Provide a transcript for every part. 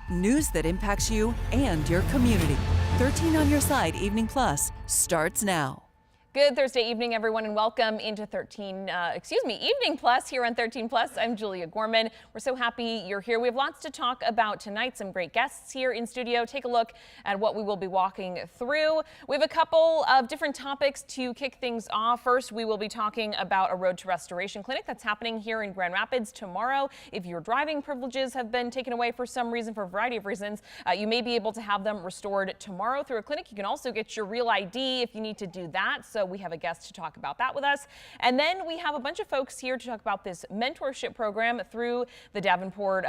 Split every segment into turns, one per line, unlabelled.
News that impacts you and your community. 13 on Your Side Evening Plus starts now.
Good Thursday evening, everyone, and welcome into Evening Plus here on 13 Plus. I'm Julia Gorman. We're so happy you're here. We have lots to talk about tonight. Some great guests here in studio. Take a look at what we will be walking through. We have a couple of different topics to kick things off. First, we will be talking about a Road to Restoration clinic that's happening here in Grand Rapids tomorrow. If your driving privileges have been taken away for some reason, for a variety of reasons, you may be able to have them restored tomorrow through a clinic. You can also get your real ID if you need to do that. So we have a guest to talk about that with us. And then we have a bunch of folks here to talk about this mentorship program through the Davenport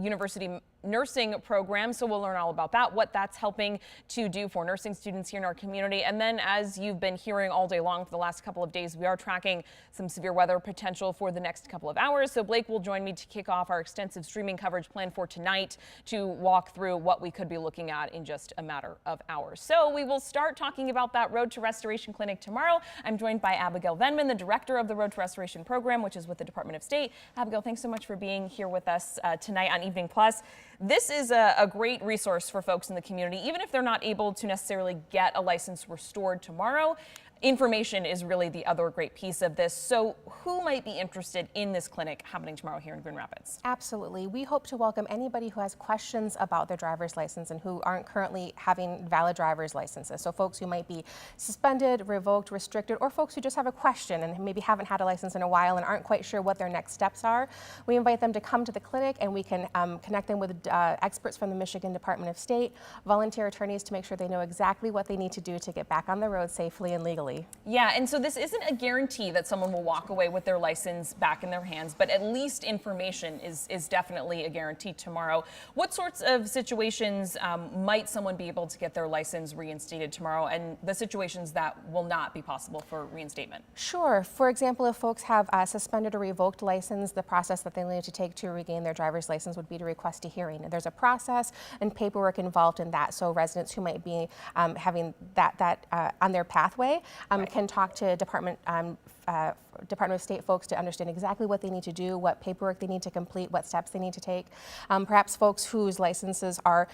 University nursing program. So we'll learn all about that, what that's helping to do for nursing students here in our community. And then, as you've been hearing all day long for the last couple of days, we are tracking some severe weather potential for the next couple of hours. So Blake will join me to kick off our extensive streaming coverage planned for tonight to walk through what we could be looking at in just a matter of hours. So we will start talking about that Road to Restoration clinic tomorrow. I'm joined by Abigail Venman, the director of the Road to Restoration program, which is with the Department of State. Abigail, thanks so much for being here with us tonight on Evening Plus. This is a great resource for folks in the community, even if they're not able to necessarily get a license restored tomorrow. Information is really the other great piece of this. So who might be interested in this clinic happening tomorrow here in Grand Rapids?
Absolutely. We hope to welcome anybody who has questions about their driver's license and who aren't currently having valid driver's licenses. So folks who might be suspended, revoked, restricted, or folks who just have a question and maybe haven't had a license in a while and aren't quite sure what their next steps are. We invite them to come to the clinic, and we can connect them with experts from the Michigan Department of State, volunteer attorneys, to make sure they know exactly what they need to do to get back on the road safely and legally.
Yeah, and so this isn't a guarantee that someone will walk away with their license back in their hands, but at least information is definitely a guarantee tomorrow. What sorts of situations might someone be able to get their license reinstated tomorrow, and the situations that will not be possible for reinstatement?
Sure. For example, if folks have a suspended or revoked license, the process that they need to take to regain their driver's license would be to request a hearing. And there's a process and paperwork involved in that, so residents who might be having that on their pathway can talk to Department of State folks to understand exactly what they need to do, what paperwork they need to complete, what steps they need to take. Perhaps folks whose licenses are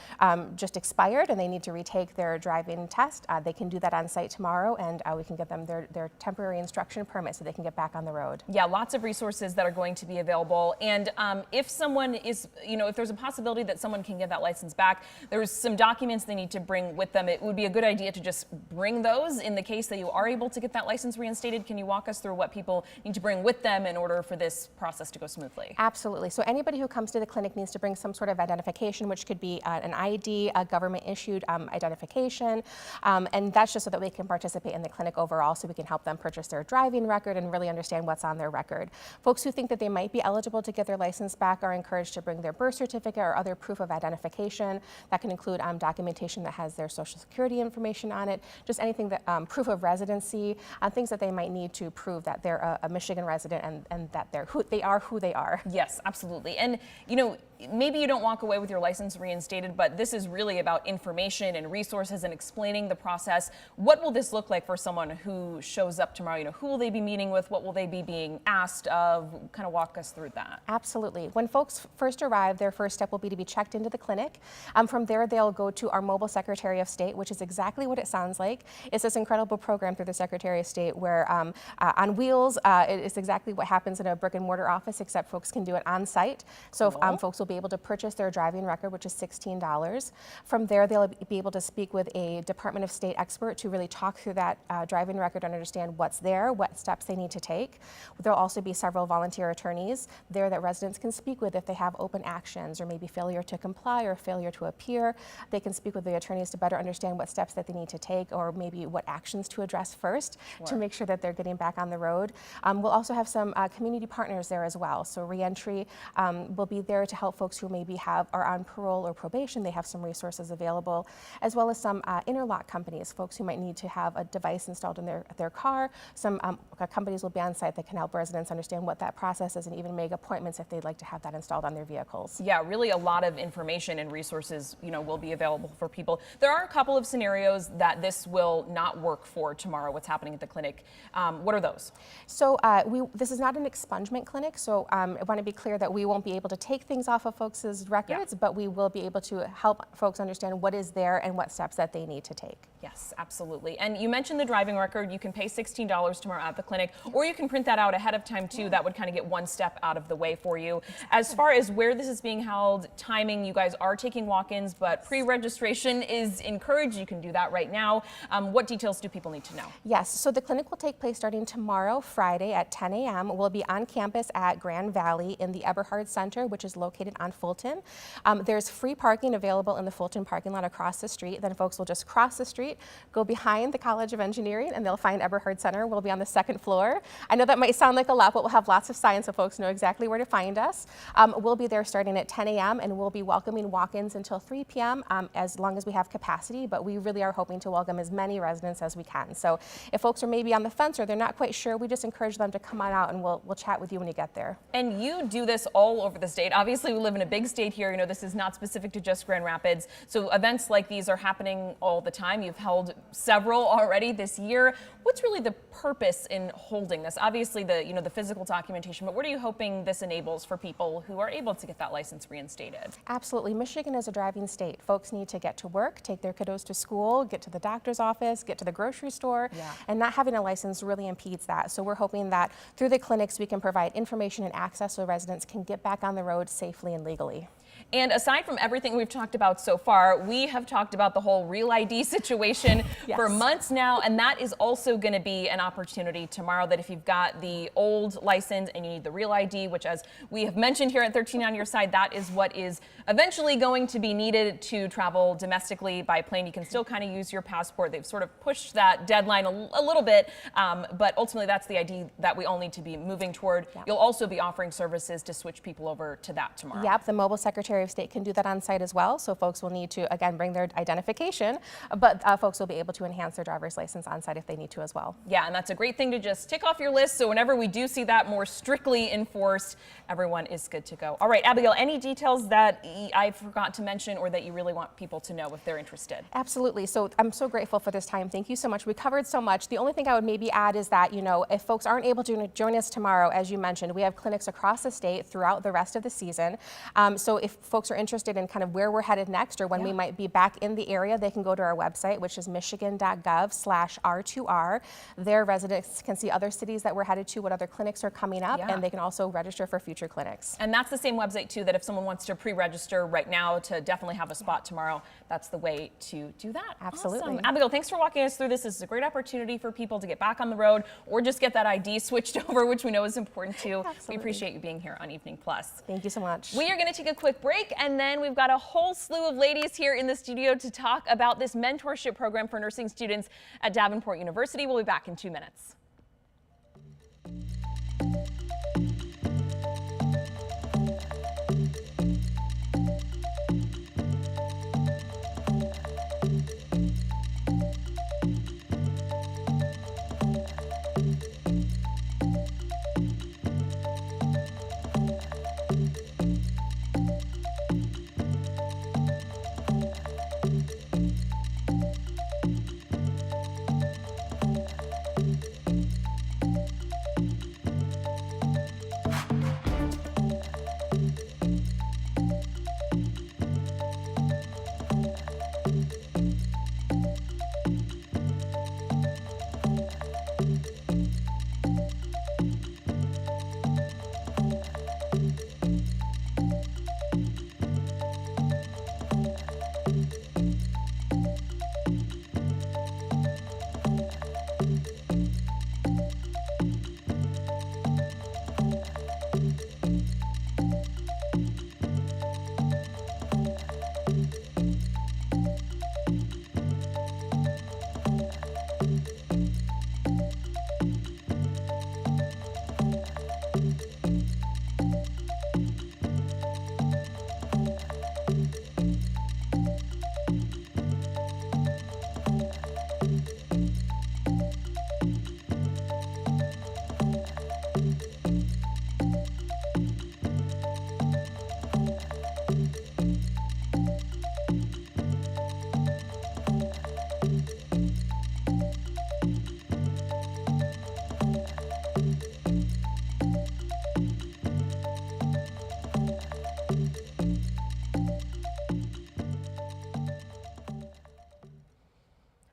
just expired and they need to retake their driving test, they can do that on site tomorrow, and we can get them their temporary instruction permit so they can get back on the road.
Yeah, lots of resources that are going to be available. And if someone is, if there's a possibility that someone can get that license back, there's some documents they need to bring with them. It would be a good idea to just bring those in the case that you are able to get that license reinstated. Can you walk us through what people need to bring with them in order for this process to go smoothly?
Absolutely. So anybody who comes to the clinic needs to bring some sort of identification, which could be an ID, a government-issued identification, and that's just so that we can participate in the clinic overall, so we can help them purchase their driving record and really understand what's on their record. Folks who think that they might be eligible to get their license back are encouraged to bring their birth certificate or other proof of identification. That can include documentation that has their social security information on it, just anything that proof of residency, things that they might need to prove that they're a Michigan resident and that they are who they are.
Yes, absolutely. And maybe you don't walk away with your license reinstated, but this is really about information and resources and explaining the process. What will this look like for someone who shows up tomorrow? Who will they be meeting with? What will they be being asked of? Kind of walk us through that.
Absolutely. When folks first arrive, their first step will be to be checked into the clinic. From there, they'll go to our mobile Secretary of State, which is exactly what it sounds like. It's this incredible program through the Secretary of State where on wheels, it's exactly what happens in a brick and mortar office, except folks can do it on site. So
cool.
Folks will be able to purchase their driving record, which is $16. From there, they'll be able to speak with a Department of State expert to really talk through that driving record and understand what's there, what steps they need to take. There'll also be several volunteer attorneys there that residents can speak with if they have open actions or maybe failure to comply or failure to appear. They can speak with the attorneys to better understand what steps that they need to take, or maybe what actions to address first to make sure that they're getting back on the road. We'll also have some community partners there as well. So reentry will be there to help folks who maybe are on parole or probation. They have some resources available, as well as some interlock companies, folks who might need to have a device installed in their car. Some companies will be on site that can help residents understand what that process is and even make appointments if they'd like to have that installed on their vehicles.
Yeah, really a lot of information and resources, will be available for people. There are a couple of scenarios that this will not work for tomorrow, what's happening at the clinic. What are those?
So this is not an expungement clinic, so I want to be clear that we won't be able to take things off of folks' records, but we will be able to help folks understand what is there and what steps that they need to take.
Yes, absolutely. And you mentioned the driving record. You can pay $16 tomorrow at the clinic, or you can print that out ahead of time too. That would kind of get one step out of the way for you. As far as where this is being held, timing, you guys are taking walk-ins, but pre-registration is encouraged. You can do that right now. What details do people need to know?
Yes, so the clinic will take place starting tomorrow, Friday at 10 a.m. We'll be on campus at Grand Valley in the Eberhard Center, which is located on Fulton. There's free parking available in the Fulton parking lot across the street. Then folks will just cross the street, go behind the College of Engineering, and they'll find Eberhard Center. We'll be on the second floor. I know that might sound like a lot, but we'll have lots of signs so folks know exactly where to find us. We'll be there starting at 10 a.m. and we'll be welcoming walk-ins until 3 p.m. As long as we have capacity, but we really are hoping to welcome as many residents as we can. So if folks are maybe on the fence or they're not quite sure, we just encourage them to come on out and we'll chat with you when you get there.
And you do this all over the state. Obviously, we live in a big state here. You know, this is not specific to just Grand Rapids. So events like these are happening all the time. You've held several already this year. What's really the purpose in holding this? Obviously, the physical documentation, but what are you hoping this enables for people who are able to get that license reinstated?
Absolutely. Michigan is a driving state. Folks need to get to work, take their kiddos to school, get to the doctor's office, get to the grocery store, and not having a license really impedes that. So we're hoping that through the clinics we can provide information and access so residents can get back on the road safely and legally.
And aside from everything we've talked about so far, we have talked about the whole Real ID situation for months now, and that is also going to be an opportunity tomorrow, that if you've got the old license and you need the Real ID, which as we have mentioned here at 13 on Your Side, that is what is eventually going to be needed to travel domestically by plane. You can still kind of use your passport. They've sort of pushed that deadline a little bit, but ultimately that's the ID that we all need to be moving toward. You'll also be offering services to switch people over to that tomorrow.
Yep, the mobile Secretary of State can do that on site as well, so folks will need to, again, bring their identification, but folks will be able to enhance their driver's license on site if they need to as well.
Yeah, and that's a great thing to just tick off your list, so whenever we do see that more strictly enforced, everyone is good to go. All right, Abigail, any details that I forgot to mention or that you really want people to know if they're interested?
Absolutely. So I'm so grateful for this time. Thank you so much. We covered so much. The only thing I would maybe add is that, if folks aren't able to join us tomorrow, as you mentioned, we have clinics across the state throughout the rest of the season. So if folks are interested in kind of where we're headed next or when we might be back in the area, they can go to our website, which is michigan.gov/R2R. There, residents can see other cities that we're headed to, what other clinics are coming up, and they can also register for future clinics.
And that's the same website, too, that if someone wants to pre-register right now to definitely have a spot tomorrow, that's the way to do that.
Absolutely.
Awesome. Abigail, thanks for walking us through this. This is a great opportunity for people to get back on the road or just get that ID switched over, which we know is important, too.
Absolutely.
We appreciate you being here on Evening Plus.
Thank you so much.
We are going to take a quick break, and then we've got a whole slew of ladies here in the studio to talk about this mentorship program for nursing students at Davenport University. We'll be back in 2 minutes.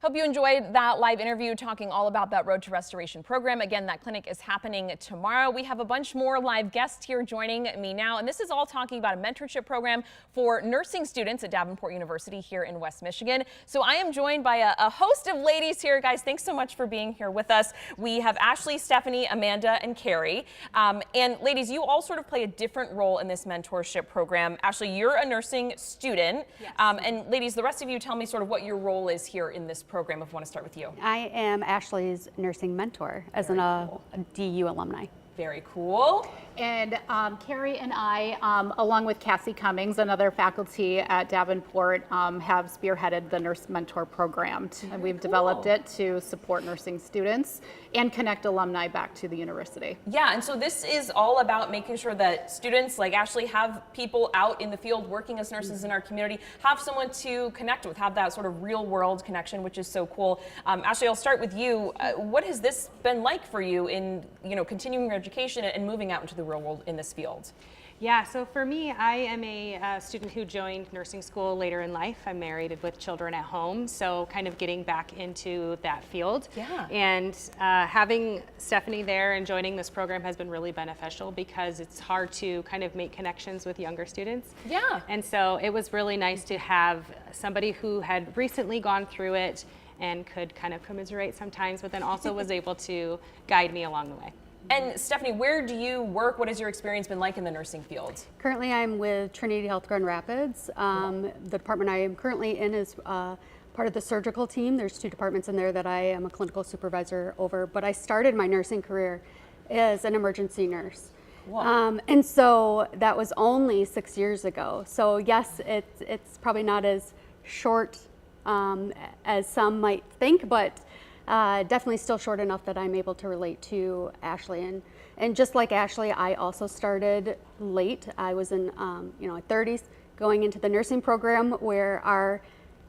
Hope you enjoyed that live interview talking all about that Road to Restoration program. Again, that clinic is happening tomorrow. We have a bunch more live guests here joining me now, and this is all talking about a mentorship program for nursing students at Davenport University here in West Michigan. So I am joined by a host of ladies here. Guys, thanks so much for being here with us. We have Ashley, Stephanie, Amanda, and Carrie. And ladies, you all sort of play a different role in this mentorship program. Ashley, you're a nursing student.
Yes.
And ladies, the rest of you tell me sort of what your role is here in this program, if I want to start with you.
I am Ashley's nursing mentor as a DU alumni.
Very cool.
And Carrie and I, along with Cassie Cummings, another faculty at Davenport, have spearheaded the Nurse Mentor program. And we've developed it to support nursing students and connect alumni back to the university.
Yeah, and so this is all about making sure that students like Ashley have people out in the field working as nurses in our community, have someone to connect with, have that sort of real world connection, which is so cool. Ashley, I'll start with you. What has this been like for you in continuing your education and moving out into the real world in this field?
Yeah, so for me, I am a student who joined nursing school later in life. I'm married with children at home, so kind of getting back into that field.
Yeah.
And having Stephanie there and joining this program has been really beneficial because it's hard to kind of make connections with younger students.
Yeah.
And so it was really nice to have somebody who had recently gone through it and could kind of commiserate sometimes, but then also was able to guide me along the way.
And Stephanie, where do you work? What has your experience been like in the nursing field?
Currently, I'm with Trinity Health Grand Rapids. The department I am currently in is part of the surgical team. There's 2 departments in there that I am a clinical supervisor over, but I started my nursing career as an emergency nurse.
Wow.
And so that was only 6 years ago. So yes, it's probably not as short as some might think, but definitely still short enough that I'm able to relate to Ashley. And just like Ashley, I also started late. I was in my 30s going into the nursing program where our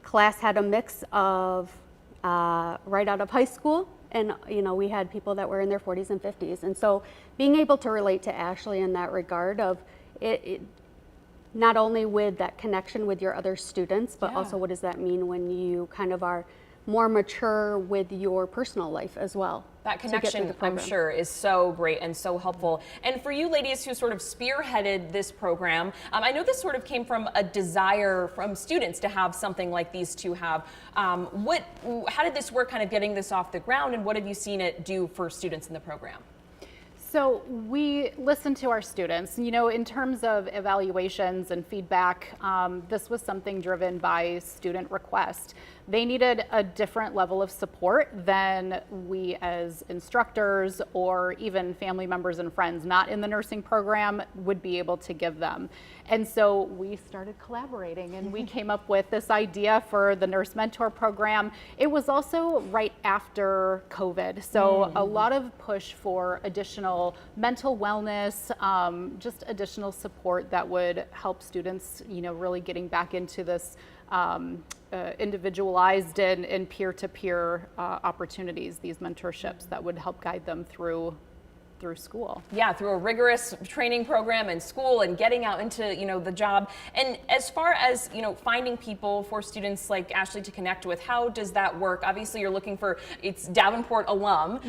class had a mix of right out of high school, and we had people that were in their 40s and 50s. And so being able to relate to Ashley in that regard of it not only with that connection with your other students, but also what does that mean when you kind of are more mature with your personal life as well.
That connection, I'm sure, is so great and so helpful. And for you ladies who sort of spearheaded this program, I know this sort of came from a desire from students to have something like these two have. How did this work kind of getting this off the ground, and what have you seen it do for students in the program?
So we listen to our students. In terms of evaluations and feedback, this was something driven by student request. They needed a different level of support than we as instructors or even family members and friends not in the nursing program would be able to give them. And so we started collaborating and we came up with this idea for the Nurse Mentor program. It was also right after COVID. So a lot of push for additional mental wellness, just additional support that would help students, really getting back into this individualized and peer-to-peer opportunities, these mentorships that would help guide them through school.
Yeah, through a rigorous training program and school and getting out into, the job. And as far as, finding people for students like Ashley to connect with, how does that work? Obviously you're looking for, it's Davenport alum,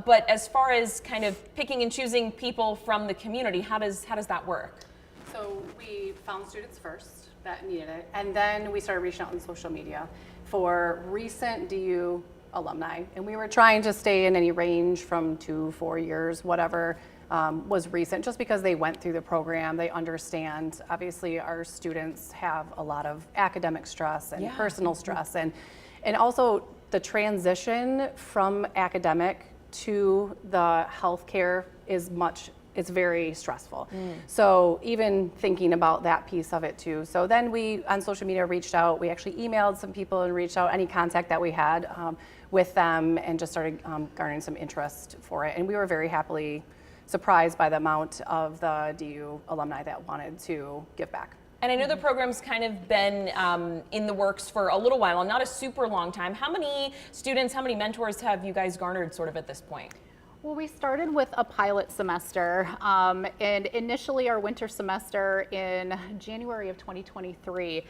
but as far as kind of picking and choosing people from the community, how does that work?
So we found students first that needed it, and then we started reaching out on social media for recent DU alumni, and we were trying to stay in any range from 2, 4 years, whatever was recent, just because they went through the program, they understand. Obviously our students have a lot of academic stress and personal stress, and also the transition from academic to the healthcare it's very stressful. So even thinking about that piece of it too. So then we, on social media, reached out. We actually emailed some people and reached out any contact that we had with them, and just started garnering some interest for it. And we were very happily surprised by the amount of the DU alumni that wanted to give back.
And I know the program's kind of been in the works for a little while, not a super long time. How many students, how many mentors have you guys garnered sort of at this point?
Well, we started with a pilot semester, and initially our winter semester in January of 2023,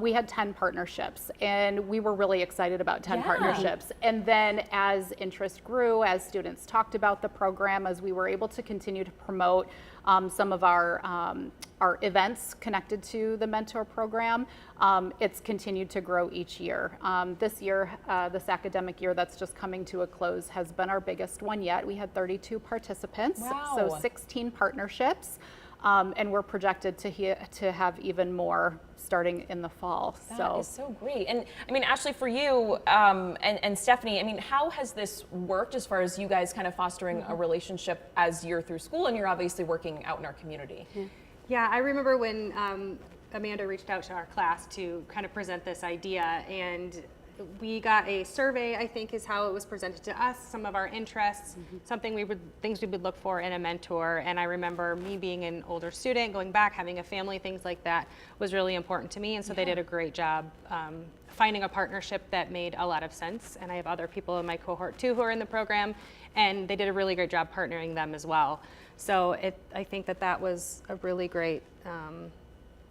we had 10 partnerships, and we were really excited about 10 partnerships. And then as interest grew, as students talked about the program, as we were able to continue to promote some of our events connected to the mentor program, it's continued to grow each year. This year, this academic year that's just coming to a close, has been our biggest one yet. We had 32 participants, so 16 partnerships, and we're projected to have even more starting in the fall.
That is so great. And I mean, Ashley, for you and Stephanie, I mean, how has this worked as far as you guys kind of fostering a relationship as you're through school and you're obviously working out in our community?
Yeah, I remember when Amanda reached out to our class to kind of present this idea, and we got a survey, I think is how it was presented to us, some of our interests, things we would look for in a mentor. And I remember me being an older student, going back, having a family, things like that was really important to me. And so they did a great job finding a partnership that made a lot of sense. And I have other people in my cohort too who are in the program, and they did a really great job partnering them as well. So I think that was a really great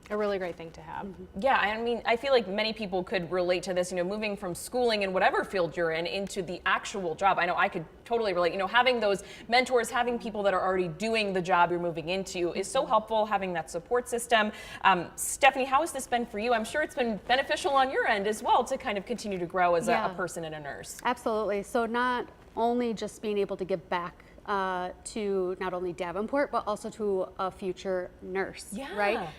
thing to have.
Yeah, I mean, I feel like many people could relate to this, you know, moving from schooling in whatever field you're in into the actual job. I know I could totally relate, you know, having those mentors, having people that are already doing the job you're moving into is so helpful, having that support system. Stephanie, how has this been for you? I'm sure it's been beneficial on your end as well to kind of continue to grow as a person and a nurse.
Absolutely. So not only just being able to give back to not only Davenport, but also to a future nurse, right?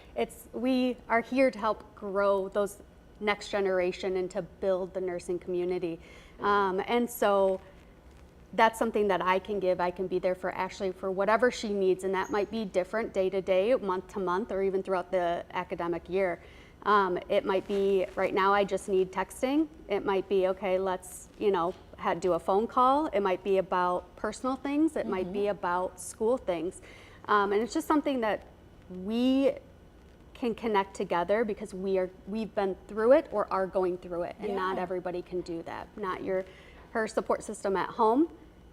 We are here to help grow those next generation and to build the nursing community. And so that's something that I can give. I can be there for Ashley for whatever she needs, and that might be different day to day, month to month, or even throughout the academic year. It might be, right now I just need texting. It might be, okay, let's, do a phone call. It might be about personal things. It might be about school things. And it's just something that we can connect together because we've been through it or are going through it, and not everybody can do that. Her support system at home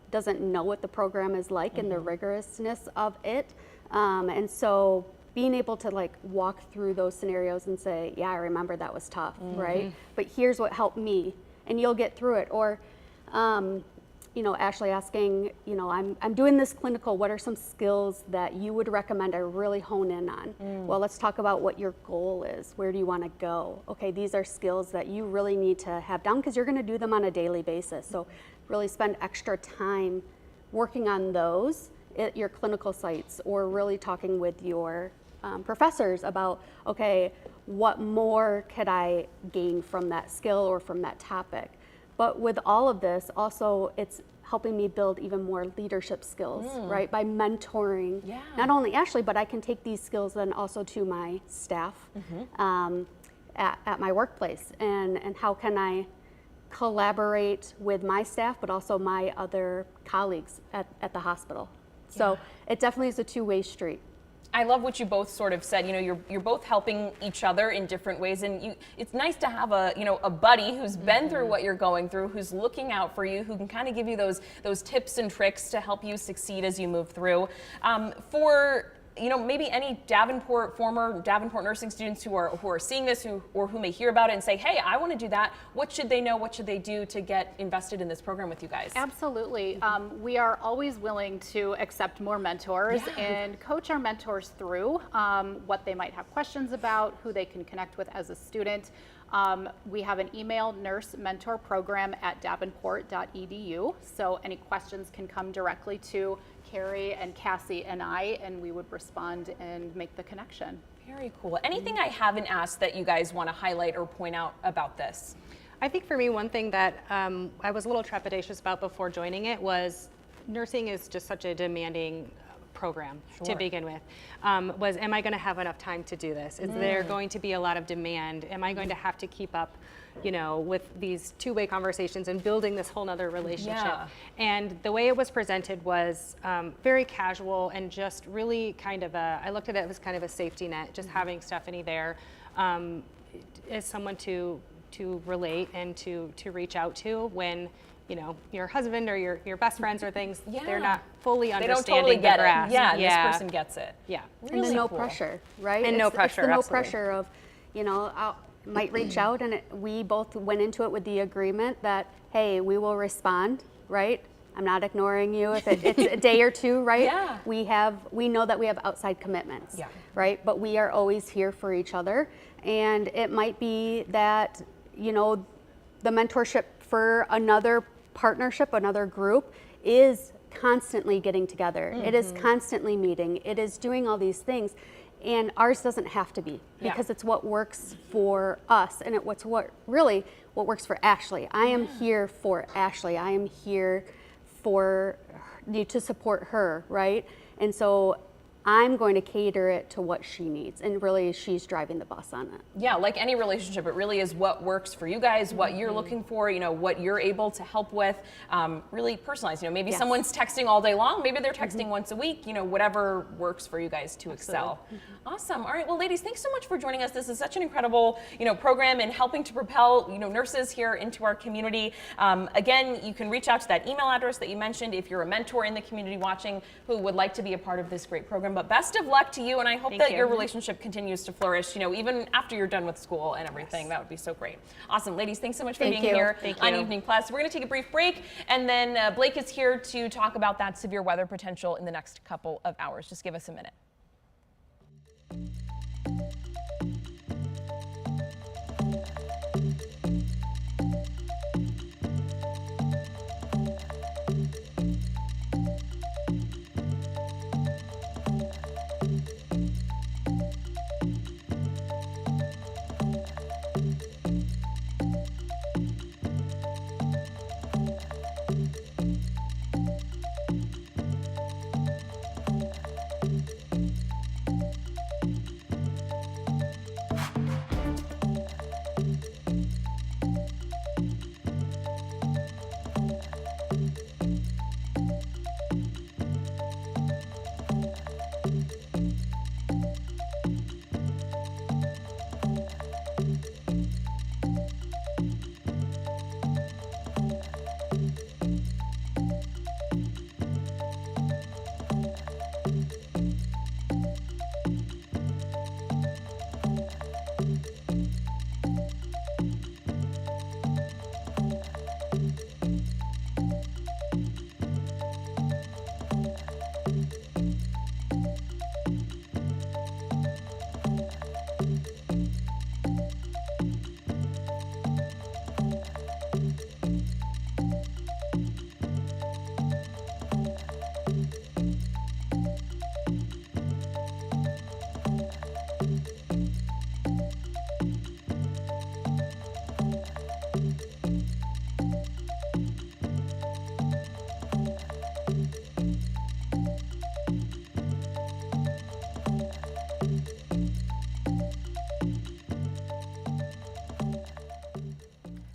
doesn't know what the program is like and the rigorousness of it. And so being able to walk through those scenarios and say, yeah, I remember that was tough, right? But here's what helped me, and you'll get through it. Or, Ashley asking, I'm doing this clinical, what are some skills that you would recommend I really hone in on? Well, let's talk about what your goal is. Where do you want to go? Okay, these are skills that you really need to have down because you're going to do them on a daily basis. So really spend extra time working on those at your clinical sites, or really talking with your professors about, okay, what more could I gain from that skill or from that topic? But with all of this, also it's helping me build even more leadership skills, right? By mentoring not only Ashley, but I can take these skills then also to my staff at my workplace. And how can I collaborate with my staff, but also my other colleagues at the hospital? So it definitely is a two-way street.
I love what you both sort of said. You're both helping each other in different ways, and it's nice to have a buddy who's been through what you're going through, who's looking out for you, who can kind of give you those tips and tricks to help you succeed as you move through. For maybe any former Davenport nursing students who are seeing this, or who may hear about it and say, hey, I want to do that. What should they know? What should they do to get invested in this program with you guys?
Absolutely. We are always willing to accept more mentors and coach our mentors through what they might have questions about, who they can connect with as a student. We have an email, nursementorprogram@davenport.edu. So any questions can come directly to Carrie and Cassie and I, and we would respond and make the connection.
Very cool. Anything I haven't asked that you guys want to highlight or point out about this?
I think for me, one thing that I was a little trepidatious about before joining it was nursing is just such a demanding program to begin with. Am I going to have enough time to do this? Is there going to be a lot of demand? Am I going to have to keep up, with these two-way conversations and building this whole nother relationship? And the way it was presented was very casual and just really kind of I looked at it as kind of a safety net, just having Stephanie there as someone to relate and to reach out to when you know, your husband or your best friends or things,
Yeah.
they're not fully
They don't
understanding
totally get
the grasp.
it. Yeah, this person gets it.
Yeah.
And the no pressure, right?
And no
It's
pressure,
the no
absolutely.
pressure of, you know, I might reach out, and we both went into it with the agreement that, hey, we will respond, right? I'm not ignoring you if it's a day or two, right?
Yeah.
We know that we have outside commitments,
Yeah.
right? But we are always here for each other. And it might be that, you know, the mentorship for another partnership, another group is constantly getting together. It is constantly meeting. It is doing all these things. And ours doesn't have to be, because it's what works for us, and what works for Ashley. I am here for Ashley. I am here for you to support her, right? And so I'm going to cater it to what she needs, and really she's driving the bus on it.
Yeah, like any relationship, it really is what works for you guys, what you're looking for, you know, what you're able to help with, really personalized. You know, maybe someone's texting all day long, maybe they're texting once a week, you know, whatever works for you guys to excel. Awesome. All right, well, ladies, thanks so much for joining us. This is such an incredible, you know, program and helping to propel, you know, nurses here into our community. Again, you can reach out to that email address that you mentioned if you're a mentor in the community watching who would like to be a part of this great program. But best of luck to you, and I hope that your relationship continues to flourish, you know, even after you're done with school and everything. That would be so great. Awesome. Ladies, thanks so much for being here on Evening Plus. We're going to take a brief break, and then Blake is here to talk about that severe weather potential in the next couple of hours. Just give us a minute.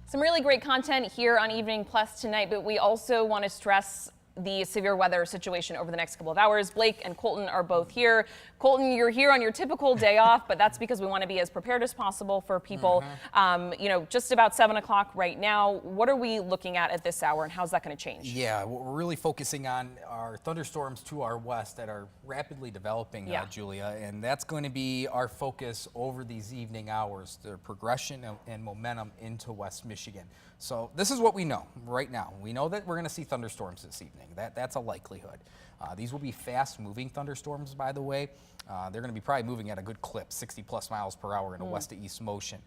Some really great content here on Evening Plus tonight, but we also want to stress the severe weather situation over the next couple of hours. Blake and Colton are both here. Colton, you're here on your typical day off, but that's because we want to be as prepared as possible for people. You know, just about 7 o'clock right now. What are we looking at this hour, and how's that going to change?
Yeah, what we're really focusing on are thunderstorms to our west that are rapidly developing, Julia, and that's going to be our focus over these evening hours, their progression and momentum into West Michigan. So this is what we know right now. We know that we're going to see thunderstorms this evening. That's a likelihood. These will be fast-moving thunderstorms, by the way. They're going to be probably moving at a good clip, 60-plus miles per hour in a west-to-east motion.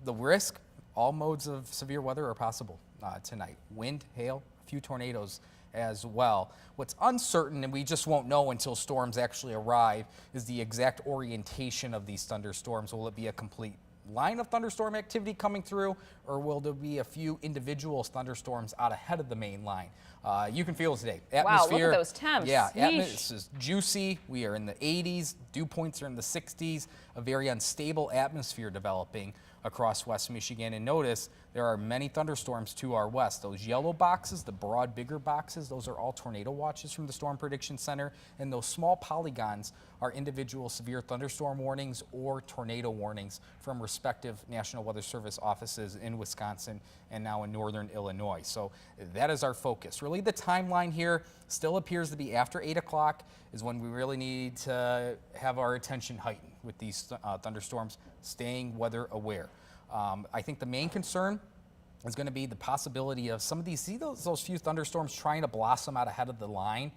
The risk, all modes of severe weather are possible tonight. Wind, hail, a few tornadoes as well. What's uncertain, and we just won't know until storms actually arrive, is the exact orientation of these thunderstorms. Will it be a complete line of thunderstorm activity coming through, or will there be a few individual thunderstorms out ahead of the main line? You can feel it today. Atmosphere,
wow, look at those temps.
Yeah, atmosphere is juicy. We are in the 80s. Dew points are in the 60s. A very unstable atmosphere developing across West Michigan. And notice there are many thunderstorms to our west. Those yellow boxes, the broad, bigger boxes, those are all tornado watches from the Storm Prediction Center. And those small polygons are individual severe thunderstorm warnings or tornado warnings from respective National Weather Service offices in Wisconsin and now in northern Illinois. So that is our focus. Really, the timeline here still appears to be after 8 o'clock is when we really need to have our attention heightened with these thunderstorms, staying weather aware. I think the main concern is going to be the possibility of some of these, see those few thunderstorms trying to blossom out ahead of the line?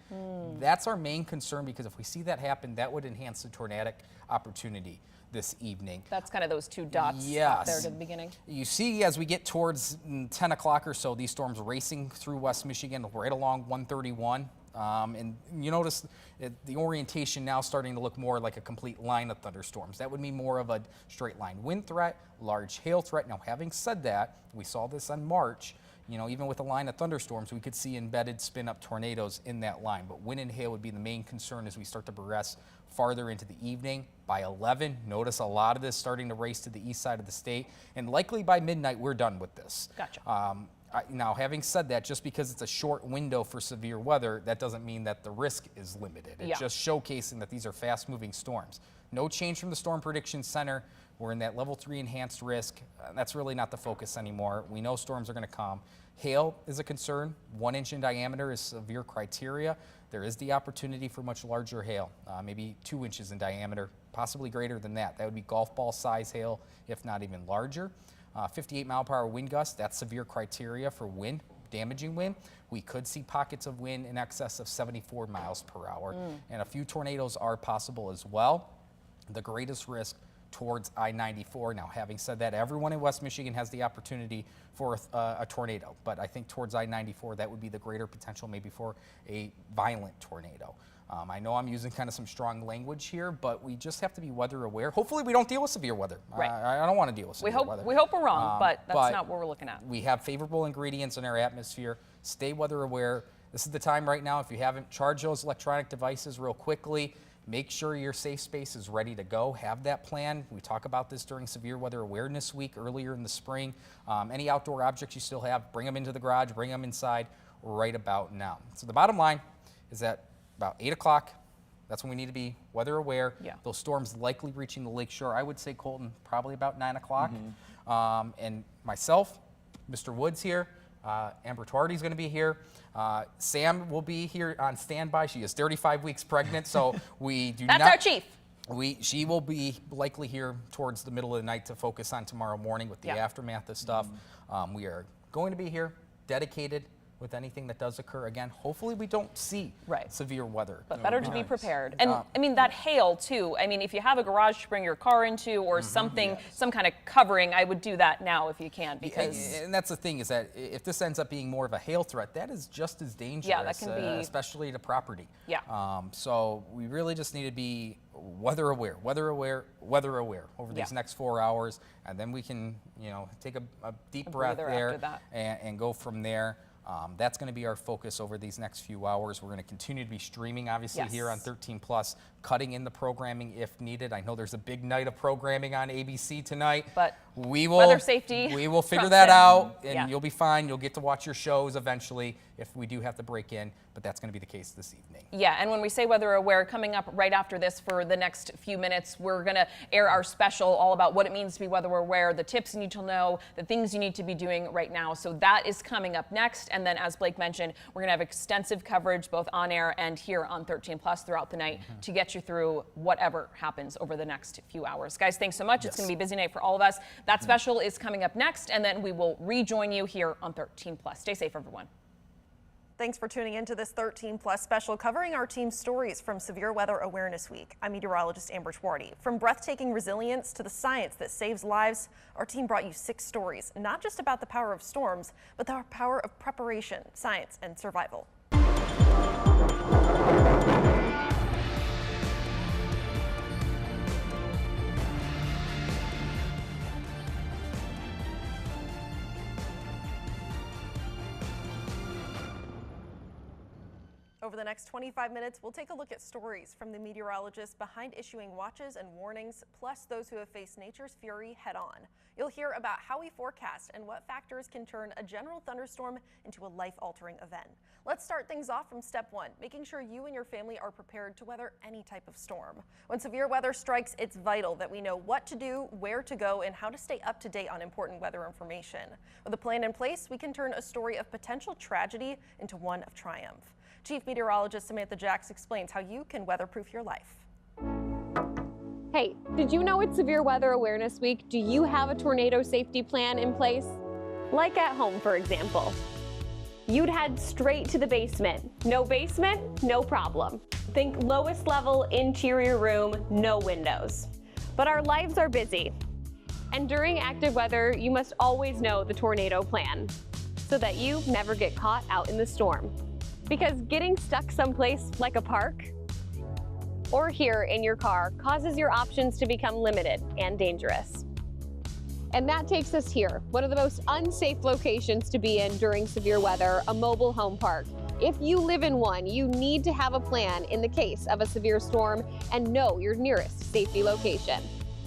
That's our main concern, because if we see that happen, that would enhance the tornadic opportunity this evening.
That's kind of those two dots
Yes.
up there to the beginning.
You see, as we get towards 10 o'clock or so, these storms racing through West Michigan right along 131. And you notice the orientation now starting to look more like a complete line of thunderstorms. That would mean more of a straight line wind threat, large hail threat. Now, having said that, we saw this on March. You know, even with a line of thunderstorms, we could see embedded spin-up tornadoes in that line. But wind and hail would be the main concern as we start to progress farther into the evening. By 11, notice a lot of this starting to race to the east side of the state. And likely by midnight, we're done with this.
Gotcha.
Now, having said that, just because it's a short window for severe weather, that doesn't mean that the risk is limited. It's just showcasing that these are fast-moving storms. No change from the Storm Prediction Center. We're in that level 3 enhanced risk. That's really not the focus anymore. We know storms are going to come. Hail is a concern. 1 inch in diameter is severe criteria. There is the opportunity for much larger hail, maybe 2 inches in diameter, possibly greater than that. That would be golf ball size hail, if not even larger. 58 mile per hour wind gusts, that's severe criteria for wind, damaging wind. We could see pockets of wind in excess of 74 miles per hour. And a few tornadoes are possible as well. The greatest risk towards I-94. Now, having said that, everyone in West Michigan has the opportunity for a tornado, but I think towards I-94, that would be the greater potential maybe for a violent tornado. I know I'm using kind of some strong language here, but we just have to be weather aware. Hopefully we don't deal with severe weather.
Right.
I don't want to deal with severe weather.
We hope we're wrong, but that's not what we're looking at.
We have favorable ingredients in our atmosphere. Stay weather aware. This is the time right now, if you haven't, charge those electronic devices real quickly. Make sure your safe space is ready to go. Have that plan. We talk about this during Severe Weather Awareness Week earlier in the spring. Any outdoor objects you still have, bring them into the garage, bring them inside right about now. So the bottom line is that about 8 o'clock, that's when we need to be weather aware.
Yeah.
Those storms likely reaching the lake shore. I would say, Colton, probably about 9 o'clock. And myself, Mr. Woods here, Amber Tuardy's going to be here. Sam will be here on standby. She is 35 weeks pregnant, so we do
That's our chief.
She will be likely here towards the middle of the night to focus on tomorrow morning with the aftermath of stuff. We are going to be here, dedicated with anything that does occur. Again, hopefully we don't see severe weather.
But better to be prepared. And I mean, that hail too. I mean, if you have a garage to bring your car into or something, some kind of covering, I would do that now if you can, because.
And that's the thing, is that if this ends up being more of a hail threat, that is just as dangerous,
that can be,
especially to property.
Yeah.
So we really just need to be weather aware over these next 4 hours, and then we can, take a deep breath there and go from there. That's going to be our focus over these next few hours. We're going to continue to be streaming, obviously, here on 13 Plus, cutting in the programming if needed. I know there's a big night of programming on ABC tonight,
but
we will
weather safety.
We will figure that out, and you'll be fine. You'll get to watch your shows eventually if we do have to break in, but that's going to be the case this evening.
Yeah, and when we say weather aware, coming up right after this for the next few minutes, we're going to air our special all about what it means to be weather aware, the tips you need to know, the things you need to be doing right now. So that is coming up next. And then, as Blake mentioned, we're going to have extensive coverage both on air and here on 13 Plus throughout the night to get you through whatever happens over the next few hours. Guys, thanks so much. It's going to be a busy night for all of us. That special is coming up next, and then we will rejoin you here on 13 Plus. Stay safe, everyone.
Thanks for tuning in to this 13 Plus special covering our team's stories from Severe Weather Awareness Week. I'm meteorologist Amber Tuardy. From breathtaking resilience to the science that saves lives, our team brought you 6 stories, not just about the power of storms, but the power of preparation, science, and survival. Over the next 25 minutes, we'll take a look at stories from the meteorologists behind issuing watches and warnings, plus those who have faced nature's fury head on. You'll hear about how we forecast and what factors can turn a general thunderstorm into a life-altering event. Let's start things off from step one, making sure you and your family are prepared to weather any type of storm. When severe weather strikes, it's vital that we know what to do, where to go, and how to stay up to date on important weather information. With a plan in place, we can turn a story of potential tragedy into one of triumph. Chief Meteorologist Samantha Jacks explains how you can weatherproof your life.
Hey, did you know it's Severe Weather Awareness Week? Do you have a tornado safety plan in place? Like at home, for example. You'd head straight to the basement. No basement, no problem. Think lowest level interior room, no windows. But our lives are busy. And during active weather, you must always know the tornado plan so that you never get caught out in the storm. Because getting stuck someplace like a park or here in your car causes your options to become limited and dangerous. And that takes us here, one of the most unsafe locations to be in during severe weather, a mobile home park. If you live in one, you need to have a plan in the case of a severe storm and know your nearest safety location.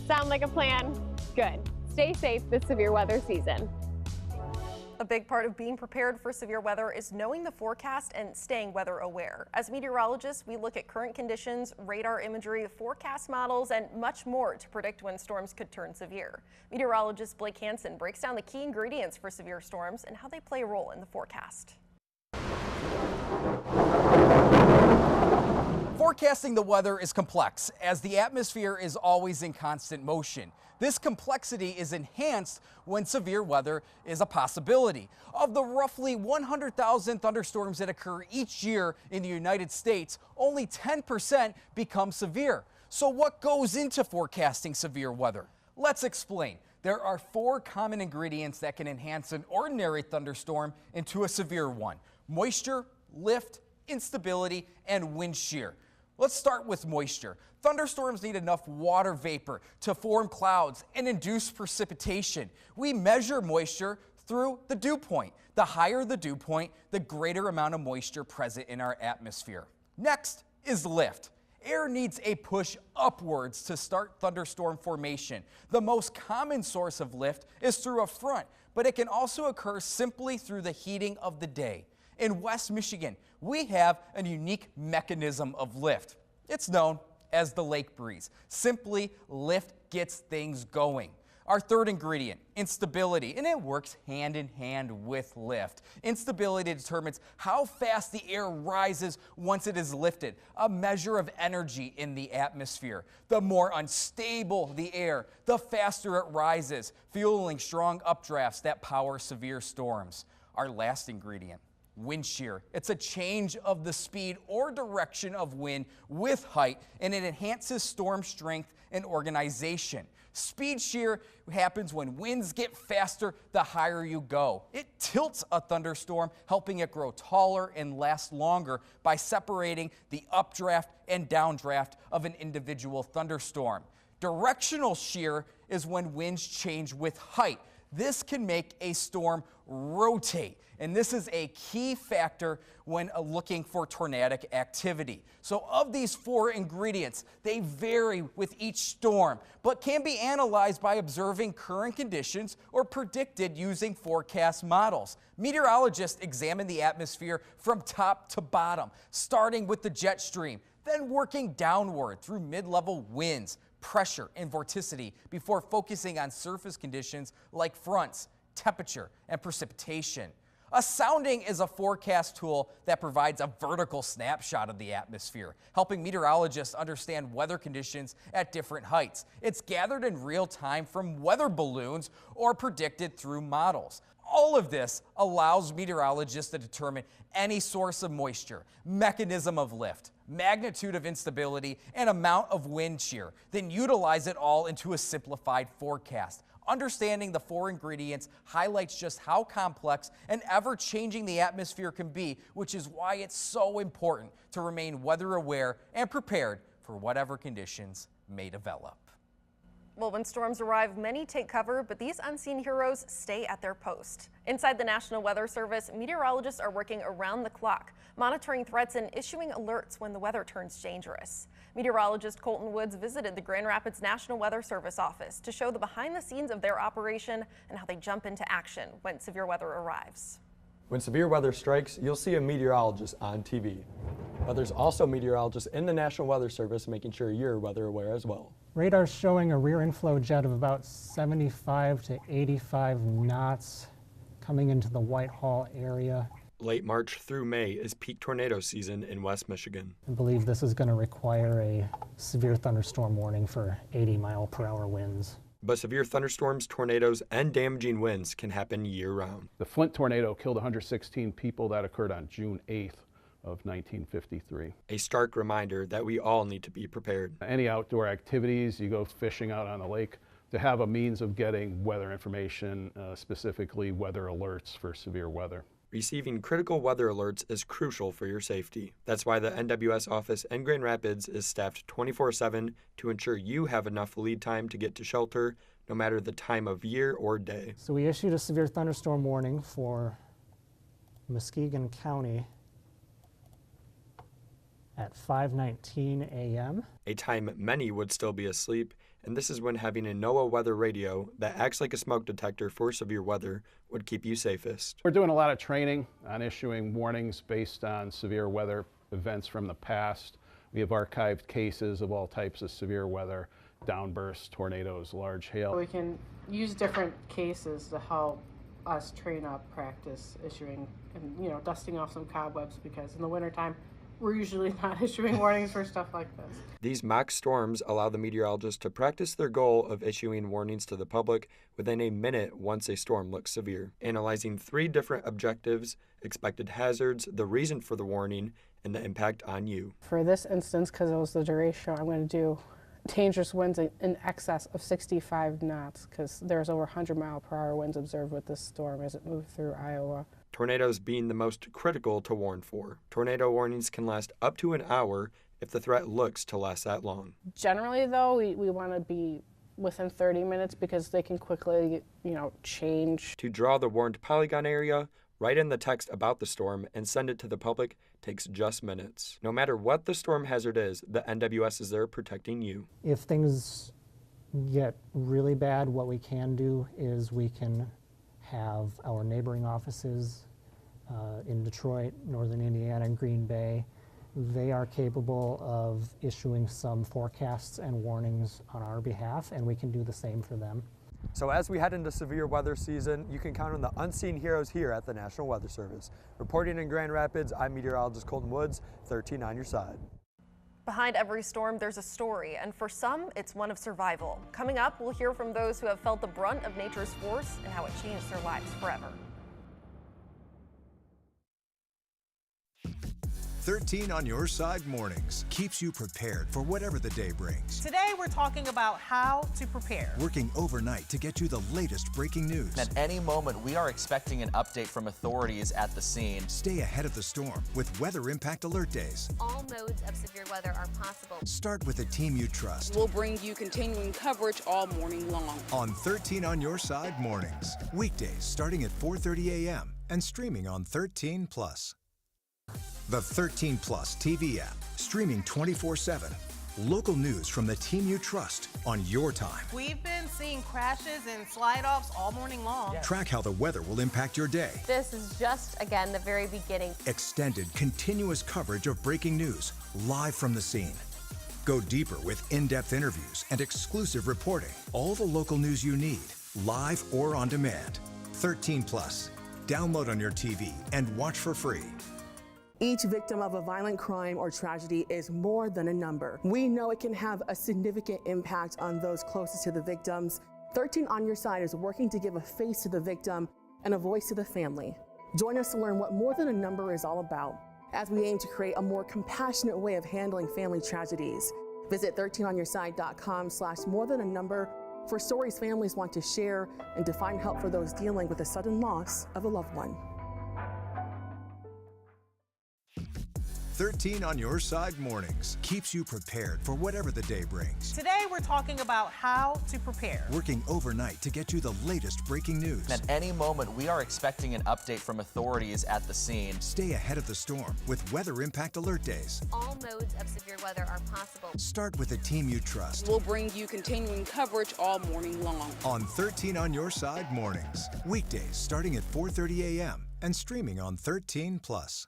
Sound like a plan? Good. Stay safe this severe weather season.
A big part of being prepared for severe weather is knowing the forecast and staying weather aware. As meteorologists, we look at current conditions, radar imagery, forecast models, and much more to predict when storms could turn severe. Meteorologist Blake Hansen breaks down the key ingredients for severe storms and how they play a role in the forecast.
Forecasting the weather is complex, as the atmosphere is always in constant motion. This complexity is enhanced when severe weather is a possibility. Of the roughly 100,000 thunderstorms that occur each year in the United States, only 10% become severe. So what goes into forecasting severe weather? Let's explain. There are 4 common ingredients that can enhance an ordinary thunderstorm into a severe one: moisture, lift, instability, and wind shear. Let's start with moisture. Thunderstorms need enough water vapor to form clouds and induce precipitation. We measure moisture through the dew point. The higher the dew point, the greater amount of moisture present in our atmosphere. Next is lift. Air needs a push upwards to start thunderstorm formation. The most common source of lift is through a front, but it can also occur simply through the heating of the day. In West Michigan, we have a unique mechanism of lift. It's known as the lake breeze. Simply, lift gets things going. Our third ingredient, instability, and it works hand in hand with lift. Instability determines how fast the air rises once it is lifted, a measure of energy in the atmosphere. The more unstable the air, the faster it rises, fueling strong updrafts that power severe storms. Our last ingredient, wind shear. It's a change of the speed or direction of wind with height, and it enhances storm strength and organization. Speed shear happens when winds get faster the higher you go. It tilts a thunderstorm, helping it grow taller and last longer by separating the updraft and downdraft of an individual thunderstorm. Directional shear is when winds change with height. This can make a storm rotate, and this is a key factor when looking for tornadic activity. So of these 4 ingredients, they vary with each storm, but can be analyzed by observing current conditions or predicted using forecast models. Meteorologists examine the atmosphere from top to bottom, starting with the jet stream, then working downward through mid-level winds, pressure, and vorticity before focusing on surface conditions like fronts, temperature, and precipitation. A sounding is a forecast tool that provides a vertical snapshot of the atmosphere, helping meteorologists understand weather conditions at different heights. It's gathered in real time from weather balloons or predicted through models. All of this allows meteorologists to determine any source of moisture, mechanism of lift, magnitude of instability, and amount of wind shear, then utilize it all into a simplified forecast. Understanding the 4 ingredients highlights just how complex and ever-changing the atmosphere can be, which is why it's so important to remain weather aware and prepared for whatever conditions may develop.
Well, when storms arrive, many take cover, but these unseen heroes stay at their post. Inside the National Weather Service, meteorologists are working around the clock, monitoring threats and issuing alerts when the weather turns dangerous. Meteorologist Colton Woods visited the Grand Rapids National Weather Service office to show the behind the scenes of their operation and how they jump into action when severe weather arrives.
When severe weather strikes, you'll see a meteorologist on TV. But there's also meteorologists in the National Weather Service making sure you're weather aware as well.
Radar's showing a rear inflow jet of about 75 to 85 knots coming into the Whitehall area.
Late March through May is peak tornado season in West Michigan.
I believe this is going to require a severe thunderstorm warning for 80-mile-per-hour winds.
But severe thunderstorms, tornadoes, and damaging winds can happen year-round.
The Flint tornado killed 116 people. That occurred on June 8th of 1953.
A stark reminder that we all need to be prepared.
Any outdoor activities, you go fishing out on the lake, to have a means of getting weather information, specifically weather alerts for severe weather.
Receiving critical weather alerts is crucial for your safety. That's why the NWS office in Grand Rapids is staffed 24/7 to ensure you have enough lead time to get to shelter, no matter the time of year or day.
So we issued a severe thunderstorm warning for Muskegon County at 5:19 a.m.
A time many would still be asleep, and this is when having a NOAA weather radio that acts like a smoke detector for severe weather would keep you safest.
We're doing a lot of training on issuing warnings based on severe weather events from the past. We have archived cases of all types of severe weather, downbursts, tornadoes, large hail.
We can use different cases to help us train up, practice issuing, and dusting off some cobwebs, because in the wintertime, we're usually not issuing warnings for stuff like this.
These mock storms allow the meteorologists to practice their goal of issuing warnings to the public within a minute once a storm looks severe, analyzing 3 different objectives: expected hazards, the reason for the warning, and the impact on you.
For this instance, because it was the duration, I'm going to do dangerous winds in excess of 65 knots, because there's over 100-mile-per-hour winds observed with this storm as it moved through Iowa.
Tornadoes being the most critical to warn for. Tornado warnings can last up to an hour if the threat looks to last that long.
Generally, though, we want to be within 30 minutes because they can quickly, change.
To draw the warned polygon area, write in the text about the storm and send it to the public takes just minutes. No matter what the storm hazard is, the NWS is there protecting you.
If things get really bad, what we can do is we can have our neighboring offices in Detroit, Northern Indiana, and Green Bay. They are capable of issuing some forecasts and warnings on our behalf, and we can do the same for them.
So as we head into severe weather season, you can count on the unseen heroes here at the National Weather Service. Reporting in Grand Rapids, I'm meteorologist Colton Woods, 13 on your side.
Behind every storm, there's a story, and for some, it's one of survival. Coming up, we'll hear from those who have felt the brunt of nature's force and how it changed their lives forever.
13 on your side mornings keeps you prepared for whatever the day brings.
Today we're talking about how to prepare.
Working overnight to get you the latest breaking news.
At any moment, we are expecting an update from authorities at the scene.
Stay ahead of the storm with Weather Impact Alert Days.
All modes of severe weather are possible.
Start with a team you trust.
We'll bring you continuing coverage all morning long.
On 13 on your side mornings. Weekdays starting at 4:30 a.m. and streaming on 13+. The 13 Plus TV app, streaming 24/7. Local news from the team you trust on your time.
We've been seeing crashes and slide-offs all morning long.
Track how the weather will impact your day.
This is just, again, the very beginning.
Extended, continuous coverage of breaking news, live from the scene. Go deeper with in-depth interviews and exclusive reporting. All the local news you need, live or on demand. 13 Plus. Download on your TV and watch for free.
Each victim of a violent crime or tragedy is more than a number. We know it can have a significant impact on those closest to the victims. 13 on Your Side is working to give a face to the victim and a voice to the family. Join us to learn what More Than a Number is all about as we aim to create a more compassionate way of handling family tragedies. Visit 13onyourside.com/morethananumber for stories families want to share and to find help for those dealing with the sudden loss of a loved one.
13 on Your Side Mornings keeps you prepared for whatever the day brings.
Today we're talking about how to prepare.
Working overnight to get you the latest breaking news.
At any moment, we are expecting an update from authorities at the scene.
Stay ahead of the storm with Weather Impact Alert Days.
All modes of severe weather are possible.
Start with a team you trust.
We'll bring you continuing coverage all morning long.
On 13 on Your Side Mornings. Weekdays starting at 4:30 a.m. and streaming on 13+.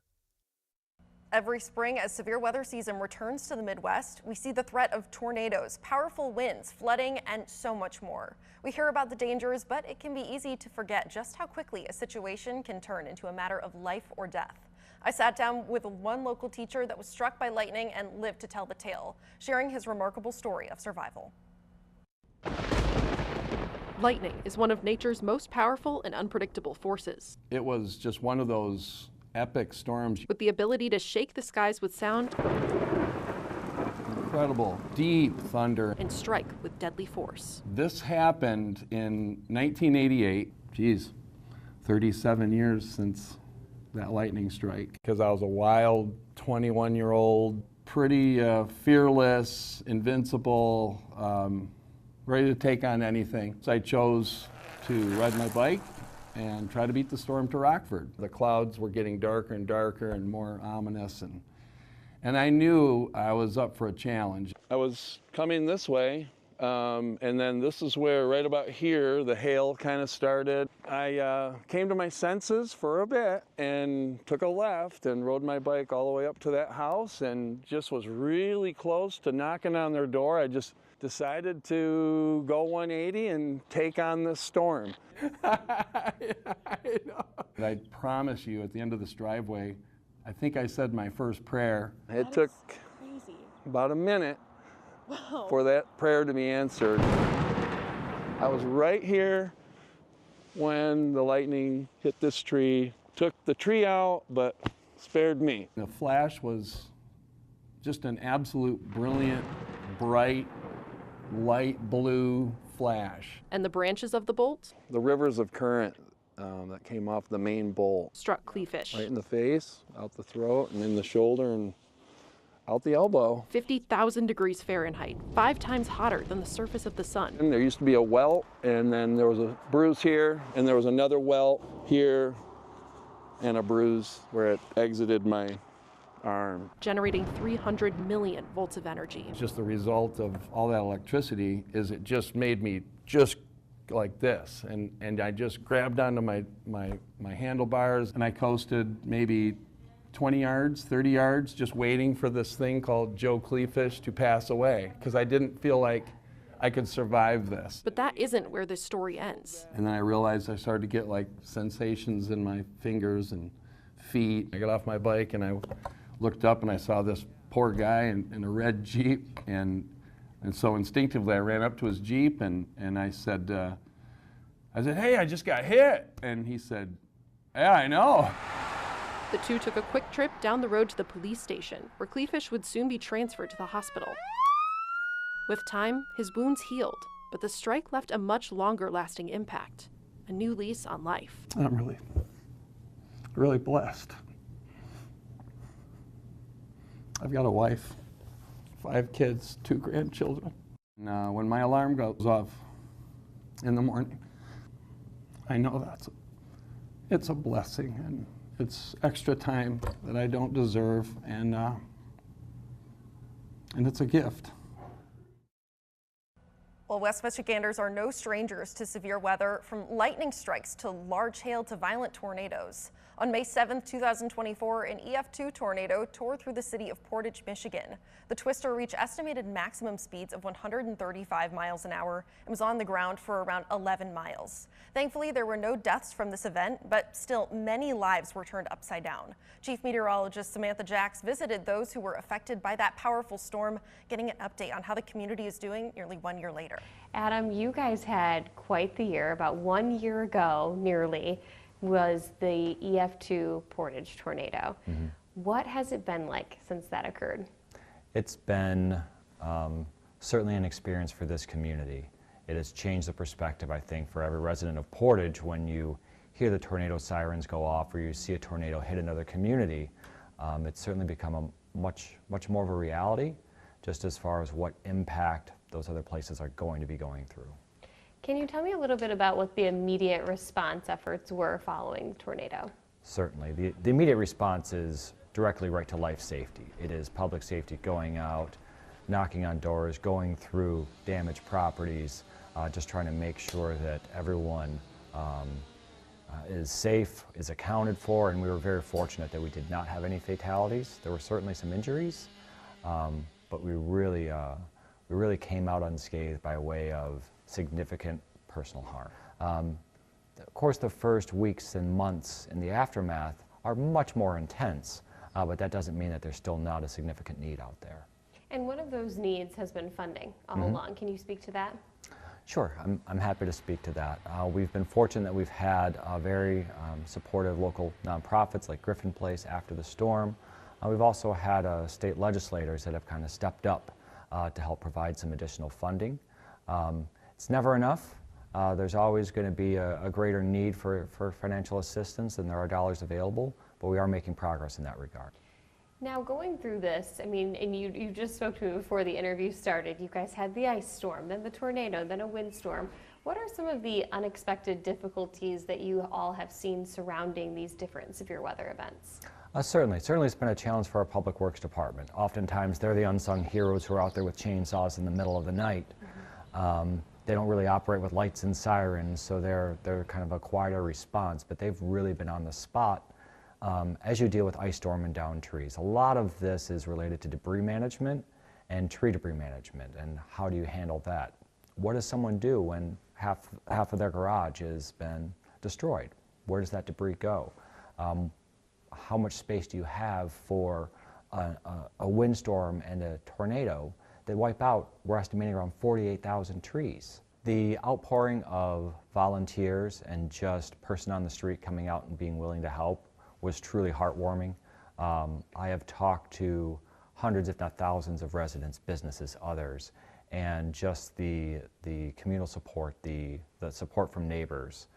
Every spring, as severe weather season returns to the Midwest, we see the threat of tornadoes, powerful winds, flooding, and so much more. We hear about the dangers, but it can be easy to forget just how quickly a situation can turn into a matter of life or death. I sat down with one local teacher that was struck by lightning and lived to tell the tale, sharing his remarkable story of survival.
Lightning is one of nature's most powerful and unpredictable forces.
It was just one of those epic storms.
With the ability to shake the skies with sound,
Incredible, deep thunder.
And strike with deadly force.
This happened in 1988. Geez, 37 years since that lightning strike. Because I was a wild 21-year-old, pretty fearless, invincible, ready to take on anything. So I chose to ride my bike and try to beat the storm to Rockford. The clouds were getting darker and darker and more ominous, and I knew I was up for a challenge. I was coming this way, and then this is where, right about here, the hail kind of started. I came to my senses for a bit and took a left and rode my bike all the way up to that house and just was really close to knocking on their door. I just decided to go 180 and take on this storm. I promise you, at the end of this driveway, I think I said my first prayer. It took about a minute for that prayer to be answered. I was right here when the lightning hit this tree, took the tree out, but spared me. The flash was just an absolute brilliant, bright, light blue flash.
And the branches of the bolt?
The rivers of current that came off the main bolt.
Struck Cleefish.
Right in the face, out the throat, and in the shoulder, and out the elbow.
50,000 degrees Fahrenheit, 5 times hotter than the surface of the sun.
And there used to be a welt, and then there was a bruise here, and there was another welt here, and a bruise where it exited my arm.
Generating 300 million volts of energy.
Just the result of all that electricity is it just made me just like this, and I just grabbed onto my handlebars, and I coasted maybe 20 yards, 30 yards, just waiting for this thing called Joe Cleefish to pass away, because I didn't feel like I could survive this.
But that isn't where this story ends.
And then I realized I started to get like sensations in my fingers and feet. I got off my bike and I looked up and I saw this poor guy in a red Jeep, and so instinctively I ran up to his Jeep and I said, hey, I just got hit. And he said, yeah, I know.
The two took a quick trip down the road to the police station, where Cleefish would soon be transferred to the hospital. With time, his wounds healed, but the strike left a much longer lasting impact, a new lease on life.
I'm really blessed. I've got a wife, 5 kids, 2 grandchildren. When my alarm goes off in the morning, I know it's a blessing, and it's extra time that I don't deserve, and it's a gift.
Well, West Michiganders are no strangers to severe weather, from lightning strikes to large hail to violent tornadoes. On May 7, 2024, an EF2 tornado tore through the city of Portage, Michigan. The twister reached estimated maximum speeds of 135 miles an hour and was on the ground for around 11 miles. Thankfully, there were no deaths from this event, but still many lives were turned upside down. Chief Meteorologist Samantha Jacks visited those who were affected by that powerful storm, getting an update on how the community is doing nearly 1 year later.
Adam, you guys had quite the year. About 1 year ago, nearly, was the EF2 Portage tornado.
Mm-hmm.
What has it been like since that occurred?
It's been certainly an experience for this community. It has changed the perspective, I think, for every resident of Portage when you hear the tornado sirens go off or you see a tornado hit another community. It's certainly become a much more of a reality, just as far as what impact those other places are going to be going through.
Can you tell me a little bit about what the immediate response efforts were following the tornado?
Certainly. The immediate response is directly right to life safety. It is public safety, going out, knocking on doors, going through damaged properties, just trying to make sure that everyone is safe, is accounted for, and we were very fortunate that we did not have any fatalities. There were certainly some injuries, but we really came out unscathed by way of significant personal harm. Of course, the first weeks and months in the aftermath are much more intense, but that doesn't mean that there's still not a significant need out there.
And one of those needs has been funding all along. Can you speak to that?
Sure, I'm happy to speak to that. We've been fortunate that we've had very supportive local nonprofits like Griffin Place after the storm. We've also had state legislators that have kind of stepped up to help provide some additional funding. It's never enough. There's always going to be a greater need for financial assistance than there are dollars available, but we are making progress in that regard.
Now, going through this, I mean, and you just spoke to me before the interview started. You guys had the ice storm, then the tornado, then a windstorm. What are some of the unexpected difficulties that you all have seen surrounding these different severe weather events?
Certainly it's been a challenge for our Public Works Department. Oftentimes they're the unsung heroes who are out there with chainsaws in the middle of the night. They don't really operate with lights and sirens, so they're kind of a quieter response, but they've really been on the spot as you deal with ice storm and downed trees. A lot of this is related to debris management and tree debris management, and how do you handle that? What does someone do when half of their garage has been destroyed? Where does that debris go? How much space do you have for a windstorm and a tornado that wipe out, we're estimating, around 48,000 trees? The outpouring of volunteers and just person on the street coming out and being willing to help was truly heartwarming. I have talked to hundreds, if not thousands, of residents, businesses, others, and just the communal support, the support from neighbors,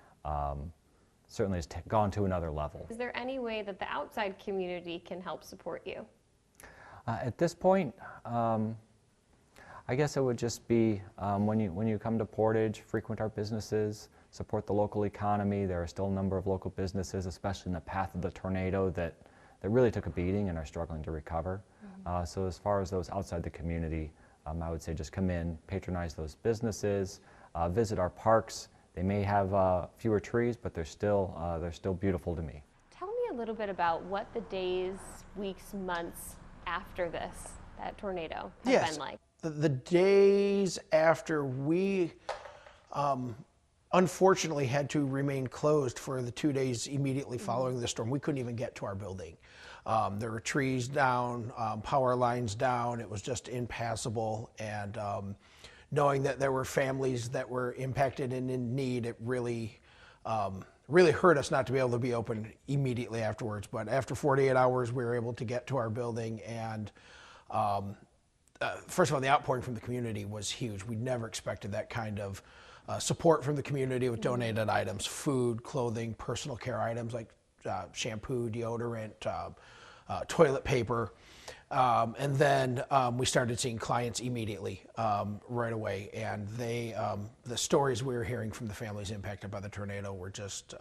certainly has gone to another level.
Is there any way that the outside community can help support you?
At this point, I guess it would just be when you come to Portage, frequent our businesses, support the local economy. There are still a number of local businesses, especially in the path of the tornado, that really took a beating and are struggling to recover. So as far as those outside the community, I would say just come in, patronize those businesses, visit our parks. They may have fewer trees, but they're still beautiful to me.
Tell me a little bit about what the days, weeks, months after that tornado have been like.
The days after, we unfortunately had to remain closed for the 2 days immediately following the storm. We couldn't even get to our building. There were trees down, power lines down. It was just impassable. And knowing that there were families that were impacted and in need, it really hurt us not to be able to be open immediately afterwards. But after 48 hours, we were able to get to our building. And first of all, the outpouring from the community was huge. We never expected that kind of support from the community with donated items, food, clothing, personal care items like shampoo, deodorant, toilet paper. And then we started seeing clients immediately, right away. And the stories we were hearing from the families impacted by the tornado were just,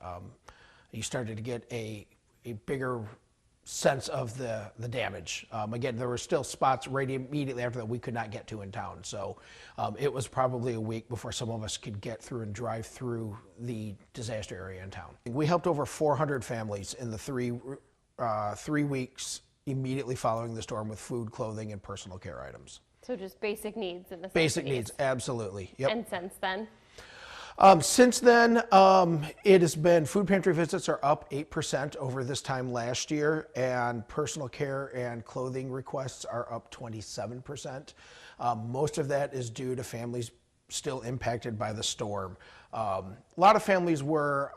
you started to get a bigger sense of the damage. Again, there were still spots right immediately after that we could not get to in town. So it was probably a week before some of us could get through and drive through the disaster area in town. We helped over 400 families in the 3 weeks immediately following the storm with food, clothing, and personal care items.
So just basic needs and necessities.
Basic needs, absolutely. Yep.
And since then?
Since then, it has been, food pantry visits are up 8% over this time last year, and personal care and clothing requests are up 27%. Most of that is due to families still impacted by the storm. A lot of families were,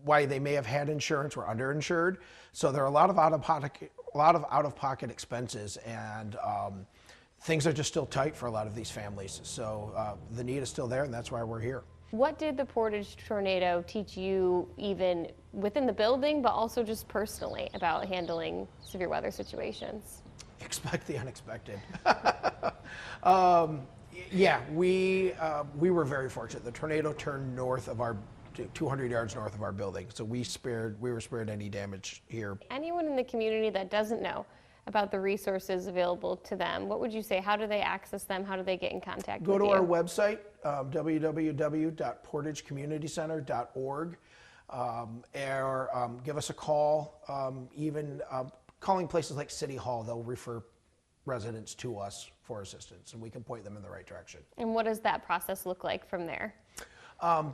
why they may have had insurance, were underinsured, so there are a lot of out-of-pocket expenses, and things are just still tight for a lot of these families. So the need is still there, and that's why we're here.
What did the Portage tornado teach you, even within the building, but also just personally, about handling severe weather situations?
Expect the unexpected. Yeah, we were very fortunate. The tornado turned north of our 200 yards north of our building, so we were spared any damage here.
Anyone in the community that doesn't know about the resources available to them, what would you say? How do they access them? How do they get in contact with you?
Go to our website, www.portagecommunitycenter.org, or give us a call. Even calling places like City Hall, they'll refer residents to us for assistance, and we can point them in the right direction.
And what does that process look like from there?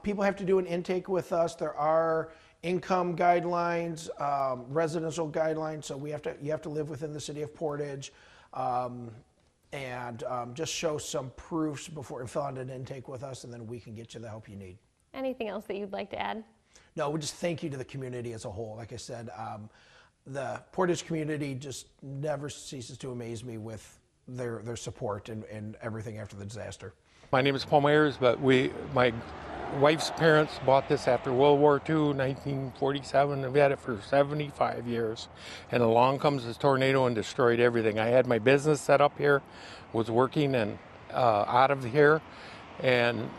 People have to do an intake with us. There are income guidelines, residential guidelines, so you have to live within the city of Portage, and just show some proofs before and fill out an intake with us, and then we can get you the help you need.
Anything else that you'd like to add?
No, we just thank you to the community as a whole. Like I said, the Portage community just never ceases to amaze me with their support and everything after the disaster.
My name is Paul Myers, but my wife's parents bought this after World War II, 1947, and we had it for 75 years. And along comes this tornado and destroyed everything. I had my business set up here, was working and out of here, and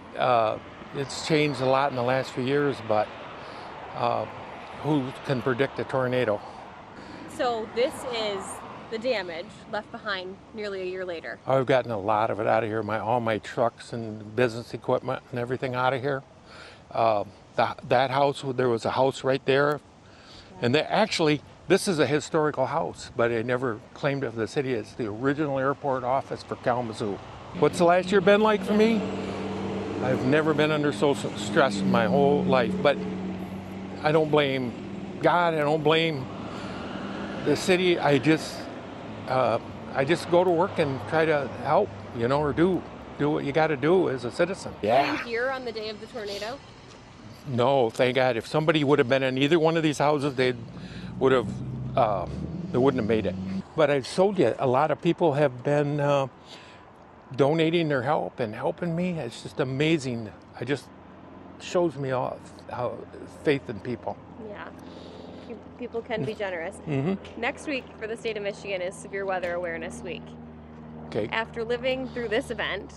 it's changed a lot in the last few years, but who can predict a tornado?
So this is the damage left behind nearly a year later.
I've gotten a lot of it out of here, all my trucks and business equipment and everything out of here. That house, there was a house right there. And actually, this is a historical house, but I never claimed it for the city. It's the original airport office for Kalamazoo. What's the last year been like for me? I've never been under social stress in my whole life, but I don't blame God, I don't blame the city. I just go to work and try to help, or do what you got to do as a citizen.
Were you here on the day of the tornado?
No, thank God. If somebody would have been in either one of these houses, they wouldn't have made it. But I've told you, a lot of people have been donating their help and helping me. It's just amazing. It just shows me how faith in people.
Yeah. People can be generous.
Mm-hmm.
Next week for the state of Michigan is Severe Weather Awareness Week.
Okay.
After living through this event,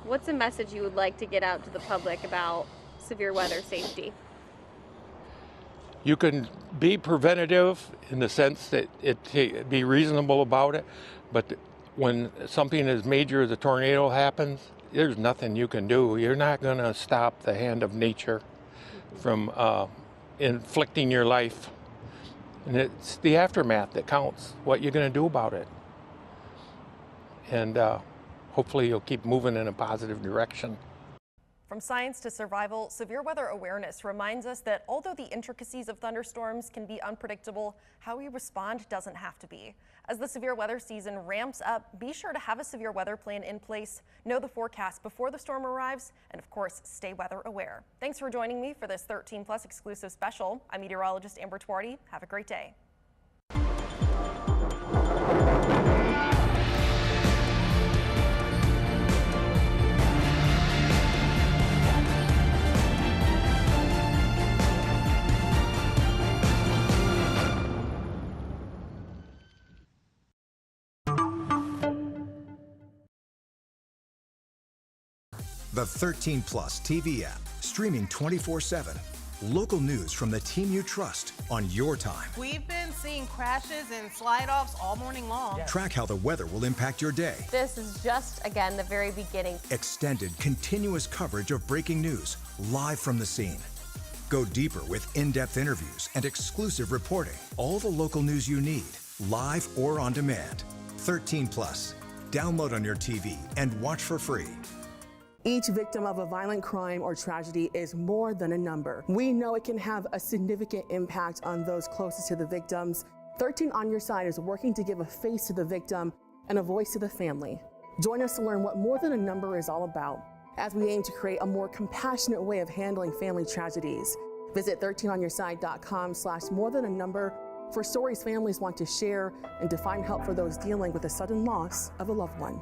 what's a message you would like to get out to the public about severe weather safety?
You can be preventative in the sense that be reasonable about it, but when something as major as a tornado happens, there's nothing you can do. You're not going to stop the hand of nature from inflicting your life. And it's the aftermath that counts, what you're going to do about it. And hopefully you'll keep moving in a positive direction.
From science to survival, severe weather awareness reminds us that although the intricacies of thunderstorms can be unpredictable, how we respond doesn't have to be. As the severe weather season ramps up, be sure to have a severe weather plan in place, know the forecast before the storm arrives, and of course, stay weather aware. Thanks for joining me for this 13 Plus exclusive special. I'm meteorologist Amber Twardy. Have a great day.
The 13 Plus TV app, streaming 24/7. Local news from the team you trust on your time.
We've been seeing crashes and slide-offs all morning long.
Track how the weather will impact your day.
This is just, again, the very beginning.
Extended, continuous coverage of breaking news, live from the scene. Go deeper with in-depth interviews and exclusive reporting. All the local news you need, live or on demand. 13 Plus. Download on your TV and watch for free.
Each victim of a violent crime or tragedy is more than a number. We know it can have a significant impact on those closest to the victims. 13 on Your Side is working to give a face to the victim and a voice to the family. Join us to learn what More Than a Number is all about as we aim to create a more compassionate way of handling family tragedies. Visit 13onyourside.com/morethananumber for stories families want to share and to find help for those dealing with the sudden loss of a loved one.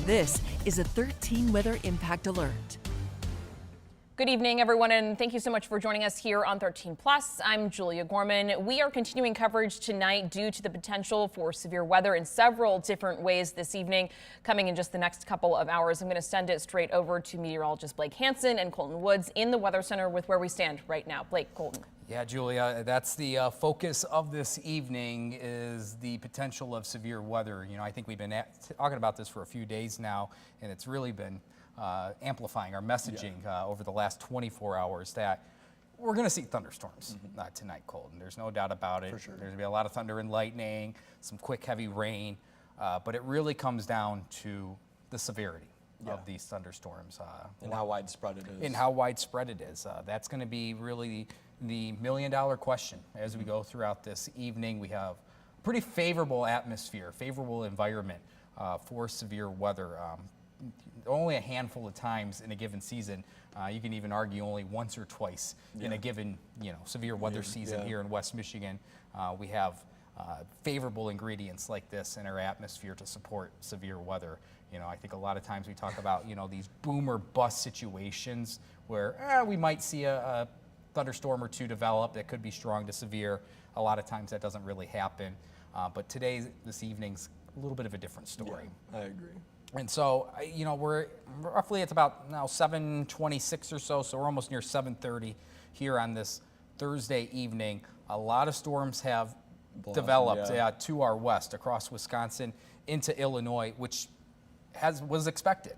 This is a 13 Weather Impact Alert.
Good evening, everyone, and thank you so much for joining us here on 13 Plus. I'm Julia Gorman. We are continuing coverage tonight due to the potential for severe weather in several different ways this evening. Coming in just the next couple of hours, I'm going to send it straight over to meteorologist Blake Hansen and Colton Woods in the Weather Center with where we stand right now. Blake, Colton.
Yeah, Julia, that's the focus of this evening is the potential of severe weather. You know, I think we've been talking about this for a few days now, and it's really been amplifying our messaging over the last 24 hours that we're going to see thunderstorms tonight, Colton. There's no doubt about it. For sure. There's going to be a lot of thunder and lightning, some quick, heavy rain, but it really comes down to the severity of these thunderstorms.
And how widespread it is.
And how widespread it is. That's going to be really the million-dollar question as we go throughout this evening. We have a pretty favorable atmosphere, favorable environment for severe weather. Only a handful of times in a given season. You can even argue only once or twice in a given, severe weather season here in West Michigan. We have favorable ingredients like this in our atmosphere to support severe weather. I think a lot of times we talk about, these boom or bust situations where we might see a thunderstorm or two develop that could be strong to severe. A lot of times that doesn't really happen. But this evening's a little bit of a different story.
Yeah, I agree.
And so, we're roughly, it's about now 7:26 or so we're almost near 7:30 here on this Thursday evening. A lot of storms have developed to our west, across Wisconsin, into Illinois, which was expected.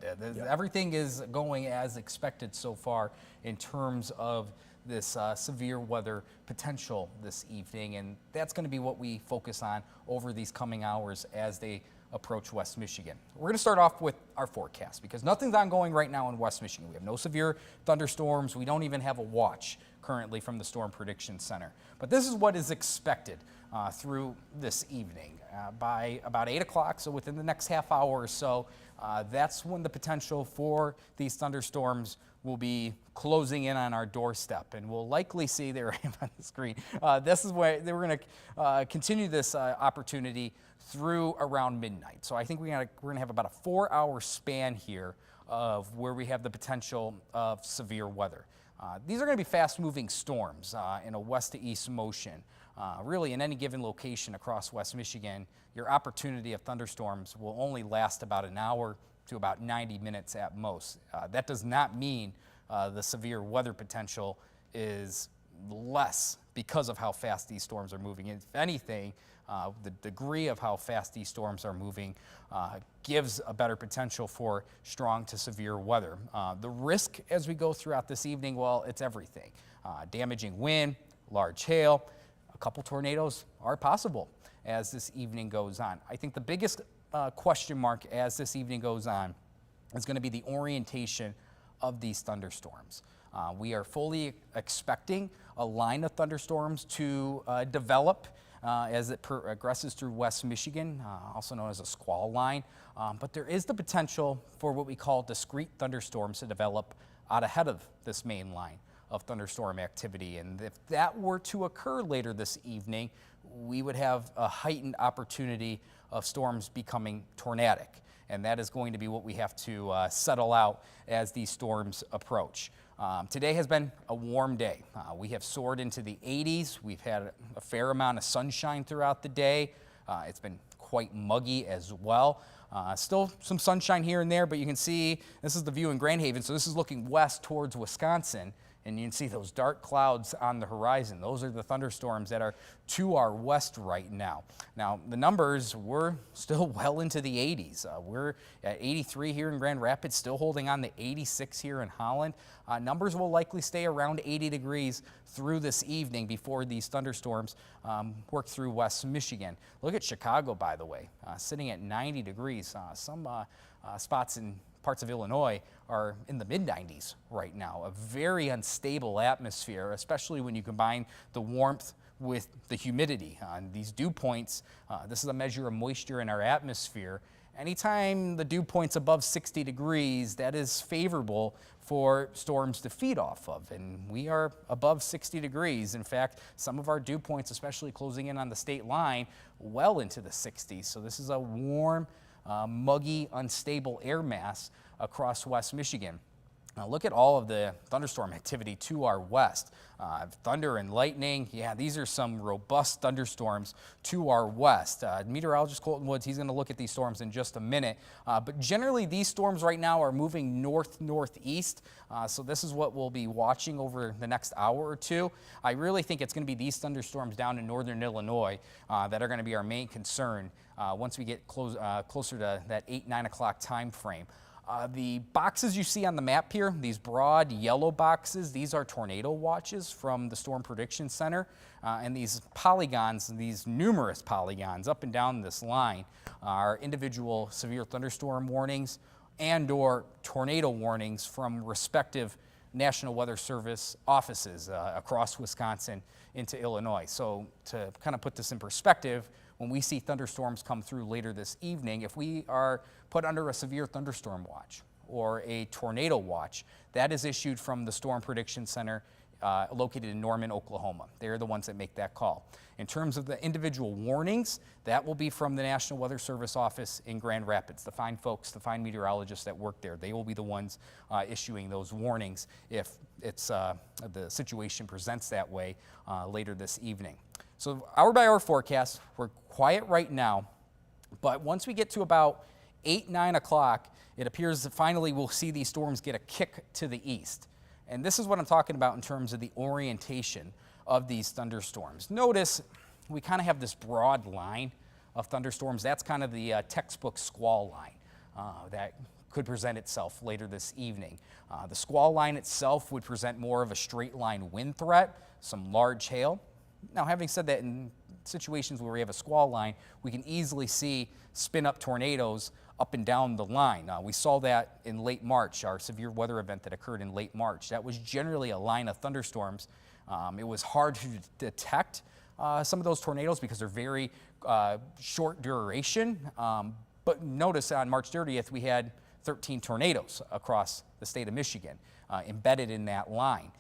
Everything is going as expected so far in terms of this severe weather potential this evening, and that's going to be what we focus on over these coming hours as they approach West Michigan. We're going to start off with our forecast because nothing's ongoing right now in West Michigan. We have no severe thunderstorms. We don't even have a watch currently from the Storm Prediction Center. But this is what is expected through this evening. By about 8 o'clock, so within the next half hour or so, that's when the potential for these thunderstorms will be closing in on our doorstep, and we'll likely see there on the screen. This is where we're going to continue this opportunity through around midnight. So I think we're going to have about a 4-hour span here of where we have the potential of severe weather. These are going to be fast-moving storms in a west to east motion. Really, in any given location across West Michigan, your opportunity of thunderstorms will only last about an hour to about 90 minutes at most. That does not mean the severe weather potential is less because of how fast these storms are moving. If anything, the degree of how fast these storms are moving gives a better potential for strong to severe weather. The risk as we go throughout this evening, well, it's everything. Damaging wind, large hail, a couple tornadoes are possible as this evening goes on. I think the biggest question mark as this evening goes on is going to be the orientation of these thunderstorms. We are fully expecting a line of thunderstorms to develop as it progresses through West Michigan, also known as a squall line. But there is the potential for what we call discrete thunderstorms to develop out ahead of this main line of thunderstorm activity. And if that were to occur later this evening, we would have a heightened opportunity of storms becoming tornadic. And that is going to be what we have to settle out as these storms approach. Today has been a warm day. We have soared into the 80s. We've had a fair amount of sunshine throughout the day. It's been quite muggy as well. Still some sunshine here and there, but you can see this is the view in Grand Haven. So this is looking west towards Wisconsin. And you can see those dark clouds on the horizon. Those are the thunderstorms that are to our west right now. Now, the numbers, we're still well into the 80s. We're at 83 here in Grand Rapids, still holding on to 86 here in Holland. Numbers will likely stay around 80 degrees through this evening before these thunderstorms work through West Michigan. Look at Chicago, by the way, sitting at 90 degrees. Some spots in parts of Illinois are in the mid-90s right now. A very unstable atmosphere, especially when you combine the warmth with the humidity. These dew points, this is a measure of moisture in our atmosphere. Anytime the dew point's above 60 degrees, that is favorable for storms to feed off of. And we are above 60 degrees. In fact, some of our dew points, especially closing in on the state line, well into the 60s. So this is a warm muggy, unstable air mass across West Michigan. Now look at all of the thunderstorm activity to our west. Thunder and lightning, yeah, these are some robust thunderstorms to our west. Meteorologist Colton Woods, he's going to look at these storms in just a minute. But generally, these storms right now are moving north-northeast. So this is what we'll be watching over the next hour or two. I really think it's going to be these thunderstorms down in northern Illinois that are going to be our main concern once we get closer to that 8-9 o'clock time frame. The boxes you see on the map here, these broad yellow boxes, these are tornado watches from the Storm Prediction Center. And these polygons, these numerous polygons up and down this line are individual severe thunderstorm warnings and/or tornado warnings from respective National Weather Service offices across Wisconsin into Illinois. So to kind of put this in perspective, when we see thunderstorms come through later this evening, if we are put under a severe thunderstorm watch or a tornado watch, that is issued from the Storm Prediction Center located in Norman, Oklahoma. They're the ones that make that call. In terms of the individual warnings, that will be from the National Weather Service office in Grand Rapids. The fine folks, the fine meteorologists that work there, they will be the ones issuing those warnings if it's the situation presents that way later this evening. So hour by hour forecast, we're quiet right now, but once we get to about 8-9 o'clock, it appears that finally we'll see these storms get a kick to the east. And this is what I'm talking about in terms of the orientation of these thunderstorms. Notice we kind of have this broad line of thunderstorms. That's kind of the textbook squall line that could present itself later this evening. The squall line itself would present more of a straight line wind threat, some large hail. Now, having said that, in situations where we have a squall line, we can easily see spin up tornadoes up and down the line. We saw that in late March, our severe weather event that occurred in late March. That was generally a line of thunderstorms. It was hard to detect some of those tornadoes because they're very short duration. But notice on March 30th, we had 13 tornadoes across the state of Michigan embedded in that line.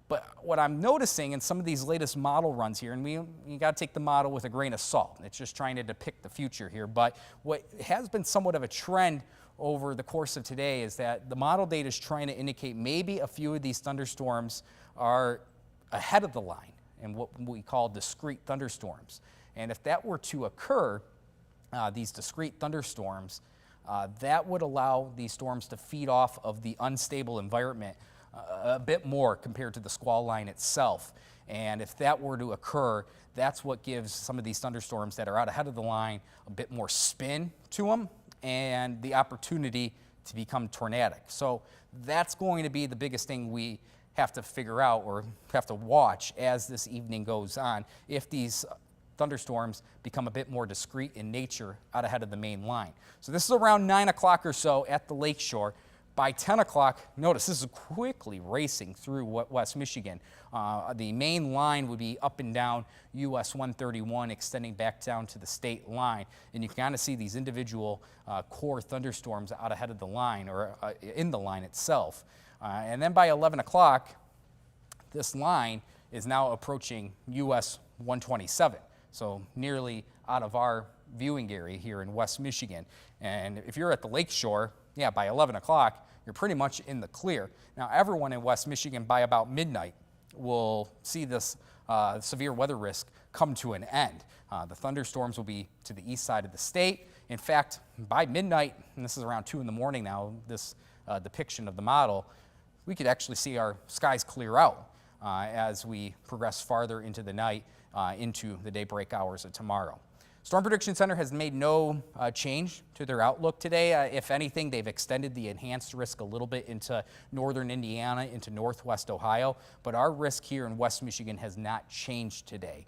But what I'm noticing in some of these latest model runs here, and you got to take the model with a grain of salt. It's just trying to depict the future here. But what has been somewhat of a trend over the course of today is that the model data is trying to indicate maybe a few of these thunderstorms are ahead of the line in what we call discrete thunderstorms. And if that were to occur, these discrete thunderstorms, that would allow these storms to feed off of the unstable environment a bit more compared to the squall line itself. And if that were to occur, that's what gives some of these thunderstorms that are out ahead of the line a bit more spin to them and the opportunity to become tornadic. So that's going to be the biggest thing we have to figure out or have to watch as this evening goes on, if these thunderstorms become a bit more discrete in nature out ahead of the main line. So this is around 9 o'clock or so at the lakeshore. By 10 o'clock, notice this is quickly racing through West Michigan. The main line would be up and down US 131, extending back down to the state line. And you can kind of see these individual core thunderstorms out ahead of the line or in the line itself. And then by 11 o'clock, this line is now approaching US 127. So nearly out of our viewing area here in West Michigan. And if you're at the lakeshore, yeah, by 11 o'clock, you're pretty much in the clear. Now, everyone in West Michigan by about midnight will see this severe weather risk come to an end. The thunderstorms will be to the east side of the state. In fact, by midnight, and this is around 2 in the morning now, this depiction of the model, we could actually see our skies clear out as we progress farther into the night, into the daybreak hours of tomorrow. Storm Prediction Center has made no change to their outlook today. If anything, they've extended the enhanced risk a little bit into northern Indiana, into northwest Ohio, but our risk here in West Michigan has not changed today.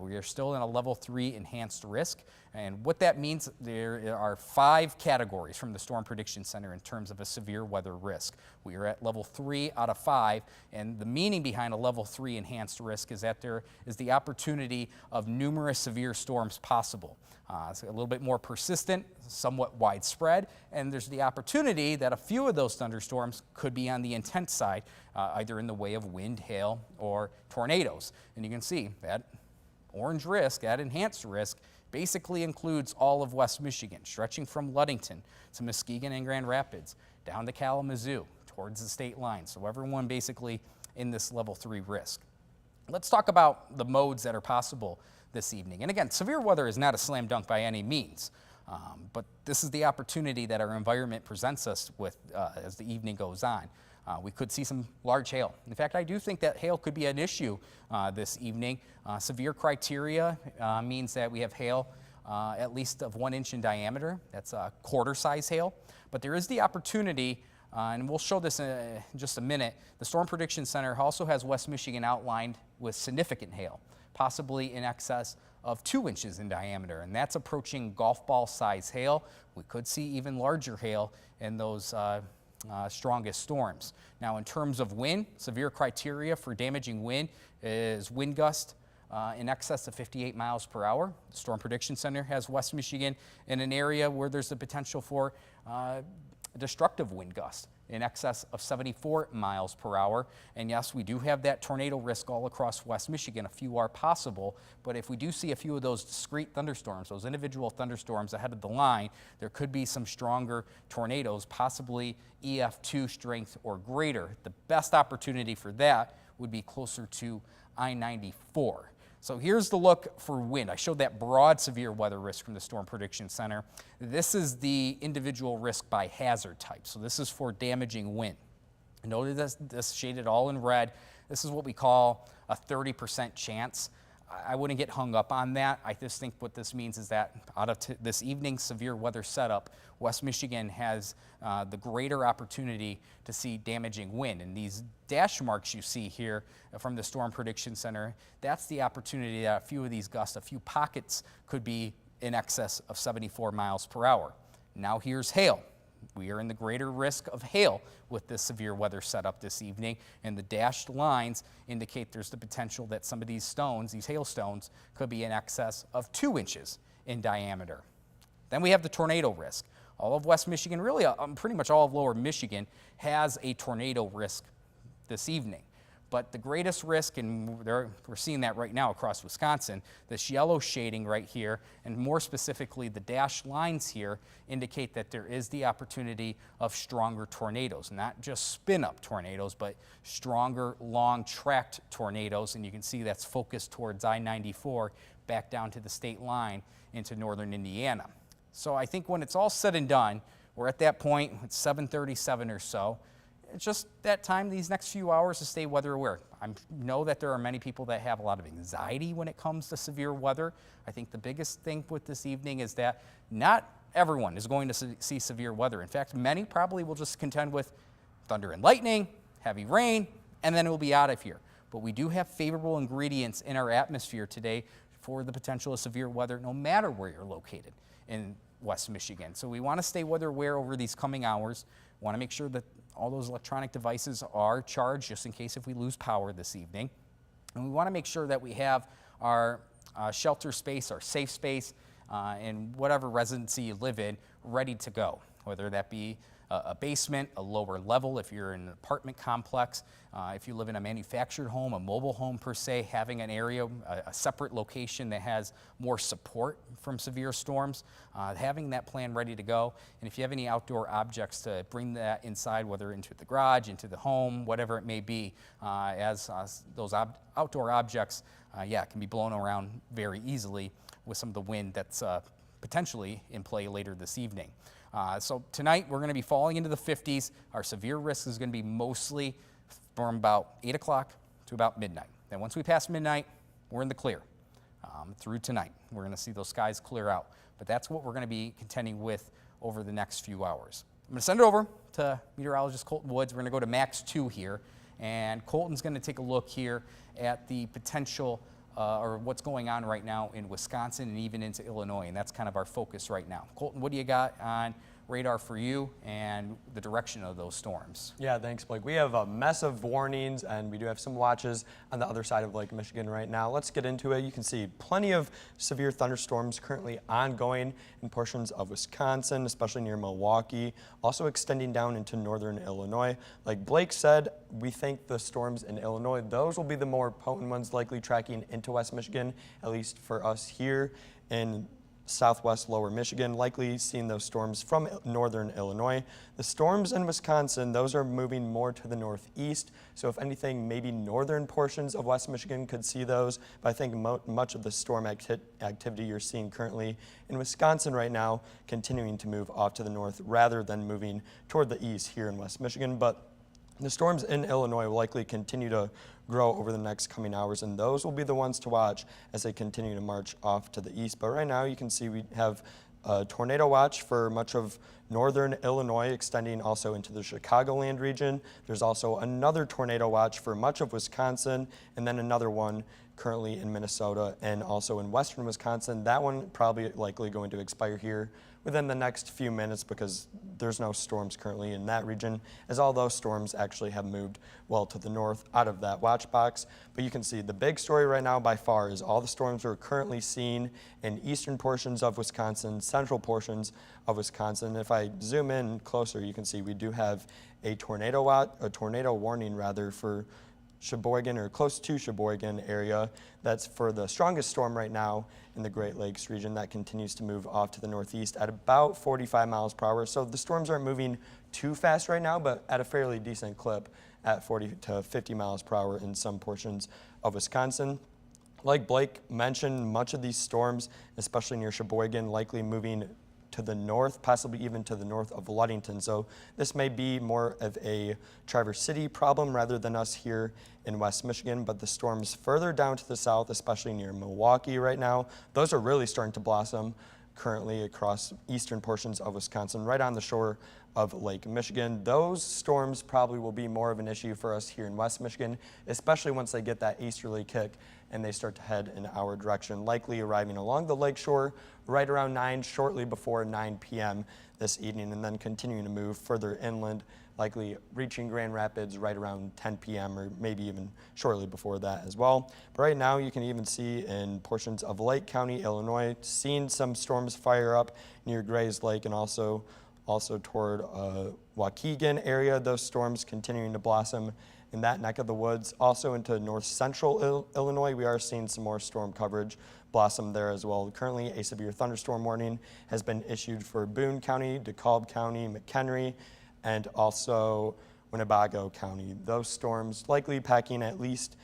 We are still in a level 3 enhanced risk, and what that means, there are 5 categories from the Storm Prediction Center in terms of a severe weather risk. We are at level 3 out of 5, and the meaning behind a level 3 enhanced risk is that there is the opportunity of numerous severe storms possible. It's a little bit more persistent, somewhat widespread, and there's the opportunity that a few of those thunderstorms could be on the intense side, either in the way of wind, hail, or tornadoes. And you can see that orange risk, that enhanced risk, basically includes all of West Michigan, stretching from Ludington to Muskegon and Grand Rapids, down to Kalamazoo, towards the state line. So everyone basically in this level 3 risk. Let's talk about the modes that are possible this evening. And again, severe weather is not a slam dunk by any means, but this is the opportunity that our environment presents us with as the evening goes on. We could see some large hail. In fact, I do think that hail could be an issue this evening. Severe criteria means that we have hail at least of 1 inch in diameter. That's a quarter size hail. But there is the opportunity, and we'll show this in just a minute, the Storm Prediction Center also has West Michigan outlined with significant hail, possibly in excess of 2 inches in diameter, and that's approaching golf ball size hail. We could see even larger hail in those strongest storms. Now, in terms of wind, severe criteria for damaging wind is wind gust in excess of 58 miles per hour. The Storm Prediction Center has West Michigan in an area where there's the potential for destructive wind gust in excess of 74 miles per hour. And yes, we do have that tornado risk all across West Michigan. A few are possible, but if we do see a few of those discrete thunderstorms, those individual thunderstorms ahead of the line, there could be some stronger tornadoes, possibly EF2 strength or greater. The best opportunity for that would be closer to I-94. So here's the look for wind. I showed that broad severe weather risk from the Storm Prediction Center. This is the individual risk by hazard type. So this is for damaging wind. Notice this shaded all in red. This is what we call a 30% chance. I wouldn't get hung up on that. I just think what this means is that out of this evening's severe weather setup, West Michigan has the greater opportunity to see damaging wind. And these dash marks you see here from the Storm Prediction Center, that's the opportunity that a few of these gusts, a few pockets could be in excess of 74 miles per hour. Now here's hail. We are in the greater risk of hail with this severe weather setup this evening, and the dashed lines indicate there's the potential that some of these stones, these hailstones, could be in excess of 2 inches in diameter. Then we have the tornado risk. All of West Michigan, really pretty much all of lower Michigan, has a tornado risk this evening. But the greatest risk, and we're seeing that right now across Wisconsin, this yellow shading right here, and more specifically the dashed lines here, indicate that there is the opportunity of stronger tornadoes, not just spin-up tornadoes, but stronger, long-tracked tornadoes. And you can see that's focused towards I-94 back down to the state line into northern Indiana. So I think when it's all said and done, we're at that point, it's 7:37 or so. It's just that time, these next few hours, to stay weather aware. I know that there are many people that have a lot of anxiety when it comes to severe weather. I think the biggest thing with this evening is that not everyone is going to see severe weather. In fact, many probably will just contend with thunder and lightning, heavy rain, and then it will be out of here. But we do have favorable ingredients in our atmosphere today for the potential of severe weather, no matter where you're located in West Michigan. So we want to stay weather aware over these coming hours. We want to make sure that all those electronic devices are charged just in case if we lose power this evening. And we want to make sure that we have our shelter space, our safe space, and whatever residency you live in ready to go, whether that be a basement, a lower level if you're in an apartment complex, if you live in a manufactured home, a mobile home per se, having an area, a separate location that has more support from severe storms, having that plan ready to go. And if you have any outdoor objects, to bring that inside, whether into the garage, into the home, whatever it may be, as those outdoor objects, can be blown around very easily with some of the wind that's potentially in play later this evening. So tonight we're going to be falling into the 50s. Our severe risk is going to be mostly from about 8 o'clock to about midnight. Then once we pass midnight, we're in the clear through tonight. We're going to see those skies clear out. But that's what we're going to be contending with over the next few hours. I'm going to send it over to meteorologist Colton Woods. We're going to go to Max 2 here. And Colton's going to take a look here at the potential or what's going on right now in Wisconsin and even into Illinois, and that's kind of our focus right now. Colton, what do you got on radar for you and the direction of those storms.
Yeah, thanks, Blake. We have a mess of warnings, and we do have some watches on the other side of Lake Michigan right now. Let's get into it. You can see plenty of severe thunderstorms currently ongoing in portions of Wisconsin, especially near Milwaukee, also extending down into northern Illinois. Like Blake said, we think the storms in Illinois, those will be the more potent ones, likely tracking into West Michigan, at least for us here in southwest lower Michigan, likely seeing those storms from northern Illinois. The storms in Wisconsin, those are moving more to the northeast. So if anything, maybe northern portions of West Michigan could see those. But I think much of the storm activity you're seeing currently in Wisconsin right now continuing to move off to the north rather than moving toward the east here in West Michigan. But the storms in Illinois will likely continue to grow over the next coming hours, and those will be the ones to watch as they continue to march off to the east. But right now you can see we have a tornado watch for much of northern Illinois, extending also into the Chicagoland region. There's also another tornado watch for much of Wisconsin, and then another one currently in Minnesota and also in western Wisconsin. That one probably likely going to expire here within the next few minutes because there's no storms currently in that region, as all those storms actually have moved well to the north out of that watch box. But you can see the big story right now by far is all the storms we're currently seeing in eastern portions of Wisconsin, central portions of Wisconsin. If I zoom in closer, you can see we do have a tornado warning rather for Sheboygan or close to Sheboygan area. That's for the strongest storm right now in the Great Lakes region that continues to move off to the northeast at about 45 miles per hour. So the storms aren't moving too fast right now, but at a fairly decent clip at 40 to 50 miles per hour in some portions of Wisconsin. Like Blake mentioned, much of these storms, especially near Sheboygan, likely moving to the north, possibly even to the north of Ludington. So this may be more of a Traverse City problem rather than us here in West Michigan, but the storms further down to the south, especially near Milwaukee right now, those are really starting to blossom currently across eastern portions of Wisconsin, right on the shore of Lake Michigan. Those storms probably will be more of an issue for us here in West Michigan, especially once they get that easterly kick and they start to head in our direction, likely arriving along the lakeshore right around 9, shortly before 9 p.m. this evening, and then continuing to move further inland, likely reaching Grand Rapids right around 10 p.m. or maybe even shortly before that as well. But right now you can even see in portions of Lake County, Illinois, seeing some storms fire up near Grays Lake and also toward Waukegan area. Those storms continuing to blossom in that neck of the woods. Also into north central Illinois, we are seeing some more storm coverage blossom there as well. Currently, a severe thunderstorm warning has been issued for Boone County, DeKalb County, McHenry, and also Winnebago County. Those storms likely packing at least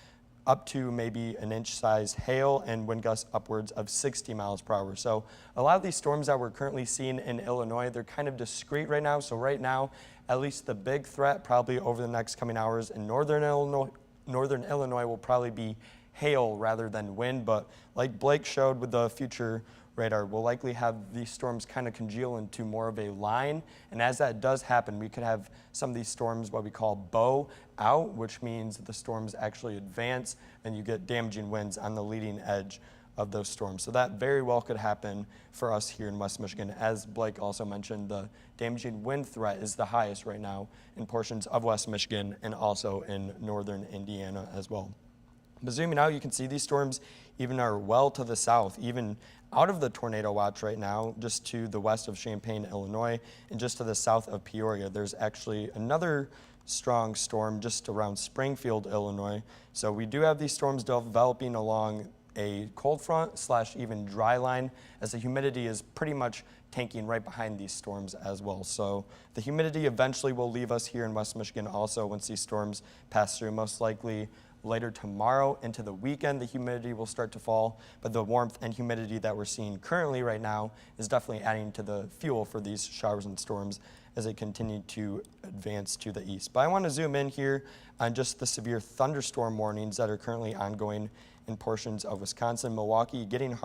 up to maybe an inch size hail and wind gusts upwards of 60 miles per hour. So a lot of these storms that we're currently seeing in Illinois, they're kind of discrete right now. So right now, at least the big threat probably over the next coming hours in northern Illinois will probably be hail rather than wind. But like Blake showed with the future radar, we'll likely have these storms kind of congeal into more of a line. And as that does happen, we could have some of these storms what we call bow out, which means the storms actually advance and you get damaging winds on the leading edge of those storms. So that very well could happen for us here in West Michigan. As Blake also mentioned, the damaging wind threat is the highest right now in portions of West Michigan and also in northern Indiana as well. But zooming out, you can see these storms even are well to the south, even out of the tornado watch right now, just to the west of Champaign, Illinois, and just to the south of Peoria. There's actually another strong storm just around Springfield, Illinois. So we do have these storms developing along a cold front / even dry line, as the humidity is pretty much tanking right behind these storms as well. So the humidity eventually will leave us here in West Michigan also once these storms pass through. Most likely later tomorrow into the weekend, the humidity will start to fall, but the warmth and humidity that we're seeing currently right now is definitely adding to the fuel for these showers and storms as they continue to advance to the east. But I want to zoom in here on just the severe thunderstorm warnings that are currently ongoing in portions of Wisconsin. Milwaukee getting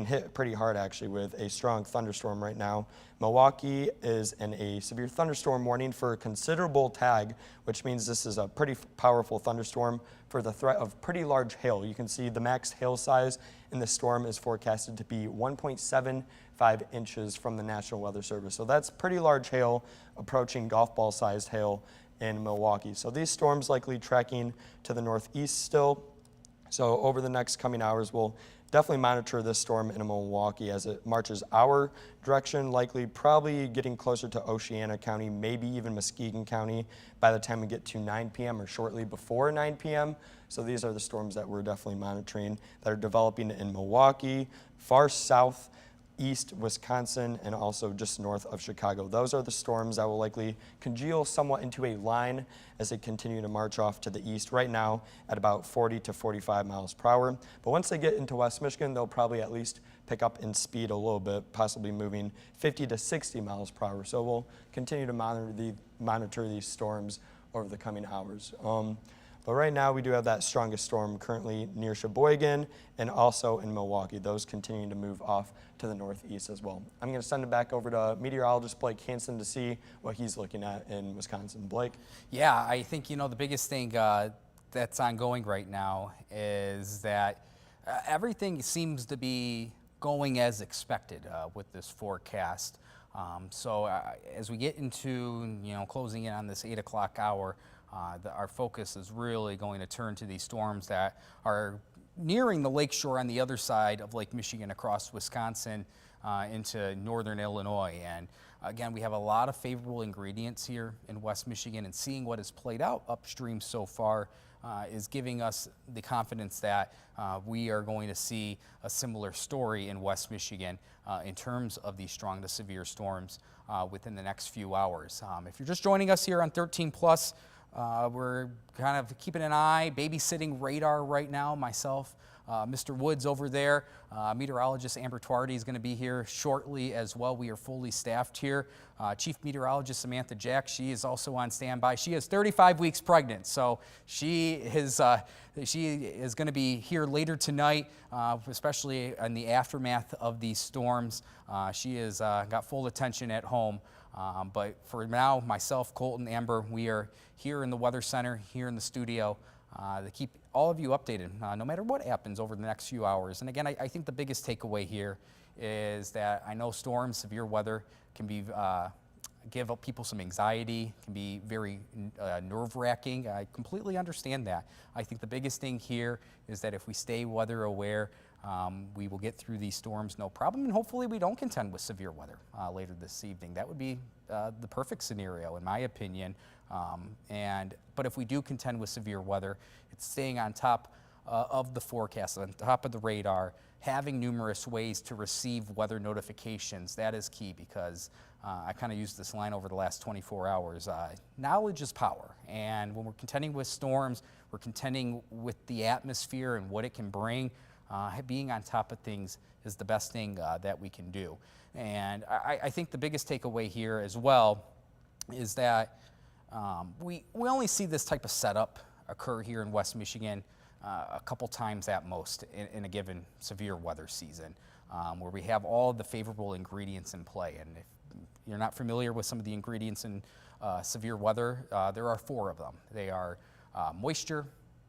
hit pretty hard actually with a strong thunderstorm right now. Milwaukee is in a severe thunderstorm warning for a considerable tag, which means this is a pretty powerful thunderstorm for the threat of pretty large hail. You can see the max hail size in the storm is forecasted to be 1.75 inches from the National Weather Service. So that's pretty large hail, approaching golf ball sized hail in Milwaukee. So these storms likely tracking to the northeast still. So over the next coming hours, we'll definitely monitor this storm in Milwaukee as it marches our direction, likely probably getting closer to Oceana County, maybe even Muskegon County by the time we get to 9 p.m. or shortly before 9 p.m. So these are the storms that we're definitely monitoring that are developing in Milwaukee, far south, east Wisconsin, and also just north of Chicago. Those are the storms that will likely congeal somewhat into a line as they continue to march off to the east right now at about 40 to 45 miles per hour. But once they get into West Michigan, they'll probably at least pick up in speed a little bit, possibly moving 50 to 60 miles per hour. So we'll continue to monitor these storms over the coming hours. But right now we do have that strongest storm currently near Sheboygan and also in Milwaukee. Those continuing to move off to the northeast as well. I'm going to send it back over to meteorologist Blake Hansen to see what he's looking at in Wisconsin. Blake?
Yeah, I think, the biggest thing that's ongoing right now is that everything seems to be going as expected with this forecast. So as we get into, closing in on this 8 o'clock hour, our focus is really going to turn to these storms that are nearing the lakeshore on the other side of Lake Michigan across Wisconsin into northern Illinois. And again, we have a lot of favorable ingredients here in West Michigan, and seeing what has played out upstream so far is giving us the confidence that we are going to see a similar story in West Michigan in terms of these strong to severe storms within the next few hours. If you're just joining us here on 13 Plus, we're kind of keeping an eye, babysitting radar right now, myself. Mr. Woods over there, meteorologist Amber Twardy is going to be here shortly as well. We are fully staffed here. Chief Meteorologist Samantha Jack, she is also on standby. She is 35 weeks pregnant, so she is going to be here later tonight, especially in the aftermath of these storms. She has got full attention at home. But for now, myself, Colton, Amber, we are here in the Weather Center, here in the studio, to keep all of you updated, no matter what happens over the next few hours. And again, I think the biggest takeaway here is that I know storms, severe weather can be give people some anxiety, can be very nerve-wracking. I completely understand that. I think the biggest thing here is that if we stay weather aware, we will get through these storms no problem, and hopefully we don't contend with severe weather later this evening. That would be the perfect scenario, in my opinion. But if we do contend with severe weather, it's staying on top of the forecast, on top of the radar, having numerous ways to receive weather notifications. That is key, because I kind of used this line over the last 24 hours. Knowledge is power, and when we're contending with storms, we're contending with the atmosphere and what it can bring. Being on top of things is the best thing that we can do. And I think the biggest takeaway here as well is that we only see this type of setup occur here in West Michigan a couple times at most in a given severe weather season, where we have all the favorable ingredients in play. And if you're not familiar with some of the ingredients in severe weather, there are 4 of them. They are moisture,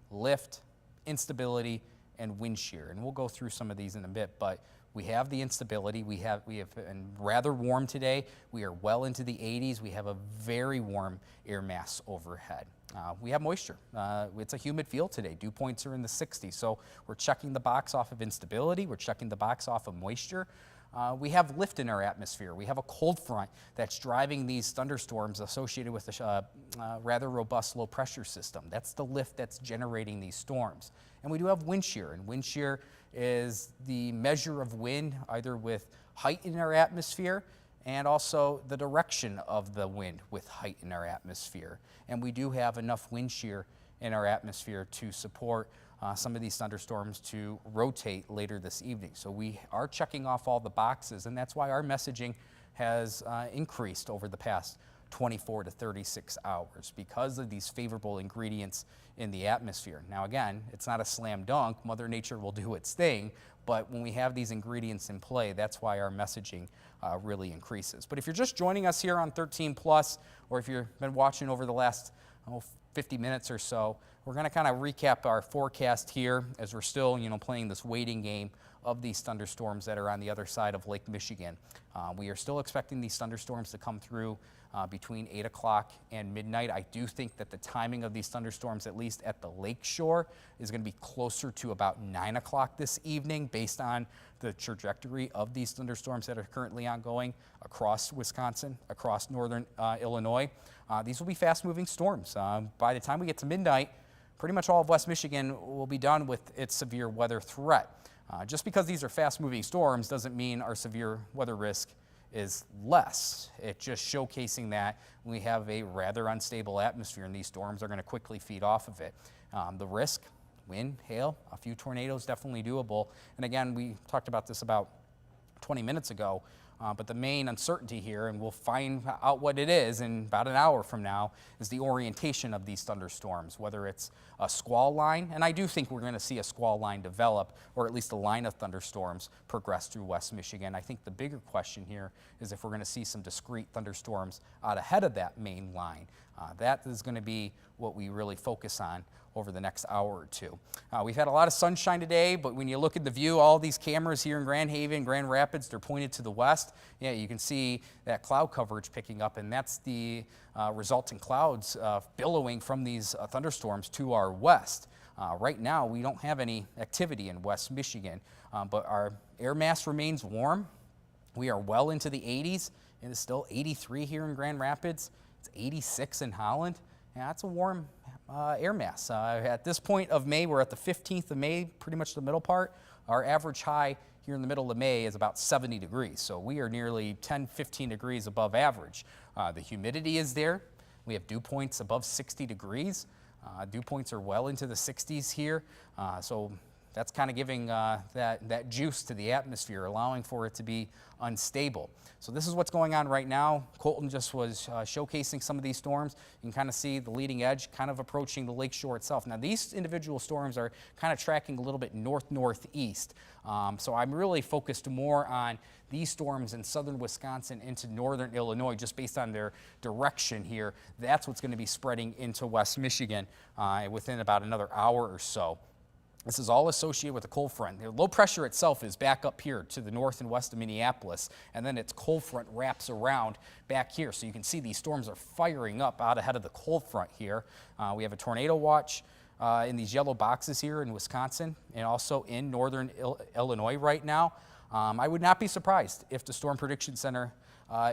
lift, instability, and wind shear. And we'll go through some of these in a bit, but we have the instability. We have been rather warm today. We are well into the 80s. We have a very warm air mass overhead. We have moisture. It's a humid field today. Dew points are in the 60s. So we're checking the box off of instability. We're checking the box off of moisture. We have lift in our atmosphere. We have a cold front that's driving these thunderstorms associated with a rather robust low pressure system. That's the lift that's generating these storms. And we do have wind shear, and wind shear is the measure of wind, either with height in our atmosphere and also the direction of the wind with height in our atmosphere. And we do have enough wind shear in our atmosphere to support some of these thunderstorms to rotate later this evening. So we are checking off all the boxes, and that's why our messaging has increased over the past 24 to 36 hours because of these favorable ingredients in the atmosphere. Now again, it's not a slam dunk. Mother Nature will do its thing, but when we have these ingredients in play, that's why our messaging really increases. But if you're just joining us here on 13 Plus, or if you've been watching over the last 50 minutes or so, we're going to kind of recap our forecast here as we're still, playing this waiting game of these thunderstorms that are on the other side of Lake Michigan. We are still expecting these thunderstorms to come through between 8 o'clock and midnight. I do think that the timing of these thunderstorms, at least at the lake shore, is going to be closer to about 9 o'clock this evening based on the trajectory of these thunderstorms that are currently ongoing across Wisconsin, across northern Illinois. These will be fast-moving storms. By the time we get to midnight, pretty much all of West Michigan will be done with its severe weather threat. Just because these are fast-moving storms doesn't mean our severe weather risk is less. It's just showcasing that we have a rather unstable atmosphere and these storms are going to quickly feed off of it. The risk, wind, hail, a few tornadoes definitely doable. And again, we talked about this about 20 minutes ago, but the main uncertainty here, and we'll find out what it is in about an hour from now, is the orientation of these thunderstorms, whether it's a squall line, and I do think we're going to see a squall line develop, or at least a line of thunderstorms progress through West Michigan. I think the bigger question here is if we're going to see some discrete thunderstorms out ahead of that main line. That is going to be what we really focus on over the next hour or two. We've had a lot of sunshine today, but when you look at the view, all these cameras here in Grand Haven, Grand Rapids, they're pointed to the west. Yeah, you can see that cloud coverage picking up, and that's the resulting clouds billowing from these thunderstorms to our west. Right now, we don't have any activity in West Michigan, but our air mass remains warm. We are well into the 80s, and it's still 83 here in Grand Rapids. It's 86 in Holland. Yeah, that's a warm air mass. At this point of May, we're at the 15th of May, pretty much the middle part. Our average high here in the middle of May is about 70 degrees. So we are nearly 10, 15 degrees above average. The humidity is there. We have dew points above 60 degrees. Dew points are well into the 60s here. So that's kind of giving that juice to the atmosphere, allowing for it to be unstable. So this is what's going on right now. Colton just was showcasing some of these storms. You can kind of see the leading edge kind of approaching the lakeshore itself. Now these individual storms are kind of tracking a little bit north-northeast. So I'm really focused more on these storms in southern Wisconsin into northern Illinois, just based on their direction here. That's what's going to be spreading into West Michigan within about another hour or so. This is all associated with a cold front. The low pressure itself is back up here to the north and west of Minneapolis, and then its cold front wraps around back here. So you can see these storms are firing up out ahead of the cold front here. We have a tornado watch in these yellow boxes here in Wisconsin and also in northern Illinois right now. I would not be surprised if the Storm Prediction Center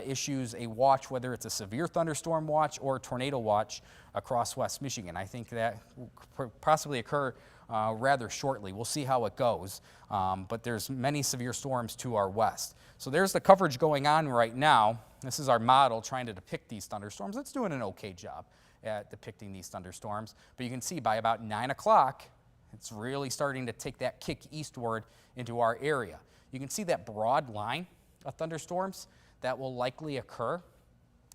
issues a watch, whether it's a severe thunderstorm watch or a tornado watch across West Michigan. I think that will possibly occur rather shortly. We'll see how it goes, but there's many severe storms to our west. So there's the coverage going on right now. This is our model trying to depict these thunderstorms. It's doing an okay job at depicting these thunderstorms, but you can see by about 9 o'clock, it's really starting to take that kick eastward into our area. You can see that broad line of thunderstorms that will likely occur.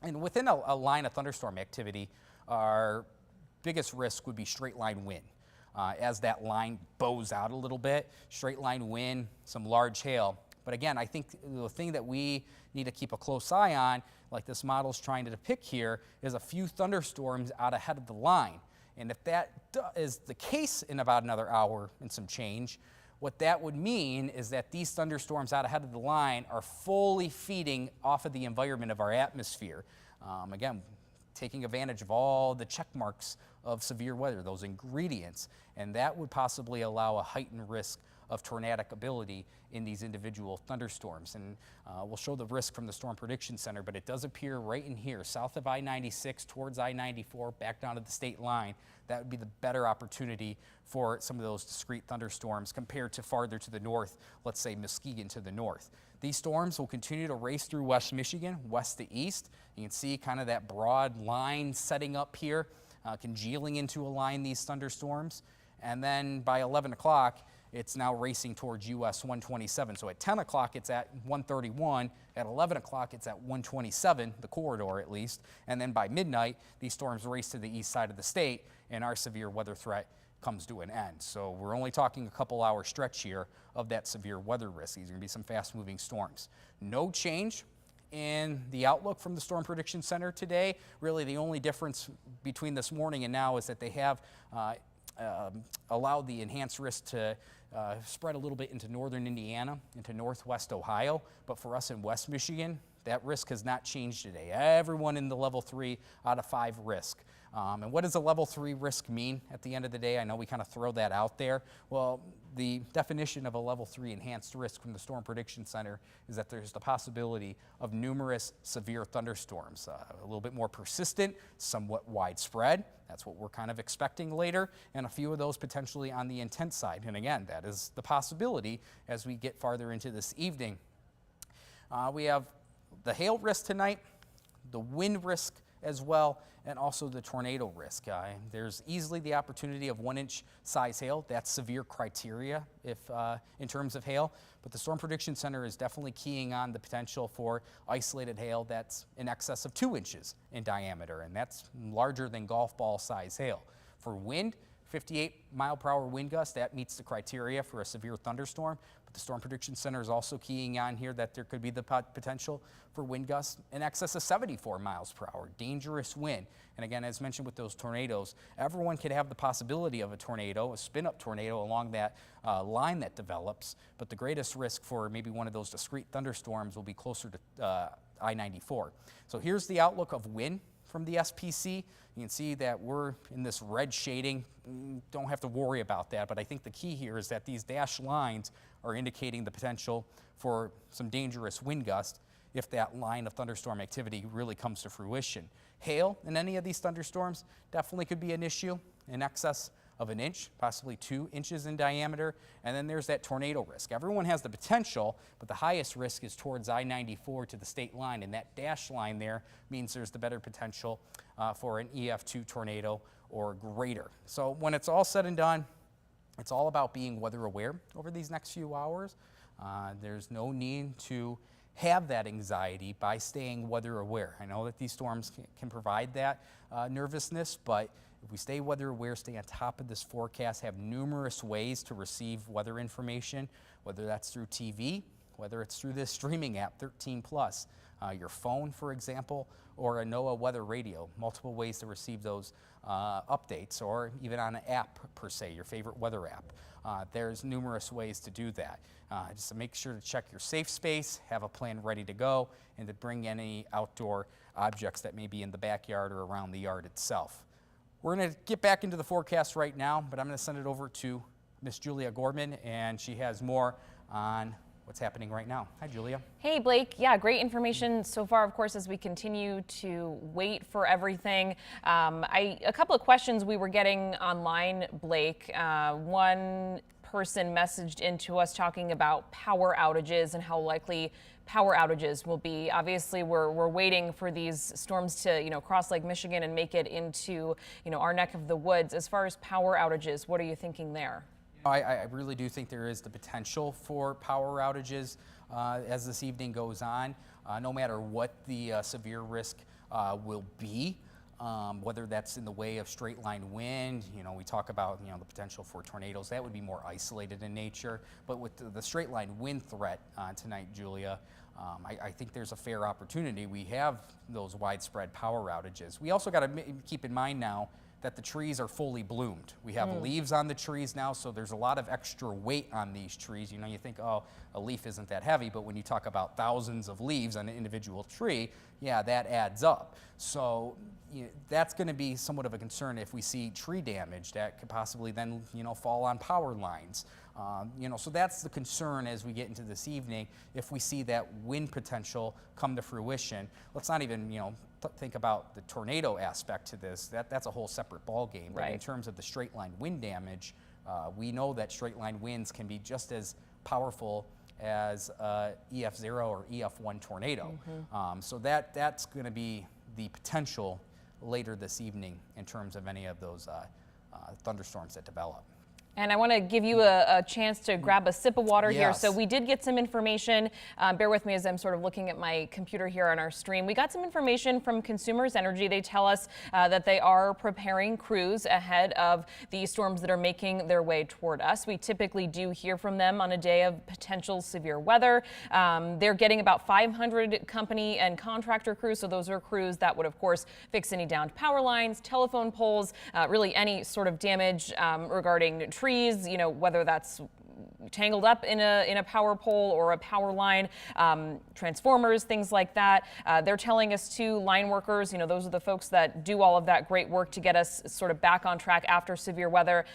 And within a line of thunderstorm activity, our biggest risk would be straight line wind. As that line bows out a little bit, straight line wind, some large hail. But again, I think the thing that we need to keep a close eye on, like this model's trying to depict here, is a few thunderstorms out ahead of the line. And if that is the case in about another hour and some change, what that would mean is that these thunderstorms out ahead of the line are fully feeding off of the environment of our atmosphere. Again, taking advantage of all the check marks of severe weather, those ingredients, and that would possibly allow a heightened risk of tornadic ability in these individual thunderstorms. And we'll show the risk from the Storm Prediction Center, but it does appear right in here, south of I-96 towards I-94, back down to the state line. That would be the better opportunity for some of those discrete thunderstorms compared to farther to the north, let's say Muskegon to the north. These storms will continue to race through West Michigan, west to east. You can see kind of that broad line setting up here, congealing into a line, these thunderstorms. And then by 11 o'clock, it's now racing towards US 127. So at 10 o'clock, it's at 131. At 11 o'clock, it's at 127, the corridor at least. And then by midnight, these storms race to the east side of the state, and our severe weather threat comes to an end. So we're only talking a couple hour stretch here of that severe weather risk. These are going to be some fast-moving storms. No change in the outlook from the Storm Prediction Center today. Really, the only difference between this morning and now is that they have allowed the enhanced risk to spread a little bit into northern Indiana, into northwest Ohio. But for us in West Michigan, that risk has not changed today. Everyone in the level 3 out of 5 risk. And what does a level 3 risk mean at the end of the day? I know we kind of throw that out there. Well, the definition of a level 3 enhanced risk from the Storm Prediction Center is that there's the possibility of numerous severe thunderstorms, a little bit more persistent, somewhat widespread. That's what we're kind of expecting later, and a few of those potentially on the intense side. And again, that is the possibility as we get farther into this evening. We have the hail risk tonight, the wind risk as well, and also the tornado risk. There's easily the opportunity of 1-inch size hail. That's severe criteria if in terms of hail, but the Storm Prediction Center is definitely keying on the potential for isolated hail that's in excess of 2 inches in diameter, and that's larger than golf ball size hail. For wind, 58-mile-per-hour wind gust, that meets the criteria for a severe thunderstorm. But the Storm Prediction Center is also keying on here that there could be the potential for wind gusts in excess of 74 miles per hour, dangerous wind. And again, as mentioned with those tornadoes, everyone could have the possibility of a tornado, a spin-up tornado along that line that develops. But the greatest risk for maybe one of those discrete thunderstorms will be closer to I-94. So here's the outlook of wind from the SPC. You can see that we're in this red shading. Don't have to worry about that, but I think the key here is that these dashed lines are indicating the potential for some dangerous wind gusts if that line of thunderstorm activity really comes to fruition. Hail in any of these thunderstorms definitely could be an issue in excess of 1 inch, possibly 2 inches in diameter. And then there's that tornado risk. Everyone has the potential, but the highest risk is towards I-94 to the state line, and that dashed line there means there's the better potential for an EF2 tornado or greater. So when it's all said and done, it's all about being weather aware over these next few hours. There's no need to have that anxiety by staying weather aware. I know that these storms can provide that nervousness, but if we stay weather aware, stay on top of this forecast, have numerous ways to receive weather information, whether that's through TV, whether it's through this streaming app, 13 Plus, your phone, for example, or a NOAA weather radio, multiple ways to receive those updates, or even on an app per se, your favorite weather app. There's numerous ways to do that. Just to make sure to check your safe space, have a plan ready to go, and to bring any outdoor objects that may be in the backyard or around the yard itself. We're going to get back into the forecast right now, but I'm going to send it over to Miss Julia Gorman, and she has more on what's happening right now. Hi, Julia.
Hey, Blake. Yeah, great information so far, of course, as we continue to wait for everything. A couple of questions we were getting online, Blake. One person messaged into us talking about power outages and how likely power outages will be. Obviously, we're waiting for these storms to, cross Lake Michigan and make it into, our neck of the woods. As far as power outages, what are you thinking there?
I really do think there is the potential for power outages as this evening goes on, no matter what the severe risk will be. Whether that's in the way of straight line wind, we talk about, the potential for tornadoes. That would be more isolated in nature. But with the straight line wind threat tonight, Julia, I think there's a fair opportunity. We have those widespread power outages. We also got to keep in mind now that the trees are fully bloomed. We have leaves on the trees now, so there's a lot of extra weight on these trees. You think, oh, a leaf isn't that heavy, but when you talk about thousands of leaves on an individual tree, yeah, that adds up. So that's going to be somewhat of a concern if we see tree damage that could possibly then, fall on power lines. So that's the concern as we get into this evening. If we see that wind potential come to fruition, let's not even, think about the tornado aspect to this. That's a whole separate ball game. But in terms of the straight line wind damage, we know that straight line winds can be just as powerful as EF0 or EF1 tornado. So that's going to be the potential later this evening in terms of any of those thunderstorms that develop.
And I want to give you a chance to grab a sip of water here.
Yes.
So we did get some information. Bear with me as I'm sort of looking at my computer here on our stream. We got some information from Consumers Energy. They tell us that they are preparing crews ahead of the storms that are making their way toward us. We typically do hear from them on a day of potential severe weather. They're getting about 500 company and contractor crews. So those are crews that would, of course, fix any downed power lines, telephone poles, really any sort of damage regarding trees, you know, whether that's tangled up in a power pole or a power line, transformers, things like that. They're telling us too, line workers, you know, those are the folks that do all of that great work to get us sort of back on track after severe weather.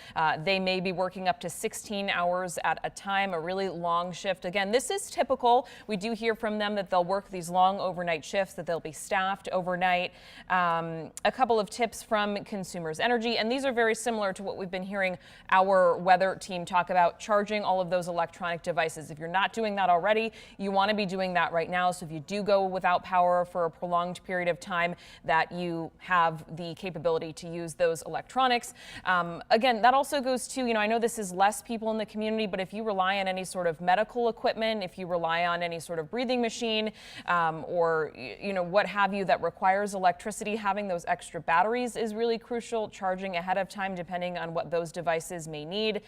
They may be working up to 16 hours at a time, a really long shift. Again, this is typical. We do hear from them that they'll work these long overnight shifts, that they'll be staffed overnight. A couple of tips from Consumers Energy, and these are very similar to what we've been hearing our weather team talk about, charging all of those electronic devices. If you're not doing that already, you want to be doing that right now. So if you do go without power for a prolonged period of time, that you have the capability to use those electronics. Again, that also goes to, you know, I know this is less people in the community, but if you rely on any sort of medical equipment, if you rely on any sort of breathing machine, or, you know, what have you that requires electricity, having those extra batteries is really crucial. Charging ahead of time, depending on what those devices may need.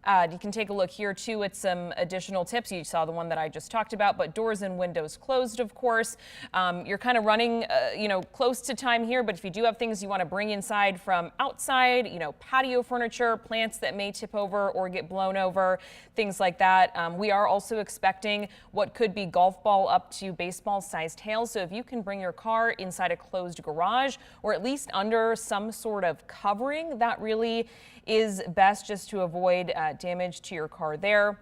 You can take a look here too at some additional tips. You saw the one that I just talked about, but doors and windows closed, of course. You're kind of running, you know, close to time here, but if you do have things you want to bring inside from outside, you know, patio furniture, plants that may tip over or get blown over, things like that. We are also expecting what could be golf ball up to baseball sized hail. So if you can bring your car inside a closed garage or at least under some sort of covering, that really is best, just to avoid damage to your car there.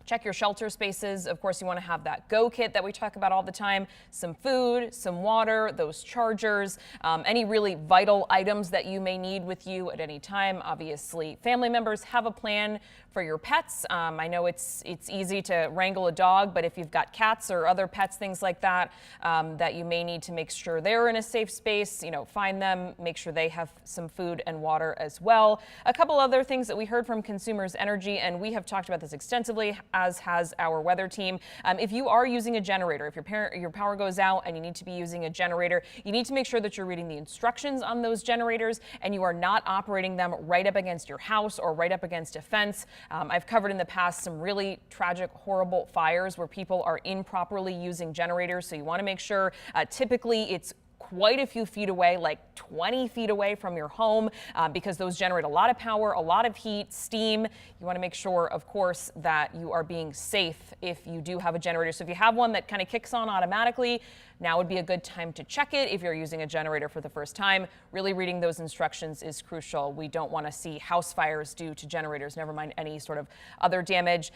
Check your shelter spaces. Of course, you want to have that go kit that we talk about all the time, some food, some water, those chargers, any really vital items that you may need with you at any time. Obviously, family members have a plan for your pets. I know it's easy to wrangle a dog, but if you've got cats or other pets, things like that, that you may need to make sure they're in a safe space, you know, find them, make sure they have some food and water as well. A couple other things that we heard from Consumers Energy, and we have talked about this extensively, as has our weather team. If you are using a generator, if your power goes out and you need to be using a generator, you need to make sure that you're reading the instructions on those generators and you are not operating them right up against your house or right up against a fence. I've covered in the past some really tragic, horrible fires where people are improperly using generators. So you want to make sure, typically it's quite a few feet away, like 20 feet away from your home, because those generate a lot of power, a lot of heat, steam. You want to make sure, of course, that you are being safe if you do have a generator. So if you have one that kind of kicks on automatically, now would be a good time to check it. If you're using a generator for the first time, really reading those instructions is crucial. We don't want to see house fires due to generators, never mind any sort of other damage.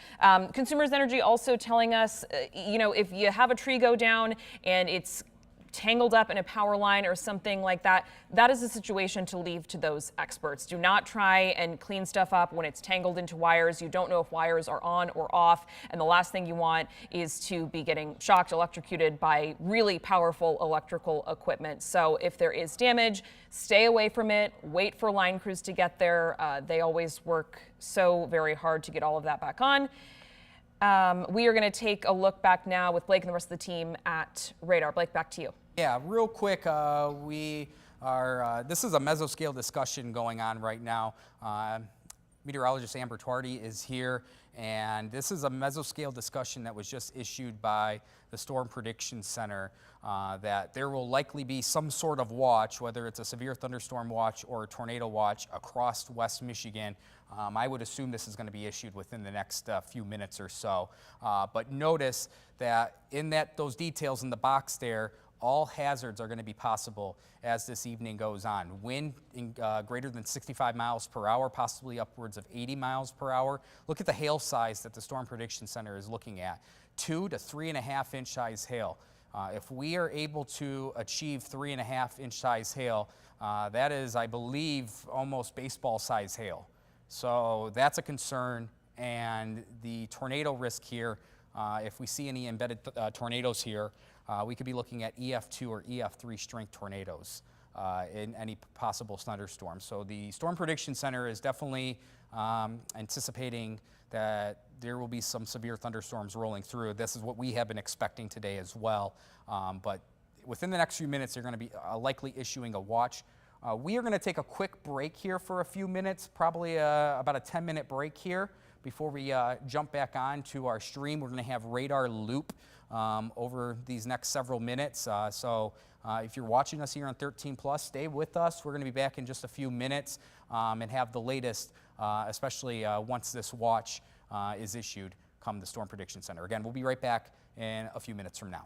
Consumers Energy also telling us, you know, if you have a tree go down and it's tangled up in a power line or something like that, that is a situation to leave to those experts. Do not try and clean stuff up when it's tangled into wires. You don't know if wires are on or off. And the last thing you want is to be getting shocked, electrocuted by really powerful electrical equipment. So if there is damage, stay away from it. Wait for line crews to get there. They always work so very hard to get all of that back on. We are going to take a look back now with Blake and the rest of the team at radar. Blake, back to you.
Yeah, real quick, we are, this is a mesoscale discussion going on right now. Meteorologist Amber Twardy is here, and this is a mesoscale discussion that was just issued by the Storm Prediction Center, that there will likely be some sort of watch, whether it's a severe thunderstorm watch or a tornado watch across West Michigan. I would assume this is going to be issued within the next few minutes or so. But notice that in those details in the box there, all hazards are going to be possible as this evening goes on. Wind greater than 65 miles per hour, possibly upwards of 80 miles per hour. Look at the hail size that the Storm Prediction Center is looking at. 2 to 3.5 inch size hail. If we are able to achieve 3.5 inch size hail, that is, I believe, almost baseball size hail. So that's a concern, and the tornado risk here, if we see any embedded tornadoes here, we could be looking at EF2 or EF3 strength tornadoes. in any possible thunderstorm. So the Storm Prediction Center is definitely anticipating that there will be some severe thunderstorms rolling through. This is what we have been expecting today as well. But within the next few minutes, they're going to be likely issuing a watch. We are going to take a quick break here for a few minutes, probably about a 10-minute break here before we jump back on to our stream. We're going to have radar loop over these next several minutes. So if you're watching us here on 13 Plus, stay with us. We're going to be back in just a few minutes and have the latest, especially once this watch is issued, come the Storm Prediction Center. Again, we'll be right back in a few minutes from now.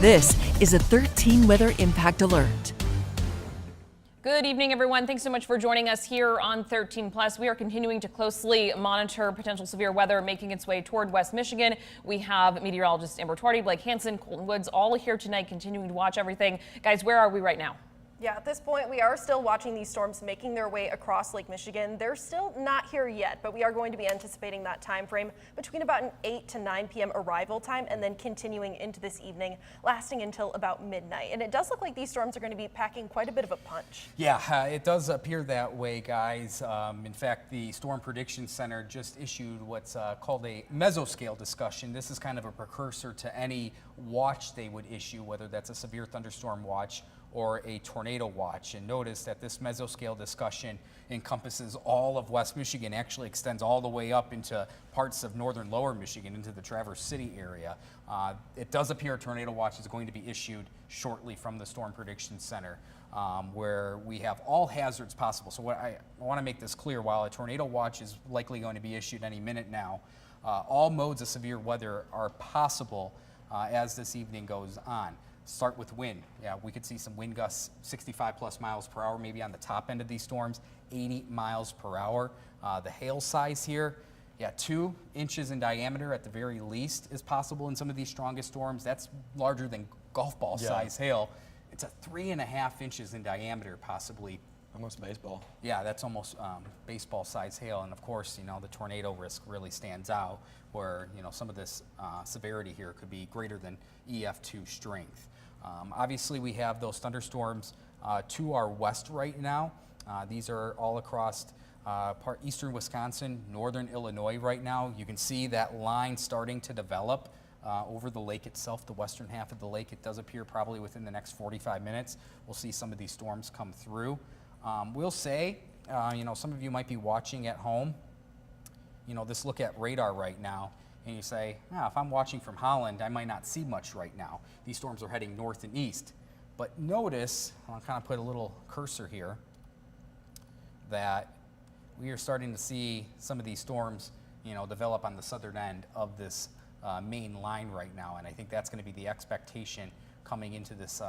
This is a 13 Weather Impact Alert.
Good evening, everyone. Thanks so much for joining us here on 13 Plus. We are continuing to closely monitor potential severe weather making its way toward West Michigan. We have meteorologist Amber Twardy, Blake Hansen, Colton Woods, all here tonight, continuing to watch everything. Guys, where are we right now?
Yeah, at this point, we are still watching these storms making their way across Lake Michigan. They're still not here yet, but we are going to be anticipating that time frame between about an 8 to 9 p.m. arrival time and then continuing into this evening, lasting until about midnight. And it does look like these storms are going to be packing quite a bit of a punch.
Yeah, it does appear that way, guys. In fact, the Storm Prediction Center just issued what's called a mesoscale discussion. This is kind of a precursor to any watch they would issue, whether that's a severe thunderstorm watch or a tornado watch. And notice that this mesoscale discussion encompasses all of West Michigan, actually extends all the way up into parts of northern lower Michigan, into the Traverse City area. It does appear a tornado watch is going to be issued shortly from the Storm Prediction Center, where we have all hazards possible. So what I want to make this clear, while a tornado watch is likely going to be issued any minute now, all modes of severe weather are possible as this evening goes on. Start with wind. Yeah, we could see some wind gusts 65 plus miles per hour, maybe on the top end of these storms, 80 miles per hour. The hail size here, yeah, 2 inches in diameter at the very least is possible in some of these strongest storms. That's larger than golf ball size hail. It's a 3.5 inches in diameter, possibly.
Almost baseball.
Yeah, that's almost baseball size hail. And of course, you know, the tornado risk really stands out, where, you know, some of this severity here could be greater than EF2 strength. Obviously, we have those thunderstorms to our west right now. These are all across eastern Wisconsin, northern Illinois right now. You can see that line starting to develop over the lake itself, the western half of the lake. It does appear probably within the next 45 minutes we'll see some of these storms come through. We'll say, you know, some of you might be watching at home, you know, this look at radar right now, and you say, if I'm watching from Holland, I might not see much right now. These storms are heading north and east. But notice, I'll kind of put a little cursor here, that we are starting to see some of these storms, you know, develop on the southern end of this main line right now. And I think that's going to be the expectation coming into this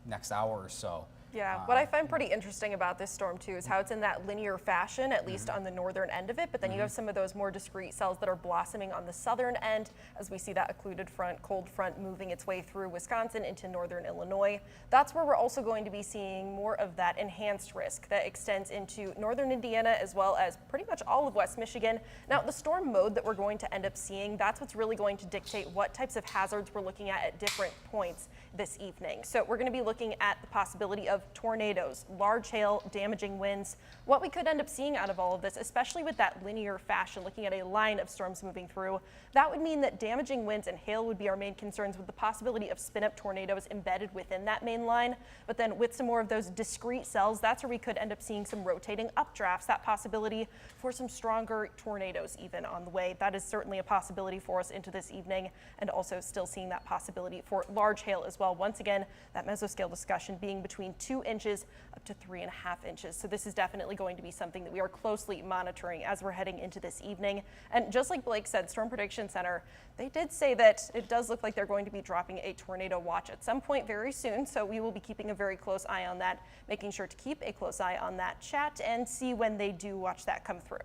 next hour or so.
Yeah, what I find pretty interesting about this storm too is how it's in that linear fashion, at least on the northern end of it, but then you have some of those more discrete cells that are blossoming on the southern end as we see that occluded front, cold front moving its way through Wisconsin into northern Illinois. That's where we're also going to be seeing more of that enhanced risk that extends into northern Indiana as well as pretty much all of West Michigan. Now, the storm mode that we're going to end up seeing, that's what's really going to dictate what types of hazards we're looking at different points this evening. So we're going to be looking at the possibility of tornadoes, large hail, damaging winds. What we could end up seeing out of all of this, especially with that linear fashion, looking at a line of storms moving through, that would mean that damaging winds and hail would be our main concerns, with the possibility of spin-up tornadoes embedded within that main line. But then with some more of those discrete cells, that's where we could end up seeing some rotating updrafts, that possibility for some stronger tornadoes even on the way. That is certainly a possibility for us into this evening, and also still seeing that possibility for large hail as well. Once again, that mesoscale discussion being between 2 2 inches up to 3.5 inches. So this is definitely going to be something that we are closely monitoring as we're heading into this evening. And just like Blake said, Storm Prediction Center, they did say that it does look like they're going to be dropping a tornado watch at some point very soon. So we will be keeping a very close eye on that, making sure to keep a close eye on that chat and see when they do watch that come through.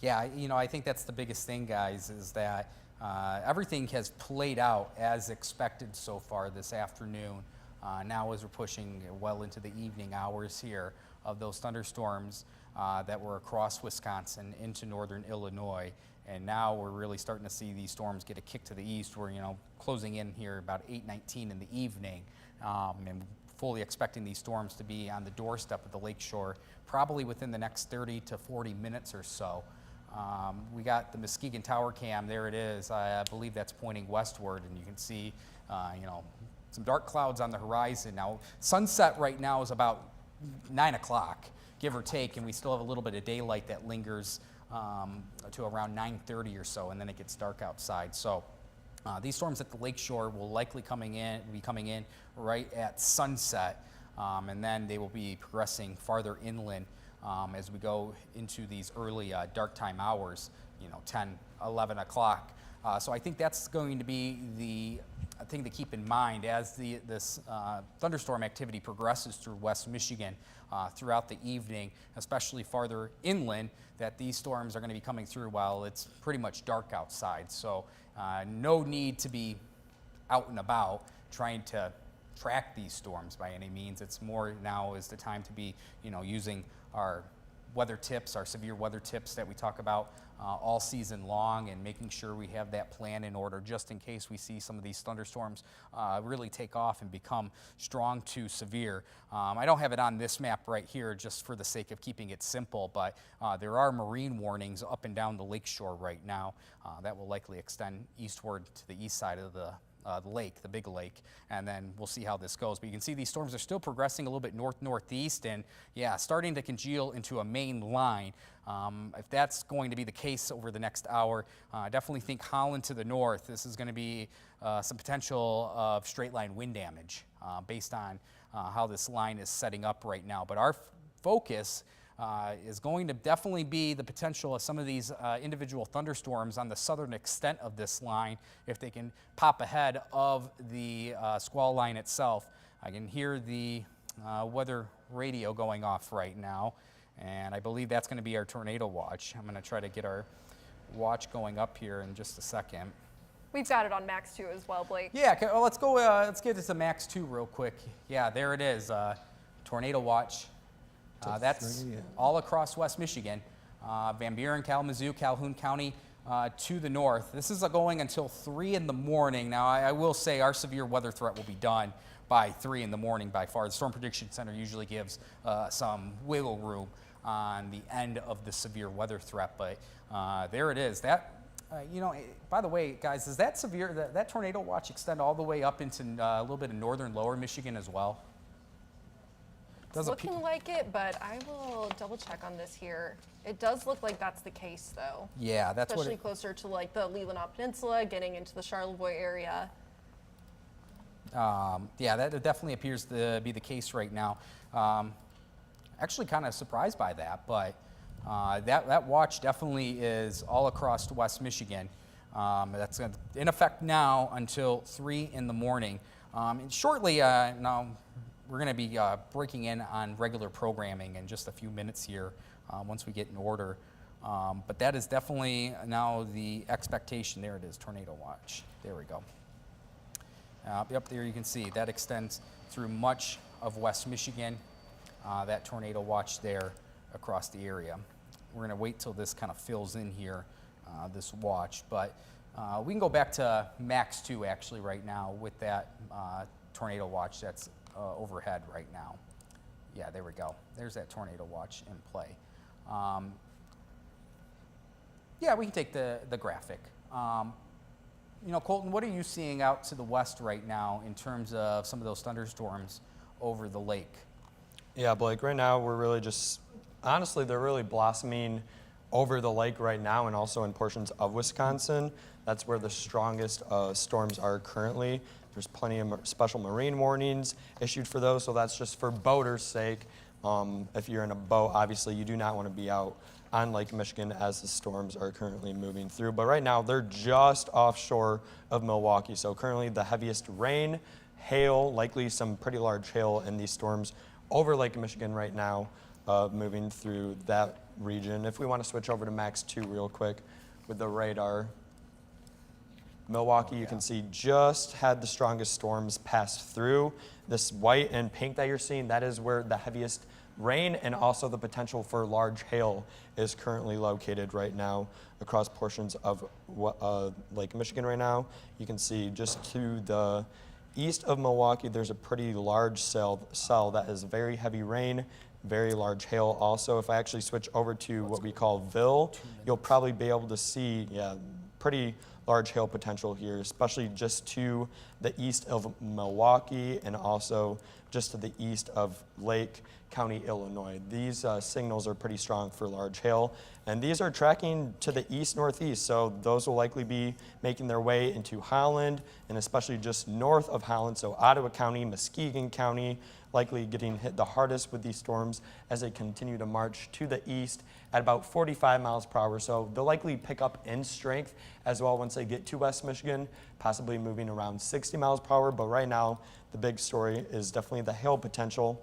Yeah, you know, I think that's the biggest thing, guys, is that everything has played out as expected so far this afternoon. Now as we're pushing well into the evening hours here of those thunderstorms that were across Wisconsin into northern Illinois. And now we're really starting to see these storms get a kick to the east. We're, you know, closing in here about 8:19 in the evening, and fully expecting these storms to be on the doorstep of the lakeshore probably within the next 30 to 40 minutes or so. We got the Muskegon Tower Cam, there it is. I believe that's pointing westward, and you can see, you know, some dark clouds on the horizon. Now, sunset right now is about 9 o'clock, give or take, and we still have a little bit of daylight that lingers to around 9:30 or so, and then it gets dark outside. So these storms at the lakeshore will likely be coming in right at sunset, and then they will be progressing farther inland as we go into these early dark time hours, you know, 10, 11 o'clock. So I think that's going to be the thing to keep in mind as this thunderstorm activity progresses through West Michigan throughout the evening, especially farther inland, that these storms are going to be coming through while it's pretty much dark outside. So no need to be out and about trying to track these storms by any means. It's more now is the time to be, you know, using our weather tips, our severe weather tips that we talk about all season long, and making sure we have that plan in order just in case we see some of these thunderstorms really take off and become strong to severe. I don't have it on this map right here just for the sake of keeping it simple, but there are marine warnings up and down the lakeshore right now that will likely extend eastward to the east side of the lake, the big lake, and then we'll see how this goes. But you can see these storms are still progressing a little bit north-northeast, and yeah, starting to congeal into a main line. If that's going to be the case over the next hour, I definitely think Holland to the north, this is going to be some potential of straight line wind damage based on how this line is setting up right now. But our focus is going to definitely be the potential of some of these individual thunderstorms on the southern extent of this line if they can pop ahead of the squall line itself. I can hear the weather radio going off right now, and I believe that's going to be our tornado watch. I'm going to try to get our watch going up here in just a second.
We've got it on Max 2 as well, Blake.
Yeah, okay, well, let's go, let's get to Max 2 real quick. Yeah, there it is, tornado watch. That's all across West Michigan, Van Buren, Kalamazoo, Calhoun County to the north. This is going until 3 in the morning. Now, I will say our severe weather threat will be done by 3 in the morning by far. The Storm Prediction Center usually gives some wiggle room on the end of the severe weather threat, but there it is. That, you know, by the way, guys, does that that tornado watch extend all the way up into a little bit of northern lower Michigan as well?
It's looking like it, but I will double check on this here. It does look like that's the case, though.
Yeah, that's
especially closer to like the Leelanau Peninsula, getting into the Charlevoix area.
Yeah, that definitely appears to be the case right now. Actually, kind of surprised by that, but that watch definitely is all across West Michigan. That's in effect now until 3 in the morning. And shortly now. We're going to be breaking in on regular programming in just a few minutes here once we get in order. But that is definitely now the expectation. There it is, tornado watch. There we go. Yep, there you can see that extends through much of West Michigan, that tornado watch there across the area. We're going to wait till this kind of fills in here, this watch. But we can go back to Max 2 actually right now with that tornado watch that's overhead right now. Yeah, there we go. There's that tornado watch in play. Yeah, we can take the graphic. You know, Colton, what are you seeing out to the west right now in terms of some of those thunderstorms over the lake?
Yeah, Blake, right now we're really just, honestly, they're really blossoming over the lake right now and also in portions of Wisconsin. That's where the strongest storms are currently. There's plenty of special marine warnings issued for those, so that's just for boaters' sake. If you're in a boat, obviously you do not want to be out on Lake Michigan as the storms are currently moving through. But right now they're just offshore of Milwaukee. So currently the heaviest rain, hail, likely some pretty large hail in these storms over Lake Michigan right now, moving through that region. If we want to switch over to Max 2 real quick with the radar. Milwaukee, you can see, just had the strongest storms pass through. This white and pink that you're seeing, that is where the heaviest rain and also the potential for large hail is currently located right now across portions of Lake Michigan right now. You can see just to the east of Milwaukee, there's a pretty large cell that is very heavy rain, very large hail also. If I actually switch over to what we call Ville, you'll probably be able to see, pretty large hail potential here, especially just to the east of Milwaukee and also just to the east of Lake County, Illinois. These signals are pretty strong for large hail, and these are tracking to the east-northeast, so those will likely be making their way into Holland and especially just north of Holland, so Ottawa County, Muskegon County, likely getting hit the hardest with these storms as they continue to march to the east at about 45 miles per hour. So they'll likely pick up in strength as well once they get to West Michigan, possibly moving around 60 miles per hour. But right now, the big story is definitely the hail potential.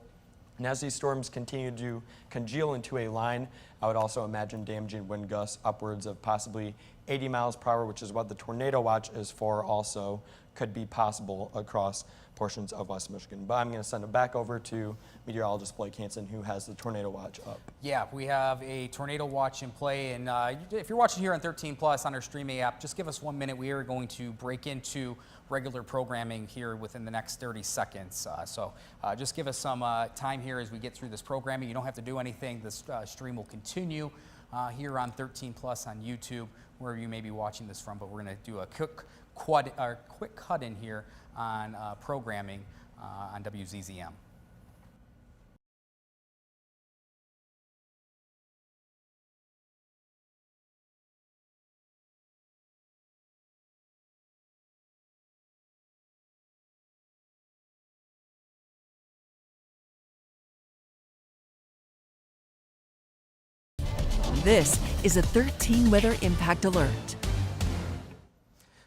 And as these storms continue to congeal into a line, I would also imagine damaging wind gusts upwards of possibly 80 miles per hour, which is what the tornado watch is for, also could be possible across portions of West Michigan. But I'm going to send it back over to meteorologist Blake Hansen, who has the tornado watch up.
Yeah, we have a tornado watch in play, and if you're watching here on 13 Plus on our streaming app, just give us 1 minute. We are going to break into regular programming here within the next 30 seconds. So just give us some time here as we get through this programming. You don't have to do anything. This stream will continue here on 13 Plus on YouTube, wherever you may be watching this from. But we're going to do a quick cut in here on programming on WZZM.
This is a 13 Weather Impact Alert.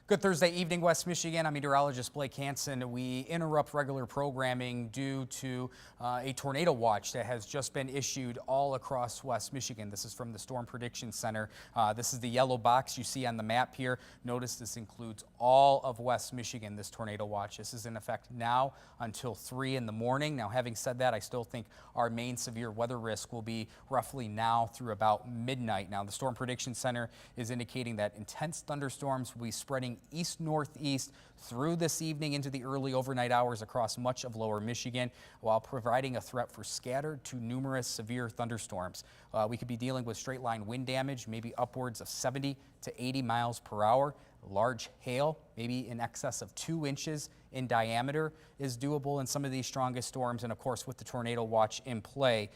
Good Thursday evening, West Michigan. I'm meteorologist Blake Hansen. We interrupt regular programming due to a tornado watch that has just been issued all across West Michigan. This is from the Storm Prediction Center. This is the yellow box you see on the map here. Notice this includes all of West Michigan, this tornado watch. This is in effect now until 3 in the morning. Now, having said that, I still think our main severe weather risk will be roughly now through about midnight. Now, the Storm Prediction Center is indicating that intense thunderstorms will be spreading east-northeast through this evening into the early overnight hours across much of lower Michigan, while providing a threat for scattered to numerous severe thunderstorms. We could be dealing with straight line wind damage, maybe upwards of 70 to 80 miles per hour. Large hail, maybe in excess of 2 inches in diameter, is doable in some of these strongest storms. And of course, with the tornado watch in play,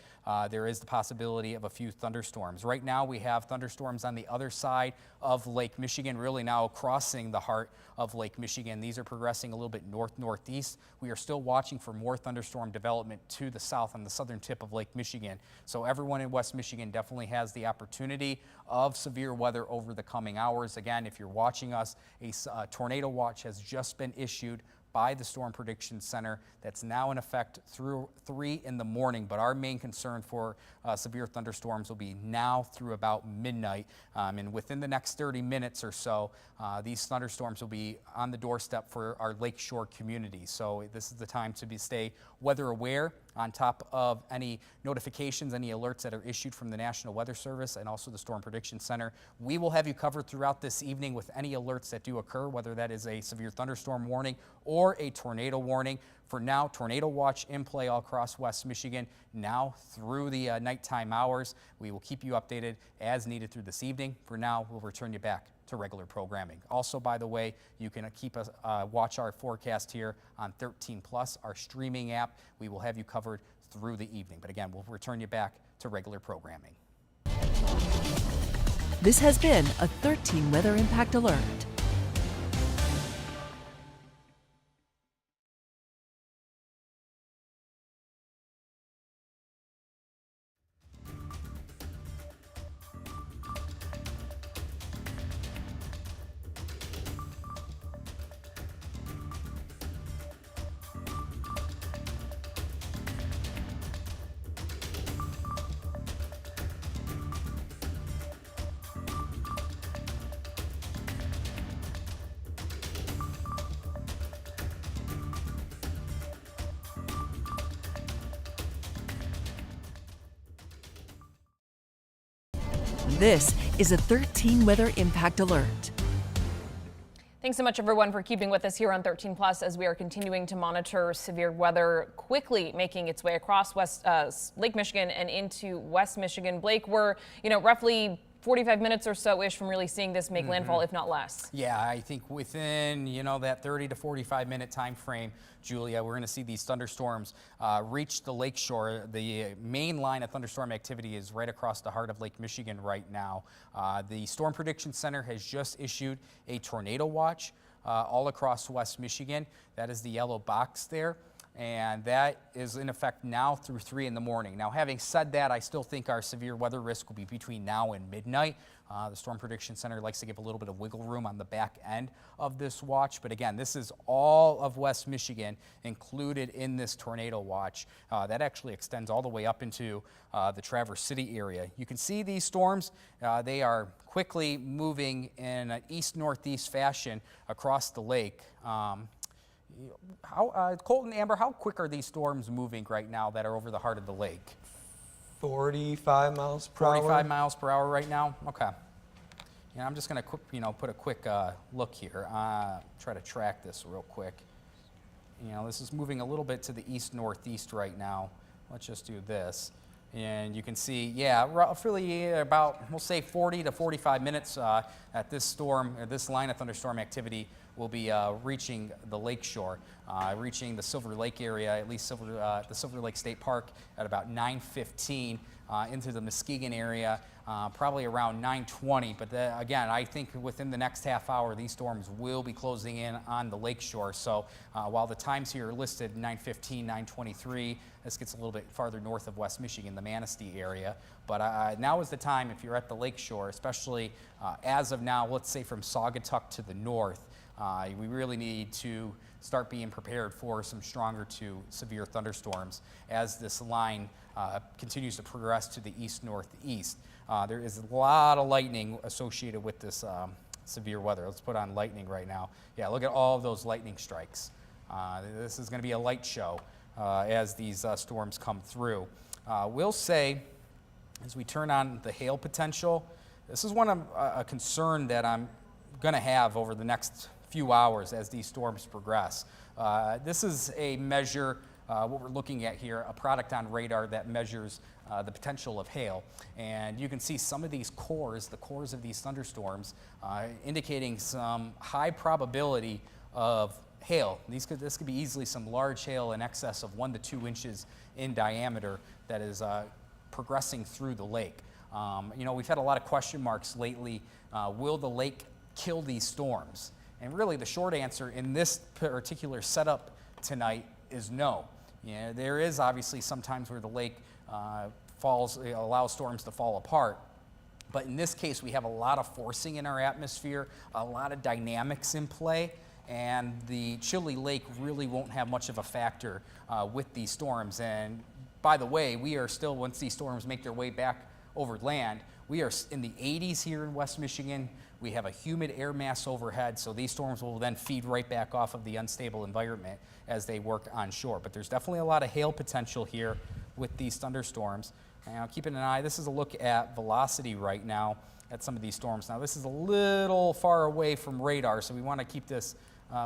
there is the possibility of a few thunderstorms. Right now, we have thunderstorms on the other side of Lake Michigan, really now crossing the heart of Lake Michigan. These are progressing a little bit north-northeast. We are still watching for more thunderstorm development to the south on the southern tip of Lake Michigan. So everyone in West Michigan definitely has the opportunity of severe weather over the coming hours. Again, if you're watching us, a tornado watch has just been issued by the Storm Prediction Center. That's now in effect through 3 in the morning. But our main concern for severe thunderstorms will be now through about midnight. And within the next 30 minutes or so, these thunderstorms will be on the doorstep for our lakeshore communities. So this is the time to stay weather aware, on top of any notifications, any alerts that are issued from the National Weather Service and also the Storm Prediction Center. We will have you covered throughout this evening with any alerts that do occur, whether that is a severe thunderstorm warning or a tornado warning. For now, tornado watch in play all across West Michigan now through the nighttime hours. We will keep you updated as needed through this evening. For now, we'll return you back to regular programming. Also, by the way, you can watch our forecast here on 13 Plus, our streaming app. We will have you covered through the evening. But again, we'll return you back to regular programming.
This has been a 13 Weather Impact Alert. This is a 13 Weather Impact Alert.
Thanks so much, everyone, for keeping with us here on 13 Plus as we are continuing to monitor severe weather quickly making its way across Lake Michigan and into West Michigan. Blake, we're roughly 45 minutes or so-ish from really seeing this make landfall, if not less.
Yeah, I think within, that 30 to 45 minute time frame, Julia, we're going to see these thunderstorms reach the lakeshore. The main line of thunderstorm activity is right across the heart of Lake Michigan right now. The Storm Prediction Center has just issued a tornado watch all across West Michigan. That is the yellow box there. And that is in effect now through 3 in the morning. Now, having said that, I still think our severe weather risk will be between now and midnight. The Storm Prediction Center likes to give a little bit of wiggle room on the back end of this watch. But again, this is all of West Michigan included in this tornado watch. That actually extends all the way up into the Traverse City area. You can see these storms. They are quickly moving in an east-northeast fashion across the lake. Colton, Amber, how quick are these storms moving right now that are over the heart of the lake?
45 miles per hour.
45 miles per hour right now? Okay. And I'm just going to put a quick look here. Try to track this real quick. This is moving a little bit to the east-northeast right now. Let's just do this. And you can see, yeah, roughly about, we'll say 40 to 45 minutes at this storm, or this line of thunderstorm activity will be reaching the lakeshore, reaching the Silver Lake area, at least the Silver Lake State Park at about 9:15, into the Muskegon area, probably around 9:20. But again, I think within the next half hour, these storms will be closing in on the lakeshore. So while the times here are listed 9:15, 9:23, this gets a little bit farther north of West Michigan, the Manistee area. But now is the time, if you're at the lakeshore, especially as of now, let's say from Saugatuck to the north, we really need to start being prepared for some stronger to severe thunderstorms as this line continues to progress to the east-northeast. There is a lot of lightning associated with this severe weather. Let's put on lightning right now. Yeah, look at all of those lightning strikes. This is going to be a light show as these storms come through. We'll say, as we turn on the hail potential, this is a concern that I'm going to have over the next few hours as these storms progress. This is a measure, what we're looking at here, a product on radar that measures the potential of hail. And you can see some of these cores, the cores of these thunderstorms, indicating some high probability of hail. This could be easily some large hail in excess of 1 to 2 inches in diameter that is progressing through the lake. We've had a lot of question marks lately. Will the lake kill these storms? And really the short answer in this particular setup tonight is no. There is obviously sometimes where the lake allows storms to fall apart. But in this case, we have a lot of forcing in our atmosphere, a lot of dynamics in play, and the chilly lake really won't have much of a factor with these storms. And by the way, we are still, once these storms make their way back over land, we are in the 80s here in West Michigan. We have a humid air mass overhead, so these storms will then feed right back off of the unstable environment as they work onshore. But there's definitely a lot of hail potential here with these thunderstorms. Now, keeping an eye, this is a look at velocity right now at some of these storms. Now, this is a little far away from radar, so we want to keep this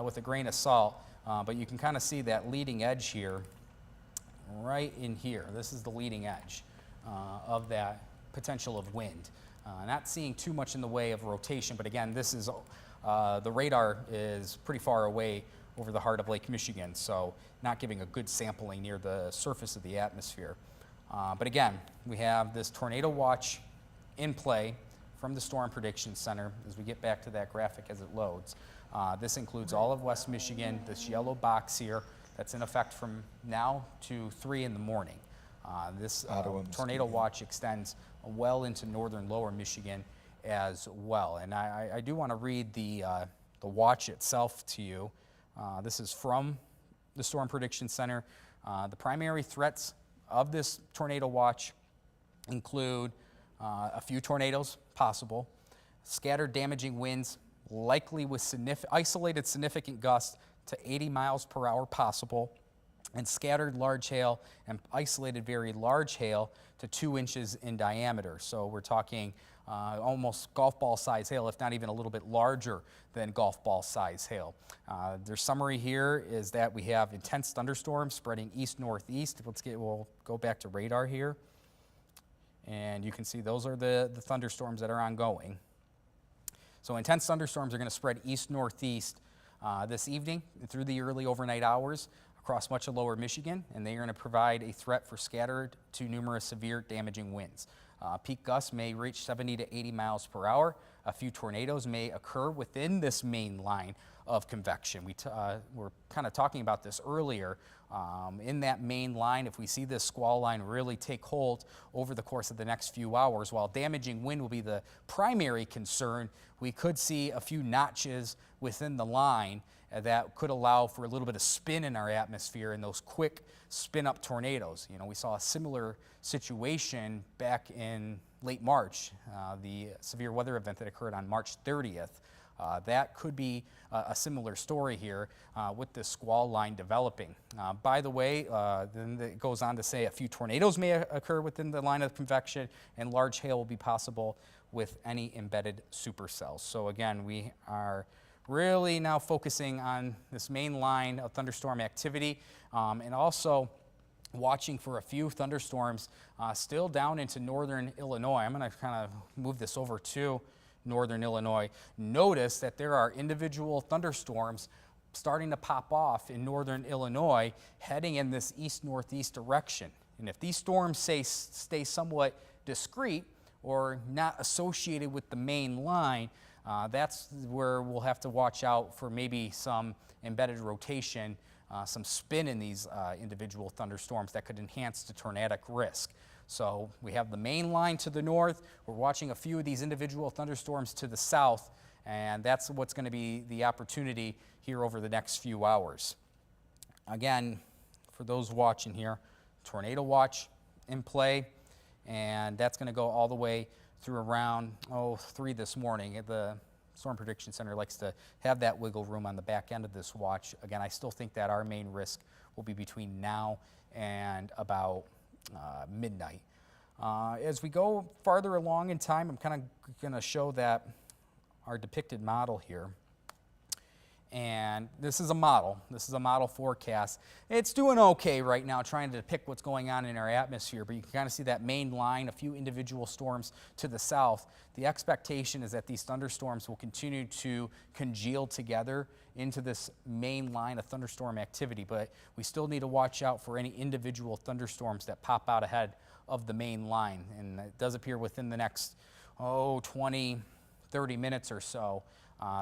with a grain of salt. But you can kind of see that leading edge here, right in here. This is the leading edge of that potential of wind. Not seeing too much in the way of rotation, but again, this is the radar is pretty far away over the heart of Lake Michigan, so not giving a good sampling near the surface of the atmosphere. But again, we have this tornado watch in play from the Storm Prediction Center as we get back to that graphic as it loads. This includes all of West Michigan, this yellow box here that's in effect from now to 3 in the morning. This tornado watch extends well into northern lower Michigan as well. And I do want to read the watch itself to you. This is from the Storm Prediction Center. The primary threats of this tornado watch include a few tornadoes possible, scattered damaging winds, likely with isolated significant gusts to 80 miles per hour possible, and scattered large hail and isolated very large hail to 2 inches in diameter. So we're talking almost golf ball size hail, if not even a little bit larger than golf ball size hail. Their summary here is that we have intense thunderstorms spreading east-northeast. We'll go back to radar here. And you can see those are the thunderstorms that are ongoing. So intense thunderstorms are going to spread east-northeast this evening through the early overnight hours across much of lower Michigan, and they are going to provide a threat for scattered to numerous severe damaging winds. Peak gusts may reach 70 to 80 miles per hour. A few tornadoes may occur within this main line of convection. We were kind of talking about this earlier. In that main line, if we see this squall line really take hold over the course of the next few hours, while damaging wind will be the primary concern, we could see a few notches within the line that could allow for a little bit of spin in our atmosphere and those quick spin-up tornadoes. You know, we saw a similar situation back in late March, the severe weather event that occurred on March 30th. That could be a similar story here with this squall line developing. By the way, then it goes on to say a few tornadoes may occur within the line of convection, and large hail will be possible with any embedded supercells. So again, we are really now focusing on this main line of thunderstorm activity, and also watching for a few thunderstorms still down into northern Illinois. I'm going to kind of move this over to northern Illinois. Notice that there are individual thunderstorms starting to pop off in northern Illinois heading in this east-northeast direction. And if these storms stay somewhat discrete or not associated with the main line, that's where we'll have to watch out for maybe some embedded rotation, some spin in these individual thunderstorms that could enhance the tornadic risk. So we have the main line to the north. We're watching a few of these individual thunderstorms to the south, and that's what's going to be the opportunity here over the next few hours. Again, for those watching here, tornado watch in play, and that's going to go all the way through around 3 this morning. The Storm Prediction Center likes to have that wiggle room on the back end of this watch. Again, I still think that our main risk will be between now and about midnight. As we go farther along in time, I'm kind of going to show that our depicted model here. And this is a model. This is a model forecast. It's doing okay right now, trying to depict what's going on in our atmosphere, but you can kind of see that main line, a few individual storms to the south. The expectation is that these thunderstorms will continue to congeal together into this main line of thunderstorm activity, but we still need to watch out for any individual thunderstorms that pop out ahead of the main line. And it does appear within the next, 20, 30 minutes or so,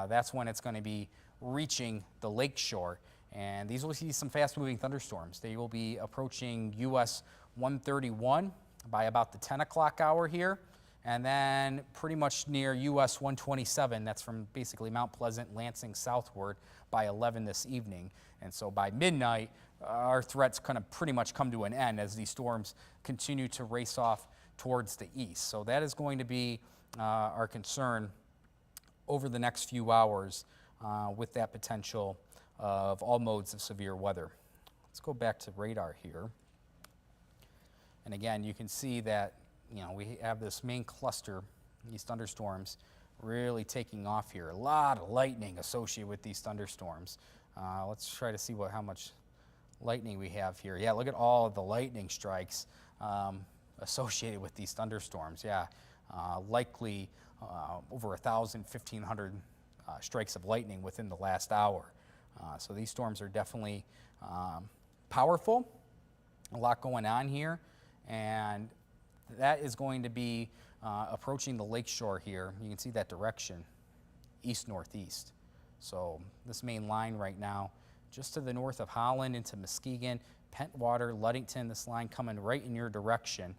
that's when it's going to be reaching the lakeshore, and these will see some fast-moving thunderstorms. They will be approaching US 131 by about the 10 o'clock hour here, and then pretty much near US 127, that's from basically Mount Pleasant, Lansing southward, by 11 this evening. And so by midnight, our threats kind of pretty much come to an end as these storms continue to race off towards the east. So that is going to be our concern over the next few hours, with that potential of all modes of severe weather. Let's go back to radar here. And again, you can see that, we have this main cluster, these thunderstorms, really taking off here. A lot of lightning associated with these thunderstorms. Let's try to see how much lightning we have here. Yeah, look at all of the lightning strikes associated with these thunderstorms. Yeah, likely over 1,000, 1,500 strikes of lightning within the last hour. So these storms are definitely powerful, a lot going on here, and that is going to be approaching the lakeshore here. You can see that direction, east-northeast. So this main line right now, just to the north of Holland into Muskegon, Pentwater, Ludington, this line coming right in your direction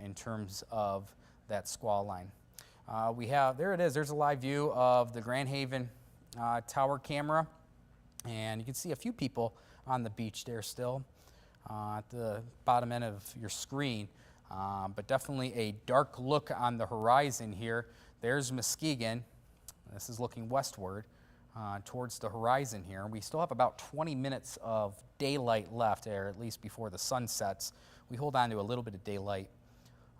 in terms of that squall line. There it is, there's a live view of the Grand Haven tower camera, and you can see a few people on the beach there still at the bottom end of your screen, but definitely a dark look on the horizon here. There's Muskegon. This is looking westward towards the horizon here. We still have about 20 minutes of daylight left, or at least before the sun sets. We hold on to a little bit of daylight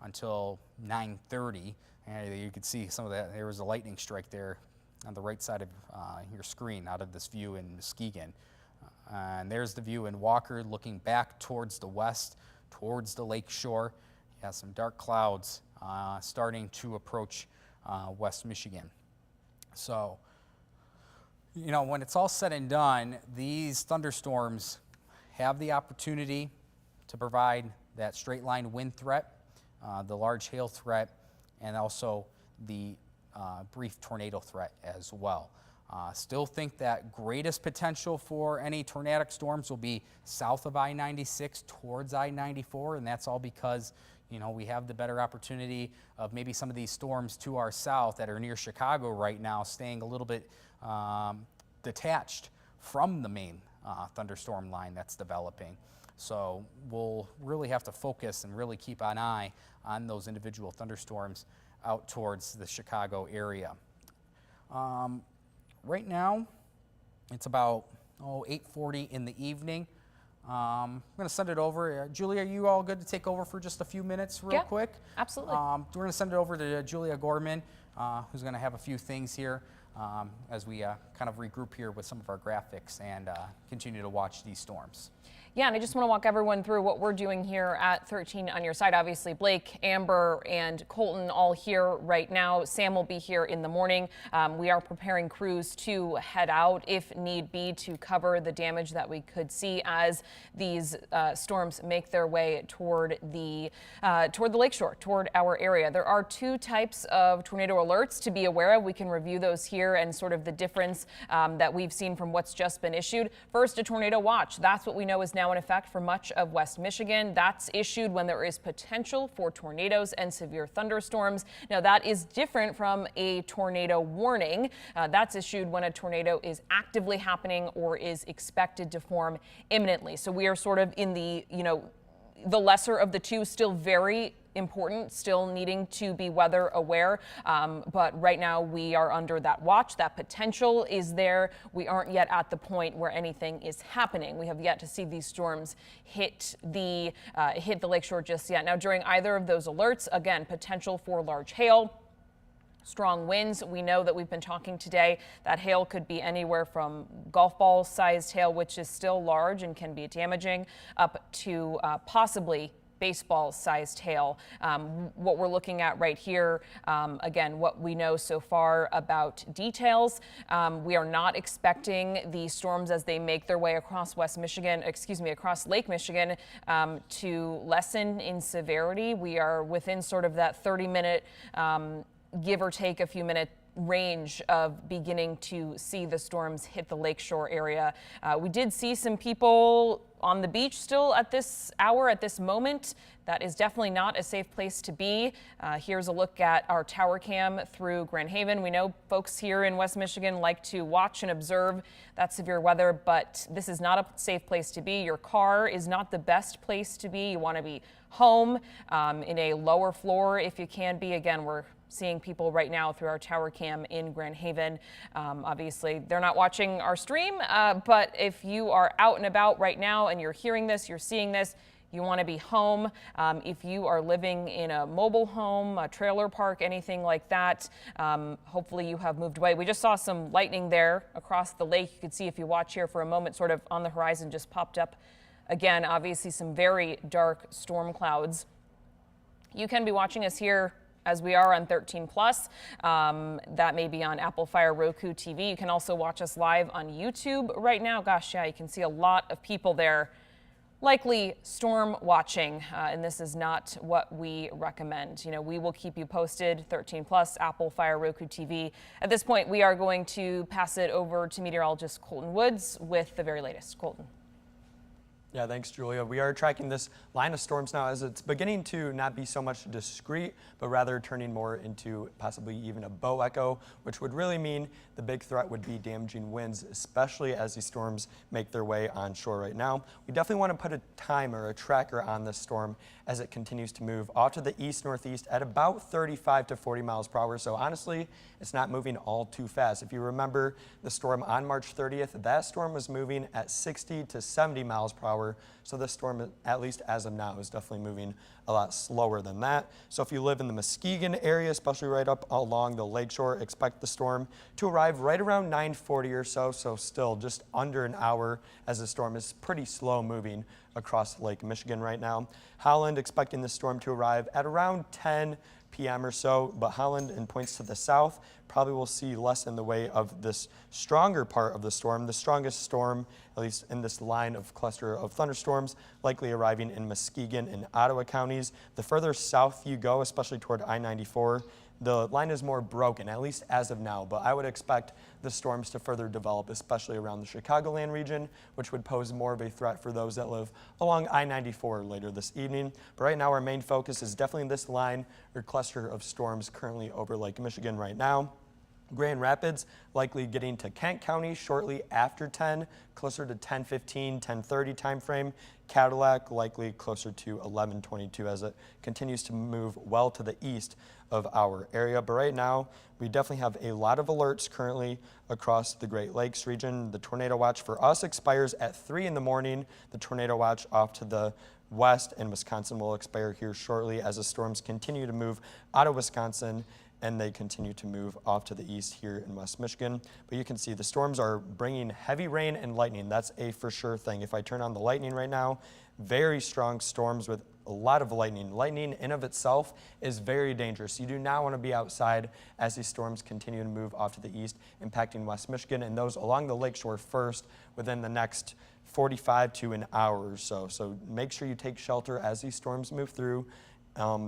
until 9:30. And you could see some of that. There was a lightning strike there on the right side of your screen out of this view in Muskegon. And there's the view in Walker looking back towards the west, towards the lake shore. You have some dark clouds starting to approach West Michigan. So, you know, when it's all said and done, these thunderstorms have the opportunity to provide that straight line wind threat, the large hail threat, and also the brief tornado threat as well. Still think that greatest potential for any tornadic storms will be south of I-96 towards I-94, and that's all because, you know, we have the better opportunity of maybe some of these storms to our south that are near Chicago right now staying a little bit detached from the main thunderstorm line that's developing. So we'll really have to focus and really keep an eye on those individual thunderstorms out towards the Chicago area. Right now, it's about 8:40 in the evening. I'm going to send it over. Julie, are you all good to take over for just a few minutes real quick?
Absolutely.
We're going to send it over to Julia Gorman, who's going to have a few things here as we kind of regroup here with some of our graphics and continue to watch these storms.
Yeah, and I just want to walk everyone through what we're doing here at 13 on your side. Obviously, Blake, Amber, and Colton all here right now. Sam will be here in the morning. We are preparing crews to head out if need be to cover the damage that we could see as these storms make their way toward the lakeshore, toward our area. There are two types of tornado alerts to be aware of. We can review those here and sort of the difference that we've seen from what's just been issued. First, a tornado watch. That's what we know is now in effect for much of West Michigan. That's issued when there is potential for tornadoes and severe thunderstorms. Now, that is different from a tornado warning. That's issued when a tornado is actively happening or is expected to form imminently. So we are sort of in the, the lesser of the two, still very important, still needing to be weather aware. But right now we are under that watch. That potential is there. We aren't yet at the point where anything is happening. We have yet to see these storms hit the lakeshore just yet. Now, during either of those alerts, again, potential for large hail, strong winds. We know that we've been talking today that hail could be anywhere from golf ball sized hail, which is still large and can be damaging, up to possibly baseball-sized hail. What we're looking at right here, again, what we know so far about details, we are not expecting the storms as they make their way across across Lake Michigan to lessen in severity. We are within sort of that 30-minute, give or take a few minute range of beginning to see the storms hit the lakeshore area. We did see some people on the beach still at this hour, at this moment. That is definitely not a safe place to be. Here's a look at our tower cam through Grand Haven. We know folks here in West Michigan like to watch and observe that severe weather, but this is not a safe place to be. Your car is not the best place to be. You want to be home in a lower floor if you can be. Again, we're seeing people right now through our tower cam in Grand Haven. Obviously, they're not watching our stream, but if you are out and about right now and you're hearing this, you're seeing this, you want to be home. If you are living in a mobile home, a trailer park, anything like that, hopefully you have moved away. We just saw some lightning there across the lake. You could see if you watch here for a moment, sort of on the horizon, just popped up again. Obviously, some very dark storm clouds. You can be watching us here as we are on 13 Plus. That may be on Apple Fire, Roku TV. You can also watch us live on YouTube right now. Gosh, yeah, you can see a lot of people there likely storm watching, and this is not what we recommend. We will keep you posted. 13 Plus, Apple Fire, Roku TV. At this point, we are going to pass it over to meteorologist Colton Woods with the very latest. Colton.
Yeah, thanks, Julia. We are tracking this line of storms now as it's beginning to not be so much discrete, but rather turning more into possibly even a bow echo, which would really mean the big threat would be damaging winds, especially as these storms make their way onshore right now. We definitely want to put a timer, a tracker on this storm as it continues to move off to the east-northeast at about 35 to 40 miles per hour. So honestly, it's not moving all too fast. If you remember the storm on March 30th, that storm was moving at 60 to 70 miles per hour hour. So this storm, at least as of now, is definitely moving a lot slower than that. So if you live in the Muskegon area, especially right up along the lakeshore, expect the storm to arrive right around 9:40 or so. So still just under an hour, as the storm is pretty slow moving across Lake Michigan right now. Holland expecting the storm to arrive at around 10 p.m. or so, but Holland and points to the south probably will see less in the way of this stronger part of the storm. The strongest storm, at least in this line of cluster of thunderstorms, likely arriving in Muskegon and Ottawa counties. The further south you go, especially toward I-94, the line is more broken, at least as of now, but I would expect the storms to further develop, especially around the Chicagoland region, which would pose more of a threat for those that live along I-94 later this evening. But right now, our main focus is definitely this line or cluster of storms currently over Lake Michigan right now. Grand Rapids likely getting to Kent County shortly after 10, closer to 10:15, 10:30 time frame. Cadillac likely closer to 11:22 as it continues to move well to the east of our area. But right now, we definitely have a lot of alerts currently across the Great Lakes region. The tornado watch for us expires at 3 in the morning. The tornado watch off to the west and Wisconsin will expire here shortly as the storms continue to move out of Wisconsin and they continue to move off to the east here in West Michigan. But you can see the storms are bringing heavy rain and lightning. That's a for sure thing. If I turn on the lightning right now, very strong storms with a lot of lightning. Lightning in of itself is very dangerous. You do not want to be outside as these storms continue to move off to the east, impacting West Michigan and those along the lakeshore first within the next 45 to an hour or so. So make sure you take shelter as these storms move through.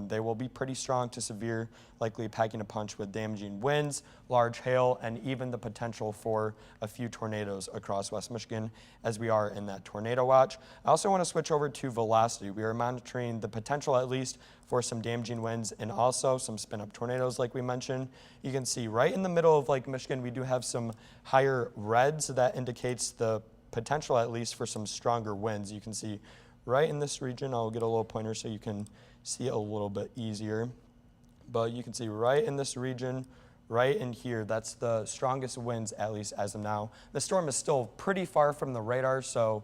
They will be pretty strong to severe, likely packing a punch with damaging winds, large hail, and even the potential for a few tornadoes across West Michigan as we are in that tornado watch. I also want to switch over to velocity. We are monitoring the potential at least for some damaging winds and also some spin-up tornadoes like we mentioned. You can see right in the middle of Lake Michigan, we do have some higher reds that indicates the potential at least for some stronger winds. You can see right in this region, I'll get a little pointer so you can see it a little bit easier. But you can see right in this region, right in here, that's the strongest winds, at least as of now. The storm is still pretty far from the radar, so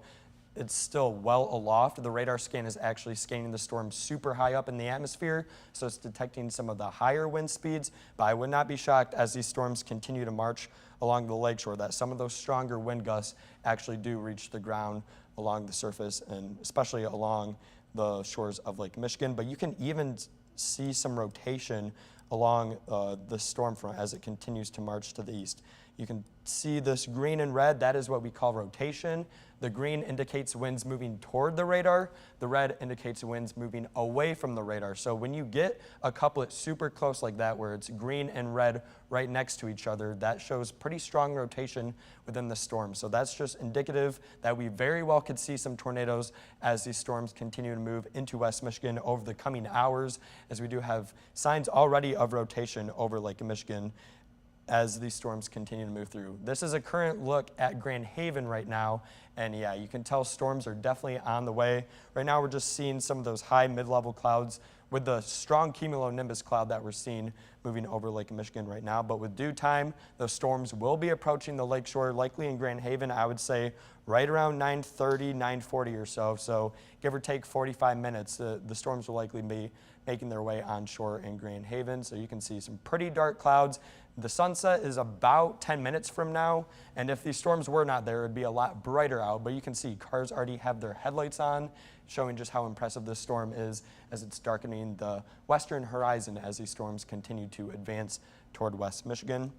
it's still well aloft. The radar scan is actually scanning the storm super high up in the atmosphere, so it's detecting some of the higher wind speeds. But I would not be shocked as these storms continue to march along the lakeshore that some of those stronger wind gusts actually do reach the ground along the surface and especially along the shores of Lake Michigan. But you can even see some rotation along the storm front as it continues to march to the east. You can see this green and red, that is what we call rotation. The green indicates winds moving toward the radar. The red indicates winds moving away from the radar. So when you get a couplet super close like that, where it's green and red right next to each other, that shows pretty strong rotation within the storm. So that's just indicative that we very well could see some tornadoes as these storms continue to move into West Michigan over the coming hours, as we do have signs already of rotation over Lake Michigan as these storms continue to move through. This is a current look at Grand Haven right now, and yeah, you can tell storms are definitely on the way. Right now we're just seeing some of those high mid-level clouds with the strong cumulonimbus cloud that we're seeing moving over Lake Michigan right now. But with due time, those storms will be approaching the lakeshore, likely in Grand Haven, I would say right around 9:30, 9:40 or so. So give or take 45 minutes, the storms will likely be making their way onshore in Grand Haven. So you can see some pretty dark clouds. The sunset is about 10 minutes from now, and if these storms were not there, it would be a lot brighter out, but you can see cars already have their headlights on, showing just how impressive this storm is as it's darkening the western horizon as these storms continue to advance toward West Michigan.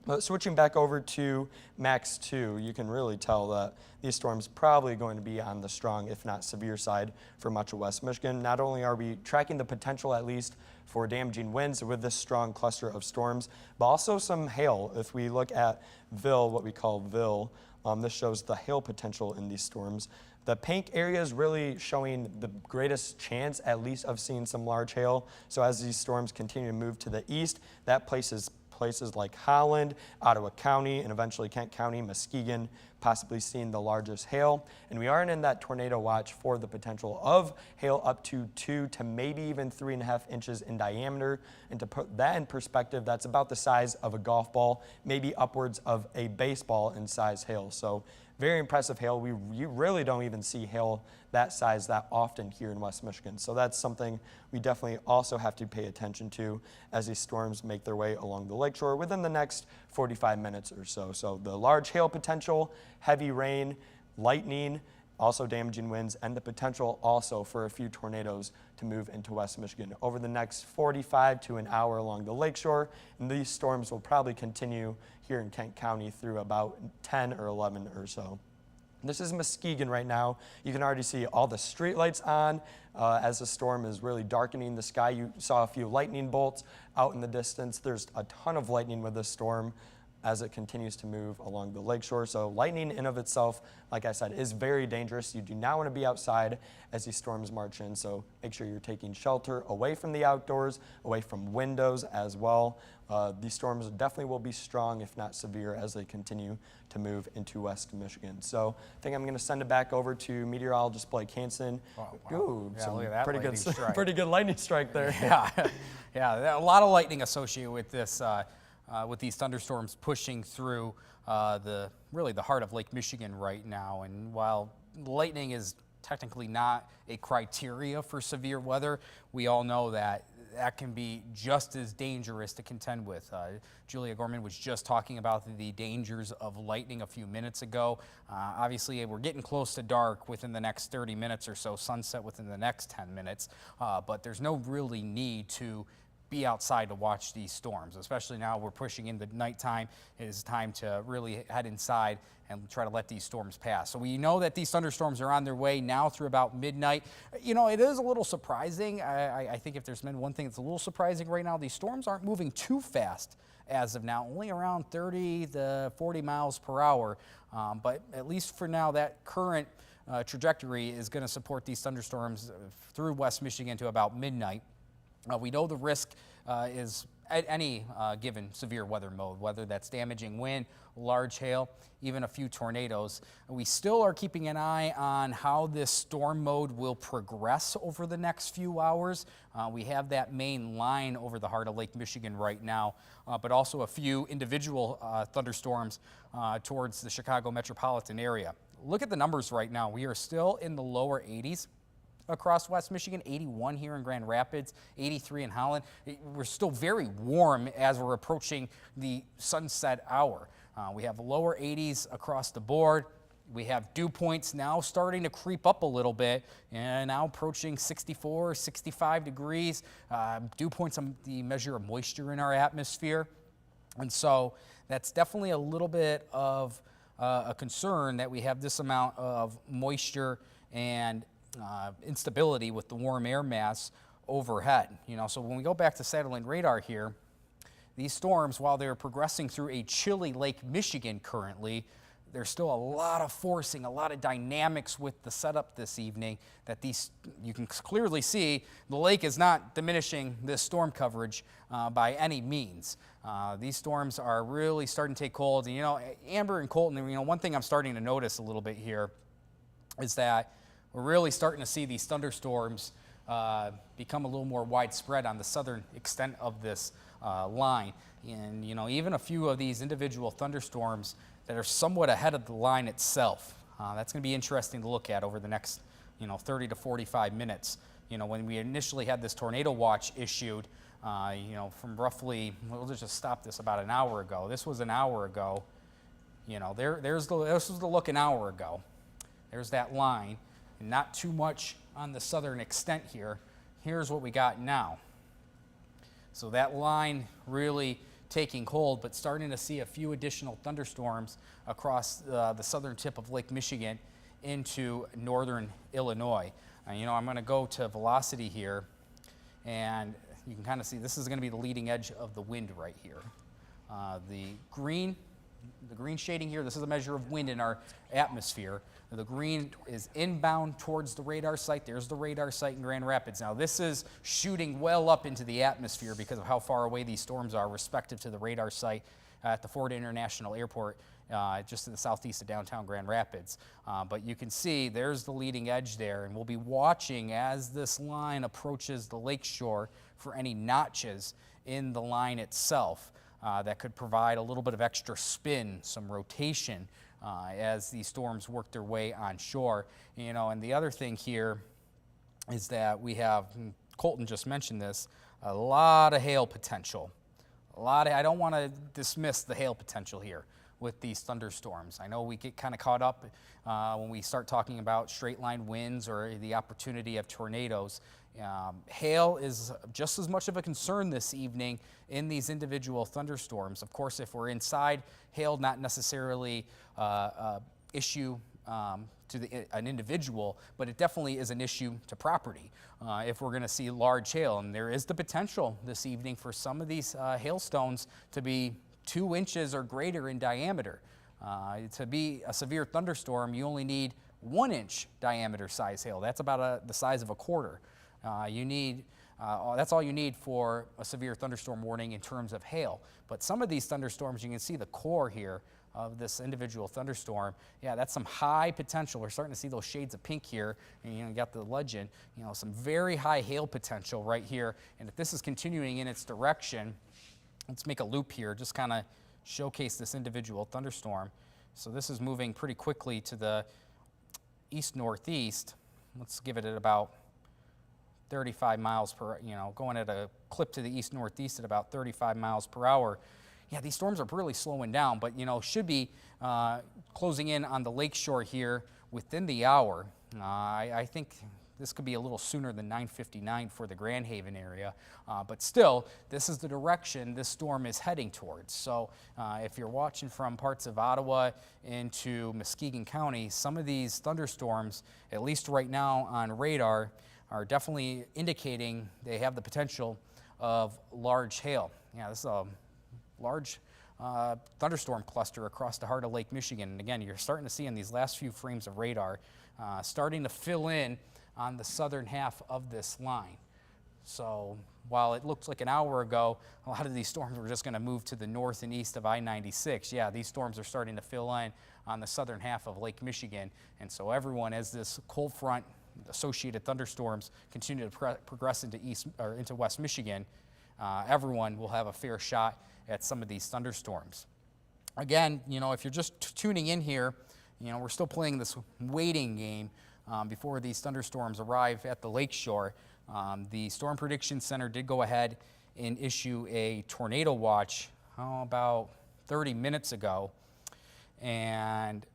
But switching back over to Max 2, you can really tell that these storms probably going to be on the strong, if not severe side for much of West Michigan. Not only are we tracking the potential at least for damaging winds with this strong cluster of storms, but also some hail. If we look at VIL, what we call VIL, this shows the hail potential in these storms. The pink area is really showing the greatest chance, at least, of seeing some large hail. So as these storms continue to move to the east, that places places like Holland, Ottawa County, and eventually Kent County, Muskegon, possibly seeing the largest hail. And we aren't in that tornado watch for the potential of hail up to 2 to maybe even 3.5 inches in diameter. And to put that in perspective, that's about the size of a golf ball, maybe upwards of a baseball in size hail. So very impressive hail. You really don't even see hail that size that often here in West Michigan. So that's something we definitely also have to pay attention to as these storms make their way along the lakeshore within the next 45 minutes or so. So the large hail potential, heavy rain, lightning, also damaging winds, and the potential also for a few tornadoes to move into West Michigan over the next 45 to an hour along the lakeshore. And these storms will probably continue here in Kent County through about 10 or 11 or so. This is Muskegon right now. You can already see all the street lights on as the storm is really darkening the sky. You saw a few lightning bolts out in the distance. There's a ton of lightning with this storm as it continues to move along the lakeshore. So lightning in of itself, like I said, is very dangerous. You do not want to be outside as these storms march in, so make sure you're taking shelter away from the outdoors, away from windows as well. These storms definitely will be strong, if not severe, as they continue to move into West Michigan. So I think I'm going to send it back over to meteorologist Blake Hansen.
Oh, wow.
Ooh,
Yeah,
some
look at that
pretty
lightning
good,
strike.
pretty good lightning strike there.
Yeah, a lot of lightning associated with this. With these thunderstorms pushing through really the heart of Lake Michigan right now. And while lightning is technically not a criteria for severe weather, we all know that can be just as dangerous to contend with. Julia Gorman was just talking about the dangers of lightning a few minutes ago. Obviously, we're getting close to dark within the next 30 minutes or so, sunset within the next 10 minutes, but there's no really need to be outside to watch these storms, especially now we're pushing into nighttime. It is time to really head inside and try to let these storms pass. So we know that these thunderstorms are on their way now through about midnight. You know, it is a little surprising. I think if there's been one thing that's a little surprising right now, these storms aren't moving too fast as of now, only around 30 to 40 miles per hour. But at least for now, that current trajectory is going to support these thunderstorms through West Michigan to about midnight. We know the risk is at any given severe weather mode, whether that's damaging wind, large hail, even a few tornadoes. We still are keeping an eye on how this storm mode will progress over the next few hours. We have that main line over the heart of Lake Michigan right now, but also a few individual thunderstorms towards the Chicago metropolitan area. Look at the numbers right now. We are still in the lower 80s. Across West Michigan, 81 here in Grand Rapids, 83 in Holland. We're still very warm as we're approaching the sunset hour. We have lower 80s across the board. We have dew points now starting to creep up a little bit and now approaching 64, 65 degrees. Dew points on the measure of moisture in our atmosphere. And so that's definitely a little bit of a concern that we have this amount of moisture and instability with the warm air mass overhead. You know, so when we go back to satellite radar here, these storms, while they're progressing through a chilly Lake Michigan currently, there's still a lot of forcing, a lot of dynamics with the setup this evening that you can clearly see the lake is not diminishing this storm coverage by any means. These storms are really starting to take hold. And, you know, Amber and Colton, you know, one thing I'm starting to notice a little bit here is that we're really starting to see these thunderstorms become a little more widespread on the southern extent of this line. And, you know, even a few of these individual thunderstorms that are somewhat ahead of the line itself. That's going to be interesting to look at over the next, 30 to 45 minutes. You know, when we initially had this tornado watch issued, from roughly, we'll just stop this about an hour ago. This was an hour ago. You know, this was the look an hour ago. There's that line. Not too much on the southern extent here. Here's what we got now. So that line really taking hold, but starting to see a few additional thunderstorms across the southern tip of Lake Michigan into northern Illinois. I'm going to go to velocity here, and you can kind of see this is going to be the leading edge of the wind right here. The green shading here, this is a measure of wind in our atmosphere. The green is inbound towards the radar site. There's the radar site in Grand Rapids. Now, this is shooting well up into the atmosphere because of how far away these storms are respective to the radar site at the Ford International Airport, just to the southeast of downtown Grand Rapids. But you can see there's the leading edge there, and we'll be watching as this line approaches the lakeshore for any notches in the line itself that could provide a little bit of extra spin, some rotation as these storms work their way on shore. You know, and the other thing here is that we have, Colton just mentioned this, a lot of hail potential. I don't want to dismiss the hail potential here with these thunderstorms. I know we get kind of caught up when we start talking about straight line winds or the opportunity of tornadoes. Hail is just as much of a concern this evening in these individual thunderstorms. Of course, if we're inside, hail not necessarily issue to an individual, but it definitely is an issue to property if we're going to see large hail. And there is the potential this evening for some of these hailstones to be 2 inches or greater in diameter. To be a severe thunderstorm, you only need 1 inch diameter size hail. That's about the size of a quarter. That's all you need for a severe thunderstorm warning in terms of hail. But some of these thunderstorms, you can see the core here of this individual thunderstorm. Yeah, that's some high potential. We're starting to see those shades of pink here, and you got the legend, some very high hail potential right here. And if this is continuing in its direction, let's make a loop here, just kind of showcase this individual thunderstorm. So this is moving pretty quickly to the east-northeast. Let's give it at about 35 miles per, going at a clip to the east-northeast at about 35 miles per hour. Yeah, these storms are really slowing down, but should be closing in on the lakeshore here within the hour. I think this could be a little sooner than 9:59 for the Grand Haven area, but still, this is the direction this storm is heading towards. So if you're watching from parts of Ottawa into Muskegon County, some of these thunderstorms, at least right now on radar, are definitely indicating they have the potential of large hail. Yeah, this is a large thunderstorm cluster across the heart of Lake Michigan. And again, you're starting to see in these last few frames of radar starting to fill in on the southern half of this line. So while it looked like an hour ago, a lot of these storms were just going to move to the north and east of I-96. Yeah, these storms are starting to fill in on the southern half of Lake Michigan. And so everyone, as this cold front associated thunderstorms continue to progress into West Michigan, everyone will have a fair shot at some of these thunderstorms. Again, if you're just tuning in here, we're still playing this waiting game before these thunderstorms arrive at the lakeshore. The Storm Prediction Center did go ahead and issue a tornado watch about 30 minutes ago, and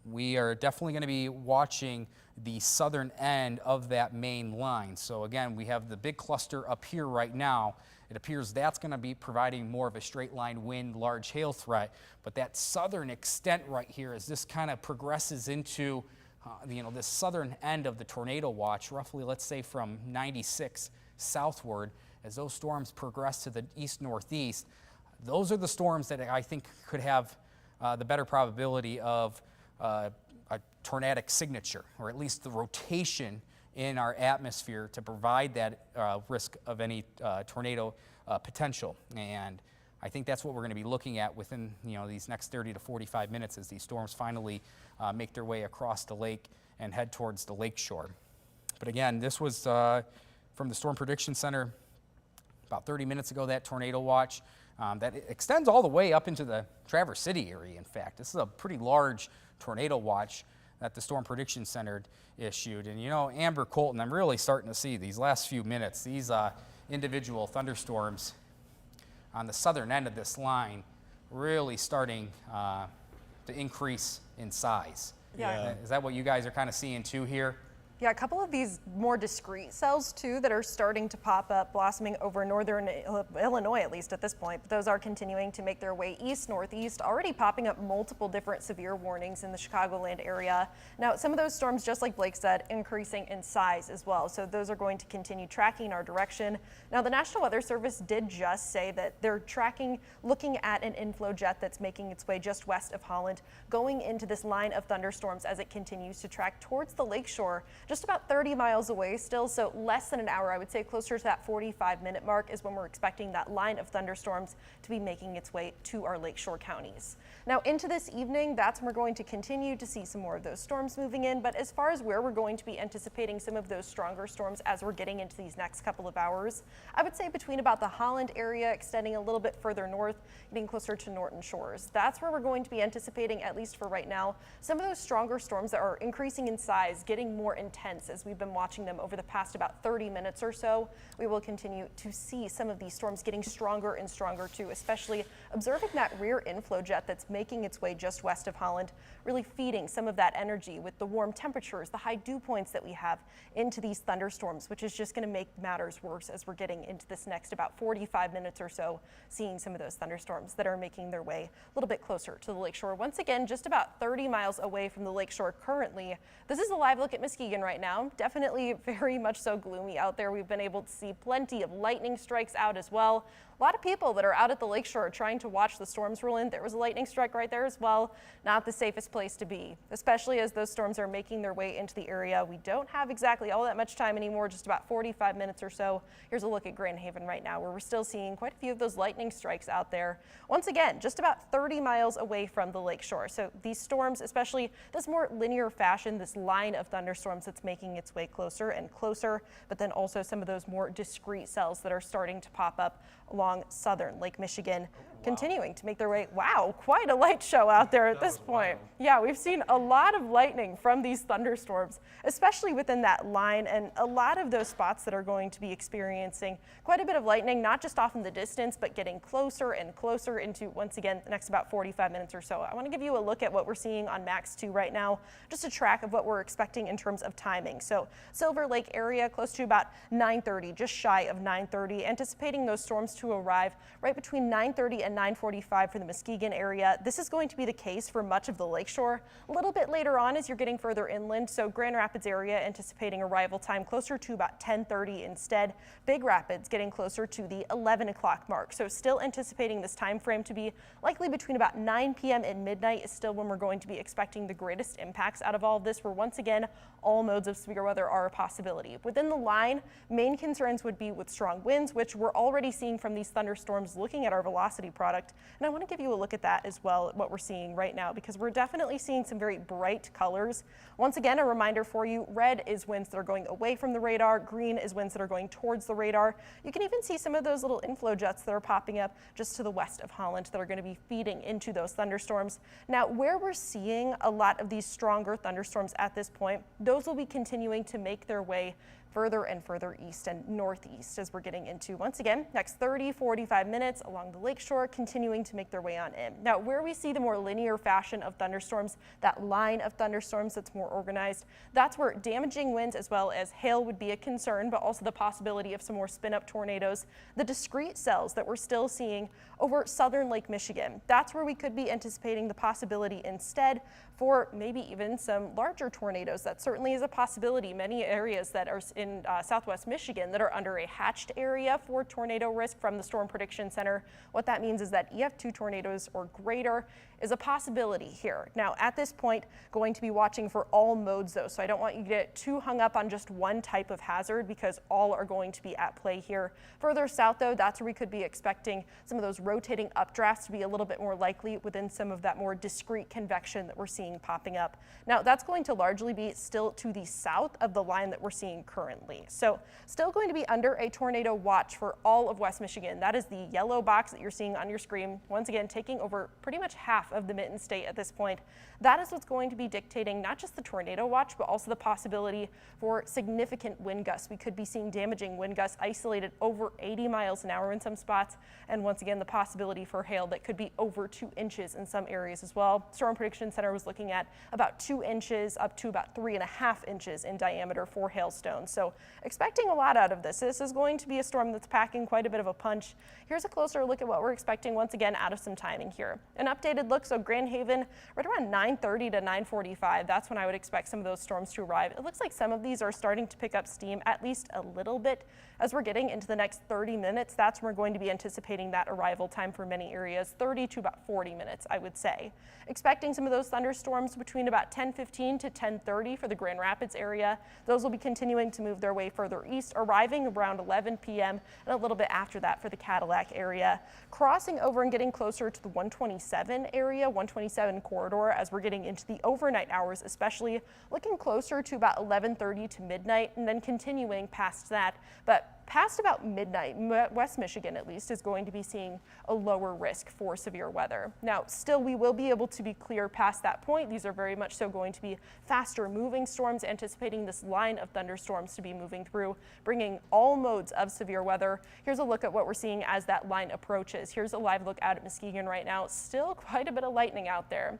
we are definitely going to be watching the southern end of that main line. So again, we have the big cluster up here right now. It appears that's going to be providing more of a straight line wind, large hail threat. But that southern extent right here, as this kind of progresses into this southern end of the tornado watch, roughly, let's say from 96 southward, as those storms progress to the east-northeast, those are the storms that I think could have the better probability of a tornadic signature, or at least the rotation in our atmosphere to provide that risk of any tornado potential. And I think that's what we're going to be looking at within these next 30 to 45 minutes as these storms finally make their way across the lake and head towards the lakeshore. But again, this was from the Storm Prediction Center about 30 minutes ago, that tornado watch. That extends all the way up into the Traverse City area, in fact. This is a pretty large tornado watch that the Storm Prediction Center issued. And Amber, Colton, I'm really starting to see these last few minutes, these individual thunderstorms on the southern end of this line really starting to increase in size.
Yeah.
Is that what you guys are kind of seeing too here?
Yeah, a couple of these more discrete cells too that are starting to pop up, blossoming over northern Illinois, at least at this point. But those are continuing to make their way east, northeast, already popping up multiple different severe warnings in the Chicagoland area. Now, some of those storms, just like Blake said, increasing in size as well. So those are going to continue tracking our direction. Now, the National Weather Service did just say that they're looking at an inflow jet that's making its way just west of Holland, going into this line of thunderstorms as it continues to track towards the lakeshore. just about 30 miles away still, so less than an hour. I would say closer to that 45-minute mark is when we're expecting that line of thunderstorms to be making its way to our lakeshore counties. Now into this evening, that's when we're going to continue to see some more of those storms moving in, but as far as where we're going to be anticipating some of those stronger storms as we're getting into these next couple of hours, I would say between about the Holland area, extending a little bit further north, getting closer to Norton Shores. That's where we're going to be anticipating, at least for right now, some of those stronger storms that are increasing in size, getting more intense as we've been watching them over the past about 30 minutes or so. We will continue to see some of these storms getting stronger and stronger too, especially observing that rear inflow jet that's making its way just west of Holland, really feeding some of that energy with the warm temperatures, the high dew points that we have into these thunderstorms, which is just going to make matters worse as we're getting into this next about 45 minutes or so, seeing some of those thunderstorms that are making their way a little bit closer to the lakeshore. Once again, just about 30 miles away from the lakeshore currently. This is a live look at Muskegon right now. Definitely very much so gloomy out there. We've been able to see plenty of lightning strikes out as well. A lot of people that are out at the lakeshore trying to watch the storms roll in. There was a lightning strike right there as well. Not the safest place to be, especially as those storms are making their way into the area. We don't have exactly all that much time anymore, just about 45 minutes or so. Here's a look at Grand Haven right now, where we're still seeing quite a few of those lightning strikes out there. Once again, just about 30 miles away from the lakeshore. So these storms, especially this more linear fashion, this line of thunderstorms that's making its way closer and closer, but then also some of those more discrete cells that are starting to pop up along southern Lake Michigan, continuing to make their way. Wow, quite a light show out there at this point. Yeah, we've seen a lot of lightning from these thunderstorms, especially within that line, and a lot of those spots that are going to be experiencing quite a bit of lightning, not just off in the distance, but getting closer and closer into, once again, the next about 45 minutes or so. I want to give you a look at what we're seeing on Max 2 right now, just a track of what we're expecting in terms of timing. So Silver Lake area, close to about 9:30, just shy of 9:30, anticipating those storms to arrive right between 9:30 and 9:45 for the Muskegon area. This is going to be the case for much of the lakeshore. A little bit later on as you're getting further inland, so Grand Rapids area anticipating arrival time closer to about 10:30 instead. Big Rapids getting closer to the 11 o'clock mark. So still anticipating this time frame to be likely between about 9 p.m. and midnight is still when we're going to be expecting the greatest impacts out of all of this, where once again, all modes of severe weather are a possibility. Within the line, main concerns would be with strong winds, which we're already seeing from these thunderstorms looking at our velocity product. And I want to give you a look at that as well, what we're seeing right now, because we're definitely seeing some very bright colors. Once again, a reminder for you, red is winds that are going away from the radar, green is winds that are going towards the radar. You can even see some of those little inflow jets that are popping up just to the west of Holland that are going to be feeding into those thunderstorms. Now, where we're seeing a lot of these stronger thunderstorms at this point, those will be continuing to make their way further and further east and northeast as we're getting into, once again, next 30-45 minutes along the lakeshore, continuing to make their way on in. Now, where we see the more linear fashion of thunderstorms, that line of thunderstorms that's more organized, that's where damaging winds as well as hail would be a concern, but also the possibility of some more spin-up tornadoes. The discrete cells that we're still seeing over southern Lake Michigan, that's where we could be anticipating the possibility instead for maybe even some larger tornadoes. That certainly is a possibility. Many areas that are in southwest Michigan that are under a hatched area for tornado risk from the Storm Prediction Center. What that means is that EF2 tornadoes or greater is a possibility here. Now, at this point, going to be watching for all modes though, so I don't want you to get too hung up on just one type of hazard because all are going to be at play here. Further south though, that's where we could be expecting some of those rotating updrafts to be a little bit more likely within some of that more discrete convection that we're seeing popping up. Now, that's going to largely be still to the south of the line that we're seeing currently. So still going to be under a tornado watch for all of West Michigan. That is the yellow box that you're seeing on your screen. Once again, taking over pretty much half of the Mitten State at this point. That is what's going to be dictating not just the tornado watch, but also the possibility for significant wind gusts. We could be seeing damaging wind gusts isolated over 80 miles an hour in some spots. And once again, the possibility for hail that could be over 2 inches in some areas as well. Storm Prediction Center was looking at about 2 inches up to about 3.5 inches in diameter for hailstones. So expecting a lot out of this. This is going to be a storm that's packing quite a bit of a punch. Here's a closer look at what we're expecting once again out of some timing here. An updated look, so Grand Haven right around 9:30 to 9:45. That's when I would expect some of those storms to arrive. It looks like some of these are starting to pick up steam at least a little bit as we're getting into the next 30 minutes. That's when we're going to be anticipating that arrival time for many areas, 30 to about 40 minutes, I would say. Expecting some of those thunderstorms thunderstorms between about 10:15 to 10:30 for the Grand Rapids area. Those will be continuing to move their way further east, arriving around 11 p.m. and a little bit after that for the Cadillac area. Crossing over and getting closer to the 127 area, 127 corridor as we're getting into the overnight hours, especially looking closer to about 11:30 to midnight and then continuing past that. But past about midnight, West Michigan at least is going to be seeing a lower risk for severe weather. Now, still, we will be able to be clear past that point. These are very much so going to be faster moving storms, anticipating this line of thunderstorms to be moving through, bringing all modes of severe weather. Here's a look at what we're seeing as that line approaches. Here's a live look out at Muskegon right now. Still quite a bit of lightning out there.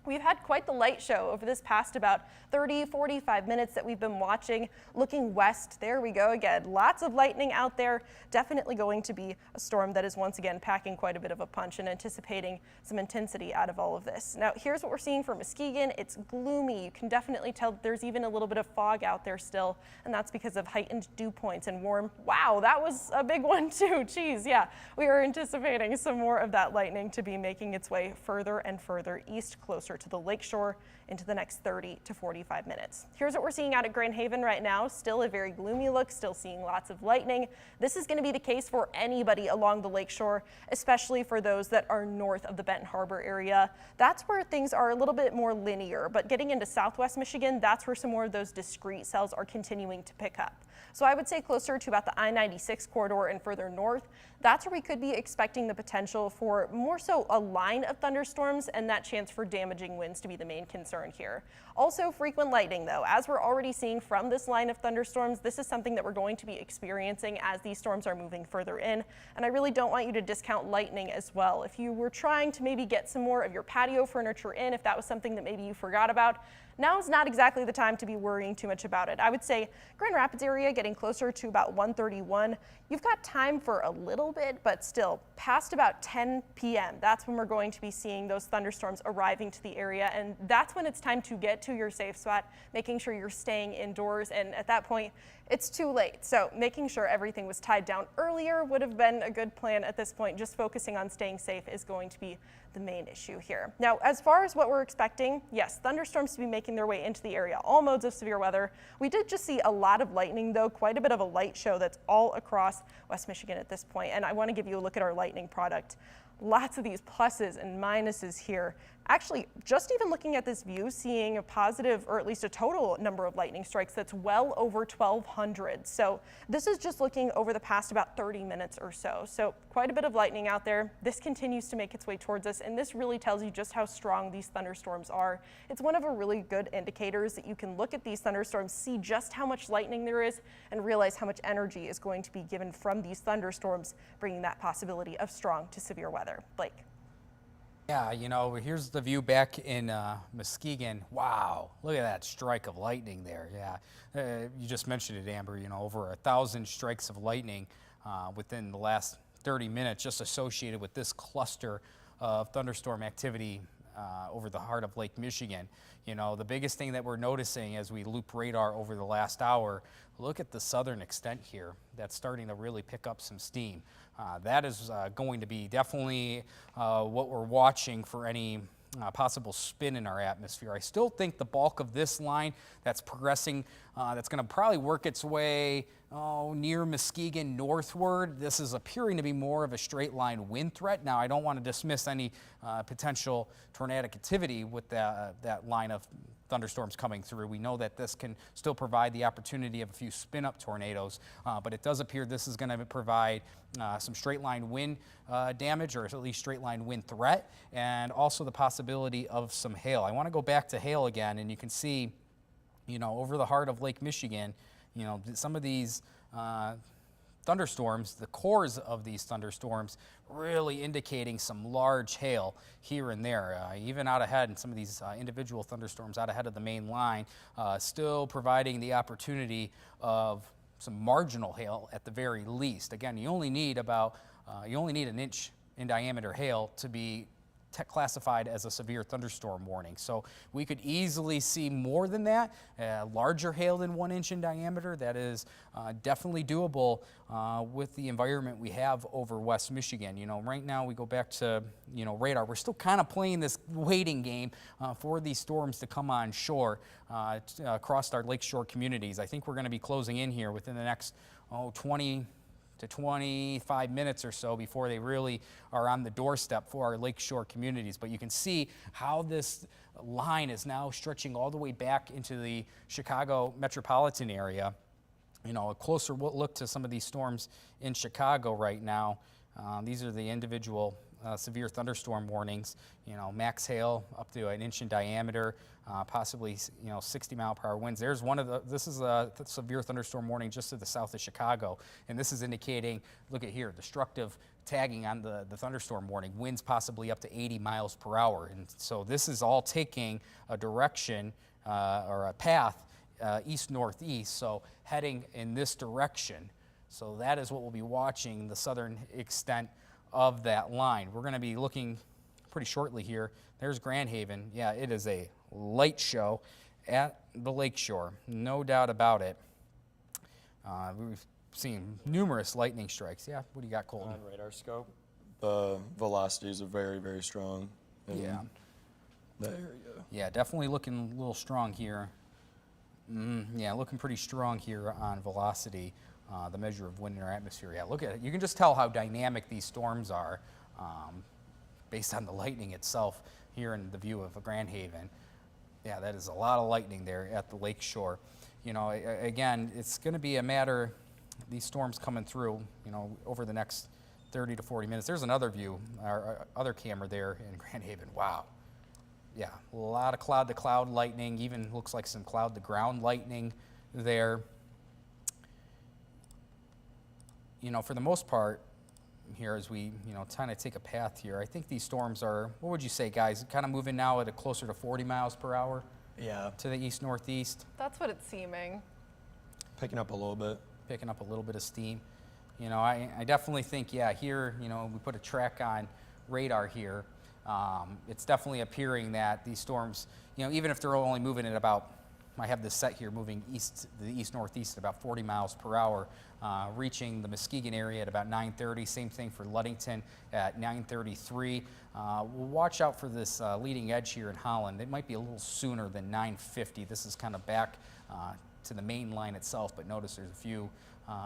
We've had quite the light show over this past about 30-45 minutes that we've been watching. Looking west, there we go again. Lots of lightning out there. Definitely going to be a storm that is once again packing quite a bit of a punch and anticipating some intensity out of all of this. Now, here's what we're seeing for Muskegon. It's gloomy. You can definitely tell that there's even a little bit of fog out there still, and that's because of heightened dew points and warm. Wow, that was a big one too. Geez, yeah. We are anticipating some more of that lightning to be making its way further and further east, closer to the lakeshore into the next 30 to 45 minutes. Here's what we're seeing out at Grand Haven right now. Still a very gloomy look, still seeing lots of lightning. This is going to be the case for anybody along the lakeshore, especially for those that are north of the Benton Harbor area. That's where things are a little bit more linear, but getting into southwest Michigan, that's where some more of those discrete cells are continuing to pick up. So I would say closer to about the I-96 corridor and further north, that's where we could be expecting the potential for more so a line of thunderstorms and that chance for damaging winds to be the main concern here. Also frequent lightning though, as we're already seeing from this line of thunderstorms, this is something that we're going to be experiencing as these storms are moving further in. And I really don't want you to discount lightning as well. If you were trying to maybe get some more of your patio furniture in, if that was something that maybe you forgot about, now is not exactly the time to be worrying too much about it. I would say Grand Rapids area getting closer to about 131. You've got time for a little bit, but still past about 10 p.m. That's when we're going to be seeing those thunderstorms arriving to the area. And that's when it's time to get to your safe spot, making sure you're staying indoors. And at that point, it's too late. So making sure everything was tied down earlier would have been a good plan at this point. Just focusing on staying safe is going to be the main issue here. Now, as far as what we're expecting, yes, thunderstorms to be making their way into the area, all modes of severe weather. We did just see a lot of lightning though, quite a bit of a light show that's all across West Michigan at this point. And I want to give you a look at our lightning product. Lots of these pluses and minuses here. Actually, just even looking at this view, seeing a positive, or at least a total number of lightning strikes that's well over 1,200. So this is just looking over the past about 30 minutes or so. So quite a bit of lightning out there. This continues to make its way towards us, and this really tells you just how strong these thunderstorms are. It's one of a really good indicators that you can look at these thunderstorms, see just how much lightning there is, and realize how much energy is going to be given from these thunderstorms, bringing that possibility of strong to severe weather. Blake.
Yeah, you know, here's the view back in Muskegon. Wow, look at that strike of lightning there. Yeah, you just mentioned it, Amber, you know, over 1,000 strikes of lightning within the last 30 minutes just associated with this cluster of thunderstorm activity over the heart of Lake Michigan. You know, the biggest thing that we're noticing as we loop radar over the last hour, look at the southern extent here. That's starting to really pick up some steam. That is going to be definitely what we're watching for any possible spin in our atmosphere. I still think the bulk of this line that's progressing, that's going to probably work its way near Muskegon northward. This is appearing to be more of a straight line wind threat. Now, I don't want to dismiss any potential tornadic activity with that line of thunderstorms coming through. We know that this can still provide the opportunity of a few spin-up tornadoes, but it does appear this is going to provide some straight line wind damage, or at least straight line wind threat, and also the possibility of some hail. I want to go back to hail again, and you can see, you know, over the heart of Lake Michigan, you know, some of these thunderstorms, the cores of these thunderstorms really indicating some large hail here and there, even out ahead in some of these individual thunderstorms out ahead of the main line, still providing the opportunity of some marginal hail at the very least. Again, you only need an inch in diameter hail to be classified as a severe thunderstorm warning. So we could easily see more than that, larger hail than 1 inch in diameter. That is definitely doable with the environment we have over West Michigan. You know, right now we go back to, you know, radar. We're still kind of playing this waiting game for these storms to come on shore across our lakeshore communities. I think we're going to be closing in here within the next 20 to 25 minutes or so before they really are on the doorstep for our lakeshore communities. But you can see how this line is now stretching all the way back into the Chicago metropolitan area. You know, a closer look to some of these storms in Chicago right now. These are the individual severe thunderstorm warnings. You know, max hail up to 1 inch in diameter, possibly 60-mile-per-hour winds. There's one of the. This is a severe thunderstorm warning just to the south of Chicago, and this is indicating. Look at here, destructive tagging on the thunderstorm warning. Winds possibly up to 80 miles per hour, and so this is all taking a direction or a path east-northeast. So heading in this direction. So that is what we'll be watching, the southern extent of that line. We're going to be looking pretty shortly here. There's Grand Haven. Yeah, it is a light show at the lakeshore, no doubt about it. We've seen numerous lightning strikes. Yeah, what do you got, Colton?
On radar scope, the velocities are very, very strong.
Yeah.
That area.
Yeah, definitely looking a little strong here. Yeah, looking pretty strong here on velocity. The measure of wind in our atmosphere. Yeah, look at it. You can just tell how dynamic these storms are based on the lightning itself here in the view of Grand Haven. Yeah, that is a lot of lightning there at the lakeshore. You know, again, it's going to be a matter, these storms coming through, you know, over the next 30 to 40 minutes. There's another view, our other camera there in Grand Haven. Wow. Yeah, a lot of cloud-to-cloud lightning, even looks like some cloud-to-ground lightning there. You know, for the most part, here as we, kind of take a path here, I think these storms are, what would you say, guys, kind of moving now at a closer to 40 miles per hour?
Yeah.
To the east-northeast?
That's what it's seeming.
Picking up a little bit.
Picking up a little bit of steam. You know, I definitely think, yeah, here, we put a track on radar here. It's definitely appearing that these storms, even if they're only moving at about, I have this set here moving the east-northeast at about 40 miles per hour, reaching the Muskegon area at about 9:30. Same thing for Ludington at 9:33. We'll watch out for this leading edge here in Holland. It might be a little sooner than 9:50. This is kind of back to the main line itself, but notice there's a few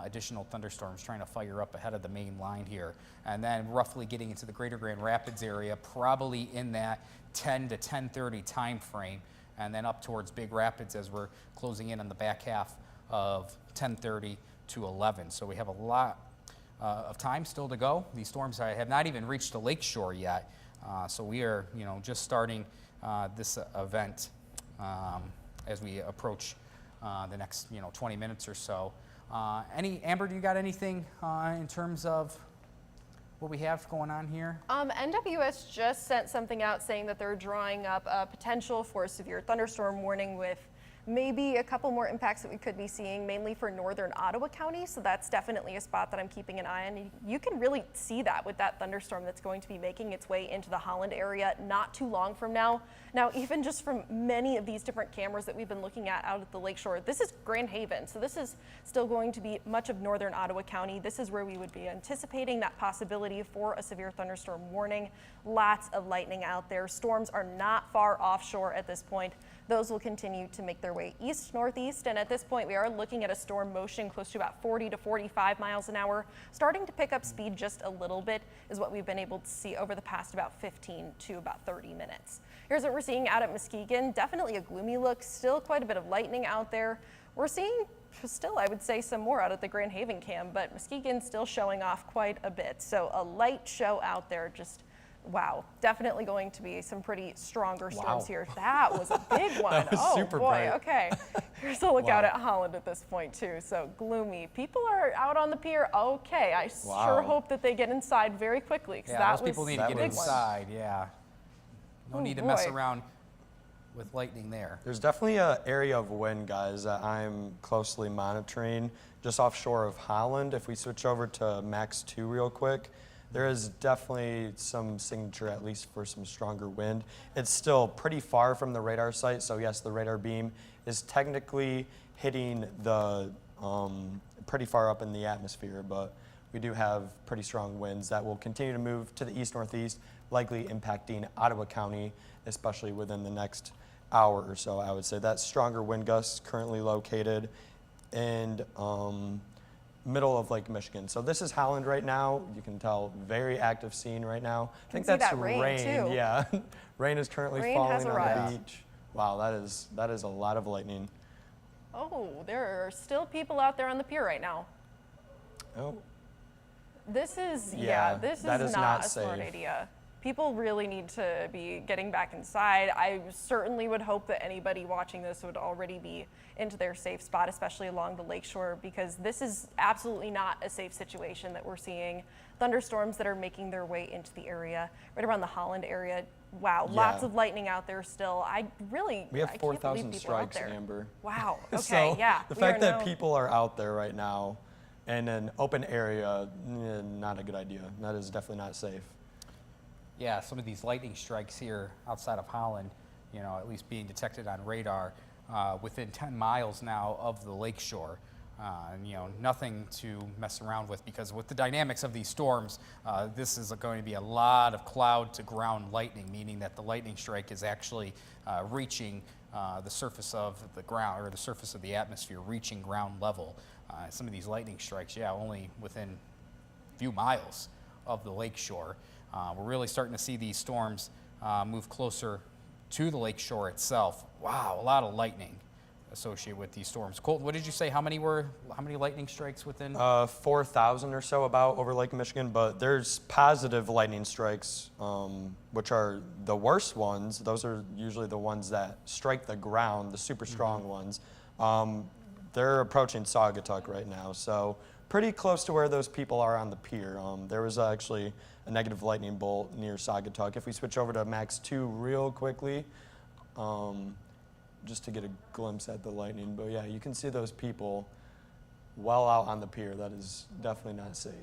additional thunderstorms trying to fire up ahead of the main line here. And then roughly getting into the greater Grand Rapids area, probably in that 10 to 10:30 time frame, and then up towards Big Rapids as we're closing in on the back half of 10:30 to 11. So we have a lot of time still to go. These storms have not even reached the lakeshore yet. So we are, just starting this event as we approach the next, 20 minutes or so. Amber, do you got anything in terms of what we have going on here?
NWS just sent something out saying that they're drawing up a potential for a severe thunderstorm warning with maybe a couple more impacts that we could be seeing, mainly for northern Ottawa County. So that's definitely a spot that I'm keeping an eye on. You can really see that with that thunderstorm that's going to be making its way into the Holland area not too long from now. Now, even just from many of these different cameras that we've been looking at out at the lakeshore, this is Grand Haven. So this is still going to be much of northern Ottawa County. This is where we would be anticipating that possibility for a severe thunderstorm warning. Lots of lightning out there. Storms are not far offshore at this point. Those will continue to make their way east-northeast, and at this point we are looking at a storm motion close to about 40 to 45 miles an hour. Starting to pick up speed just a little bit is what we've been able to see over the past about 15 to about 30 minutes. Here's what we're seeing out at Muskegon. Definitely a gloomy look, still quite a bit of lightning out there. We're seeing still, I would say, some more out at the Grand Haven cam, but Muskegon's still showing off quite a bit. So a light show out there, just wow, definitely going to be some pretty stronger storms here. That was a big one.
That was super
boy,
bright.
Okay. Here's a look out at Holland at this point too. So gloomy. People are out on the pier. Okay, I sure hope that they get inside very quickly.
Yeah, those people need to get inside. Yeah. No need to mess around with lightning there.
There's definitely an area of wind, guys, that I'm closely monitoring just offshore of Holland. If we switch over to Max 2 real quick, there is definitely some signature, at least for some stronger wind. It's still pretty far from the radar site, so yes, the radar beam is technically hitting the pretty far up in the atmosphere, but we do have pretty strong winds that will continue to move to the east-northeast, likely impacting Ottawa County, especially within the next hour or so. I would say that stronger wind gusts currently located in middle of Lake Michigan. So this is Holland right now. You can tell, very active scene right now. I think that's
that rain too.
Yeah, rain is currently
Rain
falling
has
on
arrived.
the beach. Wow, that is a lot of lightning.
Oh, there are still people out there on the pier right now.
Oh.
This is,
Yeah,
this
that
is
is
not
not
a smart
safe.
idea. People really need to be getting back inside. I certainly would hope that anybody watching this would already be into their safe spot, especially along the lakeshore, because this is absolutely not a safe situation that we're seeing. Thunderstorms that are making their way into the area, right around the Holland area. Wow, lots
Yeah.
of lightning out there still.
We have
I can't believe
4,000
people are out
strikes,
there.
Amber.
Wow, okay,
So
yeah.
the
we are
fact that
now-
people are out there right now in an open area, not a good idea. That is definitely not safe.
Yeah, some of these lightning strikes here outside of Holland, you know, at least being detected on radar within 10 miles now of the lakeshore. And, you know, nothing to mess around with, because with the dynamics of these storms, this is going to be a lot of cloud to ground lightning, meaning that the lightning strike is actually reaching the surface of the ground, or the surface of the atmosphere, reaching ground level. Some of these lightning strikes, yeah, only within a few miles of the lakeshore. We're really starting to see these storms move closer to the lakeshore itself. Wow, a lot of lightning associated with these storms. Colton, what did you say? How many lightning strikes within?
4,000 or so about over Lake Michigan, but there's positive lightning strikes, which are the worst ones. Those are usually the ones that strike the ground, the super strong ones. They're approaching Saugatuck right now, so pretty close to where those people are on the pier. There was actually a negative lightning bolt near Saugatuck. If we switch over to Max 2 real quickly, just to get a glimpse at the lightning. But yeah, you can see those people well out on the pier. That is definitely not safe.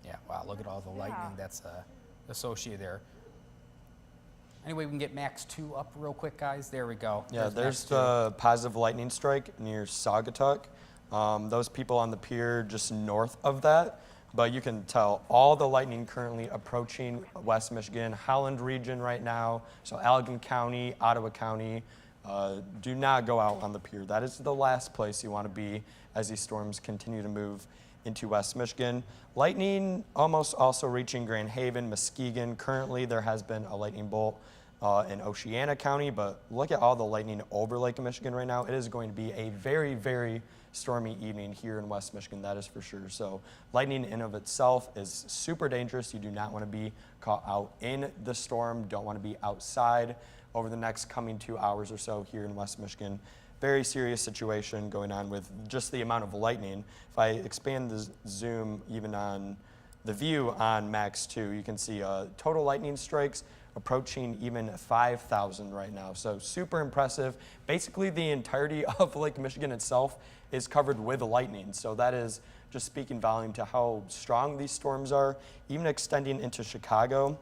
Yeah, wow, look at all the lightning that's associated there. Anyway, we can get Max 2 up real quick, guys. There we go.
Yeah, there's
Max 2.
the positive lightning strike near Saugatuck. Those people on the pier just north of that. But you can tell all the lightning currently approaching West Michigan, Holland region right now. So Allegan County, Ottawa County, do not go out on the pier. That is the last place you want to be as these storms continue to move into West Michigan. Lightning almost also reaching Grand Haven, Muskegon. Currently there has been a lightning bolt in Oceana County, but look at all the lightning over Lake Michigan right now. It is going to be a very, very stormy evening here in West Michigan, that is for sure. So lightning in of itself is super dangerous. You do not want to be caught out in the storm, don't want to be outside over the next coming 2 hours or so here in West Michigan. Very serious situation going on with just the amount of lightning. If I expand the zoom even on the view on Max 2, you can see total lightning strikes approaching even 5,000 right now. So super impressive. Basically the entirety of Lake Michigan itself is covered with lightning. So that is just speaking volume to how strong these storms are, even extending into Chicago.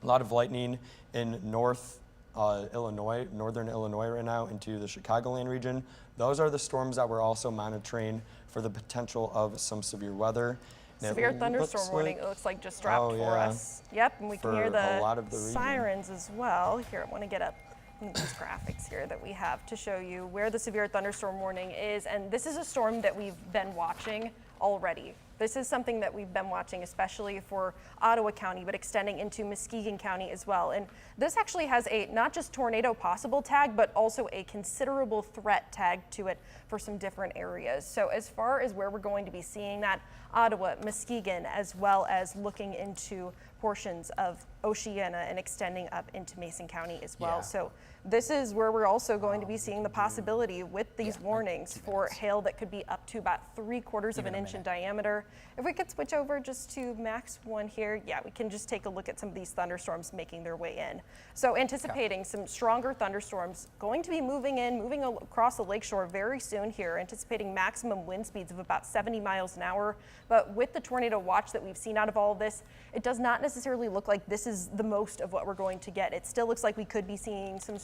A lot of lightning in northern Illinois right now into the Chicagoland region. Those are the storms that we're also monitoring for the potential of some severe weather.
Severe thunderstorm warning, it looks like just dropped for us. Yep, and we can hear
a lot of the region.
sirens as well. Here, I want to get up these graphics here that we have to show you where the severe thunderstorm warning is. And this is a storm that we've been watching already. This is something that we've been watching, especially for Ottawa County, but extending into Muskegon County as well. And this actually has a not just tornado possible tag, but also a considerable threat tag to it for some different areas. So as far as where we're going to be seeing that, Ottawa, Muskegon, as well as looking into portions of Oceana and extending up into Mason County as well.
Yeah.
So this is where we're also going to be seeing the possibility with these warnings for hail that could be up to about 3/4 of an inch in diameter. here. If we could switch over just to Max 1 here, yeah, we can just take a look at some of these thunderstorms making their way in. So anticipating some stronger thunderstorms going to be moving across the lakeshore very soon here, anticipating maximum wind speeds of about 70 miles an hour. But with the tornado watch that we've seen out of all of this, it does not necessarily look like this is the most of what we're going to get. It still looks like we could be seeing some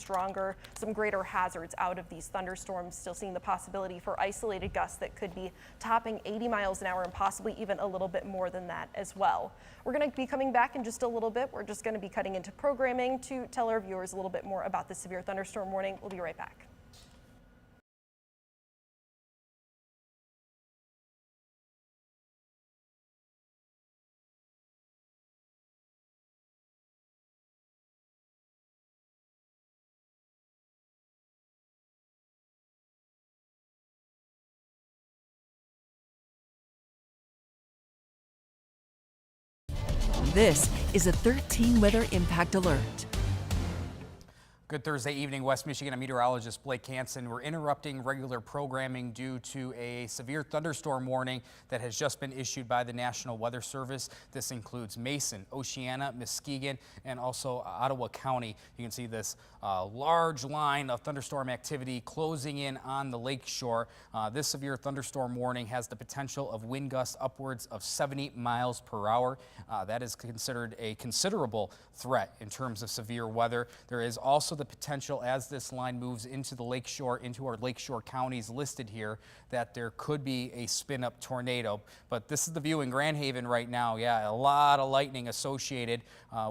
greater hazards out of these thunderstorms, still seeing the possibility for isolated gusts that could be topping 80 miles an hour and possibly even a little bit more than that as well. We're going to be coming back in just a little bit. We're just going to be cutting into programming to tell our viewers a little bit more about the severe thunderstorm warning. We'll be right back.
This is a 13 Weather Impact Alert.
Good Thursday evening, West Michigan. I'm meteorologist Blake Hansen. We're interrupting regular programming due to a severe thunderstorm warning that has just been issued by the National Weather Service. This includes Mason, Oceana, Muskegon, and also Ottawa County. You can see this large line of thunderstorm activity closing in on the lakeshore. This severe thunderstorm warning has the potential of wind gusts upwards of 70 miles per hour. That is considered a considerable threat in terms of severe weather. There is also the potential, as this line moves into the lakeshore, into our lakeshore counties listed here, that there could be a spin-up tornado. But this is the view in Grand Haven right now. Yeah, a lot of lightning associated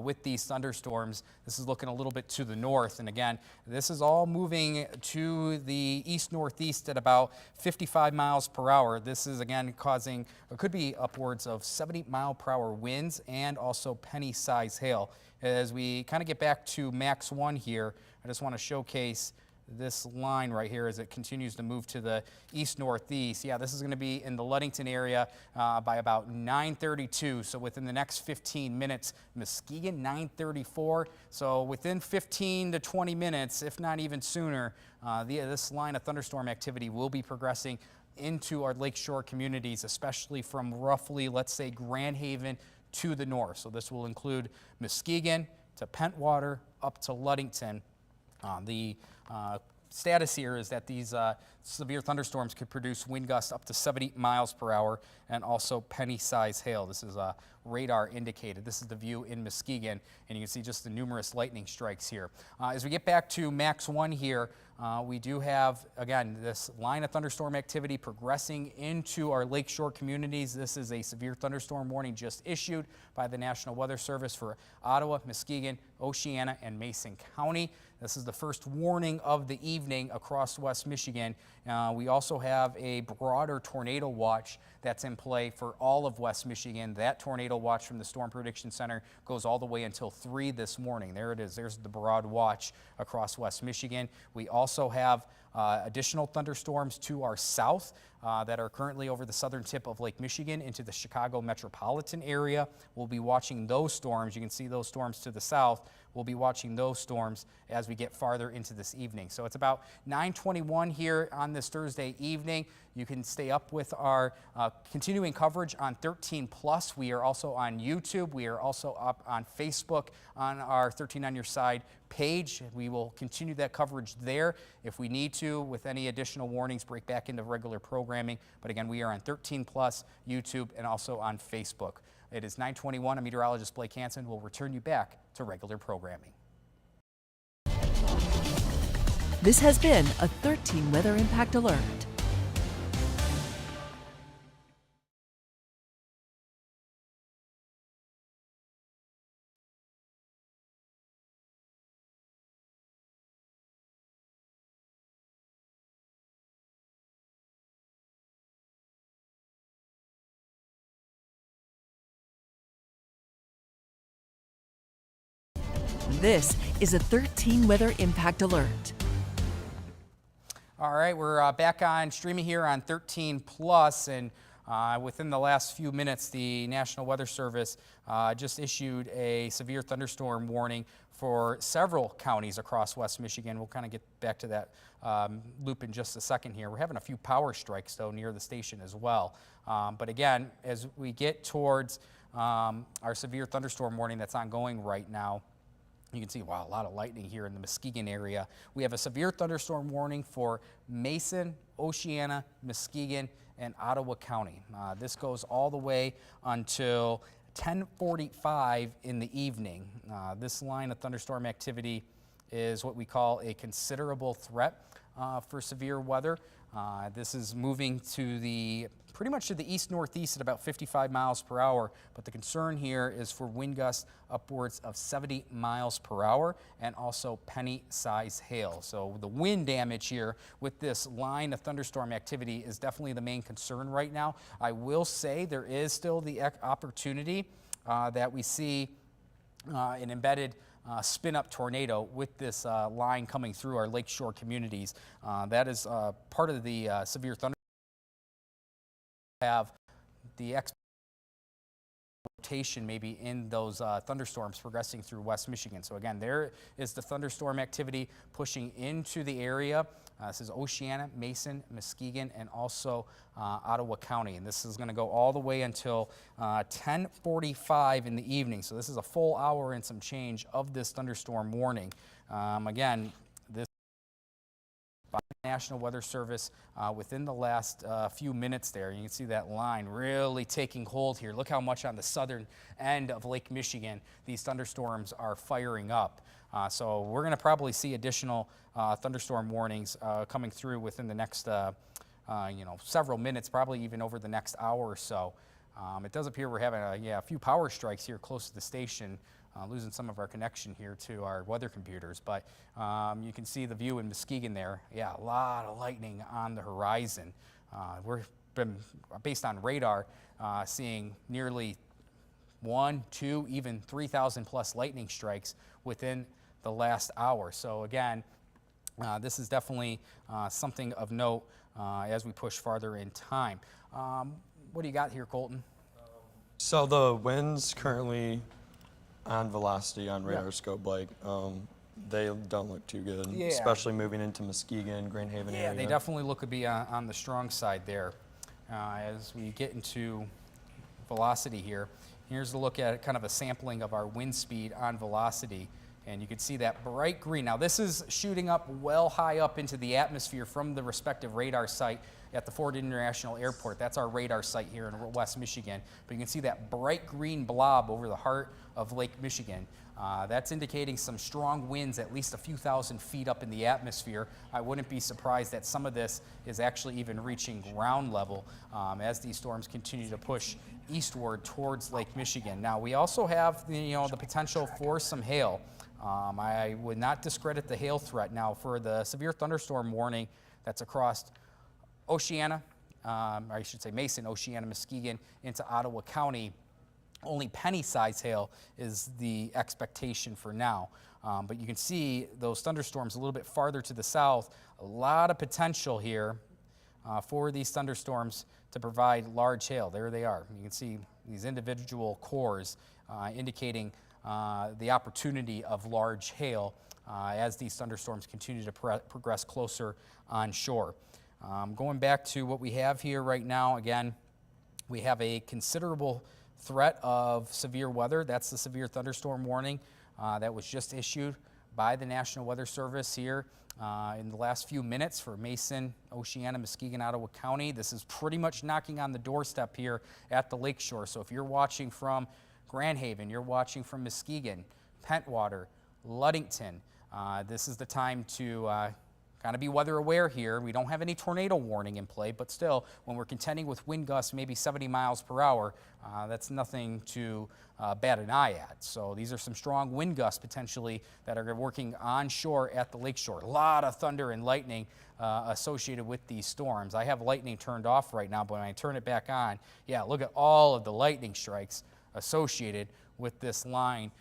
with these thunderstorms. This is looking a little bit to the north. And again, this is all moving to the east-northeast at about 55 miles per hour. This is again causing, it could be upwards of 70 mile per hour winds and also penny-size hail. As we kind of get back to Max 1 here, I just want to showcase this line right here as it continues to move to the east-northeast. Yeah, this is going to be in the Ludington area by about 9:32. So within the next 15 minutes, Muskegon 9:34. So within 15 to 20 minutes, if not even sooner, this line of thunderstorm activity will be progressing into our lakeshore communities, especially from roughly, let's say, Grand Haven to the north. So this will include Muskegon to Pentwater up to Ludington. The status here is that these severe thunderstorms could produce wind gusts up to 70 miles per hour and also penny-size hail. This is radar indicated. This is the view in Muskegon, and you can see just the numerous lightning strikes here. As we get back to Max 1 here, we do have, again, this line of thunderstorm activity progressing into our lakeshore communities. This is a severe thunderstorm warning just issued by the National Weather Service for Ottawa, Muskegon, Oceana, and Mason County. This is the first warning of the evening across West Michigan. We also have a broader tornado watch that's in play for all of West Michigan. That tornado watch from the Storm Prediction Center goes all the way until 3 this morning. There it is. There's the broad watch across West Michigan. We also have additional thunderstorms to our south that are currently over the southern tip of Lake Michigan into the Chicago metropolitan area. We'll be watching those storms. You can see those storms to the south. We'll be watching those storms as we get farther into this evening. So it's about 9:21 here on this Thursday evening. You can stay up with our continuing coverage on 13 Plus. We are also on YouTube. We are also up on Facebook on our 13 on Your Side page. We will continue that coverage there. If we need to, with any additional warnings, break back into regular programming. But again, we are on 13 Plus, YouTube, and also on Facebook. It is 9:21. I'm meteorologist Blake Hansen. We'll return you back to regular programming.
This has been a 13 Weather Impact Alert. This is a 13 Weather Impact Alert.
All right, we're back on streaming here on 13 Plus, and Within the last few minutes, the National Weather Service just issued a severe thunderstorm warning for several counties across West Michigan. We'll kind of get back to that loop in just a second here. We're having a few power strikes, though, near the station as well. But again, as we get towards our severe thunderstorm warning that's ongoing right now, you can see, wow, a lot of lightning here in the Muskegon area. We have a severe thunderstorm warning for Mason, Oceana, Muskegon, and Ottawa County. This goes all the way until 10:45 in the evening. This line of thunderstorm activity is what we call a considerable threat for severe weather. This is moving to pretty much to the east-northeast at about 55 miles per hour, but the concern here is for wind gusts upwards of 70 miles per hour and also penny-size hail. So the wind damage here with this line of thunderstorm activity is definitely the main concern right now. I will say there is still the opportunity that we see an embedded spin-up tornado with this line coming through our lakeshore communities. That is part of the severe thunderstorm. Have the rotation maybe in those thunderstorms progressing through West Michigan. So again, there is the thunderstorm activity pushing into the area. This is Oceana, Mason, Muskegon, and also Ottawa County. And this is going to go all the way until 10:45 in the evening. So this is a full hour and some change of this thunderstorm warning. Again, this by the National Weather Service within the last few minutes there. You can see that line really taking hold here. Look how much on the southern end of Lake Michigan these thunderstorms are firing up. So we're going to probably see additional thunderstorm warnings coming through within the next several minutes, probably even over the next hour or so. It does appear we're having a few power strikes here close to the station. Losing some of our connection here to our weather computers, but you can see the view in Muskegon there. Yeah, a lot of lightning on the horizon. We've been, based on radar, seeing nearly 1, 2, even 3,000 plus lightning strikes within the last hour. So again, this is definitely something of note as we push farther in time. What do you got here, Colton?
So the winds currently on velocity on radar scope, like they don't look too good, especially moving into Muskegon, Grand Haven area.
Yeah, they definitely look to be on the strong side there. As we get into velocity here, here's a look at kind of a sampling of our wind speed on velocity. And you can see that bright green. Now this is shooting up well high up into the atmosphere from the respective radar site at the Ford International Airport. That's our radar site here in West Michigan. But you can see that bright green blob over the heart of Lake Michigan. That's indicating some strong winds at least a few thousand feet up in the atmosphere. I wouldn't be surprised that some of this is actually even reaching ground level as these storms continue to push eastward towards Lake Michigan. Now we also have the potential for some hail. I would not discredit the hail threat. Now for the severe thunderstorm warning that's across Oceana, or I should say Mason, Oceana, Muskegon into Ottawa County, only penny-size hail is the expectation for now. But you can see those thunderstorms a little bit farther to the south. A lot of potential here for these thunderstorms to provide large hail. There they are. You can see these individual cores indicating the opportunity of large hail as these thunderstorms continue to progress closer onshore. Going back to what we have here right now, again, we have a considerable threat of severe weather. That's the severe thunderstorm warning that was just issued by the National Weather Service here in the last few minutes for Mason, Oceana, Muskegon, Ottawa County. This is pretty much knocking on the doorstep here at the lakeshore. So if you're watching from Grand Haven, you're watching from Muskegon, Pentwater, Ludington, this is the time to kind of be weather aware here. We don't have any tornado warning in play, but still, when we're contending with wind gusts maybe 70 miles per hour, that's nothing to bat an eye at. So these are some strong wind gusts potentially that are working onshore at the lakeshore. A lot of thunder and lightning associated with these storms. I have lightning turned off right now, but when I turn it back on, yeah, look at all of the lightning strikes associated with this line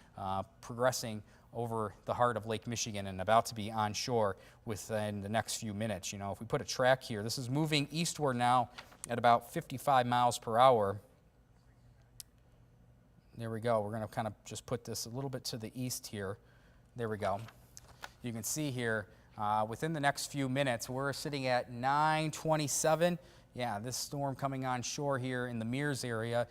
progressing over the heart of Lake Michigan and about to be onshore within the next few minutes. If we put a track here, this is moving eastward now at about 55 miles per hour. There we go. We're going to kind of just put this a little bit to the east here. There we go. You can see here, within the next few minutes, we're sitting at 9:27. Yeah, this storm coming on shore here in the Mears area,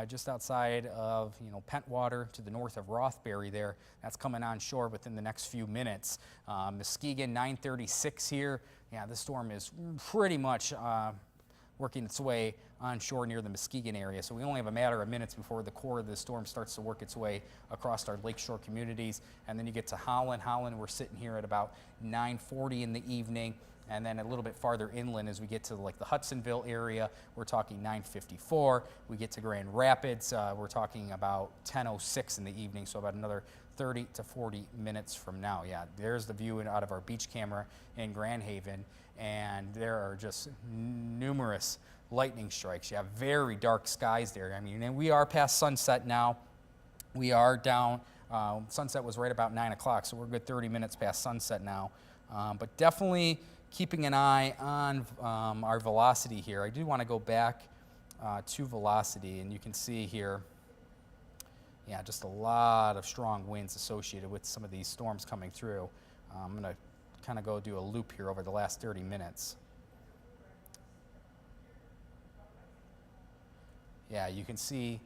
just outside of Pentwater to the north of Rothbury there. That's coming on shore within the next few minutes. Muskegon 9:36 here. Yeah, this storm is pretty much working its way onshore near the Muskegon area. So we only have a matter of minutes before the core of the storm starts to work its way across our lakeshore communities. And then you get to Holland. Holland, we're sitting here at about 9:40 in the evening. And then a little bit farther inland as we get to like the Hudsonville area, we're talking 9:54. We get to Grand Rapids, we're talking about 10:06 in the evening, so about another 30 to 40 minutes from now. Yeah, there's the view out of our beach camera in Grand Haven, and there are just numerous lightning strikes. You have very dark skies there. I mean, and we are past sunset now. We are down. Sunset was right about 9 o'clock, so we're a good 30 minutes past sunset now. But definitely keeping an eye on our velocity here. I do want to go back to velocity, and you can see here, yeah, just a lot of strong winds associated with some of these storms coming through. I'm going to kind of go do a loop here over the last 30 minutes. Yeah, you can see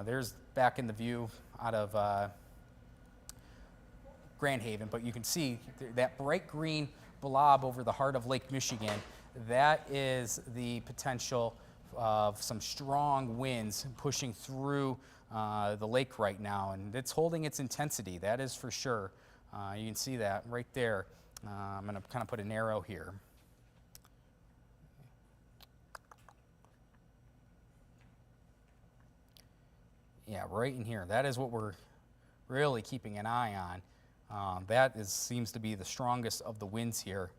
there's back in the view out of Grand Haven, but you can see that bright green blob over the heart of Lake Michigan. That is the potential of some strong winds pushing through the lake right now, and it's holding its intensity, that is for sure. You can see that right there. I'm going to kind of put an arrow here. Yeah, right in here. That is what we're really keeping an eye on. That seems to be the strongest of the winds here.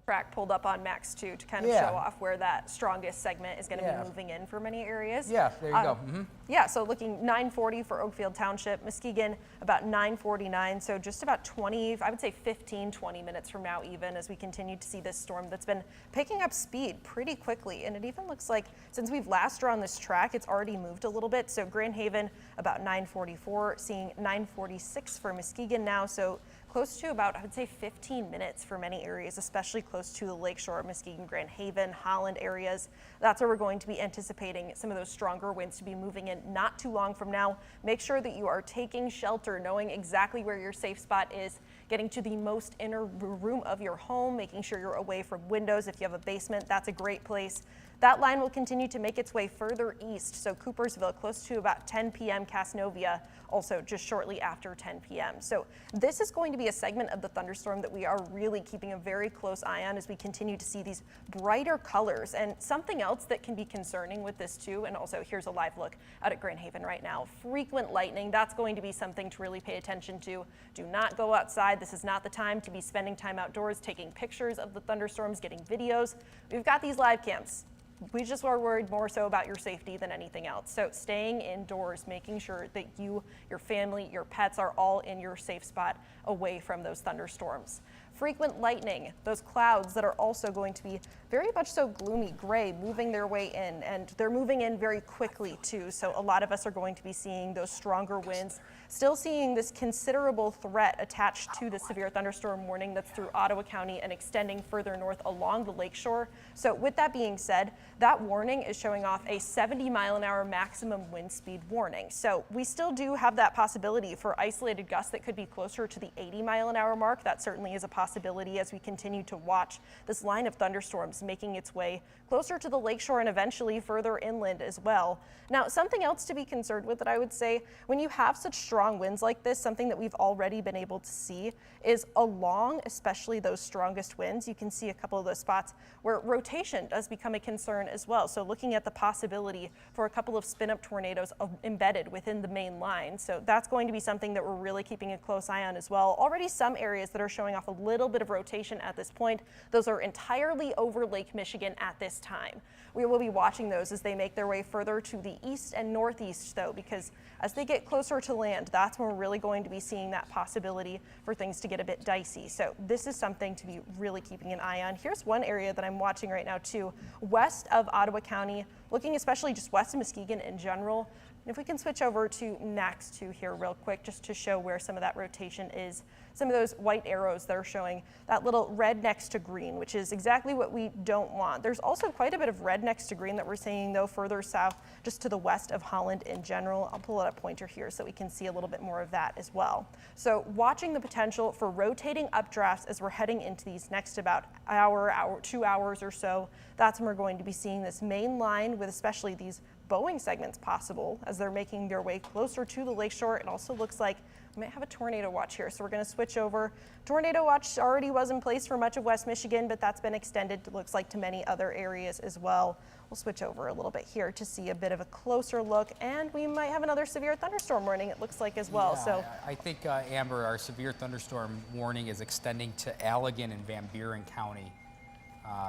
Track pulled up on Max 2 to kind of show off where that strongest segment is going to be moving in for many areas.
Yeah, there you go.
Yeah, so looking 9:40 for Oakfield Township, Muskegon about 9:49, so just about 20, I would say 15, 20 minutes from now even, as we continue to see this storm that's been picking up speed pretty quickly. And it even looks like since we've last drawn this track, it's already moved a little bit. So Grand Haven about 9:44, seeing 9:46 for Muskegon now. So close to about, I would say, 15 minutes for many areas, especially close to the lakeshore, Muskegon, Grand Haven, Holland areas. That's where we're going to be anticipating some of those stronger winds to be moving in not too long from now. Make sure that you are taking shelter, knowing exactly where your safe spot is, getting to the most inner room of your home, making sure you're away from windows. If you have a basement, that's a great place. That line will continue to make its way further east, so Coopersville close to about 10 p.m., Casnovia also just shortly after 10 p.m. So this is going to be a segment of the thunderstorm that we are really keeping a very close eye on as we continue to see these brighter colors. And something else that can be concerning with this too, and also here's a live look out at Grand Haven right now, frequent lightning. That's going to be something to really pay attention to. Do not go outside. This is not the time to be spending time outdoors, taking pictures of the thunderstorms, getting videos. We've got these live cams. We just are worried more so about your safety than anything else. So staying indoors, making sure that you, your family, your pets are all in your safe spot away from those thunderstorms. Frequent lightning, those clouds that are also going to be very much so gloomy gray moving their way in, and they're moving in very quickly too. So a lot of us are going to be seeing those stronger winds, still seeing this considerable threat attached to the severe thunderstorm warning that's through Ottawa County and extending further north along the lakeshore. So with that being said, that warning is showing off a 70-mile-an-hour maximum wind speed warning. So we still do have that possibility for isolated gusts that could be closer to the 80-mile-an-hour mark. That certainly is a possibility as we continue to watch this line of thunderstorms making its way closer to the lakeshore and eventually further inland as well. Now, something else to be concerned with that I would say, when you have such strong winds like this, something that we've already been able to see is along, especially those strongest winds, you can see a couple of those spots where rotation does become a concern as well. So looking at the possibility for a couple of spin-up tornadoes embedded within the main line. So that's going to be something that we're really keeping a close eye on as well. Already some areas that are showing off a little bit of rotation at this point. Those are entirely over Lake Michigan at this time. We will be watching those as they make their way further to the east and northeast, though, because as they get closer to land, that's when we're really going to be seeing that possibility for things to get a bit dicey. So this is something to be really keeping an eye on. Here's one area that I'm watching right now, too, west of Ottawa County, looking especially just west of Muskegon in general. If we can switch over to next to here real quick, just to show where some of that rotation is. Some of those white arrows that are showing that little red next to green, which is exactly what we don't want. There's also quite a bit of red next to green that we're seeing, though, further south, just to the west of Holland in general. I'll pull out a pointer here so we can see a little bit more of that as well. So watching the potential for rotating updrafts as we're heading into these next about hour, 2 hours or so. That's when we're going to be seeing this main line with especially these bowing segments possible as they're making their way closer to the lakeshore. It also looks like we might have a tornado watch here, so we're going to switch over. Tornado watch already was in place for much of West Michigan, but that's been extended, it looks like, to many other areas as well. We'll switch over a little bit here to see a bit of a closer look, and we might have another severe thunderstorm warning, it looks like, as well.
Yeah,
so
I think, Amber, our severe thunderstorm warning is extending to Allegan and Van Buren County.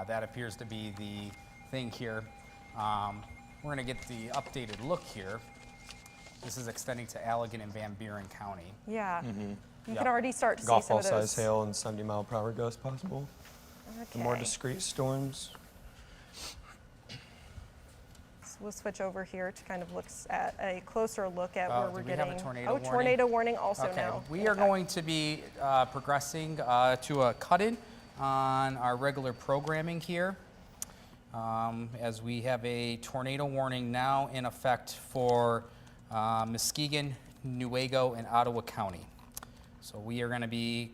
That appears to be the thing here. We're going to get the updated look here. This is extending to Allegan and Van Buren County.
Yeah, you can already start to see
Golf
some
ball
of those.
size hail and 70-mile-per-hour gusts possible. The more
Okay.
discrete storms.
So we'll switch over here to kind of look at a closer look at where we're
do we
getting.
have a tornado warning?
Tornado warning also
Okay.
now.
We are going to be progressing to a cut-in on our regular programming here. As we have a tornado warning now in effect for Muskegon, Newaygo, and Ottawa County. So we are going to be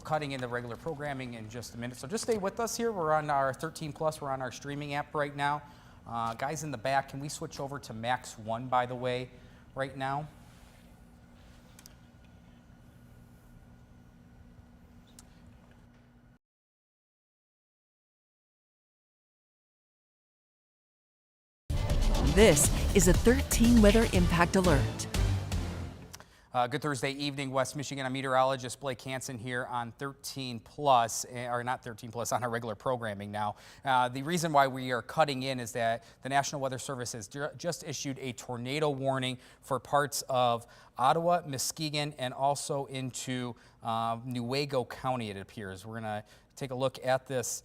cutting into regular programming in just a minute. So just stay with us here. We're on our 13 Plus. We're on our streaming app right now. Guys in the back, can we switch over to Max 1, by the way, right now?
This is a 13 Weather Impact Alert.
Good Thursday evening, West Michigan. I'm meteorologist Blake Hansen here on 13 Plus, or not 13 Plus, on our regular programming now. The reason why we are cutting in is that the National Weather Service has just issued a tornado warning for parts of Ottawa, Muskegon, and also into Newaygo County, it appears. We're going to take a look at this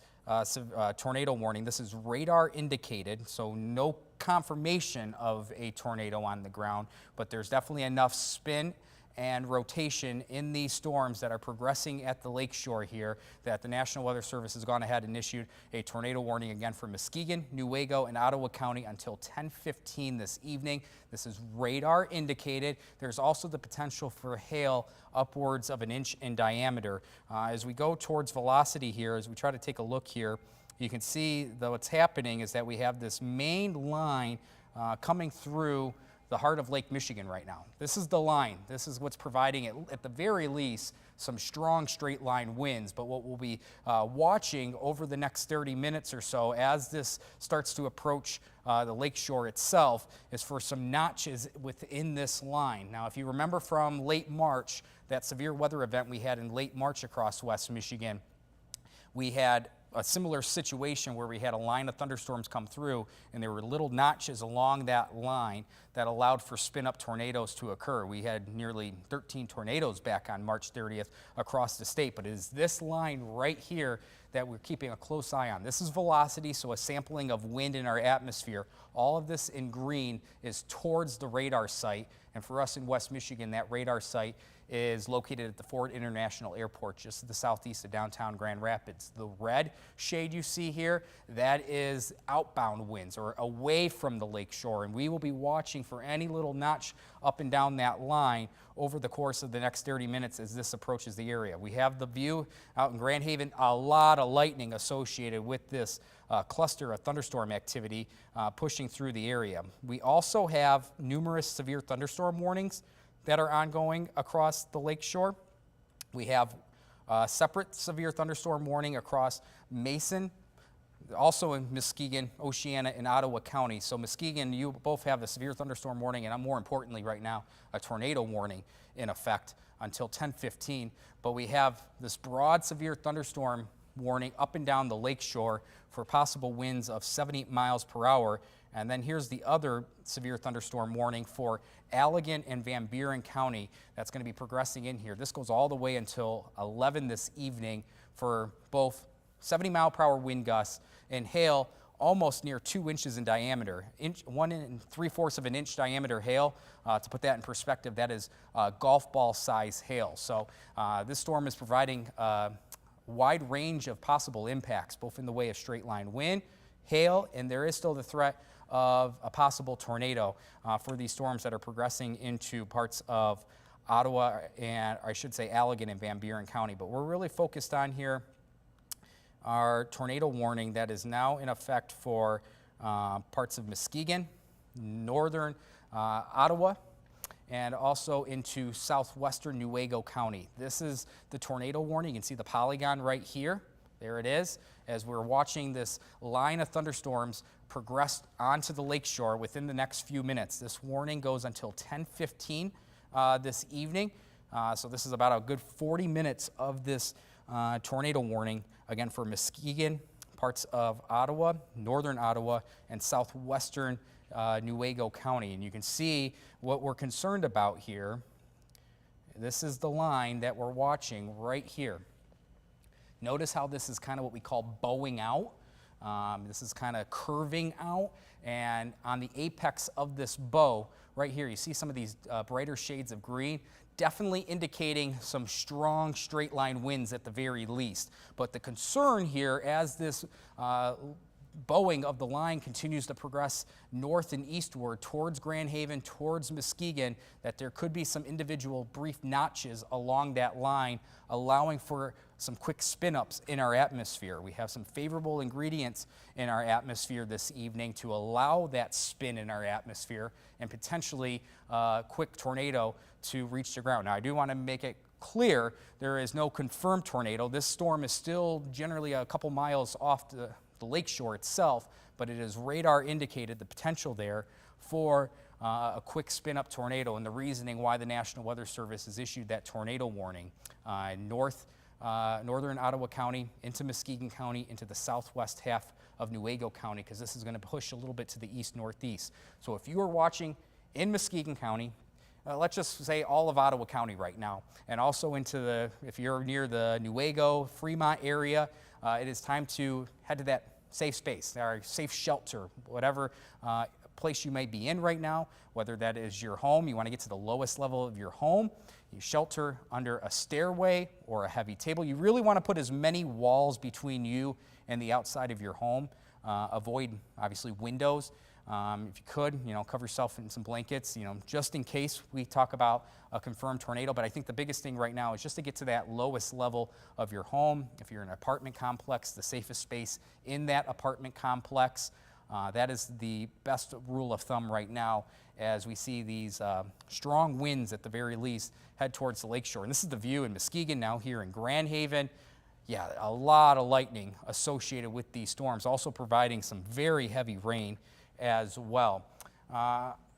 tornado warning. This is radar indicated, so no confirmation of a tornado on the ground, but there's definitely enough spin and rotation in these storms that are progressing at the lakeshore here that the National Weather Service has gone ahead and issued a tornado warning again for Muskegon, Newaygo, and Ottawa County until 10:15 this evening. This is radar indicated. There's also the potential for hail upwards of 1 inch in diameter. As we go towards velocity here, as we try to take a look here, you can see that what's happening is that we have this main line coming through the heart of Lake Michigan right now. This is the line. This is what's providing, at the very least, some strong straight line winds. But what we'll be watching over the next 30 minutes or so as this starts to approach the lakeshore itself is for some notches within this line. Now, if you remember from late March, that severe weather event we had in late March across West Michigan, we had a similar situation where we had a line of thunderstorms come through and there were little notches along that line that allowed for spin-up tornadoes to occur. We had nearly 13 tornadoes back on March 30th across the state, but it is this line right here that we're keeping a close eye on. This is velocity, so a sampling of wind in our atmosphere. All of this in green is towards the radar site, and for us in West Michigan, that radar site is located at the Ford International Airport, just to the southeast of downtown Grand Rapids. The red shade you see here, that is outbound winds or away from the lakeshore, and we will be watching for any little notch up and down that line over the course of the next 30 minutes as this approaches the area. We have the view out in Grand Haven, a lot of lightning associated with this cluster of thunderstorm activity pushing through the area. We also have numerous severe thunderstorm warnings that are ongoing across the lakeshore. We have Separate severe thunderstorm warning across Mason, also in Muskegon, Oceana, and Ottawa County. So Muskegon, you both have a severe thunderstorm warning, and more importantly right now, a tornado warning in effect until 10:15. But we have this broad severe thunderstorm warning up and down the lakeshore for possible winds of 70 miles per hour. And then here's the other severe thunderstorm warning for Allegan and Van Buren County. That's going to be progressing in here. This goes all the way until 11 this evening for both 70 mile per hour wind gusts and hail almost near 2 inches in diameter. 1 3/4 of an inch diameter hail. To put that in perspective, that is golf ball size hail. So this storm is providing a wide range of possible impacts, both in the way of straight line wind, hail, and there is still the threat of a possible tornado for these storms that are progressing into parts of Ottawa and, I should say, Allegan and Van Buren County. But we're really focused on here our tornado warning that is now in effect for parts of Muskegon, northern Ottawa, and also into southwestern Newaygo County. This is the tornado warning. You can see the polygon right here. There it is. As we're watching this line of thunderstorms progress onto the lakeshore within the next few minutes. This warning goes until 10:15 this evening. So this is about a good 40 minutes of this tornado warning, again, for Muskegon, parts of Ottawa, northern Ottawa, and southwestern Newaygo County. And you can see what we're concerned about here. This is the line that we're watching right here. Notice how this is kind of what we call bowing out. This is kind of curving out, and on the apex of this bow right here, you see some of these brighter shades of green, definitely indicating some strong straight line winds at the very least. But the concern here, as this bowing of the line continues to progress north and eastward towards Grand Haven, towards Muskegon, that there could be some individual brief notches along that line, allowing for some quick spin-ups in our atmosphere. We have some favorable ingredients in our atmosphere this evening to allow that spin in our atmosphere and potentially a quick tornado to reach the ground. Now, I do want to make it clear there is no confirmed tornado. This storm is still generally a couple miles off the lakeshore itself, but it is radar indicated the potential there for a quick spin-up tornado, and the reasoning why the National Weather Service has issued that tornado warning northern Ottawa County, into Muskegon County, into the southwest half of Newaygo County, because this is going to push a little bit to the east-northeast. So if you are watching in Muskegon County, let's just say all of Ottawa County right now, and also if you're near the Newaygo, Fremont area, it is time to head to that safe space, or safe shelter, whatever place you might be in right now, whether that is your home, you want to get to the lowest level of your home, you shelter under a stairway or a heavy table. You really want to put as many walls between you and the outside of your home. Avoid, obviously, windows. If you could, cover yourself in some blankets, just in case we talk about a confirmed tornado. But I think the biggest thing right now is just to get to that lowest level of your home. If you're in an apartment complex, the safest space in that apartment complex. That is the best rule of thumb right now as we see these strong winds, at the very least, head towards the lakeshore. And this is the view in Muskegon now, here in Grand Haven. Yeah, a lot of lightning associated with these storms, also providing some very heavy rain as well.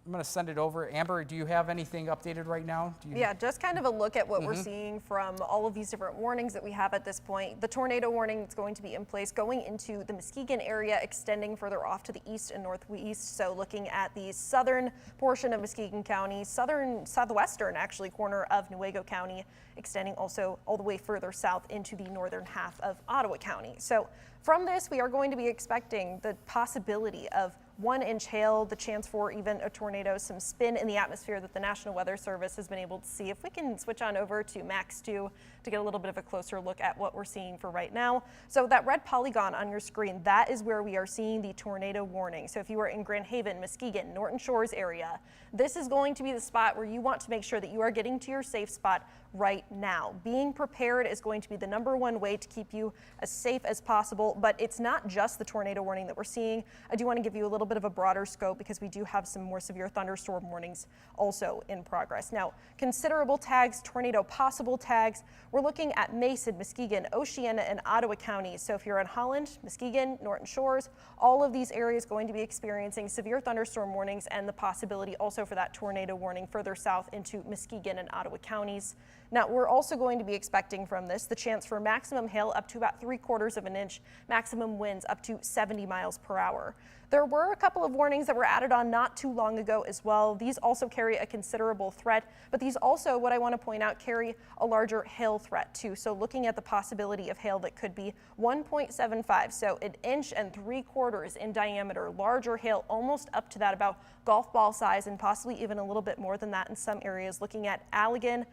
I'm going to send it over. Amber, do you have anything updated right now?
Yeah, just kind of a look at what we're seeing from all of these different warnings that we have at this point. The tornado warning that's going to be in place going into the Muskegon area, extending further off to the east and northeast. So looking at the southern portion of Muskegon County, southwestern actually corner of Newaygo County, extending also all the way further south into the northern half of Ottawa County. So from this, we are going to be expecting the possibility of 1-inch hail, the chance for even a tornado, some spin in the atmosphere that the National Weather Service has been able to see. If we can switch on over to Max 2 to get a little bit of a closer look at what we're seeing for right now. So that red polygon on your screen, that is where we are seeing the tornado warning. So if you are in Grand Haven, Muskegon, Norton Shores area, this is going to be the spot where you want to make sure that you are getting to your safe spot right now. Being prepared is going to be the #1 way to keep you as safe as possible, but it's not just the tornado warning that we're seeing. I do want to give you a little bit bit of a broader scope because we do have some more severe thunderstorm warnings also in progress. Now, considerable tags, tornado possible tags. We're looking at Mason, Muskegon, Oceana, and Ottawa counties. So if you're in Holland, Muskegon, Norton Shores, all of these areas going to be experiencing severe thunderstorm warnings and the possibility also for that tornado warning further south into Muskegon and Ottawa counties. Now, we're also going to be expecting from this the chance for maximum hail up to about 3/4 of an inch, maximum winds up to 70 miles per hour. There were a couple of warnings that were added on not too long ago as well. These also carry a considerable threat, but these also, what I want to point out, carry a larger hail threat too. So looking at the possibility of hail that could be 1.75, so 1 3/4 inches in diameter, larger hail almost up to that about golf ball size and possibly even a little bit more than that in some areas, looking at Allegan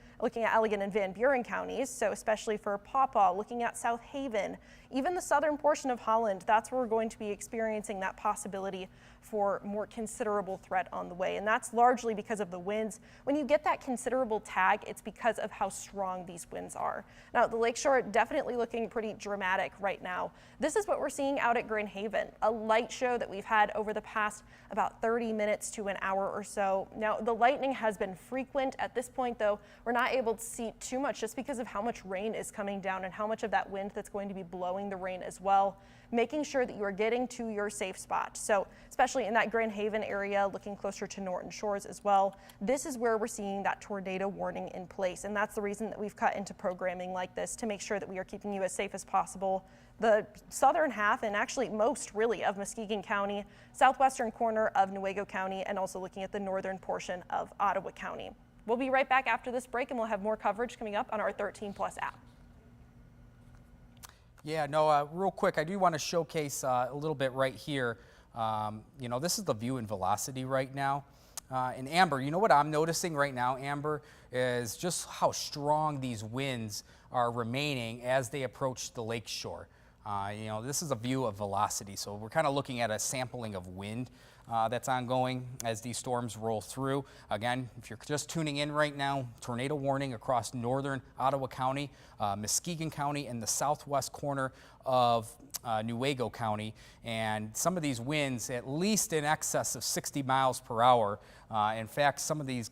and Van Buren counties, so especially for Paw Paw, looking at South Haven, even the southern portion of Holland, that's where we're going to be experiencing that possibility for more considerable threat on the way. And that's largely because of the winds. When you get that considerable tag, it's because of how strong these winds are. Now, the lakeshore definitely looking pretty dramatic right now. This is what we're seeing out at Grand Haven, a light show that we've had over the past about 30 minutes to an hour or so. Now, the lightning has been frequent. At this point, though, we're not able to see too much just because of how much rain is coming down and how much of that wind that's going to be blowing the rain as well, making sure that you are getting to your safe spot. So especially in that Grand Haven area, looking closer to Norton Shores as well, this is where we're seeing that tornado warning in place. And that's the reason that we've cut into programming like this, to make sure that we are keeping you as safe as possible. The southern half, and actually most really, of Muskegon County, southwestern corner of Newaygo County, and also looking at the northern portion of Ottawa County. We'll be right back after this break, and we'll have more coverage coming up on our 13 Plus app.
Yeah, no, real quick, I do want to showcase a little bit right here. You know, this is the view and velocity right now. And Amber, you know what I'm noticing right now, Amber, is just how strong these winds are remaining as they approach the lake shore. You know, this is a view of velocity, so we're kind of looking at a sampling of wind that's ongoing as these storms roll through. Again, if you're just tuning in right now, tornado warning across northern Ottawa County, Muskegon County, and the southwest corner of Newaygo County. And some of these winds at least in excess of 60 miles per hour. In fact, some of these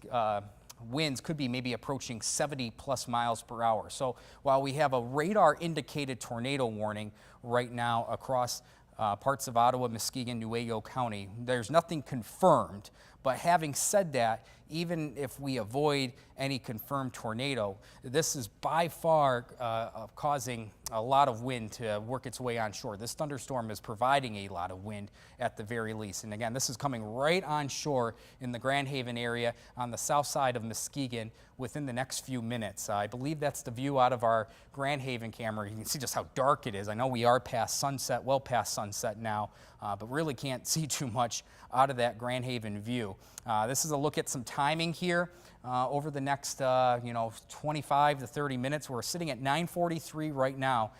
winds could be maybe approaching 70 plus miles per hour. So while we have a radar indicated tornado warning right now across parts of Ottawa, Muskegon, Newaygo County, there's nothing confirmed. But having said that, even if we avoid any confirmed tornado, this is by far causing a lot of wind to work its way onshore. This thunderstorm is providing a lot of wind at the very least. And again, this is coming right onshore in the Grand Haven area on the south side of Muskegon within the next few minutes. I believe that's the view out of our Grand Haven camera. You can see just how dark it is. I know we are past sunset, well past sunset now, but really can't see too much out of that Grand Haven view. This is a look at some timing here over the next 25 to 30 minutes. We're sitting at 9:43 right now.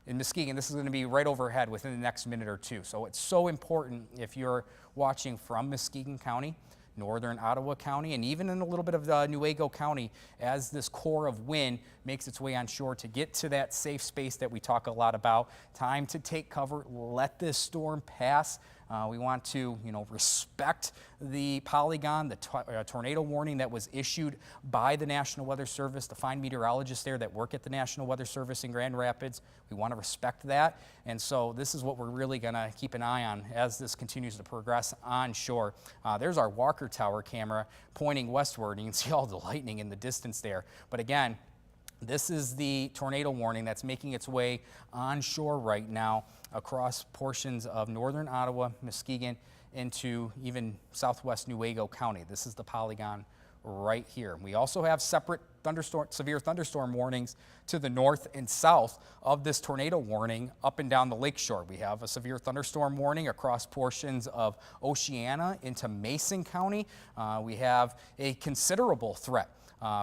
In Muskegon, this is going to be right overhead within the next minute or two. So it's so important if you're watching from Muskegon County, northern Ottawa County, and even in a little bit of Newaygo County, as this core of wind makes its way onshore, to get to that safe space that we talk a lot about. Time to take cover, let this storm pass. We want to, respect the polygon, the tornado warning that was issued by the National Weather Service, the fine meteorologists there that work at the National Weather Service in Grand Rapids. We want to respect that. And so this is what we're really going to keep an eye on as this continues to progress onshore. There's our Walker Tower camera pointing westward. You can see all the lightning in the distance there. But again, this is the tornado warning that's making its way onshore right now across portions of northern Ottawa, Muskegon, into even southwest Newaygo County. This is the polygon right here. We also have separate severe thunderstorm warnings to the north and south of this tornado warning up and down the lakeshore. We have a severe thunderstorm warning across portions of Oceana into Mason County. We have a considerable threat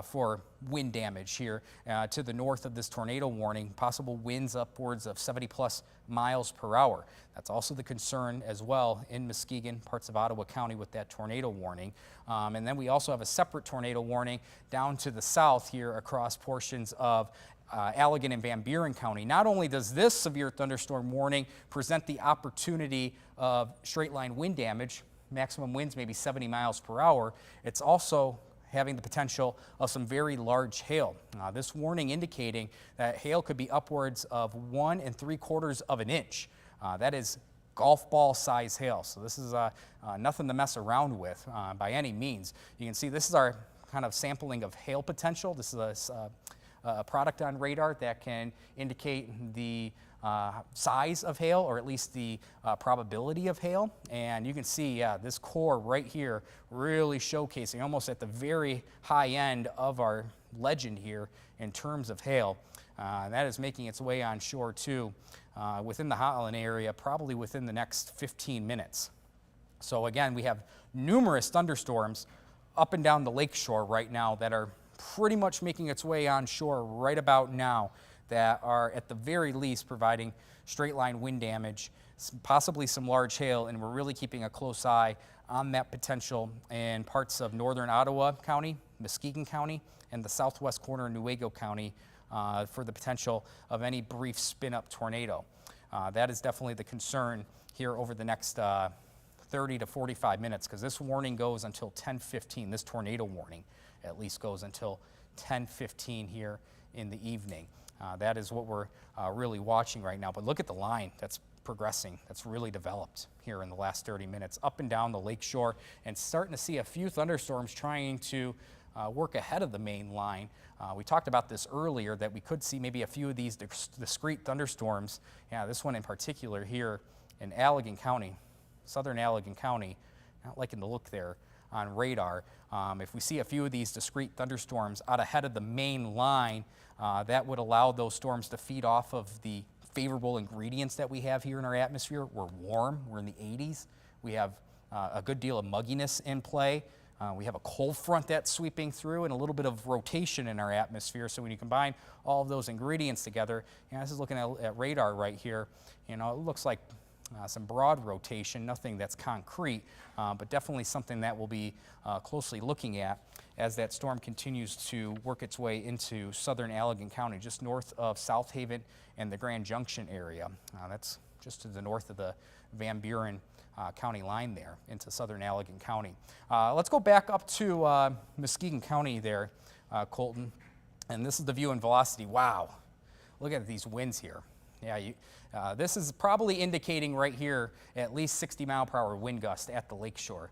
for wind damage here to the north of this tornado warning, possible winds upwards of 70 plus miles per hour. That's also the concern as well in Muskegon, parts of Ottawa County with that tornado warning. And then we also have a separate tornado warning down to the south here across portions of Allegan and Van Buren County. Not only does this severe thunderstorm warning present the opportunity of straight line wind damage, maximum winds maybe 70 miles per hour, it's also having the potential of some very large hail. This warning indicating that hail could be upwards of 1 3/4 of an inch. That is golf ball size hail. So this is nothing to mess around with by any means. You can see this is our kind of sampling of hail potential. This is a product on radar that can indicate the size of hail, or at least the probability of hail. And you can see, yeah, this core right here really showcasing almost at the very high end of our legend here in terms of hail. That is making its way on shore too, within the Holland area, probably within the next 15 minutes. So again, we have numerous thunderstorms up and down the lakeshore right now that are pretty much making its way on shore right about now, that are at the very least providing straight line wind damage, possibly some large hail, and we're really keeping a close eye on that potential in parts of northern Ottawa County, Muskegon County, and the southwest corner of Newaygo County for the potential of any brief spin-up tornado. That is definitely the concern here over the next 30 to 45 minutes, because this warning goes until 10:15. This tornado warning at least goes until 10:15 here in the evening. That is what we're really watching right now. But look at the line that's progressing, that's really developed here in the last 30 minutes, up and down the lakeshore, and starting to see a few thunderstorms trying to work ahead of the main line. We talked about this earlier, that we could see maybe a few of these discrete thunderstorms. Yeah, this one in particular here in Allegan County, southern Allegan County, not liking the look there on radar. If we see a few of these discrete thunderstorms out ahead of the main line, that would allow those storms to feed off of the favorable ingredients that we have here in our atmosphere. We're warm, we're in the 80s. We have a good deal of mugginess in play. We have a cold front that's sweeping through and a little bit of rotation in our atmosphere. So when you combine all of those ingredients together, this is looking at radar right here, it looks like some broad rotation, nothing that's concrete, but definitely something that we'll be closely looking at as that storm continues to work its way into southern Allegan County, just north of South Haven and the Grand Junction area. That's just to the north of the Van Buren County line there into southern Allegan County. Let's go back up to Muskegon County there, Colton, and this is the view and velocity. Wow, look at these winds here. Yeah, this is probably indicating right here at least 60 mile per hour wind gust at the lakeshore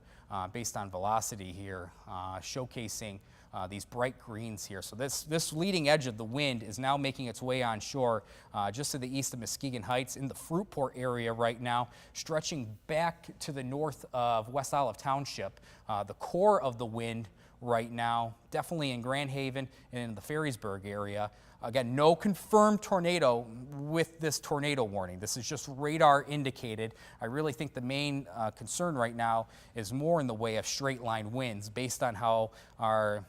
based on velocity here, showcasing these bright greens here. So this leading edge of the wind is now making its way on shore just to the east of Muskegon Heights in the Fruitport area right now, stretching back to the north of West Olive Township. The core of the wind right now, definitely in Grand Haven and in the Ferrysburg area. Again, no confirmed tornado with this tornado warning. This is just radar indicated. I really think the main concern right now is more in the way of straight line winds based on how our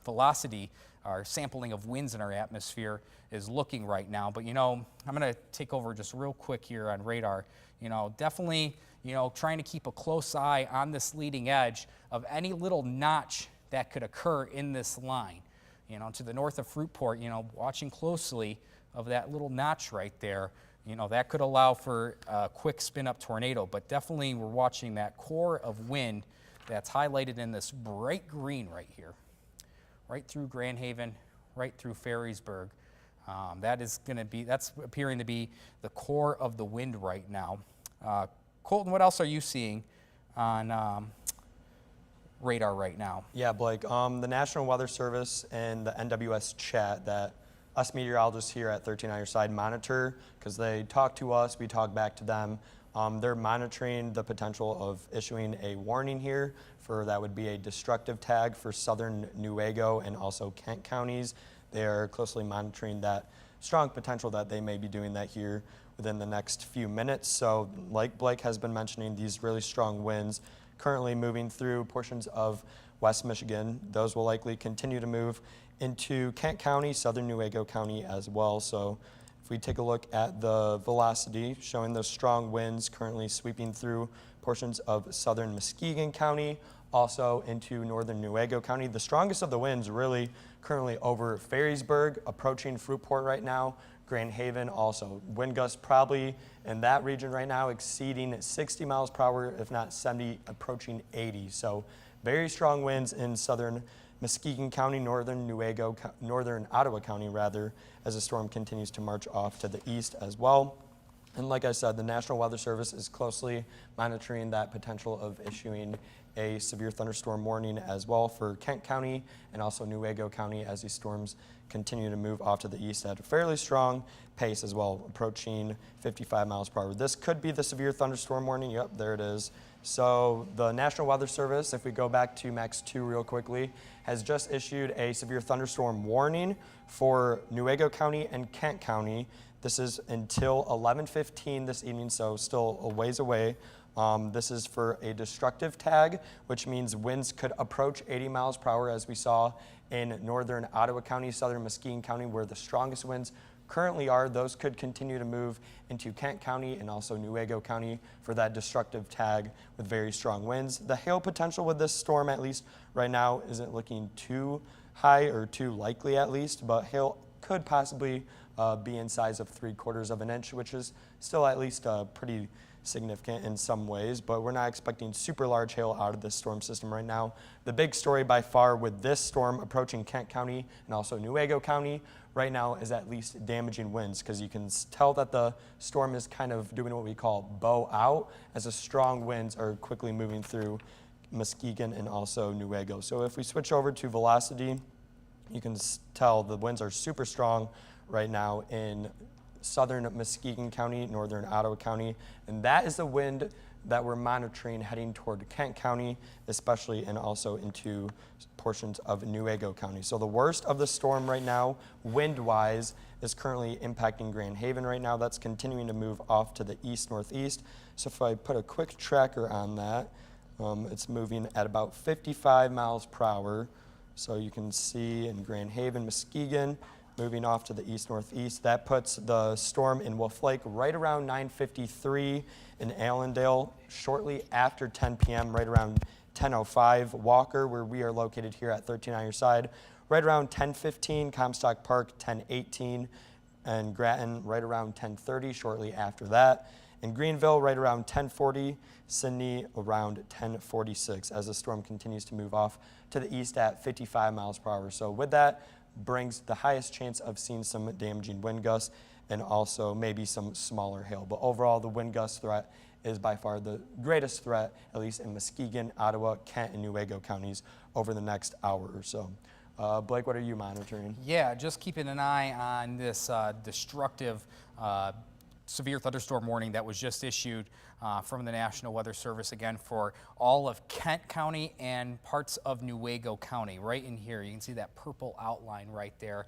velocity, our sampling of winds in our atmosphere is looking right now. But I'm going to take over just real quick here on radar. Definitely, trying to keep a close eye on this leading edge of any little notch that could occur in this line. To the north of Fruitport, watching closely of that little notch right there, that could allow for a quick spin-up tornado. But definitely we're watching that core of wind that's highlighted in this bright green right here, right through Grand Haven, right through Ferrysburg. That's appearing to be the core of the wind right now. Colton, what else are you seeing on radar right now?
Yeah, Blake, the National Weather Service and the NWS chat that us meteorologists here at 13 on Your Side monitor, because they talk to us, we talk back to them. They're monitoring the potential of issuing a warning here for that would be a destructive tag for southern Newaygo and also Kent counties. They are closely monitoring that strong potential that they may be doing that here within the next few minutes. So like Blake has been mentioning, these really strong winds currently moving through portions of West Michigan. Those will likely continue to move into Kent County, southern Newaygo County as well. So if we take a look at the velocity, showing those strong winds currently sweeping through portions of southern Muskegon County, also into northern Newaygo County. The strongest of the winds really currently over Ferrysburg, approaching Fruitport right now. Grand Haven also. Wind gusts probably in that region right now exceeding 60 miles per hour, if not 70, approaching 80. So very strong winds in southern Muskegon County, northern Ottawa County rather, as the storm continues to march off to the east as well. And like I said, the National Weather Service is closely monitoring that potential of issuing a severe thunderstorm warning as well for Kent County and also Newaygo County as these storms continue to move off to the east at a fairly strong pace as well, approaching 55 miles per hour. This could be the severe thunderstorm warning. Yep, there it is. So the National Weather Service, if we go back to Max 2 real quickly, has just issued a severe thunderstorm warning for Newaygo County and Kent County. This is until 11:15 this evening, so still a ways away. This is for a destructive tag, which means winds could approach 80 miles per hour, as we saw in northern Ottawa County, southern Muskegon County, where the strongest winds currently are. Those could continue to move into Kent County and also Newaygo County for that destructive tag with very strong winds. The hail potential with this storm, at least right now, isn't looking too high or too likely at least, but hail could possibly be in size of 3/4 of an inch, which is still at least pretty significant in some ways, but we're not expecting super large hail out of this storm system right now. The big story by far with this storm approaching Kent County and also Newaygo County right now is at least damaging winds, because you can tell that the storm is kind of doing what we call bow out as the strong winds are quickly moving through Muskegon and also Newaygo. So if we switch over to velocity, you can tell the winds are super strong right now in southern Muskegon County, northern Ottawa County, and that is the wind that we're monitoring heading toward Kent County, especially, and also into portions of Newaygo County. So the worst of the storm right now, wind-wise, is currently impacting Grand Haven right now. That's continuing to move off to the east-northeast. So if I put a quick tracker on that, it's moving at about 55 miles per hour. So you can see in Grand Haven, Muskegon, moving off to the east-northeast. That puts the storm in Wolf Lake right around 9:53, in Allendale shortly after 10 p.m., right around 10:05. Walker, where we are located here at 13 on your side, right around 10:15. Comstock Park, 10:18. And Grattan, right around 10:30, shortly after that. In Greenville, right around 10:40. Sydney, around 10:46, as the storm continues to move off to the east at 55 miles per hour. So with that, brings the highest chance of seeing some damaging wind gusts and also maybe some smaller hail. But overall, the wind gust threat is by far the greatest threat, at least in Muskegon, Ottawa, Kent, and Newaygo counties over the next hour or so. Blake, what are you monitoring?
Yeah, just keeping an eye on this destructive severe thunderstorm warning that was just issued from the National Weather Service, again, for all of Kent County and parts of Newaygo County. Right in here, you can see that purple outline right there.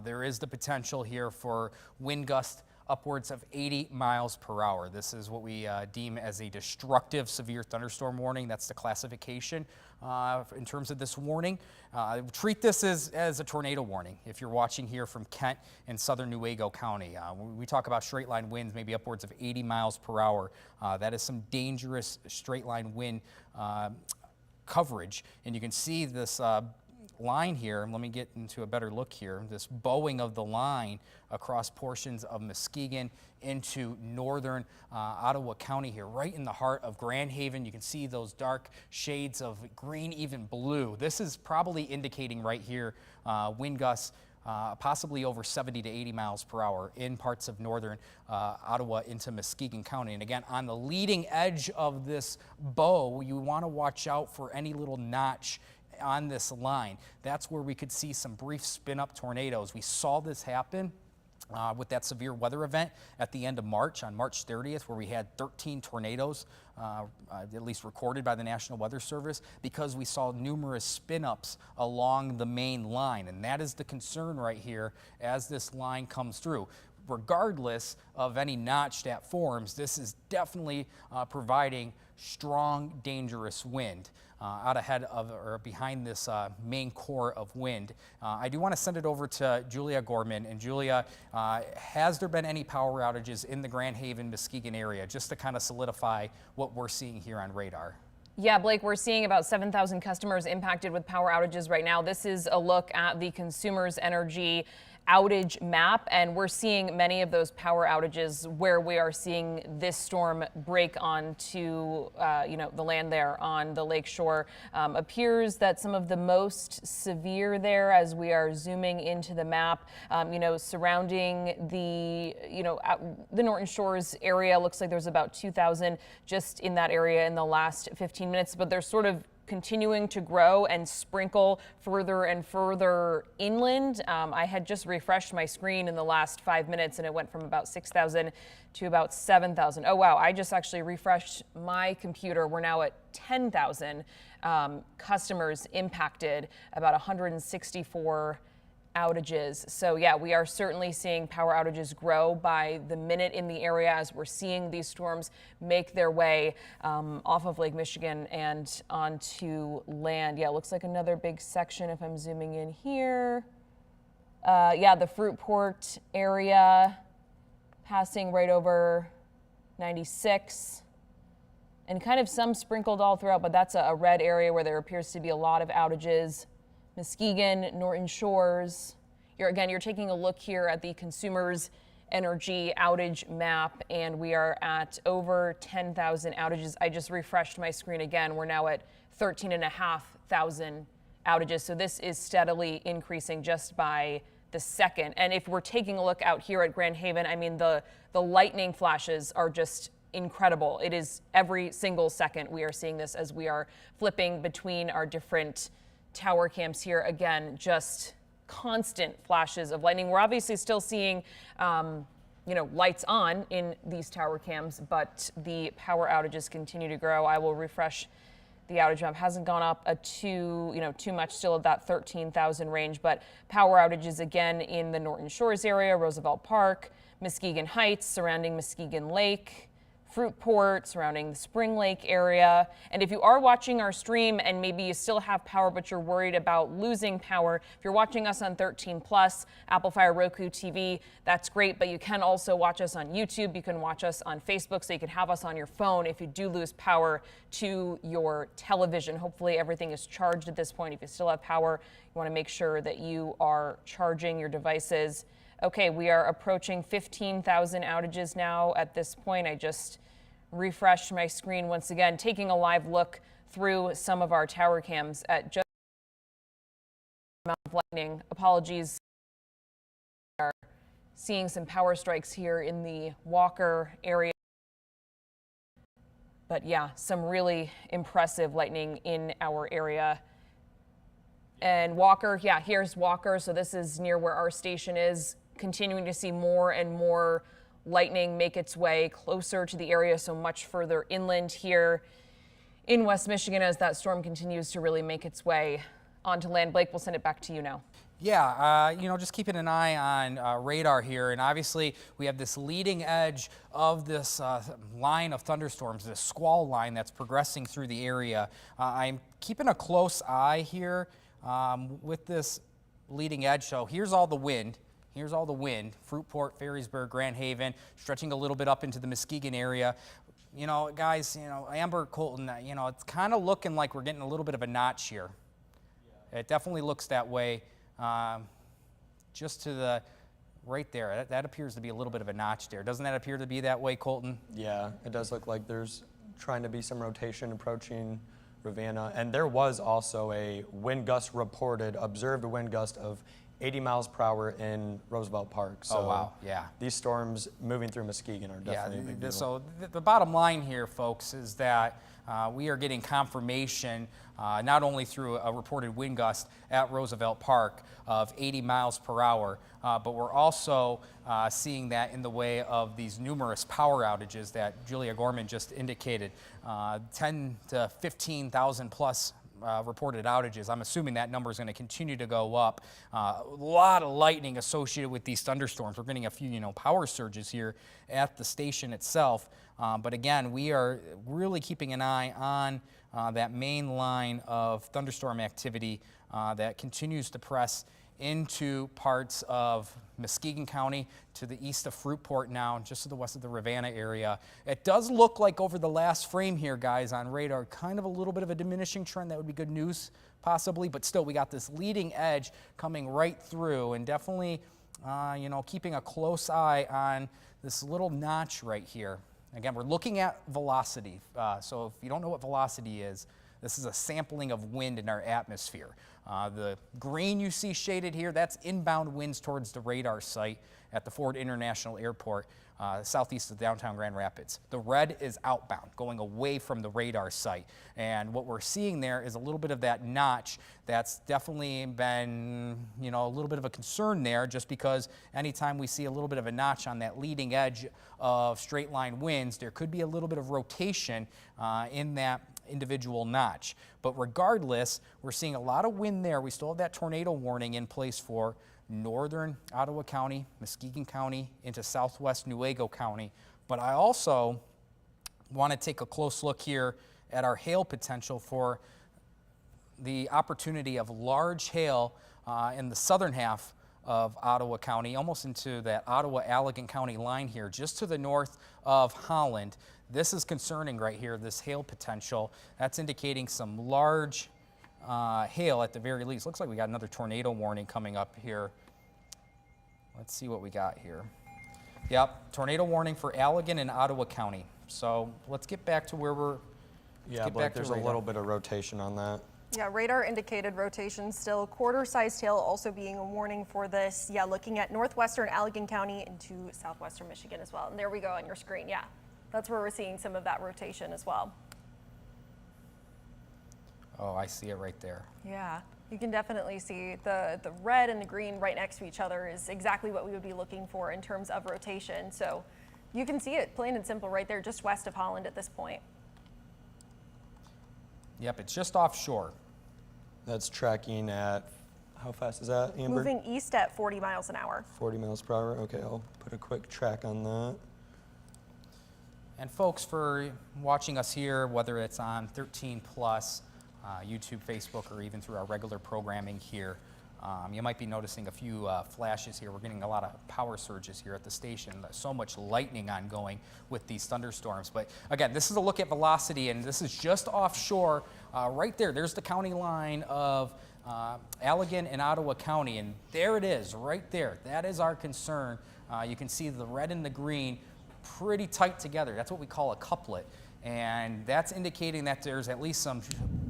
There is the potential here for wind gusts upwards of 80 miles per hour. This is what we deem as a destructive severe thunderstorm warning. That's the classification in terms of this warning. Treat this as a tornado warning if you're watching here from Kent and southern Newaygo County. We talk about straight line winds, maybe upwards of 80 miles per hour. That is some dangerous straight line wind coverage. And you can see this line here. Let me get into a better look here. This bowing of the line across portions of Muskegon into northern Ottawa County here, right in the heart of Grand Haven. You can see those dark shades of green, even blue. This is probably indicating right here wind gusts possibly over 70 to 80 miles per hour in parts of northern Ottawa into Muskegon County. And again, on the leading edge of this bow, you want to watch out for any little notch on this line. That's where we could see some brief spin-up tornadoes. We saw this happen with that severe weather event at the end of March, on March 30th, where we had 13 tornadoes, at least recorded by the National Weather Service, because we saw numerous spin-ups along the main line. And that is the concern right here as this line comes through. Regardless of any notch that forms, this is definitely providing strong, dangerous wind out ahead of or behind this main core of wind. I do want to send it over to Julia Gorman. And Julia, has there been any power outages in the Grand Haven, Muskegon area, just to kind of solidify what we're seeing here on radar?
Yeah, Blake, we're seeing about 7,000 customers impacted with power outages right now. This is a look at the Consumers Energy outage map, and we're seeing many of those power outages where we are seeing this storm break onto the land there on the lake shore. Appears that some of the most severe there, as we are zooming into the map, surrounding the Norton Shores area, looks like there's about 2,000 just in that area in the last 15 minutes, but they're sort of continuing to grow and sprinkle further and further inland. I had just refreshed my screen in the last 5 minutes and it went from about 6,000 to about 7,000. Oh wow, I just actually refreshed my computer. We're now at 10,000 customers impacted, about 164 outages. So yeah, we are certainly seeing power outages grow by the minute in the area as we're seeing these storms make their way off of Lake Michigan and onto land. Yeah, it looks like another big section if I'm zooming in here. Yeah, the Fruitport area passing right over 96 and kind of some sprinkled all throughout, but that's a red area where there appears to be a lot of outages. Muskegon, Norton Shores. You're taking a look here at the Consumers Energy outage map, and we are at over 10,000 outages. I just refreshed my screen again. We're now at 13,500 outages. So this is steadily increasing just by the second. And if we're taking a look out here at Grand Haven, I mean, the lightning flashes are just incredible. It is every single second we are seeing this as we are flipping between our different tower cams here. Again, just constant flashes of lightning. We're obviously still seeing, lights on in these tower cams, but the power outages continue to grow. I will refresh the outage map. Hasn't gone up too much, still at that 13,000 range, but power outages again in the Norton Shores area, Roosevelt Park, Muskegon Heights, surrounding Muskegon Lake, Fruitport, surrounding the Spring Lake area. And if you are watching our stream and maybe you still have power, but you're worried about losing power, if you're watching us on 13 Plus, Apple Fire, Roku TV, that's great. But you can also watch us on YouTube. You can watch us on Facebook, so you can have us on your phone if you do lose power to your television. Hopefully everything is charged at this point. If you still have power, you want to make sure that you are charging your devices. Okay, we are approaching 15,000 outages now at this point. I just refreshed my screen once again, taking a live look through some of our tower cams at just the amount of lightning. Apologies. We are seeing some power strikes here in the Walker area. But yeah, some really impressive lightning in our area. And Walker, yeah, here's Walker. So this is near where our station is. Continuing to see more and more lightning make its way closer to the area, so much further inland here in West Michigan as that storm continues to really make its way onto land. Blake, we'll send it back to you now.
Yeah, just keeping an eye on radar here, and obviously we have this leading edge of this line of thunderstorms, this squall line that's progressing through the area. I'm keeping a close eye here with this leading edge. So here's all the wind. Here's all the wind, Fruitport, Ferrysburg, Grand Haven, stretching a little bit up into the Muskegon area. Guys, Amber, Colton, it's kind of looking like we're getting a little bit of a notch here. It definitely looks that way. Just to the right there, that appears to be a little bit of a notch there. Doesn't that appear to be that way, Colton?
Yeah, it does look like there's trying to be some rotation approaching Ravenna. And there was also a wind gust reported, observed a wind gust of 80 miles per hour in Roosevelt Park. So
oh, wow, yeah.
These storms moving through Muskegon are definitely a big deal.
So the bottom line here, folks, is that we are getting confirmation not only through a reported wind gust at Roosevelt Park of 80 miles per hour, but we're also seeing that in the way of these numerous power outages that Julia Gorman just indicated, 10 to 15,000 plus reported outages. I'm assuming that number is going to continue to go up. A lot of lightning associated with these thunderstorms. We're getting a few, power surges here at the station itself. But again, we are really keeping an eye on that main line of thunderstorm activity that continues to press into parts of Muskegon County to the east of Fruitport now, just to the west of the Ravenna area. It does look like over the last frame here, guys, on radar, kind of a little bit of a diminishing trend. That would be good news, possibly, but still, we got this leading edge coming right through, and definitely, you know, keeping a close eye on this little notch right here. Again, we're looking at velocity. So if you don't know what velocity is, this is a sampling of wind in our atmosphere. The green you see shaded here, that's inbound winds towards the radar site at the Ford International Airport, southeast of downtown Grand Rapids. The red is outbound, going away from the radar site. And what we're seeing there is a little bit of that notch. That's definitely been, you know, a little bit of a concern there, just because anytime we see a little bit of a notch on that leading edge of straight line winds, there could be a little bit of rotation in that individual notch. But regardless, we're seeing a lot of wind there. We still have that tornado warning in place for northern Ottawa County, Muskegon County, into southwest Newaygo County. But I also want to take a close look here at our hail potential for the opportunity of large hail in the southern half of Ottawa County, almost into that Ottawa-Allegan County line here, just to the north of Holland. This is concerning right here, this hail potential. That's indicating some large hail at the very least. Looks like we got another tornado warning coming up here. Let's see what we got here. Yep, tornado warning for Allegan and Ottawa County. So let's get back to where we're,
yeah, but there's a little bit of rotation on that.
Yeah, radar indicated rotation still. Quarter-sized hail also being a warning for this. Yeah, looking at northwestern Allegan County into southwestern Michigan as well. And there we go on your screen. Yeah, that's where we're seeing some of that rotation as well.
Oh, I see it right there.
Yeah, you can definitely see the red and the green right next to each other is exactly what we would be looking for in terms of rotation. So you can see it plain and simple right there, just west of Holland at this point.
Yep, it's just offshore.
That's tracking at, how fast is that, Amber?
Moving east at 40 miles an hour.
40 miles per hour. Okay, I'll put a quick track on that.
And folks, for watching us here, whether it's on 13 Plus, YouTube, Facebook, or even through our regular programming here, you might be noticing a few flashes here. We're getting a lot of power surges here at the station. There's so much lightning ongoing with these thunderstorms. But again, this is a look at velocity, and this is just offshore right there. There's the county line of Allegan and Ottawa County, and there it is right there. That is our concern. You can see the red and the green pretty tight together. That's what we call a couplet. And that's indicating that there's at least some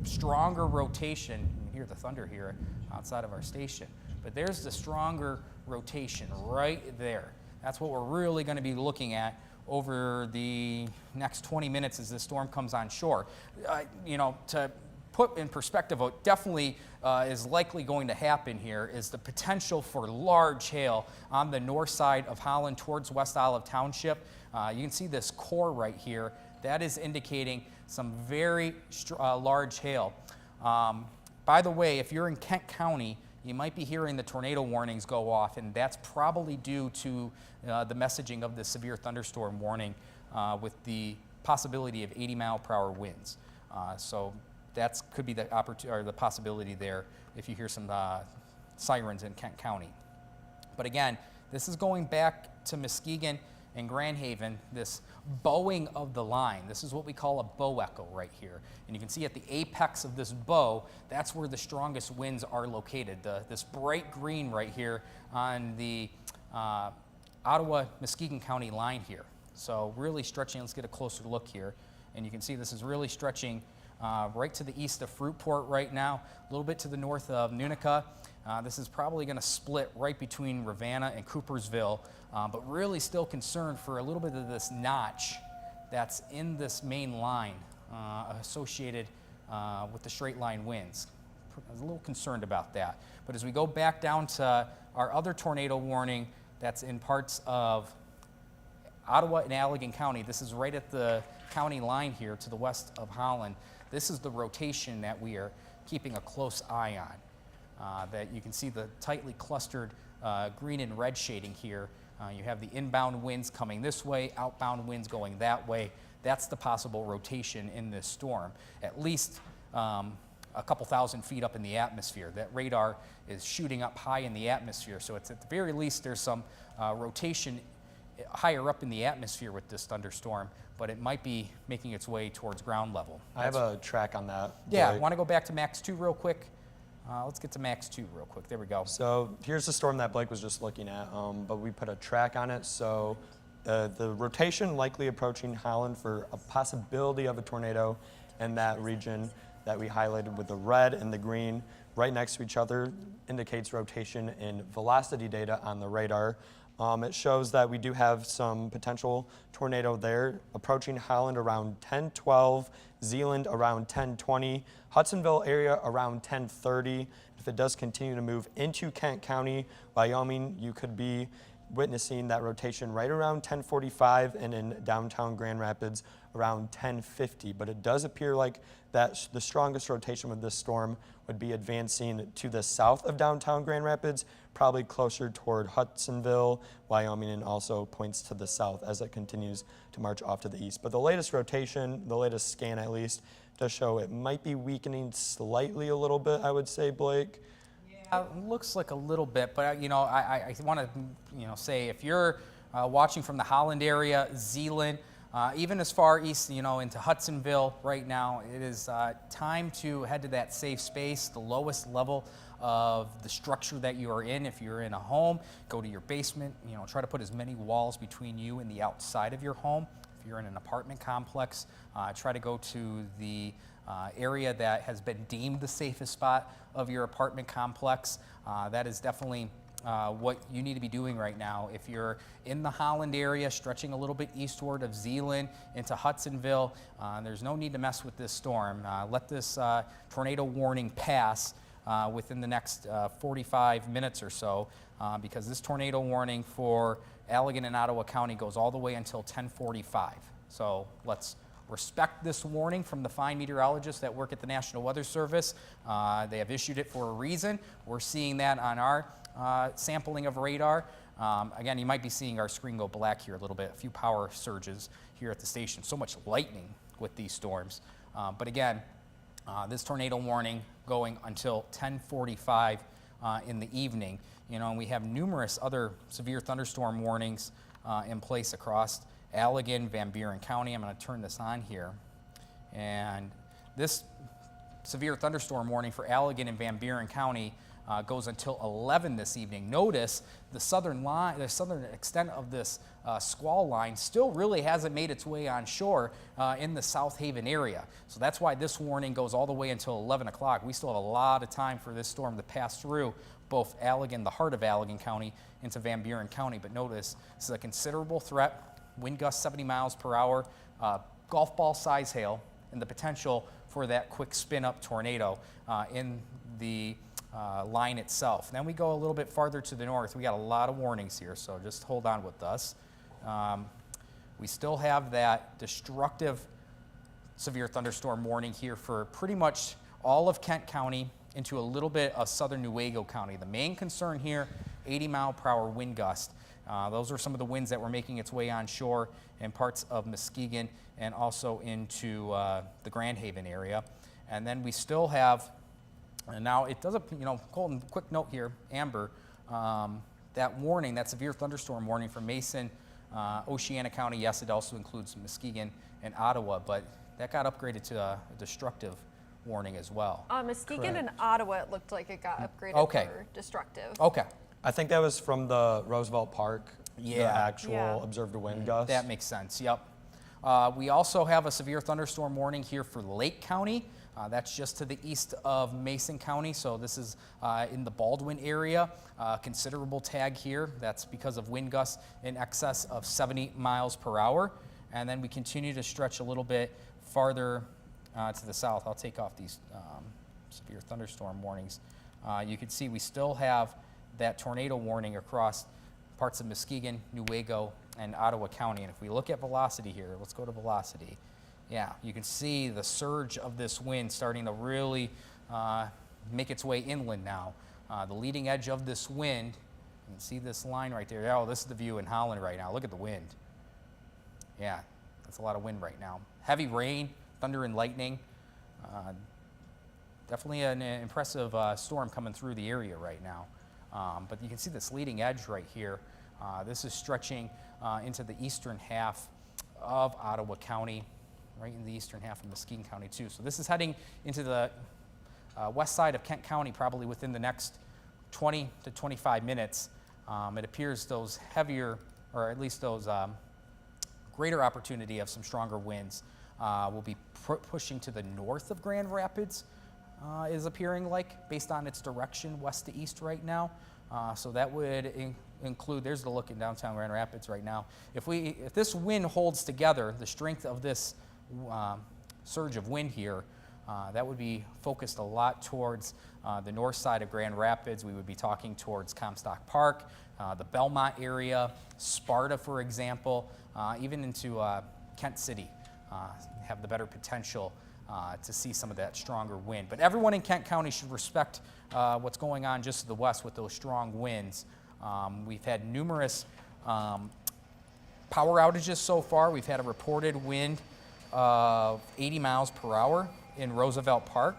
stronger rotation. You can hear the thunder here outside of our station. But there's the stronger rotation right there. That's what we're really going to be looking at over the next 20 minutes as this storm comes on shore. You know, to put in perspective what definitely is likely going to happen here is the potential for large hail on the north side of Holland towards West Olive Township. You can see this core right here. That is indicating some very large hail. By the way, if you're in Kent County, you might be hearing the tornado warnings go off, and that's probably due to the messaging of the severe thunderstorm warning with the possibility of 80-mile-per-hour winds. So that could be the possibility there if you hear some sirens in Kent County. But again, this is going back to Muskegon and Grand Haven, this bowing of the line. This is what we call a bow echo right here. And you can see at the apex of this bow, that's where the strongest winds are located. This bright green right here on the Ottawa-Muskegon County line here. So really stretching, let's get a closer look here. And you can see this is really stretching right to the east of Fruitport right now, a little bit to the north of Nunica. This is probably going to split right between Ravenna and Coopersville, but really still concerned for a little bit of this notch that's in this main line associated with the straight line winds. I was a little concerned about that. But as we go back down to our other tornado warning that's in parts of Ottawa and Allegan County, this is right at the county line here to the west of Holland. This is the rotation that we are keeping a close eye on. That you can see the tightly clustered green and red shading here. You have the inbound winds coming this way, outbound winds going that way. That's the possible rotation in this storm. At least a couple thousand feet up in the atmosphere. That radar is shooting up high in the atmosphere, so it's at the very least there's some rotation higher up in the atmosphere with this thunderstorm, but it might be making its way towards ground level.
I have a track on that.
Yeah, want to go back to Max 2 real quick? Let's get to Max 2 real quick. There we go.
So here's the storm that Blake was just looking at, but we put a track on it. So the rotation likely approaching Holland for a possibility of a tornado in that region that we highlighted with the red and the green right next to each other indicates rotation in velocity data on the radar. It shows that we do have some potential tornado there, approaching Holland around 10:12, Zeeland around 10:20, Hudsonville area around 10:30. If it does continue to move into Kent County, Wyoming, you could be witnessing that rotation right around 10:45, and in downtown Grand Rapids around 10:50. But it does appear like that the strongest rotation with this storm would be advancing to the south of downtown Grand Rapids, probably closer toward Hudsonville, Wyoming, and also points to the south as it continues to march off to the east. But the latest rotation, the latest scan at least, does show it might be weakening slightly a little bit, I would say, Blake.
Looks like a little bit, but I want to say if you're watching from the Holland area, Zeeland, even as far east into Hudsonville right now, it is time to head to that safe space, the lowest level of the structure that you are in. If you're in a home, go to your basement, try to put as many walls between you and the outside of your home. If you're in an apartment complex, try to go to the area that has been deemed the safest spot of your apartment complex. That is definitely what you need to be doing right now. If you're in the Holland area, stretching a little bit eastward of Zeeland into Hudsonville, there's no need to mess with this storm. Let this tornado warning pass within the next 45 minutes or so, because this tornado warning for Allegan and Ottawa County goes all the way until 10:45. So let's respect this warning from the fine meteorologists that work at the National Weather Service. They have issued it for a reason. We're seeing that on our sampling of radar. Again, you might be seeing our screen go black here a little bit, a few power surges here at the station. So much lightning with these storms. But again, this tornado warning going until 10:45 in the evening. And we have numerous other severe thunderstorm warnings in place across Allegan, Van Buren County. I'm going to turn this on here. And this severe thunderstorm warning for Allegan and Van Buren County goes until 11 this evening. Notice the southern extent of this squall line still really hasn't made its way on shore in the South Haven area. So that's why this warning goes all the way until 11 o'clock. We still have a lot of time for this storm to pass through both Allegan, the heart of Allegan County, into Van Buren County. But notice this is a considerable threat. Wind gusts 70 miles per hour, golf ball size hail, and the potential for that quick spin up tornado in the line itself. Then we go a little bit farther to the north. We got a lot of warnings here, so just hold on with us. We still have that destructive severe thunderstorm warning here for pretty much all of Kent County into a little bit of southern Newaygo County. The main concern here, 80-mile-per-hour wind gust. Those are some of the winds that were making its way on shore in parts of Muskegon and also into the Grand Haven area. And then we still have, and now it does, Colton, quick note here, Amber, that warning, that severe thunderstorm warning for Mason, Oceana County, yes, it also includes Muskegon and Ottawa, but that got upgraded to a destructive warning as well.
Muskegon and Ottawa, it looked like it got upgraded for destructive.
Okay.
I think that was from the Roosevelt Park, the actual observed wind gust.
That makes sense, yep. We also have a severe thunderstorm warning here for Lake County. That's just to the east of Mason County, so this is in the Baldwin area. Considerable tag here. That's because of wind gusts in excess of 70 miles per hour. And then we continue to stretch a little bit farther to the south. I'll take off these severe thunderstorm warnings. You can see we still have that tornado warning across parts of Muskegon, Newaygo, and Ottawa County. And if we look at velocity here, let's go to velocity. Yeah, you can see the surge of this wind starting to really make its way inland now. The leading edge of this wind, you can see this line right there. Oh, this is the view in Holland right now. Look at the wind. Yeah, that's a lot of wind right now. Heavy rain, thunder and lightning. definitely an impressive storm coming through the area right now. But you can see this leading edge right here. This is stretching into the eastern half of Ottawa County, right in the eastern half of Muskegon County too. So this is heading into the west side of Kent County probably within the next 20 to 25 minutes. It appears those heavier, or at least those greater opportunity of some stronger winds will be pushing to the north of Grand Rapids, is appearing like, based on its direction west to east right now. So that would include, there's the look in downtown Grand Rapids right now. If this wind holds together, the strength of this surge of wind here, that would be focused a lot towards the north side of Grand Rapids. We would be talking towards Comstock Park, the Belmont area, Sparta, for example, even into Kent City, have the better potential to see some of that stronger wind. But everyone in Kent County should respect what's going on just to the west with those strong winds. We've had numerous power outages so far. We've had a reported wind of 80 miles per hour in Roosevelt Park.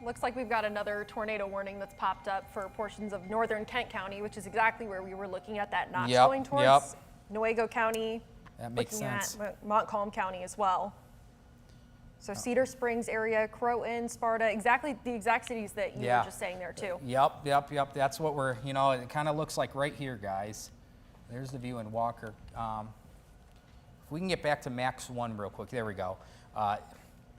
Looks like we've got another tornado warning that's popped up for portions of northern Kent County, which is exactly where we were looking at that notch going towards Newaygo County,
that makes sense.
At Montcalm County as well. So Cedar Springs area, Croton, Sparta, exactly the exact cities that you were just saying there too.
Yep. That's what we're, it kind of looks like right here, guys. There's the view in Walker. If we can get back to Max 1 real quick. There we go.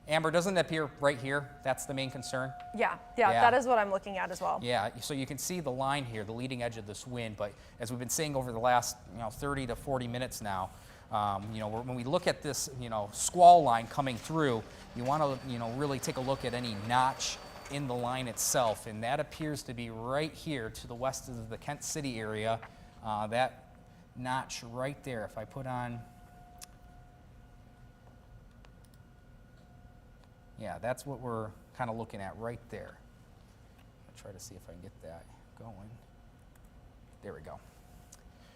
Amber, doesn't it appear right here? That's the main concern?
Yeah, that is what I'm looking at as well.
Yeah, so you can see the line here, the leading edge of this wind, but as we've been saying over the last 30 to 40 minutes now, when we look at this squall line coming through, you want to really take a look at any notch in the line itself, and that appears to be right here to the west of the Kent City area. That notch right there, if I put on, yeah, that's what we're kind of looking at right there. I'll try to see if I can get that going. There we go.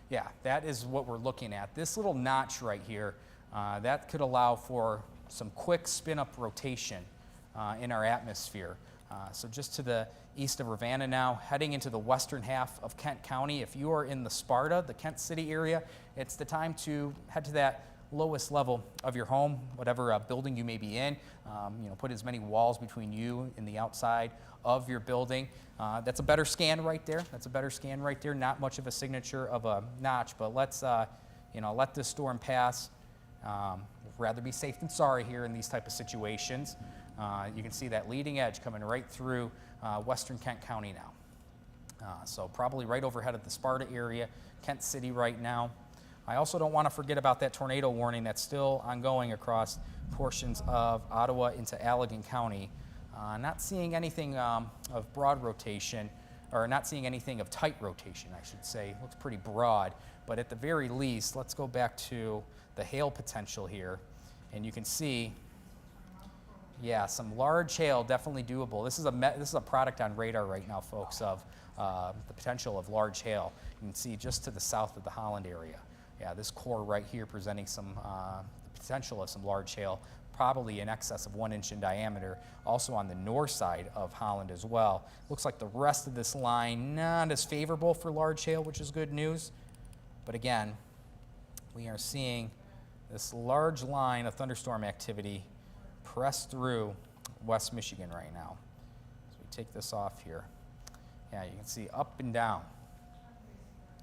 Yeah, that is what we're looking at. This little notch right here, that could allow for some quick spin-up rotation in our atmosphere. So just to the east of Ravenna now, heading into the western half of Kent County. If you are in the Sparta, the Kent City area, it's the time to head to that lowest level of your home, whatever building you may be in. Put as many walls between you and the outside of your building. That's a better scan right there. Not much of a signature of a notch, but let's let this storm pass. Rather be safe than sorry here in these type of situations. You can see that leading edge coming right through western Kent County now. So probably right overhead of the Sparta area, Kent City right now. I also don't want to forget about that tornado warning that's still ongoing across portions of Ottawa into Allegan County. Not seeing anything of broad rotation, or not seeing anything of tight rotation, I should say. Looks pretty broad, but at the very least, let's go back to the hail potential here, and you can see, yeah, some large hail definitely doable. This is a product on radar right now, folks, of the potential of large hail. You can see just to the south of the Holland area. Yeah, this core right here presenting some the potential of some large hail, probably in excess of 1 inch in diameter. Also on the north side of Holland as well. Looks like the rest of this line not as favorable for large hail, which is good news. But again, we are seeing this large line of thunderstorm activity press through West Michigan right now. As we take this off here, yeah, you can see up and down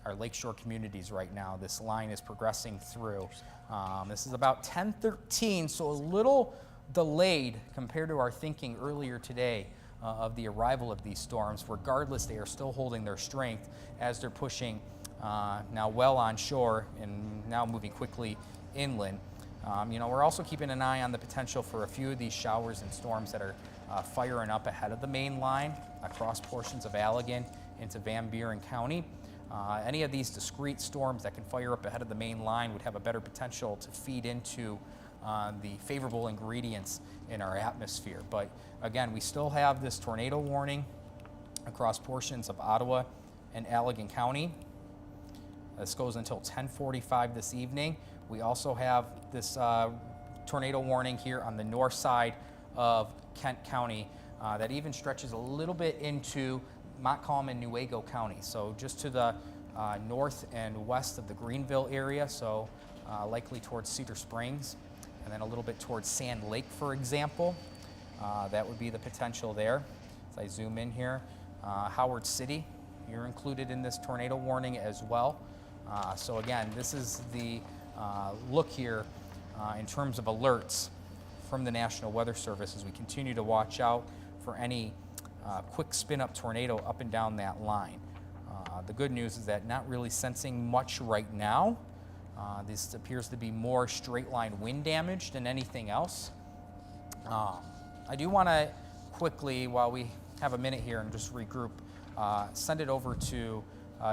our lakeshore communities right now. This line is progressing through. This is about 10:13, so a little delayed compared to our thinking earlier today of the arrival of these storms. Regardless, they are still holding their strength as they're pushing now well onshore and now moving quickly inland. We're also keeping an eye on the potential for a few of these showers and storms that are firing up ahead of the main line across portions of Allegan into Van Buren County. Any of these discrete storms that can fire up ahead of the main line would have a better potential to feed into the favorable ingredients in our atmosphere. But again, we still have this tornado warning across portions of Ottawa and Allegan County. This goes until 10:45 this evening. We also have this tornado warning here on the north side of Kent County that even stretches a little bit into Montcalm and Newaygo County. So just to the north and west of the Greenville area, so likely towards Cedar Springs, and then a little bit towards Sand Lake, for example. That would be the potential there. As I zoom in here, Howard City, you're included in this tornado warning as well. So again, this is the look here in terms of alerts from the National Weather Service as we continue to watch out for any quick spin-up tornado up and down that line. The good news is that not really sensing much right now. This appears to be more straight line wind damage than anything else. I do want to quickly, while we have a minute here and just regroup, send it over to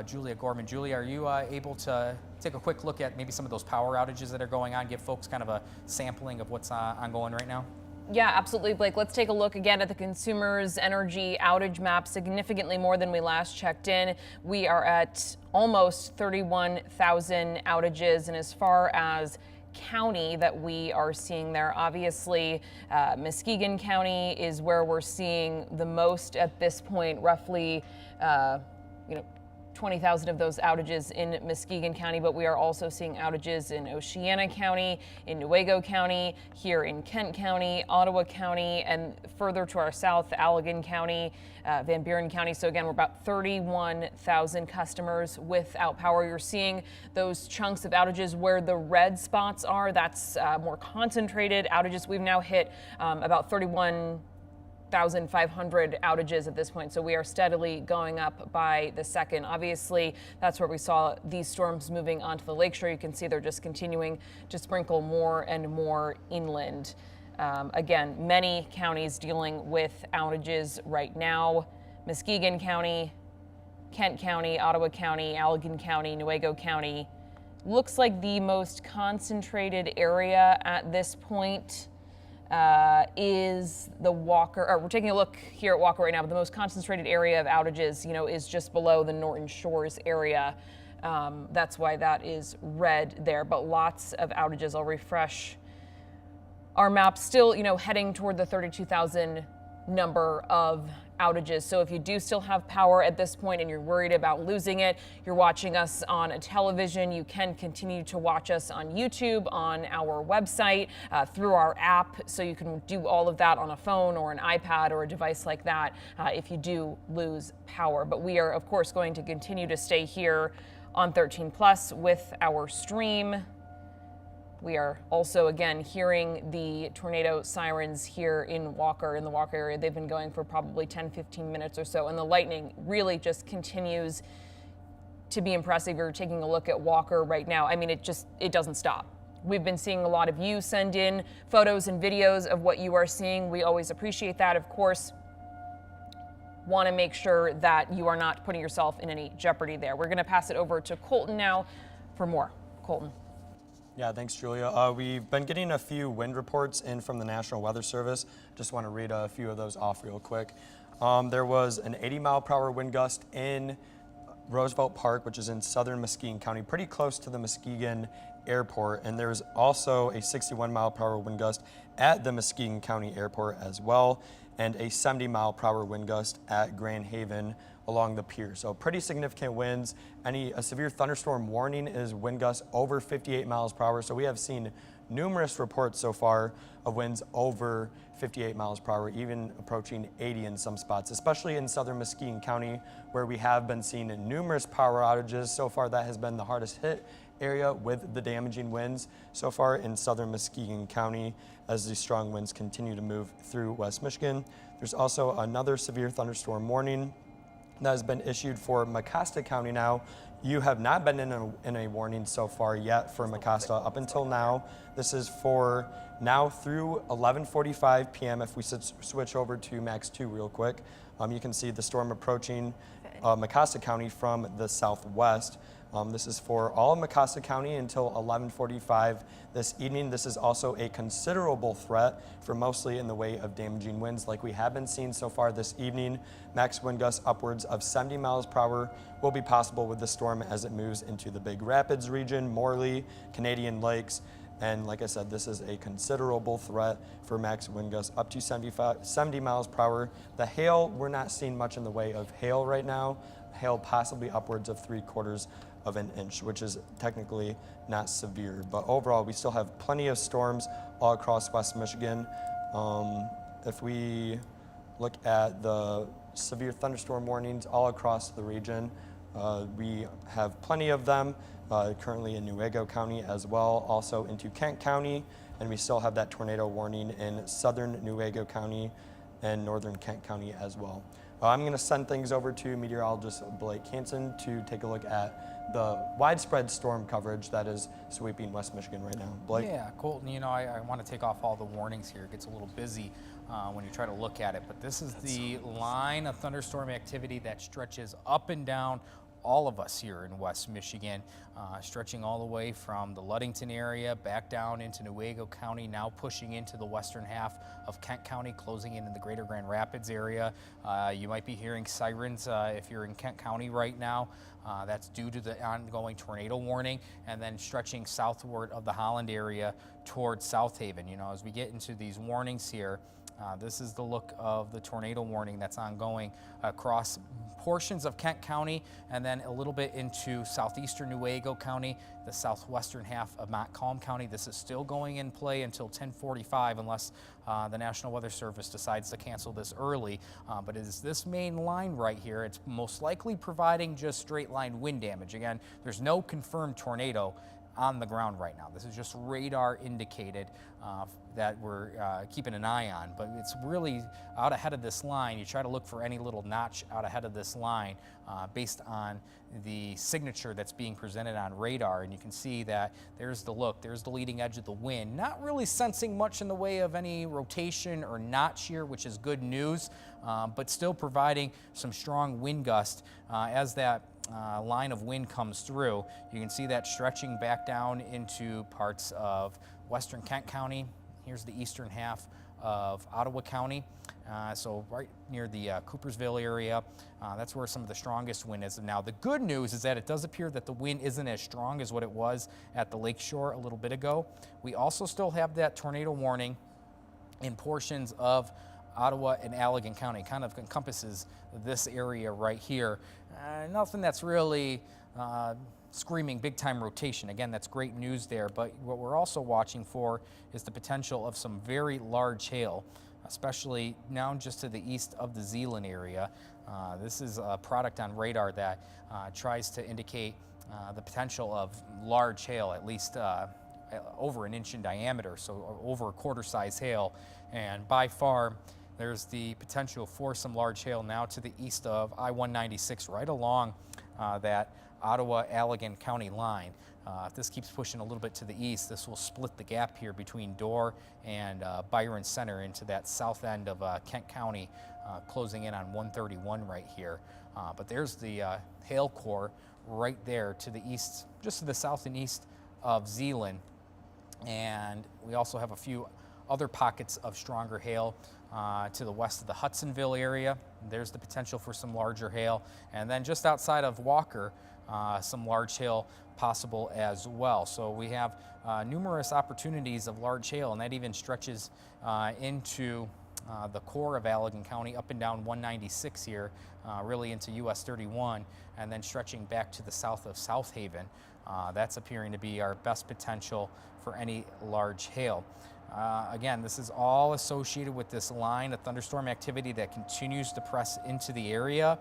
Julia Gorman. Julia, are you able to take a quick look at maybe some of those power outages that are going on, give folks kind of a sampling of what's ongoing right now?
Yeah, absolutely, Blake. Let's take a look again at the Consumers Energy outage map, significantly more than we last checked in. We are at almost 31,000 outages, and as far as county that we are seeing there, obviously Muskegon County is where we're seeing the most at this point, roughly 20,000 of those outages in Muskegon County, but we are also seeing outages in Oceana County, in Newaygo County, here in Kent County, Ottawa County, and further to our south, Allegan County, Van Buren County. So again, we're about 31,000 customers without power. You're seeing those chunks of outages where the red spots are. That's more concentrated outages. We've now hit about 31,500 outages at this point, so we are steadily going up by the second. Obviously, that's where we saw these storms moving onto the lakeshore. You can see they're just continuing to sprinkle more and more inland. Again, many counties dealing with outages right now. Muskegon County, Kent County, Ottawa County, Allegan County, Newaygo County. Looks like the most concentrated area at this point is the Walker, or we're taking a look here at Walker right now, but the most concentrated area of outages, is just below the Norton Shores area. That's why that is red there, but lots of outages. I'll refresh our map, still, heading toward the 32,000 number of outages. So if you do still have power at this point and you're worried about losing it, you're watching us on a television, you can continue to watch us on YouTube, on our website, through our app. So you can do all of that on a phone or an iPad or a device like that if you do lose power. But we are, of course, going to continue to stay here on 13 Plus with our stream. We are also, again, hearing the tornado sirens here in the Walker area. They've been going for probably 10-15 minutes or so, and the lightning really just continues to be impressive. You're taking a look at Walker right now. I mean, it doesn't stop. We've been seeing a lot of you send in photos and videos of what you are seeing. We always appreciate that, of course. Want to make sure that you are not putting yourself in any jeopardy there. We're going to pass it over to Colton now for more. Colton.
Yeah, thanks, Julia. We've been getting a few wind reports in from the National Weather Service. Just want to read a few of those off real quick. There was an 80-mile-per-hour wind gust in Roosevelt Park, which is in southern Muskegon County, pretty close to the Muskegon Airport. And there's also a 61-mile-per-hour wind gust at the Muskegon County Airport as well, and a 70-mile-per-hour wind gust at Grand Haven along the pier. So pretty significant winds. A severe thunderstorm warning is wind gusts over 58 miles per hour. So we have seen numerous reports so far of winds over 58 miles per hour, even approaching 80 in some spots, especially in southern Muskegon County, where we have been seeing numerous power outages. So far, that has been the hardest hit area with the damaging winds so far in southern Muskegon County as these strong winds continue to move through West Michigan. There's also another severe thunderstorm warning that has been issued for Mecosta County now. You have not been in a warning so far yet for Mecosta up until now. This is for now through 11:45 p.m. If we switch over to Max 2 real quick, you can see the storm approaching Mecosta County from the southwest. This is for all of Mecosta County until 11:45 this evening. This is also a considerable threat for mostly in the way of damaging winds like we have been seeing so far this evening. Max wind gusts upwards of 70 miles per hour will be possible with the storm as it moves into the Big Rapids region, Morley, Canadian Lakes, And like I said, this is a considerable threat for max wind gusts up to 70 miles per hour. The hail, we're not seeing much in the way of hail right now. Hail possibly upwards of 3/4 of an inch, which is technically not severe. But overall, we still have plenty of storms all across West Michigan. If we look at the severe thunderstorm warnings all across the region, we have plenty of them currently in Newaygo County as well, also into Kent County, and we still have that tornado warning in southern Newaygo County and northern Kent County as well. I'm going to send things over to meteorologist Blake Hansen to take a look at the widespread storm coverage that is sweeping West Michigan right now. Blake?
Yeah, Colton, you know, I want to take off all the warnings here. It gets a little busy when you try to look at it, but this is the line of thunderstorm activity that stretches up and down all of us here in West Michigan, stretching all the way from the Ludington area back down into Newaygo County, now pushing into the western half of Kent County, closing in the greater Grand Rapids area. You might be hearing sirens if you're in Kent County right now. That's due to the ongoing tornado warning, and then stretching southward of the Holland area towards South Haven. You know, as we get into these warnings here, this is the look of the tornado warning that's ongoing across portions of Kent County and then a little bit into southeastern Newaygo County, the southwestern half of Montcalm County. This is still going in play until 10:45 unless the National Weather Service decides to cancel this early. But it is this main line right here. It's most likely providing just straight line wind damage. Again, there's no confirmed tornado on the ground right now. This is just radar indicated that we're keeping an eye on, but it's really out ahead of this line. You try to look for any little notch out ahead of this line based on the signature that's being presented on radar, and you can see that there's the look, there's the leading edge of the wind. Not really sensing much in the way of any rotation or notch here, which is good news, but still providing some strong wind gust as that line of wind comes through. You can see that stretching back down into parts of western Kent County. Here's the eastern half of Ottawa County. So right near the Coopersville area, that's where some of the strongest wind is. Now the good news is that it does appear that the wind isn't as strong as what it was at the lakeshore a little bit ago. We also still have that tornado warning in portions of Ottawa and Allegan County. It kind of encompasses this area right here. Nothing that's really screaming big time rotation. Again, that's great news there, but what we're also watching for is the potential of some very large hail, especially now just to the east of the Zeeland area. This is a product on radar that tries to indicate the potential of large hail, at least over an inch in diameter, so over a quarter size hail. And by far, there's the potential for some large hail now to the east of I-196, right along that Ottawa-Allegan County line. If this keeps pushing a little bit to the east, this will split the gap here between Dorr and Byron Center into that south end of Kent County, closing in on 131 right here. But there's the hail core right there to the east, just to the south and east of Zeeland. And we also have a few other pockets of stronger hail to the west of the Hudsonville area. There's the potential for some larger hail. And then just outside of Walker, some large hail possible as well. So we have numerous opportunities of large hail, and that even stretches into the core of Allegan County, up and down 196 here, really into US 31, and then stretching back to the south of South Haven. That's appearing to be our best potential for any large hail. Again, this is all associated with this line of thunderstorm activity that continues to press into the area.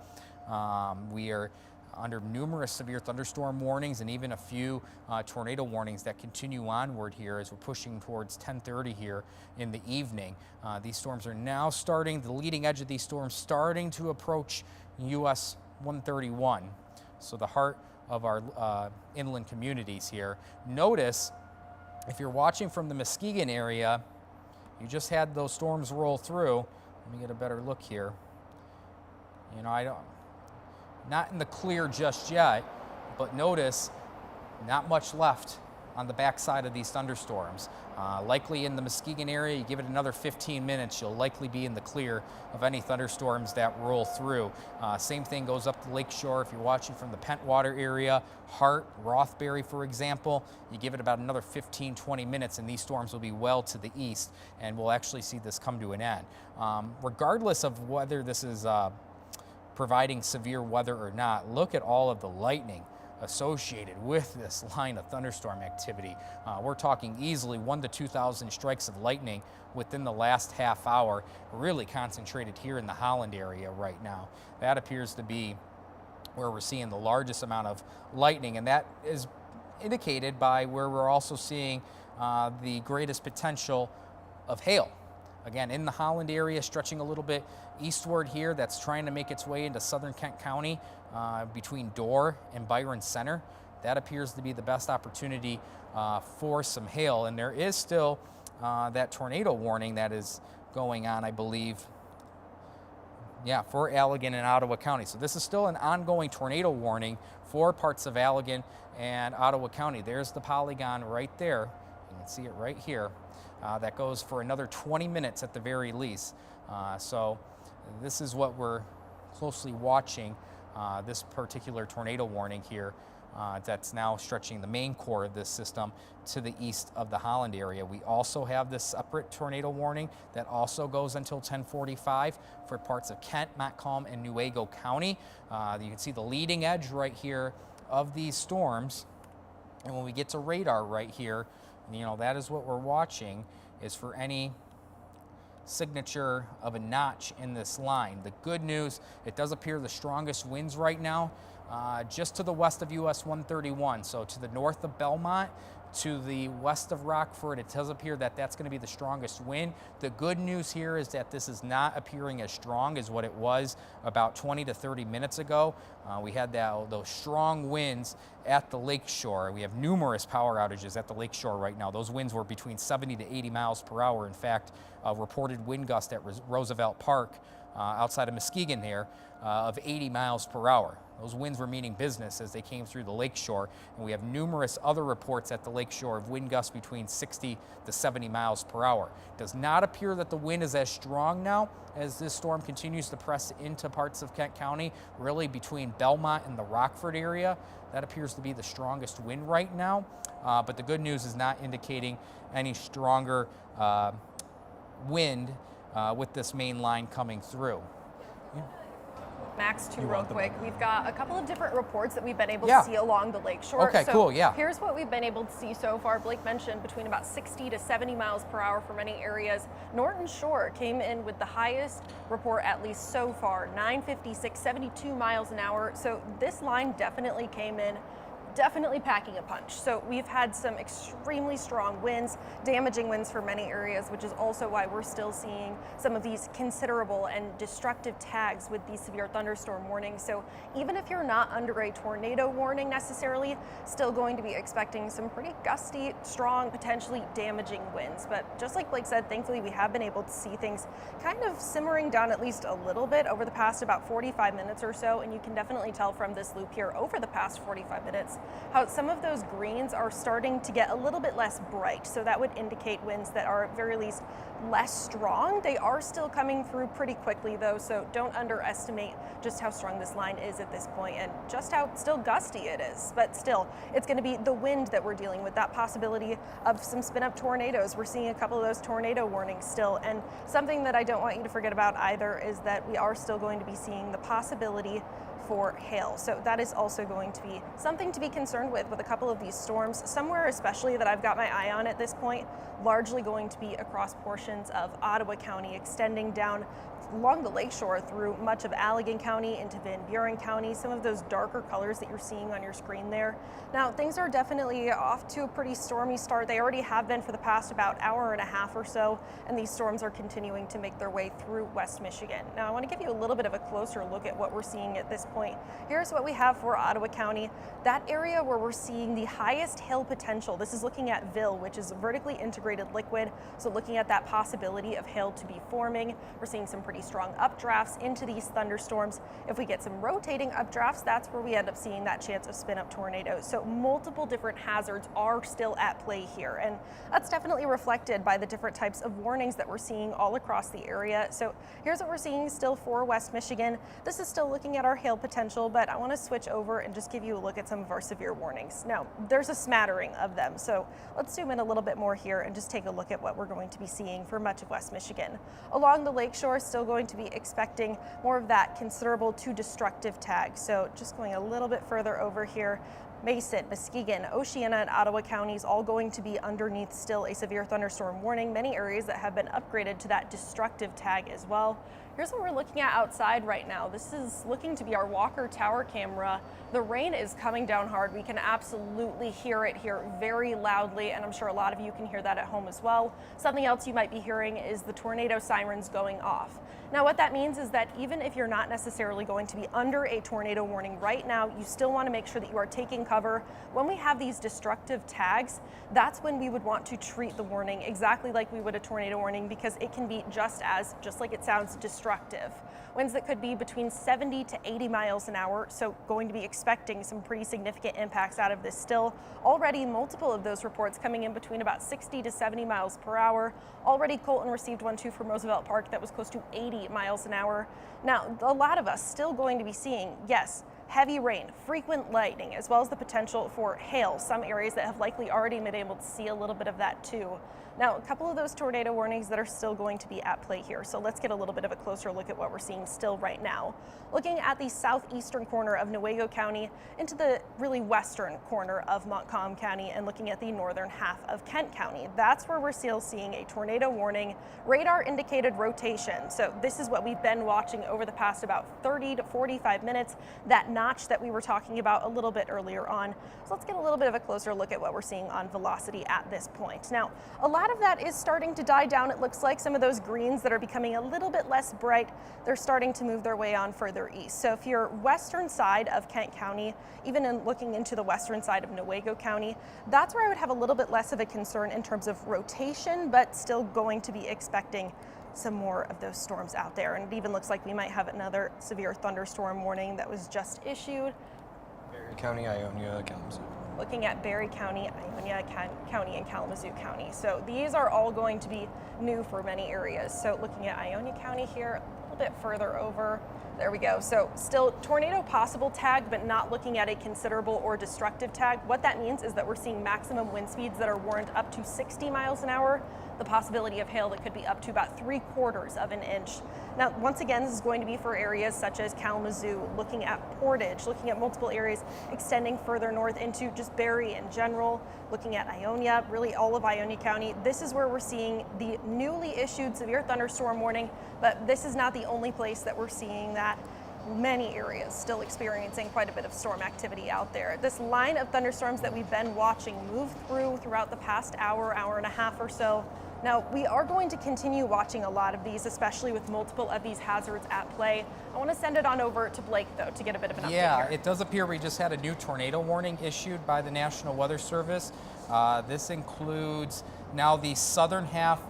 We are under numerous severe thunderstorm warnings and even a few tornado warnings that continue onward here as we're pushing towards 10:30 here in the evening. These storms are now starting, the leading edge of these storms starting to approach US 131. So the heart of our inland communities here. Notice, if you're watching from the Muskegon area, you just had those storms roll through. Let me get a better look here. You know, not in the clear just yet, but notice not much left on the backside of these thunderstorms. Likely in the Muskegon area, you give it another 15 minutes, you'll likely be in the clear of any thunderstorms that roll through. Same thing goes up the lakeshore. If you're watching from the Pentwater area, Hart, Rothbury, for example, you give it about another 15-20 minutes and these storms will be well to the east, and we'll actually see this come to an end. Regardless of whether this is providing severe weather or not, look at all of the lightning associated with this line of thunderstorm activity. We're talking easily 1,000 to 2,000 strikes of lightning within the last half hour, really concentrated here in the Holland area right now. That appears to be where we're seeing the largest amount of lightning, and that is indicated by where we're also seeing the greatest potential of hail. Again, in the Holland area, stretching a little bit eastward here, that's trying to make its way into southern Kent County between Dorr and Byron Center. That appears to be the best opportunity for some hail. And there is still that tornado warning that is going on, I believe, for Allegan and Ottawa County. So this is still an ongoing tornado warning for parts of Allegan and Ottawa County. There's the polygon right there. You can see it right here. That goes for another 20 minutes at the very least. So this is what we're closely watching, this particular tornado warning here that's now stretching the main core of this system to the east of the Holland area. We also have this separate tornado warning that also goes until 10:45 for parts of Kent, Montcalm, and Newaygo County. You can see the leading edge right here of these storms. And when we get to radar right here, that is what we're watching, is for any signature of a notch in this line. The good news, it does appear the strongest winds right now just to the west of US 131. So to the north of Belmont, to the west of Rockford, it does appear that that's going to be the strongest wind. The good news here is that this is not appearing as strong as what it was about 20 to 30 minutes ago. We had those strong winds at the lakeshore. We have numerous power outages at the lakeshore right now. Those winds were between 70 to 80 miles per hour. In fact, reported wind gust at Roosevelt Park outside of Muskegon here of 80 miles per hour. Those winds were meaning business as they came through the lakeshore, and we have numerous other reports at the lakeshore of wind gusts between 60 to 70 miles per hour. It does not appear that the wind is as strong now as this storm continues to press into parts of Kent County, really between Belmont and the Rockford area. That appears to be the strongest wind right now, but the good news is not indicating any stronger wind with this main line coming through.
Max, real quick. We've got a couple of different reports that we've been able to see along the lakeshore.
Okay, cool,
Here's what we've been able to see so far. Blake mentioned between about 60 to 70 miles per hour for many areas. Norton Shore came in with the highest report, at least so far, 956, 72 miles an hour. So this line definitely came in definitely packing a punch. So we've had some extremely strong winds, damaging winds for many areas, which is also why we're still seeing some of these considerable and destructive tags with these severe thunderstorm warnings. So even if you're not under a tornado warning necessarily, still going to be expecting some pretty gusty, strong, potentially damaging winds. But just like Blake said, thankfully we have been able to see things kind of simmering down at least a little bit over the past about 45 minutes or so. And you can definitely tell from this loop here over the past 45 minutes how some of those greens are starting to get a little bit less bright. So that would indicate winds that are at very least less strong. They are still coming through pretty quickly though, so don't underestimate just how strong this line is at this point and just how still gusty it is. But still, it's going to be the wind that we're dealing with, that possibility of some spin-up tornadoes. We're seeing a couple of those tornado warnings still, and something that I don't want you to forget about either is that we are still going to be seeing the possibility for hail. So that is also going to be something to be concerned with a couple of these storms. Somewhere especially that I've got my eye on at this point, largely going to be across portions of Ottawa County, extending down along the lakeshore through much of Allegan County into Van Buren County, some of those darker colors that you're seeing on your screen there. Now, things are definitely off to a pretty stormy start. They already have been for the past about hour and a half or so, and these storms are continuing to make their way through West Michigan. Now, I want to give you a little bit of a closer look at what we're seeing at this point. Here's what we have for Ottawa County. That area where we're seeing the highest hail potential, this is looking at VIL, which is vertically integrated liquid. So looking at that possibility of hail to be forming. We're seeing some pretty strong updrafts into these thunderstorms. If we get some rotating updrafts, that's where we end up seeing that chance of spin up tornadoes. So multiple different hazards are still at play here. And that's definitely reflected by the different types of warnings that we're seeing all across the area. So here's what we're seeing still for West Michigan. This is still looking at our hail potential, but I want to switch over and just give you a look at some of our severe warnings. Now, there's a smattering of them, so let's zoom in a little bit more here and just take a look at what we're going to be seeing for much of West Michigan. Along the lakeshore, still going to be expecting more of that considerable to destructive tag. So just going a little bit further over here, Mason, Muskegon, Oceana, and Ottawa counties all going to be underneath still a severe thunderstorm warning. Many areas that have been upgraded to that destructive tag as well. Here's what we're looking at outside right now. This is looking to be our Walker Tower camera. The rain is coming down hard. We can absolutely hear it here very loudly, and I'm sure a lot of you can hear that at home as well. Something else you might be hearing is the tornado sirens going off. Now, what that means is that even if you're not necessarily going to be under a tornado warning right now, you still want to make sure that you are taking cover. When we have these destructive tags, that's when we would want to treat the warning exactly like we would a tornado warning, because it can be just like it sounds, destructive. Winds that could be between 70 to 80 miles an hour, so going to be expecting some pretty significant impacts out of this still. Already multiple of those reports coming in between about 60 to 70 miles per hour. Already Colton received one too from Roosevelt Park that was close to 80 miles an hour. Now, a lot of us still going to be seeing, yes, heavy rain, frequent lightning, as well as the potential for hail. Some areas that have likely already been able to see a little bit of that too. Now, a couple of those tornado warnings that are still going to be at play here. So let's get a little bit of a closer look at what we're seeing still right now. Looking at the southeastern corner of Newaygo County into the really western corner of Montcalm County and looking at the northern half of Kent County. That's where we're still seeing a tornado warning, radar indicated rotation. So this is what we've been watching over the past about 30 to 45 minutes, that notch that we were talking about a little bit earlier on. So let's get a little bit of a closer look at what we're seeing on velocity at this point. Now, a lot of that is starting to die down. It looks like some of those greens that are becoming a little bit less bright, they're starting to move their way on further east. So if you're western side of Kent County, even in looking into the western side of Newaygo County, that's where I would have a little bit less of a concern in terms of rotation, but still going to be expecting some more of those storms out there. And it even looks like we might have another severe thunderstorm warning that was just issued.
Barry County, Ionia, Kalamazoo.
Looking at Barry County, Ionia County, and Kalamazoo County. So these are all going to be new for many areas. So looking at Ionia County here, a little bit further over, there we go. So still tornado possible tag, but not looking at a considerable or destructive tag. What that means is that we're seeing maximum wind speeds that are warned up to 60 miles an hour. The possibility of hail that could be up to about 3/4 of an inch. Now, once again, this is going to be for areas such as Kalamazoo, looking at Portage, looking at multiple areas extending further north into just Barrie in general, looking at Ionia, really all of Ionia County. This is where we're seeing the newly issued severe thunderstorm warning, but this is not the only place that we're seeing that. Many areas still experiencing quite a bit of storm activity out there. This line of thunderstorms that we've been watching move throughout the past hour and a half or so. Now, we are going to continue watching a lot of these, especially with multiple of these hazards at play. I want to send it on over to Blake, though, to get a bit of an update here.
It does appear we just had a new tornado warning issued by the National Weather Service. This includes now the southern half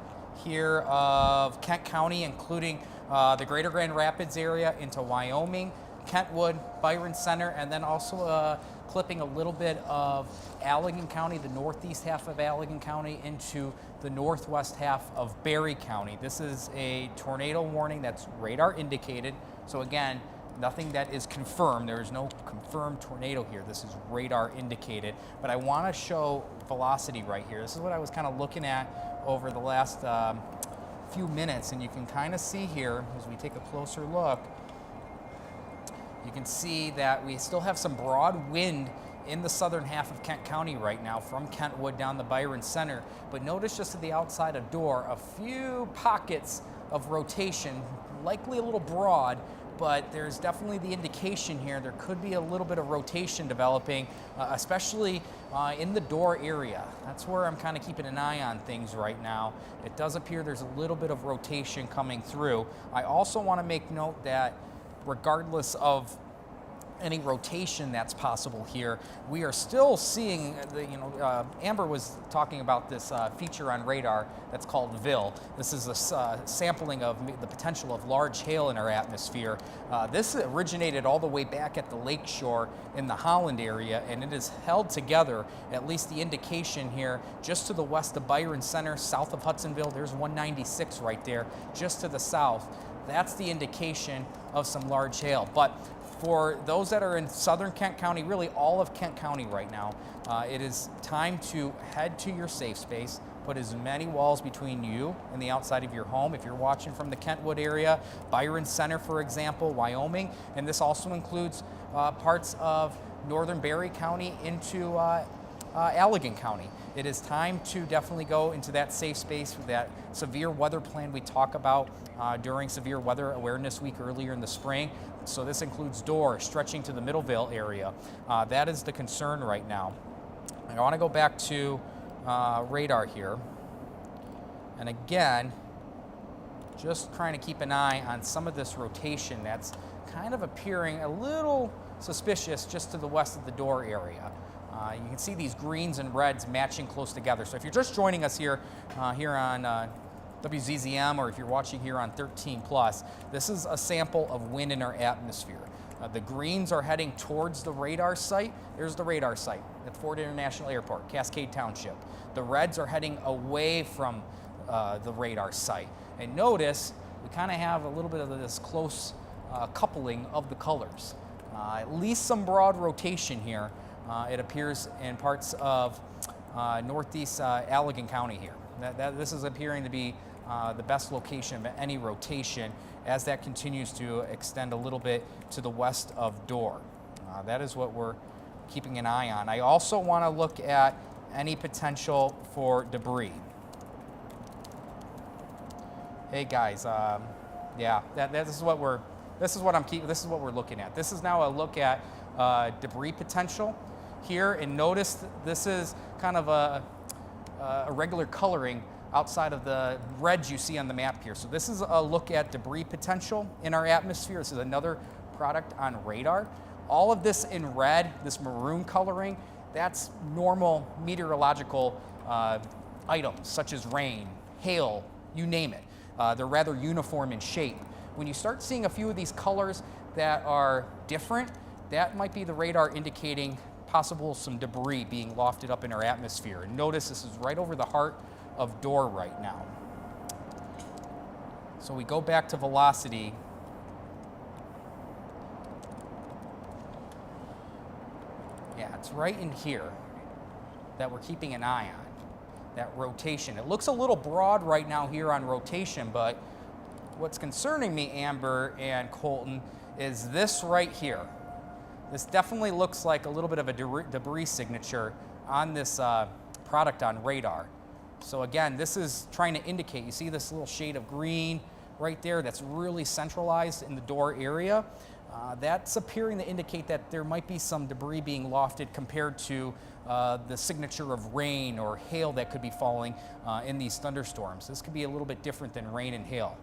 here of Kent County, including the greater Grand Rapids area into Wyoming, Kentwood, Byron Center, and then also clipping a little bit of Allegan County, the northeast half of Allegan County, into the northwest half of Barrie County. This is a tornado warning that's radar indicated. So again, nothing that is confirmed. There is no confirmed tornado here. This is radar indicated. But I want to show velocity right here. This is what I was kind of looking at over the last few minutes, and you can kind of see here as we take a closer look, you can see that we still have some broad wind in the southern half of Kent County right now from Kentwood down the Byron Center. But notice just to the outside of Door, a few pockets of rotation, likely a little broad, but there's definitely the indication here there could be a little bit of rotation developing, especially in the Door area. That's where I'm kind of keeping an eye on things right now. It does appear there's a little bit of rotation coming through. I also want to make note that regardless of any rotation that's possible here. We are still seeing, Amber was talking about this feature on radar that's called VIL. This is a sampling of the potential of large hail in our atmosphere. This originated all the way back at the lake shore in the Holland area, and it is held together, at least the indication here, just to the west of Byron Center, south of Hudsonville. There's 196 right there, just to the south. That's the indication of some large hail. But for those that are in southern Kent County, really all of Kent County right now, it is time to head to your safe space, put as many walls between you and the outside of your home. If you're watching from the Kentwood area, Byron Center, for example, Wyoming, and this also includes parts of northern Berry County into Allegan County. It is time to definitely go into that safe space with that severe weather plan we talk about during Severe Weather Awareness Week earlier in the spring. So this includes Dorr, stretching to the Middleville area. That is the concern right now. I want to go back to radar here. And again, just trying to keep an eye on some of this rotation that's kind of appearing a little suspicious just to the west of the Dorr area. You can see these greens and reds matching close together. So if you're just joining us here, here on WZZM, or if you're watching here on 13 Plus, this is a sample of wind in our atmosphere. The greens are heading towards the radar site. There's the radar site at Ford International Airport, Cascade Township. The reds are heading away from the radar site. And notice we kind of have a little bit of this close coupling of the colors. At least some broad rotation here. It appears in parts of northeast Allegan County here. This is appearing to be the best location of any rotation as that continues to extend a little bit to the west of Dorr. That is what we're keeping an eye on. I also want to look at any potential for debris. Hey guys, yeah, this is what we're looking at. This is now a look at debris potential here, and notice this is kind of a regular coloring outside of the reds you see on the map here. So this is a look at debris potential in our atmosphere. This is another product on radar. All of this in red, this maroon coloring, that's normal meteorological items such as rain, hail, you name it. They're rather uniform in shape. When you start seeing a few of these colors that are different, that might be the radar indicating possible some debris being lofted up in our atmosphere. And notice this is right over the heart of Dorr right now. So we go back to velocity. Yeah, it's right in here that we're keeping an eye on, that rotation. It looks a little broad right now here on rotation, but what's concerning me, Amber and Colton, is this right here. This definitely looks like a little bit of a debris signature on this product on radar. So again, this is trying to indicate, you see this little shade of green right there that's really centralized in the Dorr area. That's appearing to indicate that there might be some debris being lofted compared to the signature of rain or hail that could be falling in these thunderstorms. This could be a little bit different than rain and hail.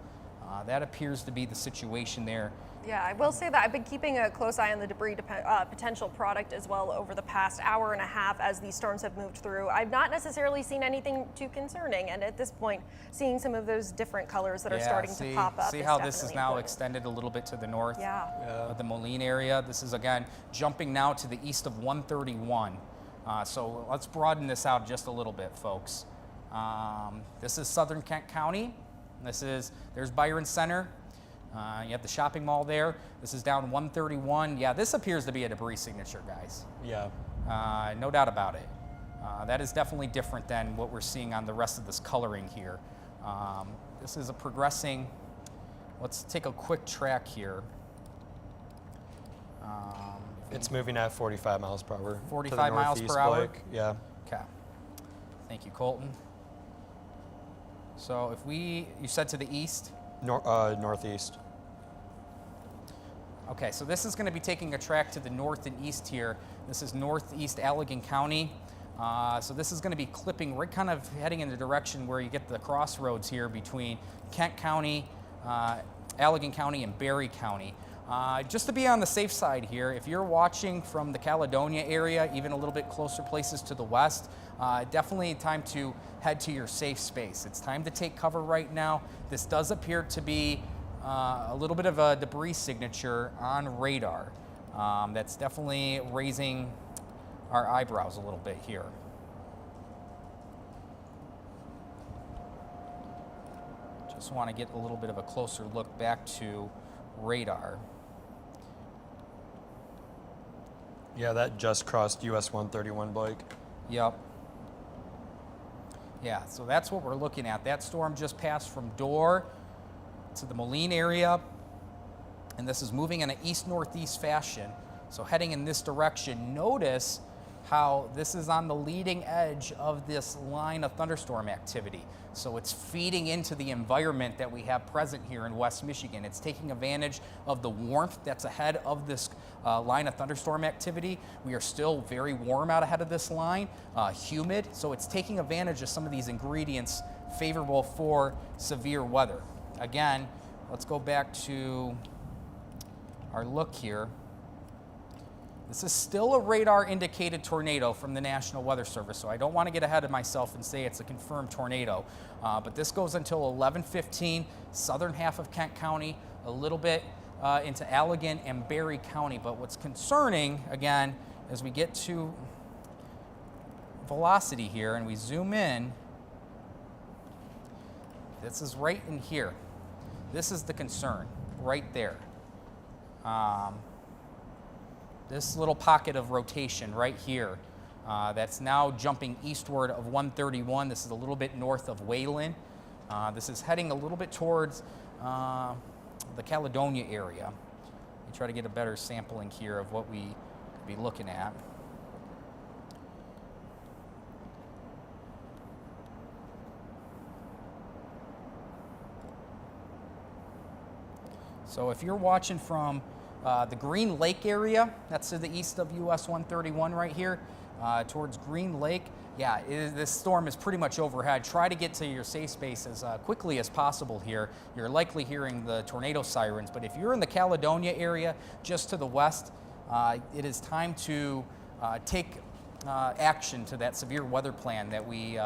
That appears to be the situation there.
Yeah, I will say that I've been keeping a close eye on the debris potential product as well over the past hour and a half as these storms have moved through. I've not necessarily seen anything too concerning, and at this point, seeing some of those different colors that are starting to pop up.
See how this is now extended a little bit to the north of the Moline area. This is, again, jumping now to the east of 131. So let's broaden this out just a little bit, folks. This is southern Kent County. There's Byron Center. You have the shopping mall there. This is down 131. Yeah, this appears to be a debris signature, guys.
Yeah.
No doubt about it. That is definitely different than what we're seeing on the rest of this coloring here. This is a progressing, let's take a quick track here.
It's moving at 45 miles per hour.
45 miles per hour?
Blake. Yeah.
Okay. Thank you, Colton. So if you said to the east?
Northeast.
Okay, so this is going to be taking a track to the north and east here. This is northeast Allegan County. So this is going to be clipping, right kind of heading in the direction where you get the crossroads here between Kent County, Allegan County, and Berry County. Just to be on the safe side here, if you're watching from the Caledonia area, even a little bit closer places to the west, definitely time to head to your safe space. It's time to take cover right now. This does appear to be a little bit of a debris signature on radar. That's definitely raising our eyebrows a little bit here. Just want to get a little bit of a closer look back to radar.
Yeah, that just crossed US 131, Blake.
Yep. Yeah, so that's what we're looking at. That storm just passed from Dorr to the Moline area, and this is moving in an east-northeast fashion. So heading in this direction, notice how this is on the leading edge of this line of thunderstorm activity. So it's feeding into the environment that we have present here in West Michigan. It's taking advantage of the warmth that's ahead of this line of thunderstorm activity. We are still very warm out ahead of this line, humid, so it's taking advantage of some of these ingredients favorable for severe weather. Again, let's go back to our look here. This is still a radar indicated tornado from the National Weather Service, so I don't want to get ahead of myself and say it's a confirmed tornado. But this goes until 11:15, southern half of Kent County, a little bit into Allegan and Berry County. But what's concerning, again, as we get to velocity here and we zoom in, this is right in here. This is the concern, right there. This little pocket of rotation right here that's now jumping eastward of 131. This is a little bit north of Wayland. This is heading a little bit towards the Caledonia area. Let me try to get a better sampling here of what we could be looking at. So if you're watching from the Green Lake area, that's to the east of US 131 right here, towards Green Lake. Yeah, this storm is pretty much overhead. Try to get to your safe space as quickly as possible here. You're likely hearing the tornado sirens, but if you're in the Caledonia area, just to the west, it is time to take action to that severe weather plan that we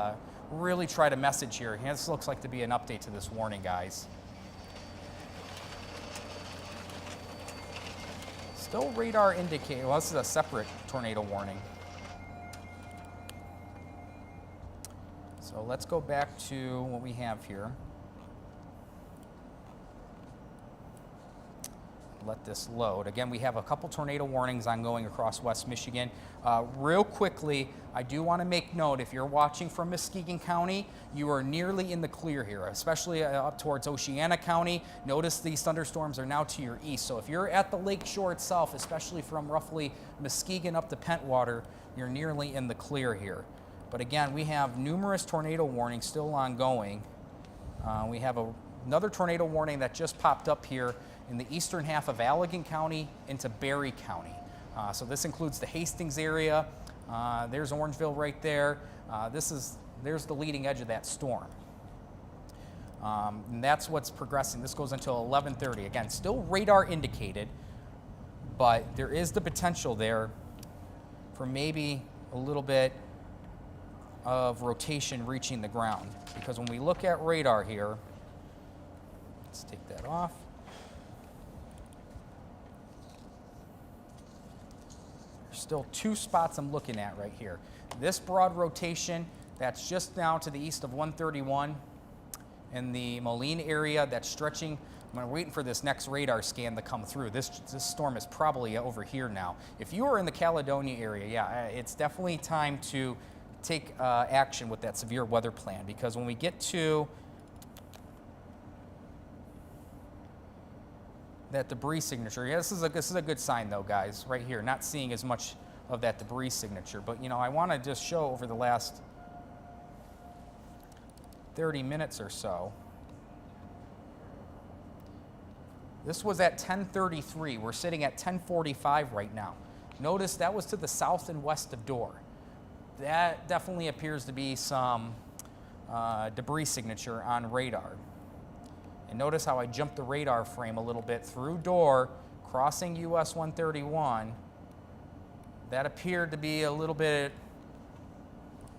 really try to message here. This looks like to be an update to this warning, guys. Still radar indicator. Well, this is a separate tornado warning. So let's go back to what we have here. Let this load. Again, we have a couple tornado warnings ongoing across West Michigan. Real quickly, I do want to make note, if you're watching from Muskegon County, you are nearly in the clear here, especially up towards Oceana County. Notice these thunderstorms are now to your east. So if you're at the lake shore itself, especially from roughly Muskegon up to Pentwater, you're nearly in the clear here. But again, we have numerous tornado warnings still ongoing. We have another tornado warning that just popped up here in the eastern half of Allegan County into Berry County. So this includes the Hastings area. There's Orangeville right there. There's the leading edge of that storm. And that's what's progressing. This goes until 11:30. Again, still radar indicated, but there is the potential there for maybe a little bit of rotation reaching the ground. Because when we look at radar here, let's take that off. There's still two spots I'm looking at right here. This broad rotation, that's just now to the east of 131 in the Moline area, that's stretching. I'm waiting for this next radar scan to come through. This storm is probably over here now. If you are in the Caledonia area, yeah, it's definitely time to take action with that severe weather plan, because when we get to that debris signature, yeah, this is a good sign though, guys, right here. Not seeing as much of that debris signature, but you know, I want to just show over the last 30 minutes or so. This was at 10:33. We're sitting at 10:45 right now. Notice that was to the south and west of Dorr. That definitely appears to be some debris signature on radar. And notice how I jumped the radar frame a little bit through Dorr, crossing US 131, that appeared to be a little bit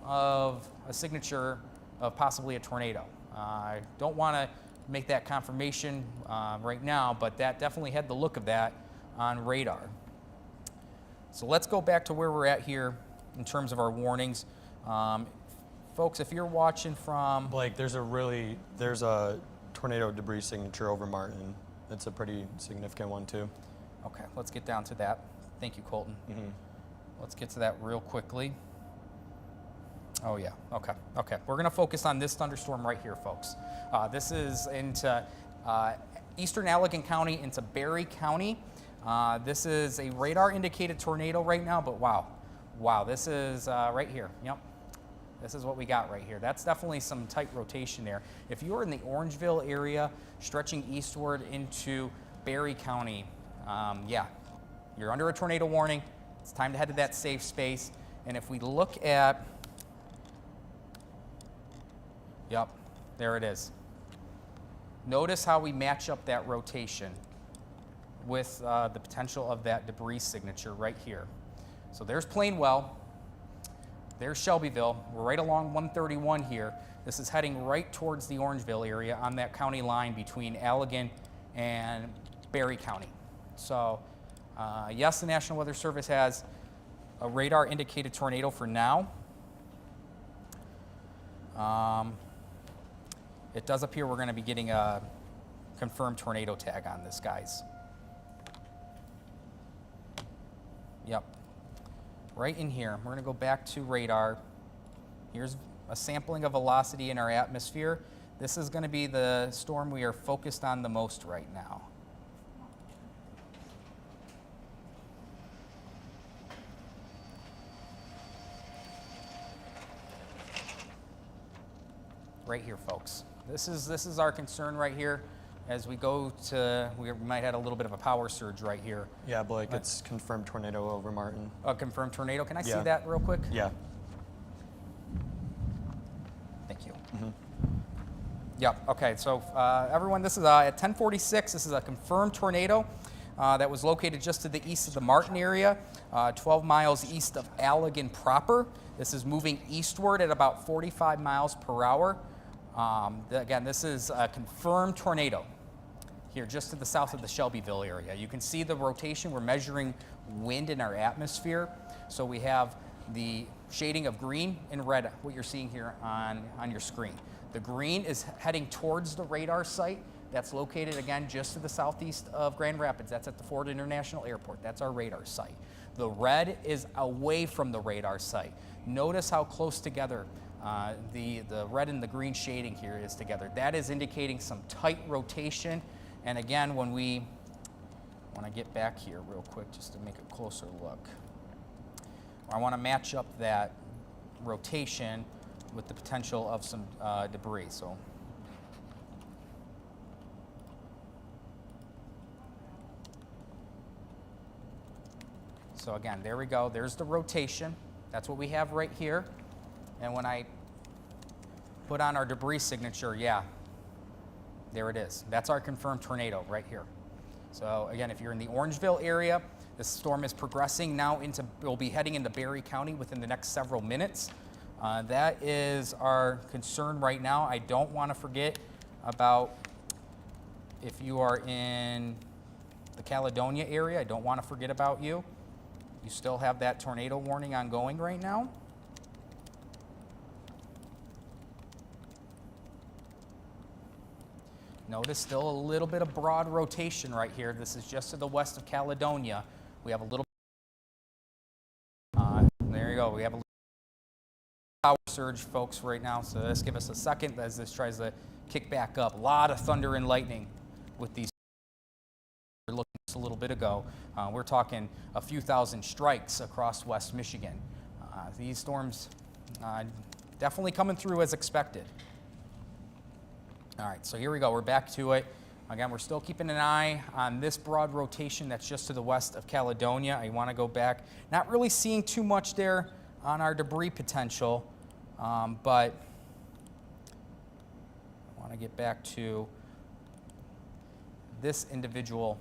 of a signature of possibly a tornado. I don't want to make that confirmation right now, but that definitely had the look of that on radar. So let's go back to where we're at here in terms of our warnings. Folks, if you're watching from...
Blake, there's a tornado debris signature over Martin. It's a pretty significant one too.
Okay, let's get down to that. Thank you, Colton.
Mm-hmm.
Let's get to that real quickly. Oh yeah, okay. We're gonna focus on this thunderstorm right here, folks. This is into eastern Allegan County into Berry County. This is a radar indicated tornado right now, but wow, this is right here, yep. This is what we got right here. That's definitely some tight rotation there. If you're in the Orangeville area, stretching eastward into Berry County, yeah, you're under a tornado warning. It's time to head to that safe space. And if we look at, yep, there it is. Notice how we match up that rotation with the potential of that debris signature right here. So there's Plainwell, there's Shelbyville. We're right along 131 here. This is heading right towards the Orangeville area on that county line between Allegan and Berry County. So yes, the National Weather Service has a radar indicated tornado for now. It does appear we're going to be getting a confirmed tornado tag on this, guys. Yep. Right in here. We're going to go back to radar. Here's a sampling of velocity in our atmosphere. This is going to be the storm we are focused on the most right now. Right here, folks. This is our concern right here. As we go to, we might have a little bit of a power surge right here.
Yeah, Blake, it's confirmed tornado over Martin.
A confirmed tornado. Can I see
Yeah.
that real quick?
Yeah.
Thank you.
Mm-hmm.
Yeah, okay, so everyone, this is at 10:46. This is a confirmed tornado that was located just to the east of the Martin area, 12 miles east of Allegan proper. This is moving eastward at about 45 miles per hour. Again, this is a confirmed tornado here just to the south of the Shelbyville area. You can see the rotation. We're measuring wind in our atmosphere. So we have the shading of green and red, what you're seeing here on your screen. The green is heading towards the radar site. That's located, again, just to the southeast of Grand Rapids. That's at the Ford International Airport. That's our radar site. The red is away from the radar site. Notice how close together the red and the green shading here is together. That is indicating some tight rotation. And again, when we want to get back here real quick just to make a closer look, I want to match up that rotation with the potential of some debris. So again, there we go. There's the rotation. That's what we have right here. And when I put on our debris signature, yeah, there it is. That's our confirmed tornado right here. So again, if you're in the Orangeville area, this storm is progressing now we'll be heading into Berry County within the next several minutes. That is our concern right now. I don't want to forget about if you are in the Caledonia area, I don't want to forget about you. You still have that tornado warning ongoing right now. Notice still a little bit of broad rotation right here. This is just to the west of Caledonia. We have a little, there you go. We have a little power surge, folks, right now. So let's give us a second as this tries to kick back up. A lot of thunder and lightning with these. We were looking just a little bit ago. We're talking a few thousand strikes across West Michigan. These storms definitely coming through as expected. All right, so here we go. We're back to it. Again, we're still keeping an eye on this broad rotation that's just to the west of Caledonia. I want to go back. Not really seeing too much there on our debris potential, but I want to get back to this individual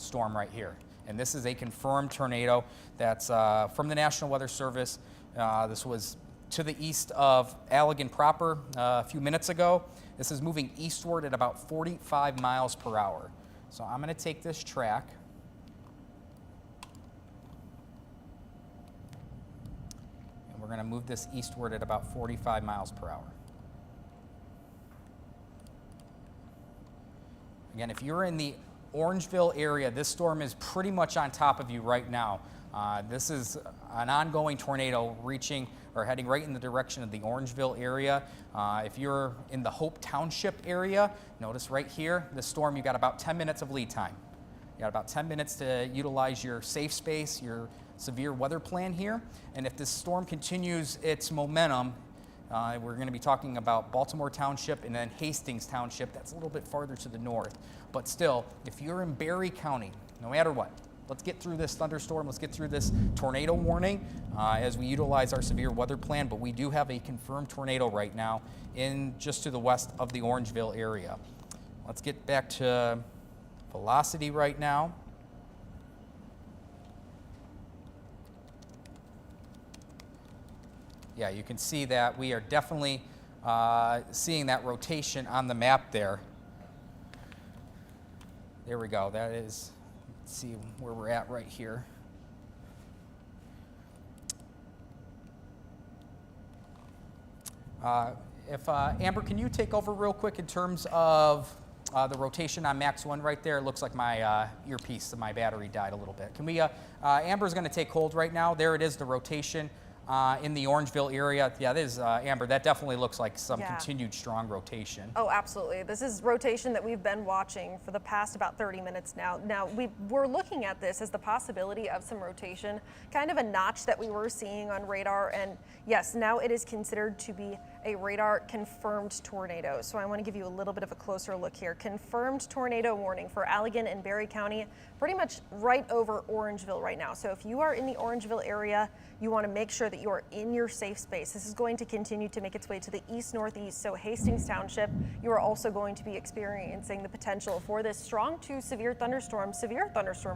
storm right here. And this is a confirmed tornado that's from the National Weather Service. This was to the east of Allegan proper a few minutes ago. This is moving eastward at about 45 miles per hour. So I'm going to take this track. And we're going to move this eastward at about 45 miles per hour. Again, if you're in the Orangeville area, this storm is pretty much on top of you right now. This is an ongoing tornado reaching or heading right in the direction of the Orangeville area. If you're in the Hope Township area, notice right here, this storm, you've got about 10 minutes of lead time. You got about 10 minutes to utilize your safe space, your severe weather plan here. And if this storm continues its momentum, we're going to be talking about Baltimore Township and then Hastings Township. That's a little bit farther to the north. But still, if you're in Berry County, no matter what, let's get through this thunderstorm. Let's get through this tornado warning as we utilize our severe weather plan. But we do have a confirmed tornado right now in just to the west of the Orangeville area. Let's get back to velocity right now. Yeah, you can see that we are definitely seeing that rotation on the map there. There we go. That is, let's see where we're at right here. Amber, can you take over real quick in terms of the rotation on Max 1 right there? It looks like my earpiece, my battery died a little bit. Can we, Amber's going to take hold right now. There it is, the rotation. In the Orangeville area. Yeah, this is, Amber, that definitely looks like some continued strong rotation.
Oh, absolutely. This is rotation that we've been watching for the past about 30 minutes now. Now, we're looking at this as the possibility of some rotation, kind of a notch that we were seeing on radar. And yes, now it is considered to be a radar confirmed tornado. So I want to give you a little bit of a closer look here. Confirmed tornado warning for Allegan and Berry County, pretty much right over Orangeville right now. So if you are in the Orangeville area, you want to make sure that you are in your safe space. This is going to continue to make its way to the east-northeast, so Hastings Township, you are also going to be experiencing the potential for this strong to severe thunderstorm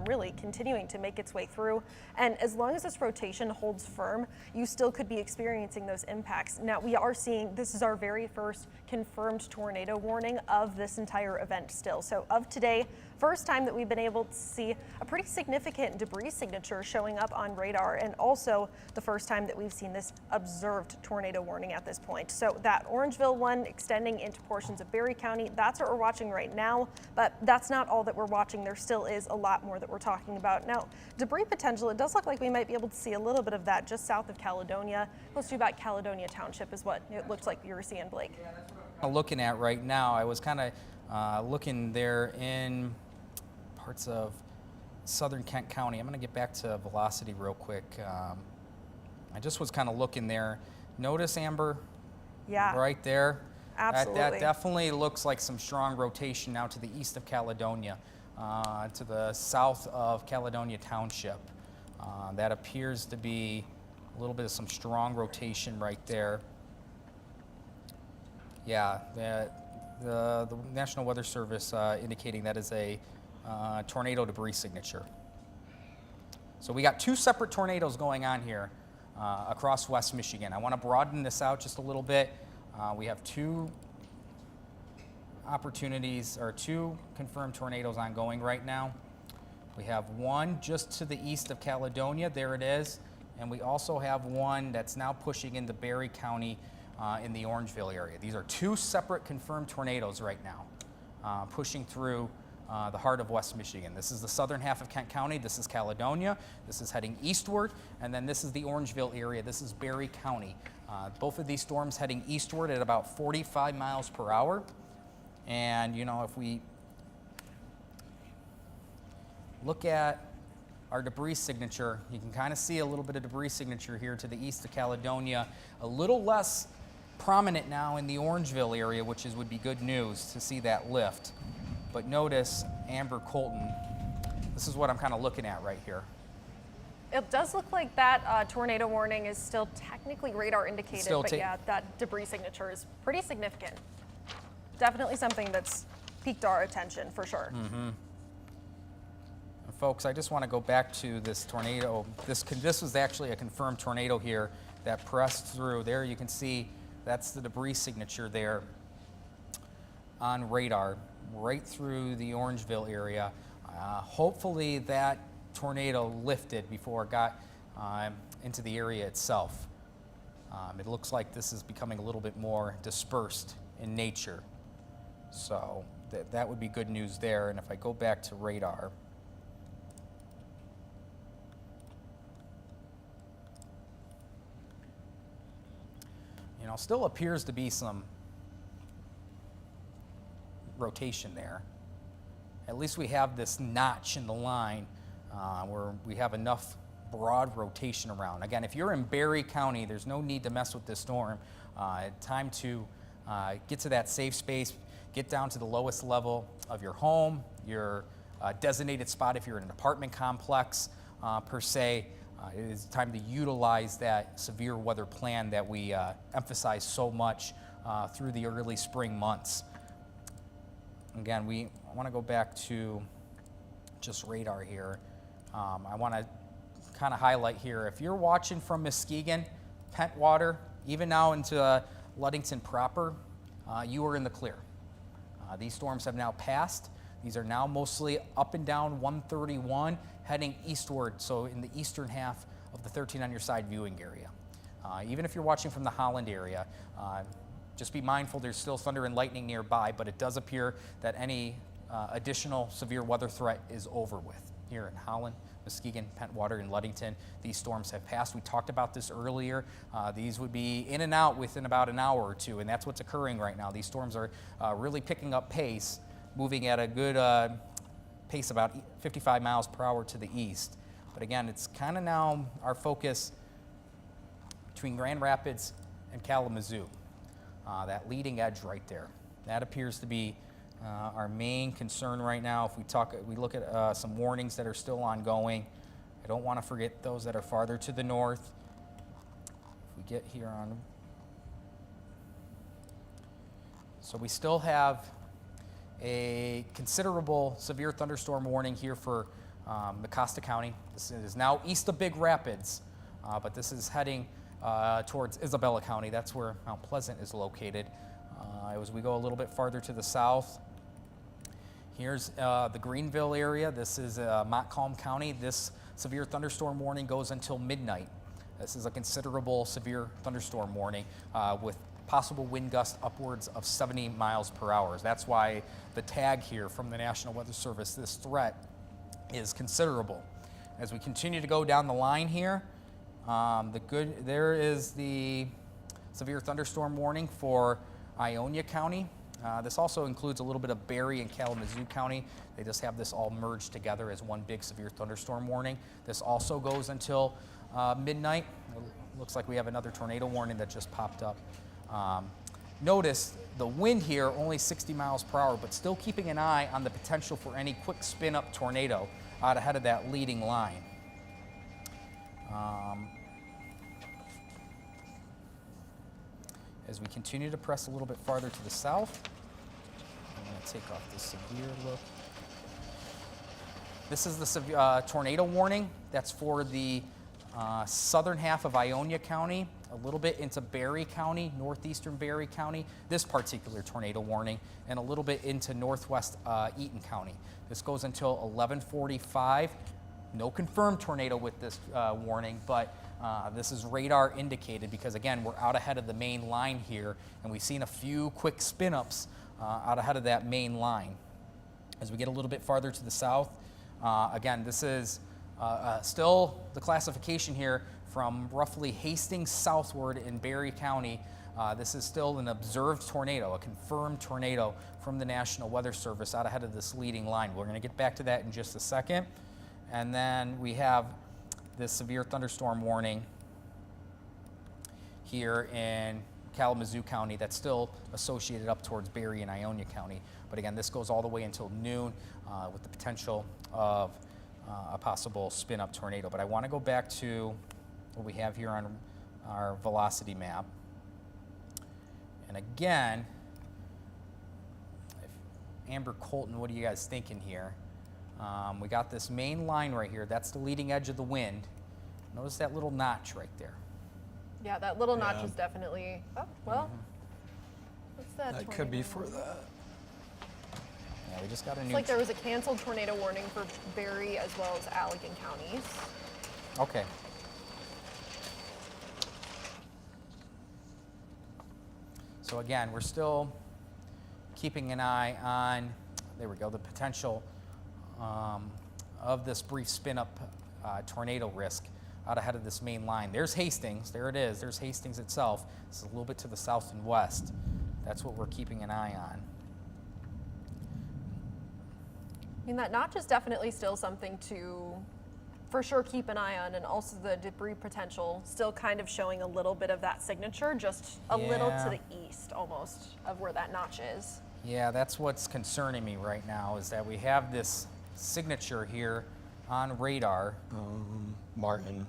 really continuing to make its way through. And as long as this rotation holds firm, you still could be experiencing those impacts. Now, we are seeing, this is our very first confirmed tornado warning of this entire event still. So of today, first time that we've been able to see a pretty significant debris signature showing up on radar, and also the first time that we've seen this observed tornado warning at this point. So that Orangeville one extending into portions of Berry County, that's what we're watching right now, but that's not all that we're watching. There still is a lot more that we're talking about. Now, debris potential, it does look like we might be able to see a little bit of that just south of Caledonia, close to about Caledonia Township is what it looked like you were seeing, Blake.
Looking at right now, I was kind of looking there in parts of southern Kent County. I'm going to get back to velocity real quick. I just was kind of looking there. Notice, Amber?
Yeah.
Right there?
Absolutely.
That definitely looks like some strong rotation now to the east of Caledonia, to the south of Caledonia Township. That appears to be a little bit of some strong rotation right there. Yeah, the National Weather Service indicating that is a tornado debris signature. So we got two separate tornadoes going on here across West Michigan. I want to broaden this out just a little bit. We have two opportunities, or two confirmed tornadoes ongoing right now. We have one just to the east of Caledonia, there it is, and we also have one that's now pushing into Berry County in the Orangeville area. These are two separate confirmed tornadoes right now, pushing through the heart of West Michigan. This is the southern half of Kent County. This is Caledonia. This is heading eastward. And then this is the Orangeville area. This is Berry County. Both of these storms heading eastward at about 45 miles per hour. And, you know, if we look at our debris signature, you can kind of see a little bit of debris signature here to the east of Caledonia. A little less prominent now in the Orangeville area, which would be good news to see that lift. But notice, Amber, Colton, this is what I'm kind of looking at right here.
It does look like that tornado warning is still technically radar indicated, but yeah, that debris signature is pretty significant. Definitely something that's piqued our attention for sure.
Mm-hmm. Folks, I just want to go back to this tornado. This was actually a confirmed tornado here that pressed through. There you can see that's the debris signature there on radar, right through the Orangeville area. Hopefully that tornado lifted before it got into the area itself. It looks like this is becoming a little bit more dispersed in nature. So that would be good news there. And if I go back to radar, you know, still appears to be some rotation there. At least we have this notch in the line where we have enough broad rotation around. Again, if you're in Barry County, there's no need to mess with this storm. Time to get to that safe space, get down to the lowest level of your home, your designated spot if you're in an apartment complex per se. It is time to utilize that severe weather plan that we emphasize so much through the early spring months. Again, I want to go back to just radar here. I want to kind of highlight here, if you're watching from Muskegon, Pentwater, even now into Ludington proper, you are in the clear. These storms have now passed. These are now mostly up and down 131, heading eastward, so in the eastern half of the 13 on your side viewing area. Even if you're watching from the Holland area, just be mindful there's still thunder and lightning nearby, but it does appear that any additional severe weather threat is over with. Here in Holland, Muskegon, Pentwater, and Ludington, these storms have passed. We talked about this earlier. These would be in and out within about an hour or two, and that's what's occurring right now. These storms are really picking up pace, moving at a good pace, about 55 miles per hour to the east. But again, it's kind of now our focus between Grand Rapids and Kalamazoo. That leading edge right there. That appears to be our main concern right now. If we look at some warnings that are still ongoing. I don't want to forget those that are farther to the north. If we get here on, so we still have a considerable severe thunderstorm warning here for Mecosta County. This is now east of Big Rapids, but this is heading towards Isabella County. That's where Mount Pleasant is located. As we go a little bit farther to the south, here's the Greenville area. This is Montcalm County. This severe thunderstorm warning goes until midnight. This is a considerable severe thunderstorm warning with possible wind gusts upwards of 70 miles per hour. That's why the tag here from the National Weather Service, this threat is considerable. As we continue to go down the line here, there is the severe thunderstorm warning for Ionia County. This also includes a little bit of Barry and Kalamazoo County. They just have this all merged together as one big severe thunderstorm warning. This also goes until midnight. It looks like we have another tornado warning that just popped up. Notice the wind here only 60 miles per hour, but still keeping an eye on the potential for any quick spin-up tornado out ahead of that leading line. As we continue to press a little bit farther to the south, I'm going to take off the severe look. This is the tornado warning. That's for the southern half of Ionia County, a little bit into Barry County, northeastern Barry County, this particular tornado warning, and a little bit into northwest Eaton County. This goes until 11:45. No confirmed tornado with this warning, but this is radar indicated because, again, we're out ahead of the main line here, and we've seen a few quick spin-ups out ahead of that main line. As we get a little bit farther to the south, again, this is still the classification here from roughly Hastings southward in Barry County. This is still an observed tornado, a confirmed tornado from the National Weather Service out ahead of this leading line. We're going to get back to that in just a second. And then we have this severe thunderstorm warning here in Kalamazoo County that's still associated up towards Barry and Ionia County. But again, this goes all the way until noon with the potential of a possible spin-up tornado. But I want to go back to what we have here on our velocity map. And again, Amber Colton, what are you guys thinking here? We got this main line right here. That's the leading edge of the wind. Notice that little notch right there.
Yeah, that little notch is definitely, oh, well, what's that?
That could be for that.
Yeah, we just got a
It's
new.
like there was a canceled tornado warning for Berry as well as Allegan counties.
Okay. So again, we're still keeping an eye on, there we go, the potential of this brief spin-up tornado risk out ahead of this main line. There's Hastings, there it is, there's Hastings itself. This is a little bit to the south and west. That's what we're keeping an eye on.
I mean, that notch is definitely still something to, for sure, keep an eye on, and also the debris potential still kind of showing a little bit of that signature, just a little to the east almost of where that notch is.
Yeah, that's what's concerning me right now, is that we have this signature here on radar.
Martin.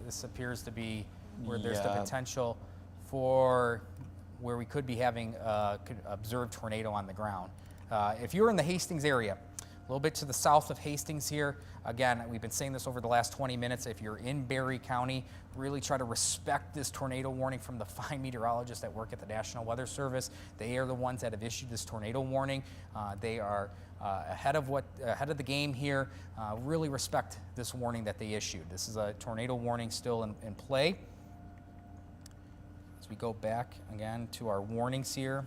This appears to be where there's the potential for where we could be having observed tornado on the ground. If you're in the Hastings area, a little bit to the south of Hastings here, again, we've been saying this over the last 20 minutes, if you're in Berry County, really try to respect this tornado warning from the fine meteorologists that work at the National Weather Service. They are the ones that have issued this tornado warning. They are ahead of the game here. Really respect this warning that they issued. This is a tornado warning still in play. As we go back again to our warnings here.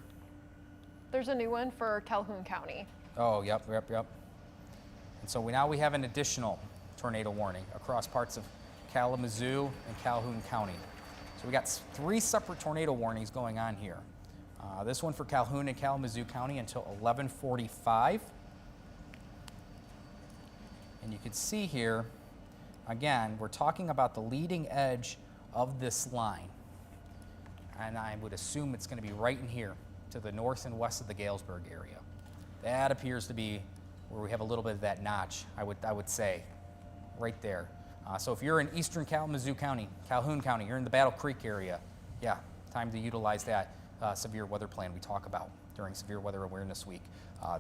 There's a new one for Calhoun County.
Oh, yep. And so now we have an additional tornado warning across parts of Kalamazoo and Calhoun County. So we got 3 separate tornado warnings going on here. This one for Calhoun and Kalamazoo County until 11:45. And you can see here, again, we're talking about the leading edge of this line. And I would assume it's going to be right in here to the north and west of the Galesburg area. That appears to be where we have a little bit of that notch, I would say, right there. So if you're in eastern Kalamazoo County, Calhoun County, you're in the Battle Creek area, yeah, time to utilize that severe weather plan we talk about during Severe Weather Awareness Week.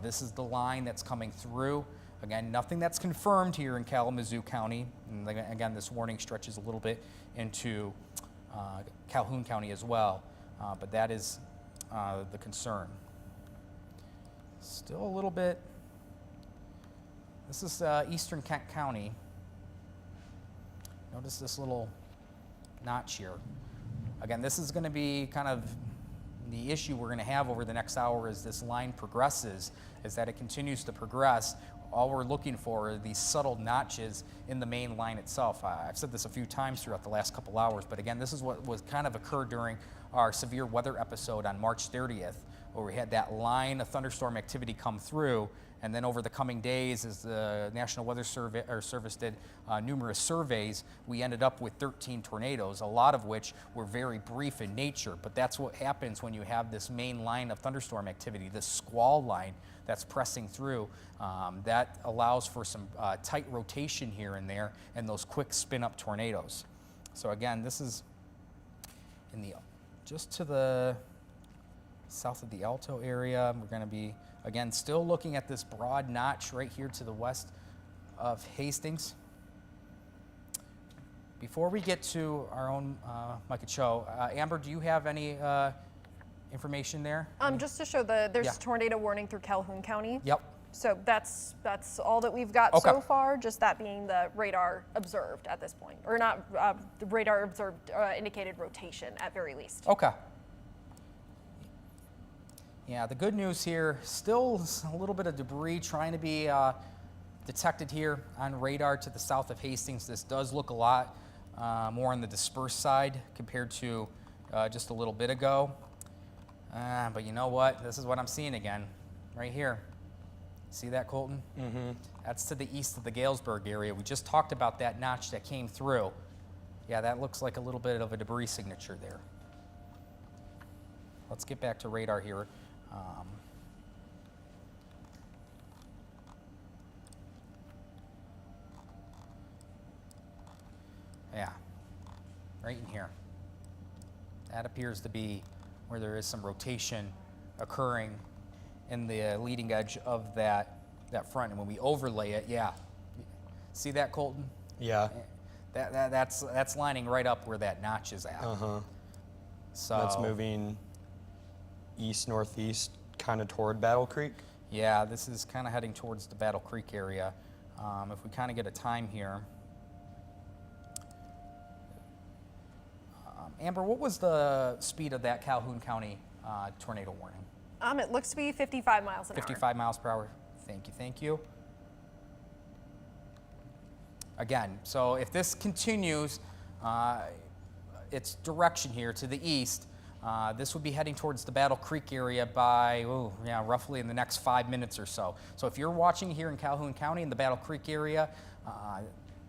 This is the line that's coming through. Again, nothing that's confirmed here in Kalamazoo County. And again, this warning stretches a little bit into Calhoun County as well, but that is the concern. Still a little bit. This is eastern Kent County. Notice this little notch here. Again, this is going to be kind of the issue we're going to have over the next hour as this line progresses, is that it continues to progress. All we're looking for are these subtle notches in the main line itself. I've said this a few times throughout the last couple hours, but again, this is what was kind of occurred during our severe weather episode on March 30th, where we had that line of thunderstorm activity come through, and then over the coming days, as the National Weather Service did numerous surveys, we ended up with 13 tornadoes, a lot of which were very brief in nature. But that's what happens when you have this main line of thunderstorm activity, this squall line that's pressing through. That allows for some tight rotation here and there, and those quick spin-up tornadoes. So again, this is in the just to the south of the Alto area. We're going to be, again, still looking at this broad notch right here to the west of Hastings. Before we get to our own Micah Cho, Amber, do you have any information there?
Just to show there's a tornado warning through Calhoun County.
Yep.
So that's all that we've got so far, just that being the radar observed at this point. Or not, the radar observed indicated rotation at very least.
Okay. Yeah, the good news here, still a little bit of debris trying to be detected here on radar to the south of Hastings. This does look a lot more on the dispersed side compared to just a little bit ago. But you know what? This is what I'm seeing again, right here. See that, Colton? Mm-hmm. That's to the east of the Galesburg area. We just talked about that notch that came through. Yeah, that looks like a little bit of a debris signature there. Let's get back to radar here. Yeah, right in here. That appears to be where there is some rotation occurring in the leading edge of that that front, and when we overlay it, yeah. See that, Colton?
Yeah.
That's lining right up where that notch is at. So
that's moving east-northeast, kind of toward Battle Creek.
Yeah, this is kind of heading towards the Battle Creek area. If we kind of get a time here. Amber, what was the speed of that Calhoun County tornado warning?
It looks to be 55 miles an hour.
55 miles per hour. Thank you, thank you. Again, so if this continues its direction here to the east, this would be heading towards the Battle Creek area by, roughly in the next 5 minutes or so. So if you're watching here in Calhoun County in the Battle Creek area,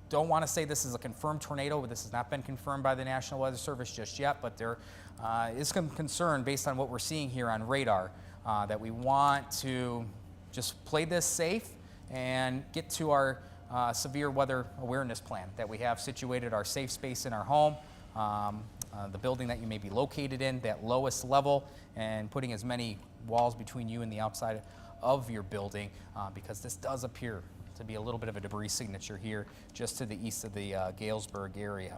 don't want to say this is a confirmed tornado, but this has not been confirmed by the National Weather Service just yet, but there is some concern based on what we're seeing here on radar that we want to just play this safe and get to our severe weather awareness plan that we have situated, our safe space in our home, the building that you may be located in, that lowest level, and putting as many walls between you and the outside of your building because this does appear to be a little bit of a debris signature here just to the east of the Galesburg area.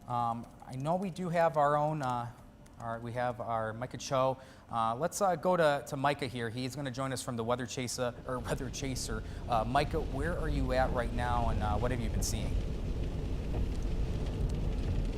I know we do have our own, we have our Micah Cho. Let's go to Micah here. He's going to join us from the Weather Chaser. Micah, where are you at right now, and what have you been seeing?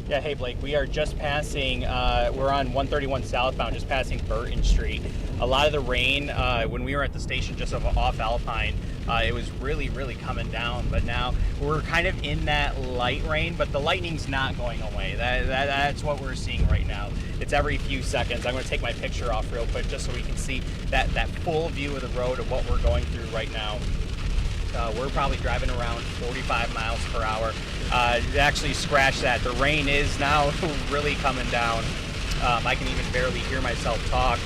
Yeah, hey Blake, we are just passing, we're on 131 southbound, just passing Burton Street. A lot of the rain, when we were at the station just off Alpine, it was really coming down, but now we're kind of in that light rain, but the lightning's not going away. That's what we're seeing right now. It's every few seconds. I'm going to take my picture off real quick just so we can see that full view of the road of what we're going through right now. We're probably driving around 45 miles per hour. Actually, scratch that. The rain is now really coming down. I can even barely hear myself talk.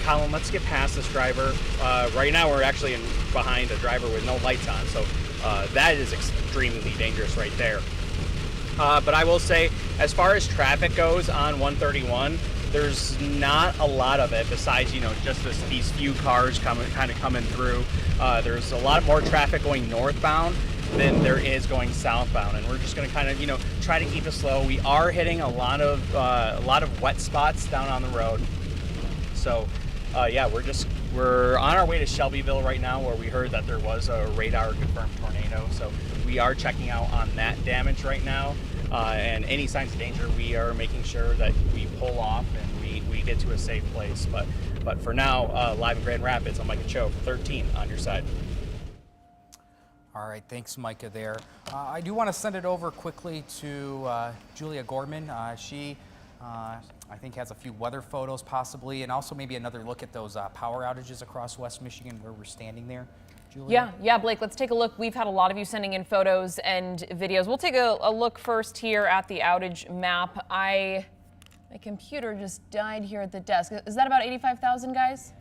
Colin, let's get past this driver. Right now, we're actually behind a driver with no lights on, so that is extremely dangerous right there. But I will say, as far as traffic goes on 131, there's not a lot of it besides, just these few cars kind of coming through. There's a lot more traffic going northbound than there is going southbound, and we're just going to kind of, try to keep it slow. We are hitting a lot of wet spots down on the road. So, yeah, we're on our way to Shelbyville right now, where we heard that there was a radar confirmed tornado. So we are checking out on that damage right now. And any signs of danger, we are making sure that we pull off and we get to a safe place. But for now, live in Grand Rapids, I'm Micah Cho for 13 on your side.
All right, thanks, Micah there. I do want to send it over quickly to Julia Gorman. She, I think, has a few weather photos possibly, and also maybe another look at those power outages across West Michigan where we're standing there. Julia?
Yeah, Blake, let's take a look. We've had a lot of you sending in photos and videos. We'll take a look first here at the outage map. My computer just died here at the desk. Is that about 85,000, guys?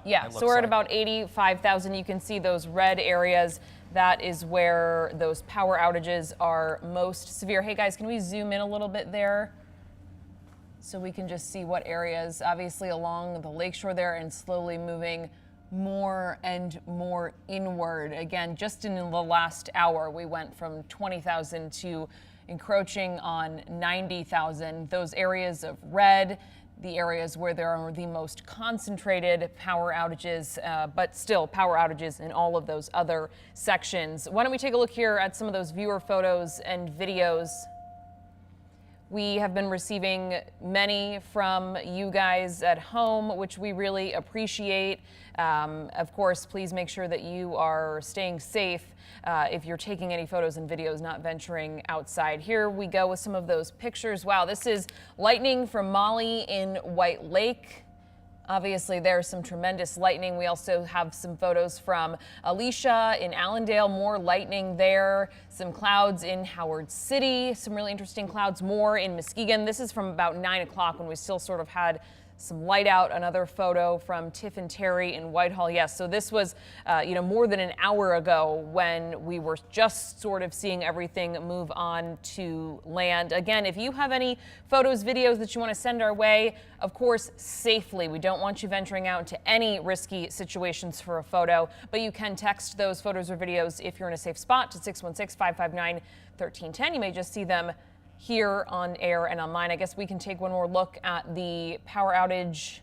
Yeah, so we're at about 85,000. You can see those red areas. That is where those power outages are most severe. Hey guys, can we zoom in a little bit there so we can just see what areas, obviously along the lakeshore there, and slowly moving more and more inward. Again, just in the last hour, we went from 20,000 to encroaching on 90,000. Those areas of red, the areas where there are the most concentrated power outages, but still power outages in all of those other sections. Why don't we take a look here at some of those viewer photos and videos. We have been receiving many from you guys at home, which we really appreciate. Of course, please make sure that you are staying safe if you're taking any photos and videos, not venturing outside. Here we go with some of those pictures. Wow, this is lightning from Molly in White Lake. Obviously, there's some tremendous lightning. We also have some photos from Alicia in Allendale, more lightning there. Some clouds in Howard City, some really interesting clouds, more in Muskegon. This is from about 9 o'clock when we still sort of had some light out. Another photo from Tiff and Terry in Whitehall. Yes, so this was, more than an hour ago when we were just sort of seeing everything move on to land. Again, if you have any photos, videos that you want to send our way, of course, safely. We don't want you venturing out into any risky situations for a photo, but you can text those photos or videos if you're in a safe spot to 616-559-1310. You may just see them here on air and online. I guess we can take one more look at the power outage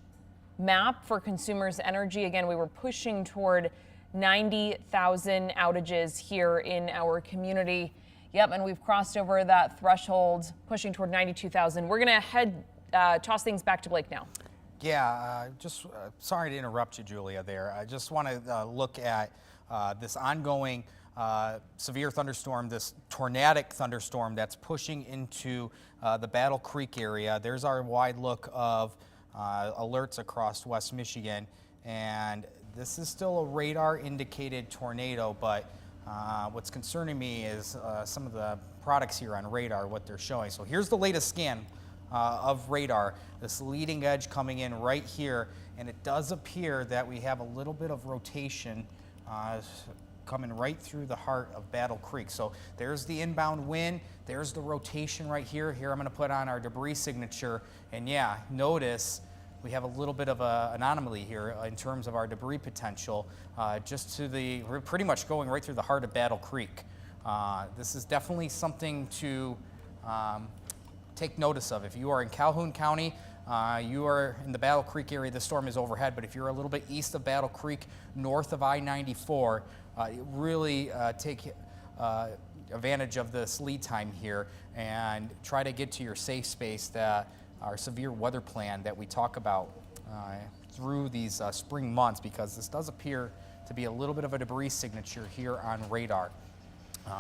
map for Consumers Energy. Again, we were pushing toward 90,000 outages here in our community. Yep, and we've crossed over that threshold, pushing toward 92,000. We're going to toss things back to Blake now.
Yeah, sorry to interrupt you, Julia, there. I just want to look at this ongoing severe thunderstorm, this tornadic thunderstorm that's pushing into the Battle Creek area. There's our wide look of alerts across West Michigan, and this is still a radar indicated tornado, but what's concerning me is some of the products here on radar, what they're showing. So here's the latest scan of radar, this leading edge coming in right here, and it does appear that we have a little bit of rotation coming right through the heart of Battle Creek. So there's the inbound wind, there's the rotation right here. Here I'm going to put on our debris signature, and yeah, notice we have a little bit of an anomaly here in terms of our debris potential, we're pretty much going right through the heart of Battle Creek. This is definitely something to take notice of. If you are in Calhoun County, you are in the Battle Creek area, the storm is overhead, but if you're a little bit east of Battle Creek, north of I-94, really take advantage of this lead time here and try to get to your safe space, that our severe weather plan that we talk about through these spring months, because this does appear to be a little bit of a debris signature here on radar.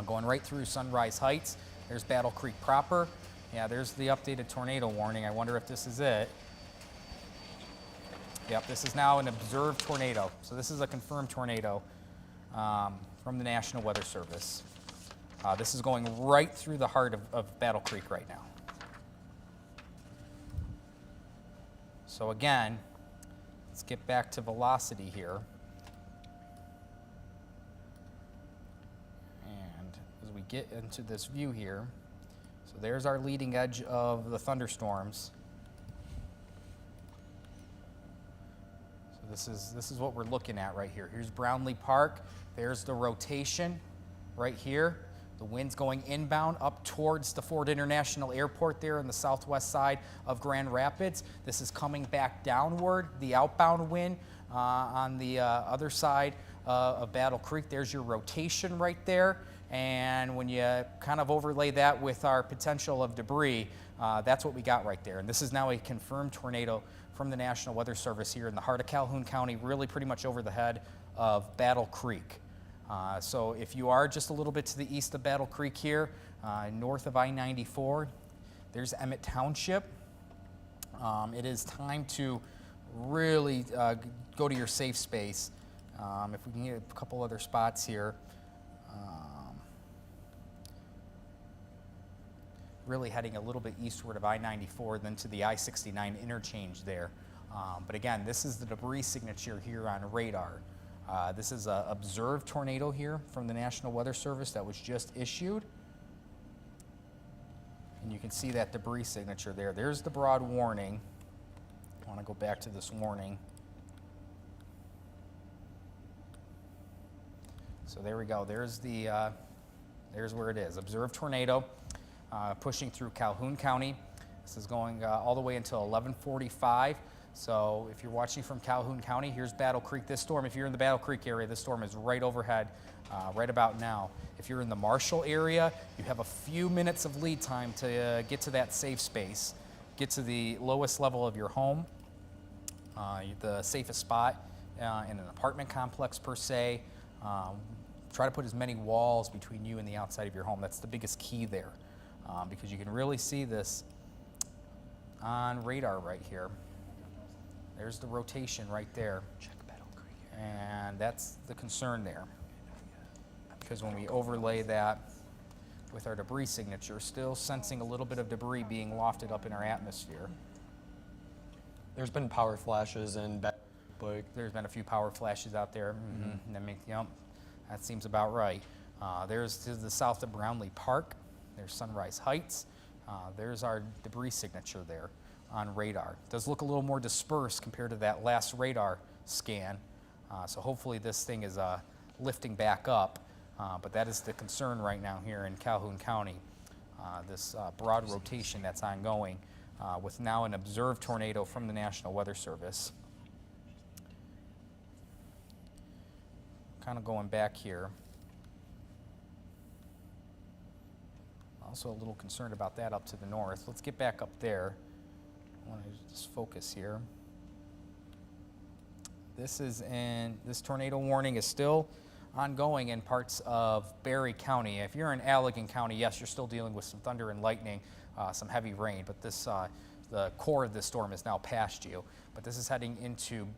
Going right through Sunrise Heights, there's Battle Creek proper. Yeah, there's the updated tornado warning. I wonder if this is it. Yep, this is now an observed tornado. So this is a confirmed tornado from the National Weather Service. This is going right through the heart of Battle Creek right now. So again, let's get back to velocity here. And as we get into this view here, so there's our leading edge of the thunderstorms. So this is what we're looking at right here. Here's Brownlee Park. There's the rotation right here. The wind's going inbound up towards the Ford International Airport there on the southwest side of Grand Rapids. This is coming back downward, the outbound wind on the other side of Battle Creek. There's your rotation right there. And when you kind of overlay that with our potential of debris, that's what we got right there. And this is now a confirmed tornado from the National Weather Service here in the heart of Calhoun County, really pretty much over the head of Battle Creek. So if you are just a little bit to the east of Battle Creek here, north of I-94, there's Emmett Township. It is time to really go to your safe space. If we can get a couple other spots here. Really heading a little bit eastward of I-94, then to the I-69 interchange there. But again, this is the debris signature here on radar. This is an observed tornado here from the National Weather Service that was just issued. And you can see that debris signature there. There's the broad warning. I want to go back to this warning. So there we go. There's where it is. Observed tornado pushing through Calhoun County. This is going all the way until 11:45. So if you're watching from Calhoun County, here's Battle Creek. This storm, if you're in the Battle Creek area, this storm is right overhead right about now. If you're in the Marshall area, you have a few minutes of lead time to get to that safe space, get to the lowest level of your home, the safest spot in an apartment complex per se. Try to put as many walls between you and the outside of your home. That's the biggest key there, because you can really see this on radar right here. There's the rotation right there. Check Battle Creek. And that's the concern there. Because when we overlay that with our debris signature, still sensing a little bit of debris being wafted up in our atmosphere.
There's been power flashes and
there's been a few power flashes out there. Yep, that seems about right. There's to the south of Brownlee Park. There's Sunrise Heights. There's our debris signature there on radar. It does look a little more dispersed compared to that last radar scan. So hopefully this thing is lifting back up. But that is the concern right now here in Calhoun County. This broad rotation that's ongoing with now an observed tornado from the National Weather Service. Kind of going back here. Also a little concerned about that up to the north. Let's get back up there. I want to just focus here. This tornado warning is still ongoing in parts of Berry County. If you're in Allegan County, yes, you're still dealing with some thunder and lightning, some heavy rain, but the core of this storm is now past you. But this is heading into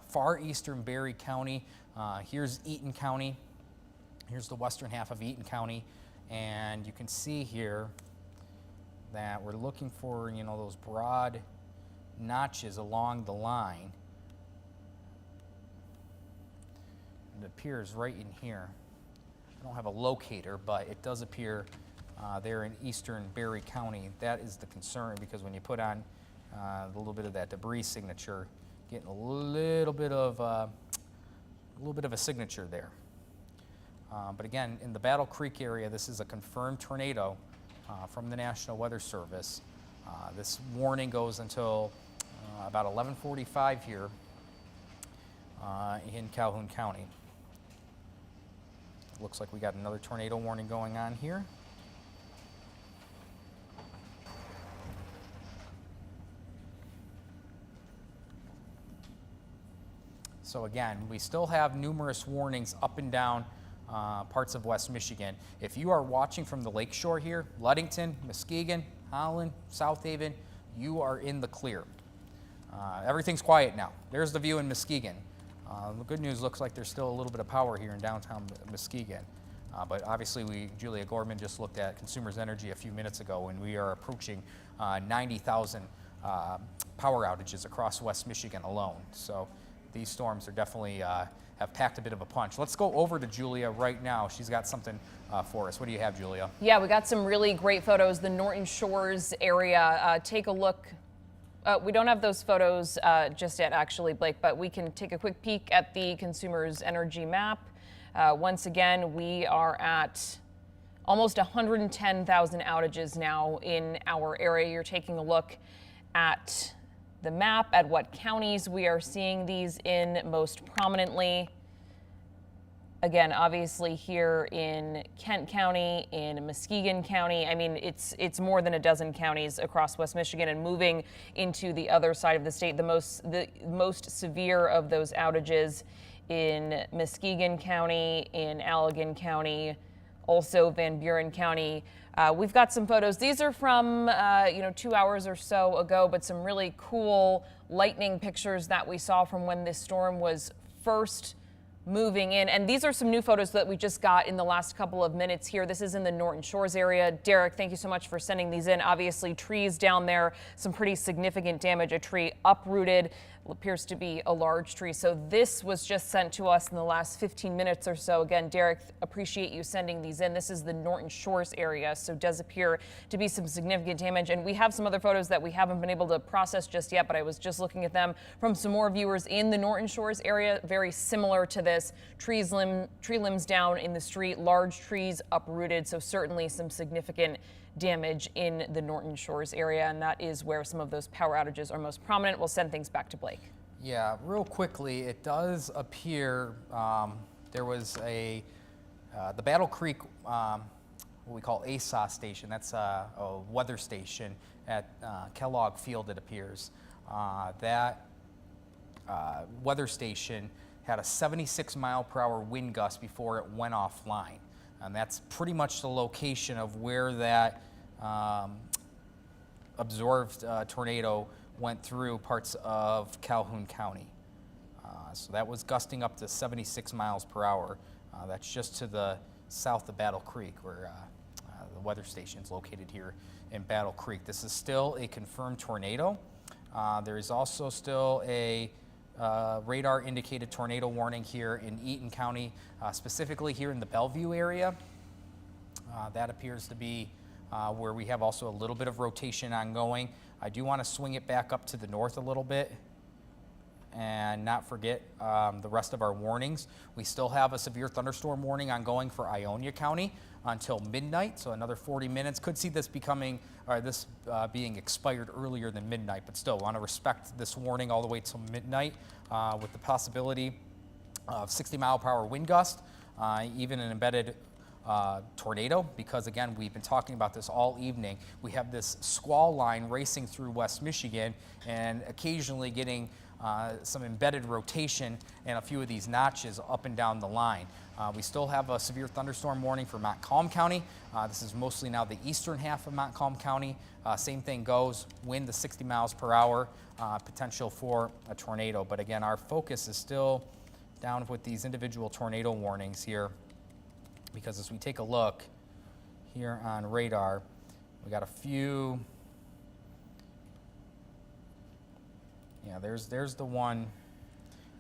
far eastern Berry County. Here's Eaton County. Here's the western half of Eaton County. And you can see here that we're looking for, those broad notches along the line. It appears right in here. I don't have a locator, but it does appear there in eastern Berry County. That is the concern, because when you put on a little bit of that debris signature, getting a little bit of a signature there. But again, in the Battle Creek area, this is a confirmed tornado from the National Weather Service. This warning goes until about 11:45 here in Calhoun County. Looks like we got another tornado warning going on here. So again, we still have numerous warnings up and down parts of West Michigan. If you are watching from the lakeshore here, Ludington, Muskegon, Holland, South Haven, you are in the clear. Everything's quiet now. There's the view in Muskegon. The good news, looks like there's still a little bit of power here in downtown Muskegon. But obviously, Julia Gorman just looked at Consumers Energy a few minutes ago, and we are approaching 90,000 power outages across West Michigan alone. So these storms are definitely have packed a bit of a punch. Let's go over to Julia right now. She's got something for us. What do you have, Julia?
Yeah, we got some really great photos. The Norton Shores area. Take a look. We don't have those photos just yet, actually, Blake, but we can take a quick peek at the Consumers Energy map. Once again, we are at almost 110,000 outages now in our area. You're taking a look at the map, at what counties we are seeing these in most prominently. Again, obviously here in Kent County, in Muskegon County, I mean, it's more than a dozen counties across West Michigan, and moving into the other side of the state. The most severe of those outages in Muskegon County, in Allegan County, also Van Buren County. We've got some photos. These are from 2 hours or so ago, but some really cool lightning pictures that we saw from when this storm was first moving in. And these are some new photos that we just got in the last couple of minutes here. This is in the Norton Shores area. Derek, thank you so much for sending these in. Obviously, trees down there, some pretty significant damage. A tree uprooted, appears to be a large tree. So this was just sent to us in the last 15 minutes or so. Again, Derek, appreciate you sending these in. This is the Norton Shores area, so does appear to be some significant damage. And we have some other photos that we haven't been able to process just yet, but I was just looking at them from some more viewers in the Norton Shores area, very similar to this. Tree limbs down in the street, large trees uprooted, so certainly some significant damage in the Norton Shores area, and that is where some of those power outages are most prominent. We'll send things back to Blake.
Yeah, real quickly, it does appear there was the Battle Creek, what we call ASA station. That's a weather station at Kellogg Field, it appears. That weather station had a 76-mile-per-hour wind gust before it went offline. And that's pretty much the location of where that absorbed tornado went through parts of Calhoun County. So that was gusting up to 76 miles per hour. That's just to the south of Battle Creek, where the weather station is located here in Battle Creek. This is still a confirmed tornado. There is also still a radar indicated tornado warning here in Eaton County, specifically here in the Bellevue area. That appears to be where we have also a little bit of rotation ongoing. I do want to swing it back up to the north a little bit and not forget the rest of our warnings. We still have a severe thunderstorm warning ongoing for Ionia County until midnight, so another 40 minutes. Could see this becoming, or this being expired earlier than midnight, but still want to respect this warning all the way till midnight with the possibility of 60-mile-per-hour wind gust, even an embedded tornado, because again, we've been talking about this all evening. We have this squall line racing through West Michigan and occasionally getting some embedded rotation and a few of these notches up and down the line. We still have a severe thunderstorm warning for Montcalm County. This is mostly now the eastern half of Montcalm County. Same thing goes, wind to 60 miles per hour, potential for a tornado. But again, our focus is still down with these individual tornado warnings here, because as we take a look here on radar, we got a few. Yeah, there's the one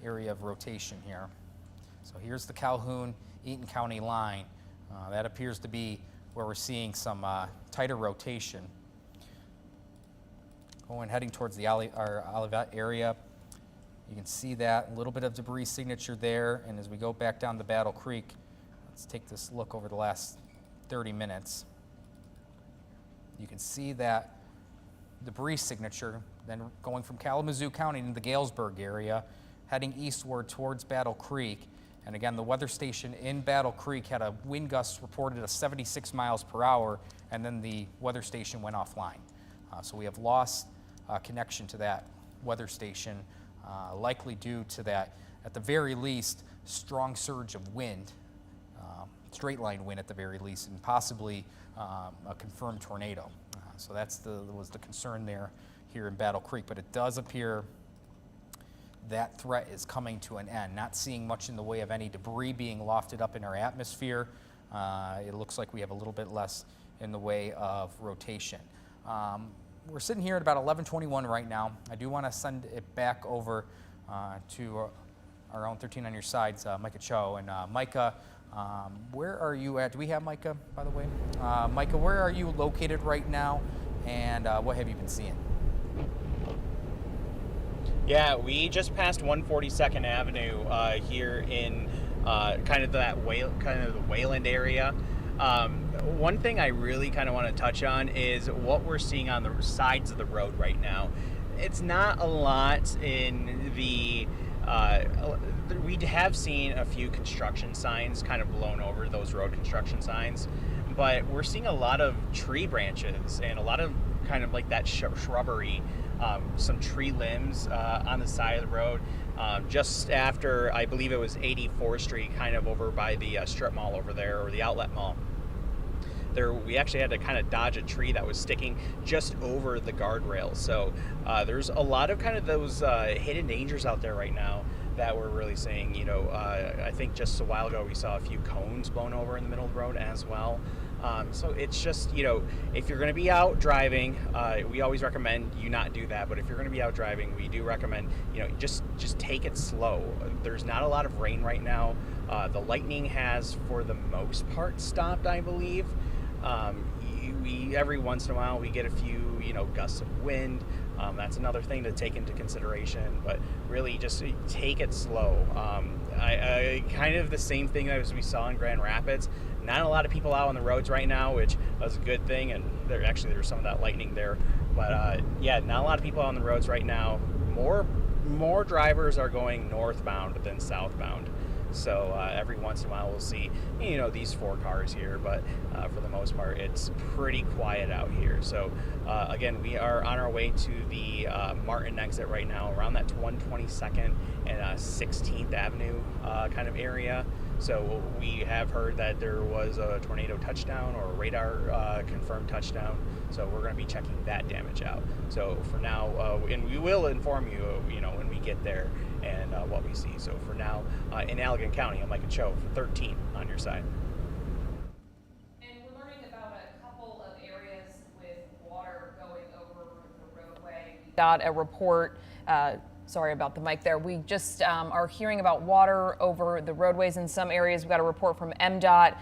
area of rotation here. So here's the Calhoun-Eaton County line. That appears to be where we're seeing some tighter rotation. Heading towards the Olivet area, you can see that, a little bit of debris signature there. And as we go back down to Battle Creek, let's take this look over the last 30 minutes. You can see that debris signature, then going from Kalamazoo County into the Galesburg area, heading eastward towards Battle Creek. And again, the weather station in Battle Creek had a wind gust reported of 76 miles per hour, and then the weather station went offline. So we have lost connection to that weather station, likely due to that, at the very least, strong surge of wind, straight line wind at the very least, and possibly a confirmed tornado. So that's was the concern there here in Battle Creek, but it does appear that threat is coming to an end. Not seeing much in the way of any debris being lofted up in our atmosphere. It looks like we have a little bit less in the way of rotation. We're sitting here at about 11:21 right now. I do want to send it back over to our own 13 on your sides, Micah Cho. And Micah, where are you at? Do we have Micah, by the way? Micah, where are you located right now, and what have you been seeing?
Yeah, we just passed 142nd Avenue here in kind of the Wayland area. One thing I really kind of want to touch on is what we're seeing on the sides of the road right now. It's not a lot in the we have seen a few construction signs kind of blown over, those road construction signs, but we're seeing a lot of tree branches and a lot of kind of like that shrubbery, some tree limbs on the side of the road, just after, I believe it was 84th Street, kind of over by the strip mall over there, or the outlet mall. There, we actually had to kind of dodge a tree that was sticking just over the guardrail. So there's a lot of kind of those hidden dangers out there right now that we're really seeing. You know, I think just a while ago we saw a few cones blown over in the middle of the road as well. So it's just, you know, if you're going to be out driving, we always recommend you not do that. But if you're going to be out driving, we do recommend, you know, just take it slow. There's not a lot of rain right now. The lightning has, for the most part, stopped, I believe. Every once in a while we get a few, you know, gusts of wind. That's another thing to take into consideration, but really just take it slow. I kind of the same thing as we saw in Grand Rapids. Not a lot of people out on the roads right now, which was a good thing, and there's some of that lightning there. But yeah, not a lot of people out on the roads right now. More drivers are going northbound than southbound. So every once in a while we'll see, you know, these 4 cars here, but for the most part it's pretty quiet out here. So again, we are on our way to the Martin exit right now, around that 122nd and 16th Avenue kind of area. So we have heard that there was a tornado touchdown or a radar confirmed touchdown. So we're going to be checking that damage out. So for now, and we will inform you, you know, when we get there and what we see. So for now, in Allegan County, I'm Micah Cho for 13 on your side.
And we're learning about a couple of areas with water going over the roadway. We got a report. Sorry about the mic there. We just are hearing about water over the roadways in some areas. We got a report from MDOT,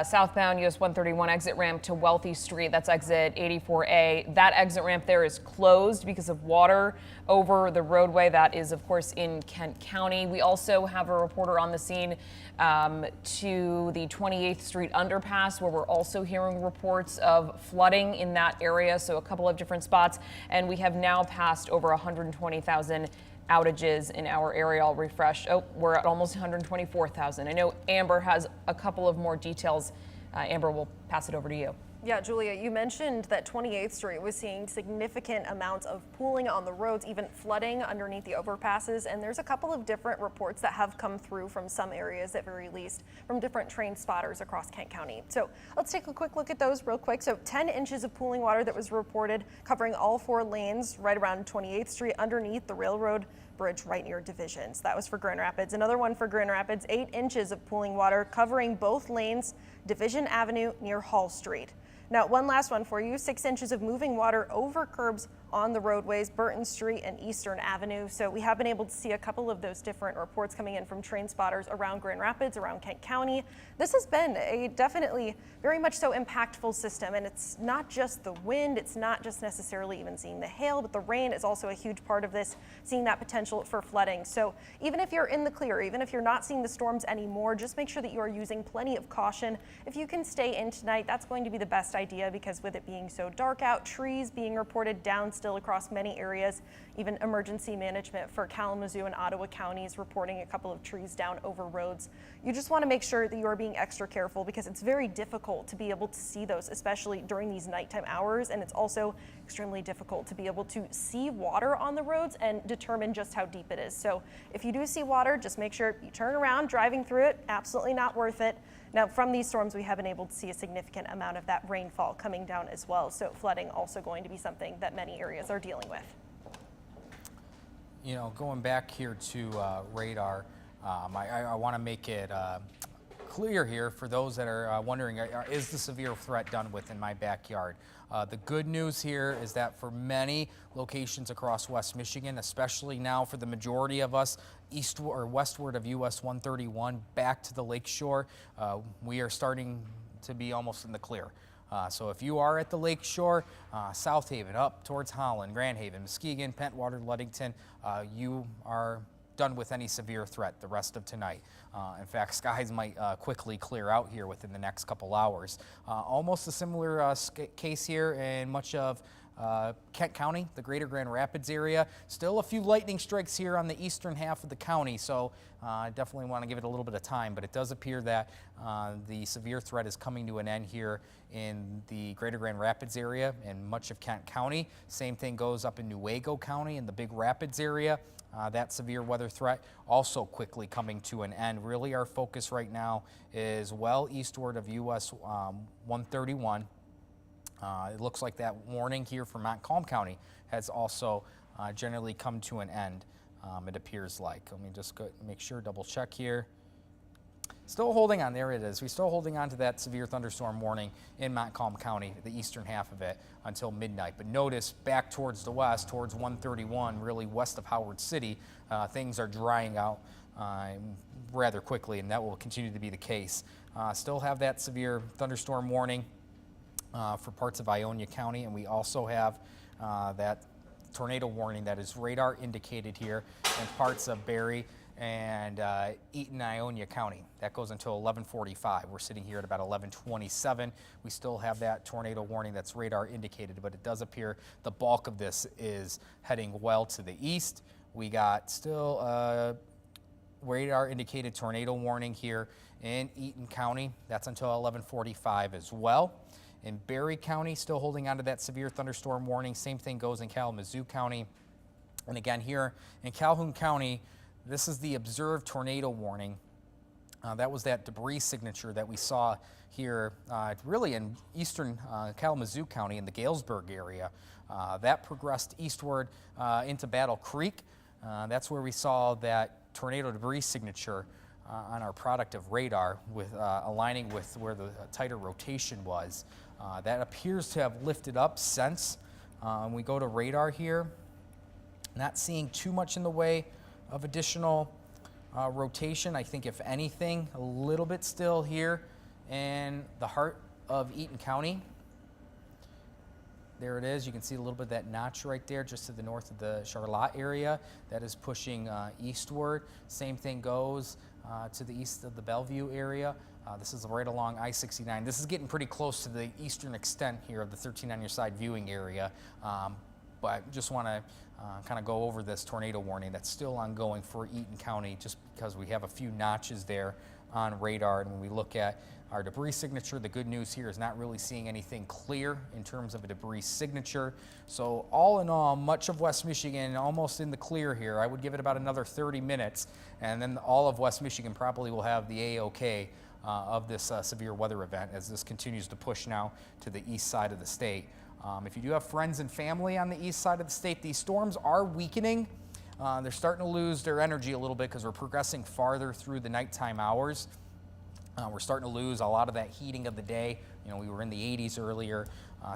southbound US 131 exit ramp to Wealthy Street. That's exit 84A. That exit ramp there is closed because of water over the roadway. That is, of course, in Kent County. We also have a reporter on the scene to the 28th Street underpass, where we're also hearing reports of flooding in that area. So a couple of different spots. And we have now passed over 120,000 outages in our area. I'll refresh. Oh, we're at almost 124,000. I know Amber has a couple of more details. Amber, we'll pass it over to you.
Yeah, Julia, you mentioned that 28th Street was seeing significant amounts of pooling on the roads, even flooding underneath the overpasses. And there's a couple of different reports that have come through from some areas, at very least, from different train spotters across Kent County. So let's take a quick look at those real quick. So 10 inches of pooling water that was reported covering all 4 lanes right around 28th Street underneath the railroad bridge right near Divisions. That was for Grand Rapids. Another one for Grand Rapids, 8 inches of pooling water covering both lanes, Division Avenue near Hall Street. Now, one last one for you, 6 inches of moving water over curbs on the roadways, Burton Street and Eastern Avenue. So we have been able to see a couple of those different reports coming in from train spotters around Grand Rapids, around Kent County. This has been a definitely very much so impactful system, and it's not just the wind, it's not just necessarily even seeing the hail, but the rain is also a huge part of this, seeing that potential for flooding. So even if you're in the clear, even if you're not seeing the storms anymore, just make sure that you are using plenty of caution. If you can stay in tonight, that's going to be the best idea, because with it being so dark out, trees being reported down still across many areas, even emergency management for Kalamazoo and Ottawa counties reporting a couple of trees down over roads. You just want to make sure that you are being extra careful, because it's very difficult to be able to see those, especially during these nighttime hours. And it's also extremely difficult to be able to see water on the roads and determine just how deep it is. So if you do see water, just make sure you turn around driving through it. Absolutely not worth it. Now, from these storms, we have been able to see a significant amount of that rainfall coming down as well. So flooding also going to be something that many areas are dealing with.
You know, going back here to radar, I want to make it clear here for those that are wondering, is the severe threat done with in my backyard? The good news here is that for many locations across West Michigan, especially now for the majority of us eastward or westward of US 131 back to the lakeshore, we are starting to be almost in the clear. So if you are at the lakeshore, South Haven, up towards Holland, Grand Haven, Muskegon, Pentwater, Ludington, you are done with any severe threat the rest of tonight. In fact, skies might quickly clear out here within the next couple hours. Almost a similar case here in much of Kent County, the greater Grand Rapids area. Still a few lightning strikes here on the eastern half of the county, so I definitely want to give it a little bit of time, but it does appear that the severe threat is coming to an end here in the greater Grand Rapids area and much of Kent County. Same thing goes up in Newaygo County in the Big Rapids area. That severe weather threat also quickly coming to an end. Really our focus right now is well eastward of US 131. It looks like that warning here for Montcalm County has also generally come to an end, it appears like. Let me just go make sure, double check here. Still holding on, there it is. We're still holding on to that severe thunderstorm warning in Montcalm County, the eastern half of it, until midnight. But notice back towards the west, towards 131, really west of Howard City, things are drying out rather quickly, and that will continue to be the case. Still have that severe thunderstorm warning for parts of Ionia County, and we also have that tornado warning that is radar indicated here in parts of Barry and Eaton, Ionia County. That goes until 11:45. We're sitting here at about 11:27. We still have that tornado warning that's radar indicated, but it does appear the bulk of this is heading well to the east. We got still radar indicated tornado warning here in Eaton County. That's until 11:45 as well. In Barry County, still holding on to that severe thunderstorm warning. Same thing goes in Kalamazoo County. And again, here in Calhoun County, this is the observed tornado warning. That was that debris signature that we saw here really in eastern Kalamazoo County in the Galesburg area. That progressed eastward into Battle Creek. That's where we saw that tornado debris signature on our product of radar, with aligning with where the tighter rotation was. That appears to have lifted up since. We go to radar here. Not seeing too much in the way of additional rotation. I think if anything, a little bit still here in the heart of Eaton County. There it is. You can see a little bit of that notch right there just to the north of the Charlotte area. That is pushing eastward. Same thing goes to the east of the Bellevue area. This is right along I-69. This is getting pretty close to the eastern extent here of the 13 on your side viewing area. But just want to kind of go over this tornado warning that's still ongoing for Eaton County, just because we have a few notches there on radar. And when we look at our debris signature, the good news here is not really seeing anything clear in terms of a debris signature. So all in all, much of West Michigan almost in the clear here. I would give it about another 30 minutes, and then all of West Michigan probably will have the A-OK of this severe weather event as this continues to push now to the east side of the state. If you do have friends and family on the east side of the state, these storms are weakening. They're starting to lose their energy a little bit because we're progressing farther through the nighttime hours. We're starting to lose a lot of that heating of the day. You know, we were in the 80s earlier.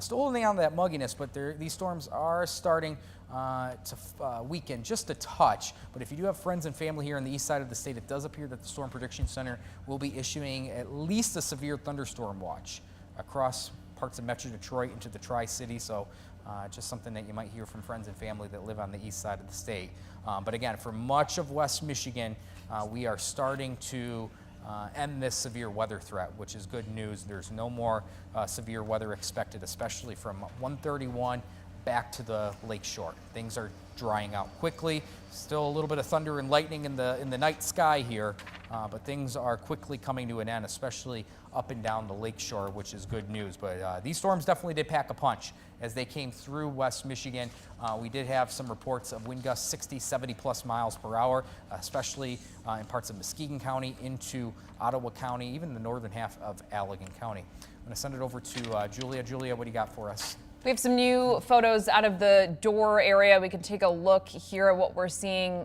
Still holding on to that mugginess, but these storms are starting to weaken just a touch. But if you do have friends and family here on the east side of the state, it does appear that the Storm Prediction Center will be issuing at least a severe thunderstorm watch across parts of Metro Detroit into the Tri-City. So just something that you might hear from friends and family that live on the east side of the state. But again, for much of West Michigan, we are starting to end this severe weather threat, which is good news. There's no more severe weather expected, especially from 131 back to the lakeshore. Things are drying out quickly. Still a little bit of thunder and lightning in the night sky here, but things are quickly coming to an end, especially up and down the lakeshore, which is good news. But these storms definitely did pack a punch as they came through West Michigan. We did have some reports of wind gusts 60, 70 plus miles per hour, especially in parts of Muskegon County into Ottawa County, even the northern half of Allegan County. I'm going to send it over to Julia. Julia, what do you got for us?
We have some new photos out of the door area. We can take a look here at what we're seeing.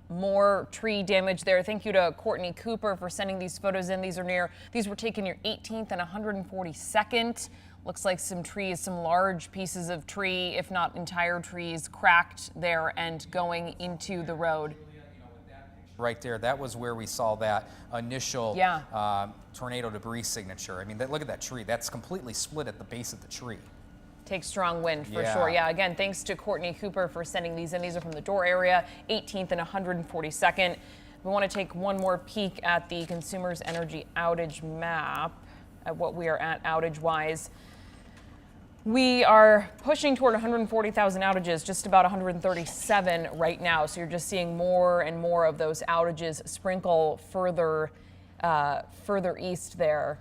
More tree damage there. Thank you to Courtney Cooper for sending these photos in. These were taken near 18th and 142nd. Looks like some trees, some large pieces of tree, if not entire trees, cracked there and going into the road.
Right there, that was where we saw that initial tornado debris signature. I mean, look at that tree. That's completely split at the base of the tree.
Take strong wind for sure. Yeah, again, thanks to Courtney Cooper for sending these in. These are from the door area, 18th and 142nd. We want to take one more peek at the Consumers Energy outage map, at what we are at outage-wise. We are pushing toward 140,000 outages, just about 137 right now. So you're just seeing more and more of those outages sprinkle further east there.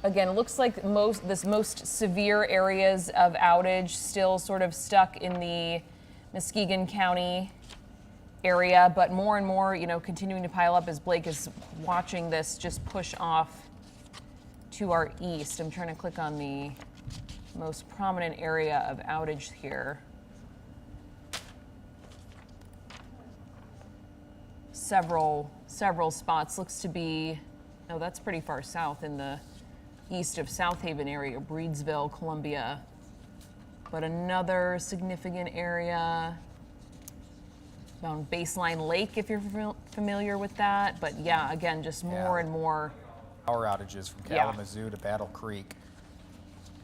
Again, it looks like most severe areas of outage still sort of stuck in the Muskegon County area, but more and more, continuing to pile up as Blake is watching this just push off to our east. I'm trying to click on the most prominent area of outage here. Several spots. Looks to be, oh, that's pretty far south in the east of South Haven area, Breedsville, Columbia. But another significant area around Baseline Lake, if you're familiar with that. But yeah, again, just more and more
power outages from Kalamazoo to Battle Creek.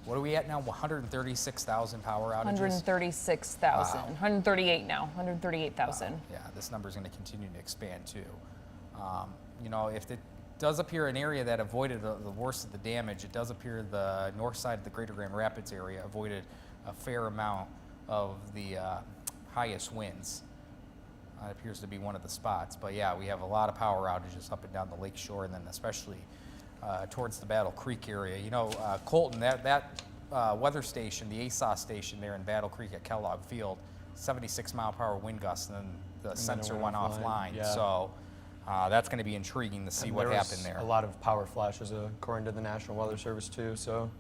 What are we at now? 136,000 power outages?
136,000. Wow. 138 now. 138,000.
Wow. Yeah, this number is going to continue to expand too. If it does appear an area that avoided the worst of the damage, it does appear the north side of the Greater Grand Rapids area avoided a fair amount of the highest winds. It appears to be one of the spots. But yeah, we have a lot of power outages up and down the lakeshore, and then especially towards the Battle Creek area. Colton, that weather station, the ASOS station there in Battle Creek at Kellogg Field, 76 mile per hour wind gusts, and then the sensor went offline.
Yeah.
So that's going to be intriguing to see what happened there.
A lot of power flashes according to the National Weather Service too, so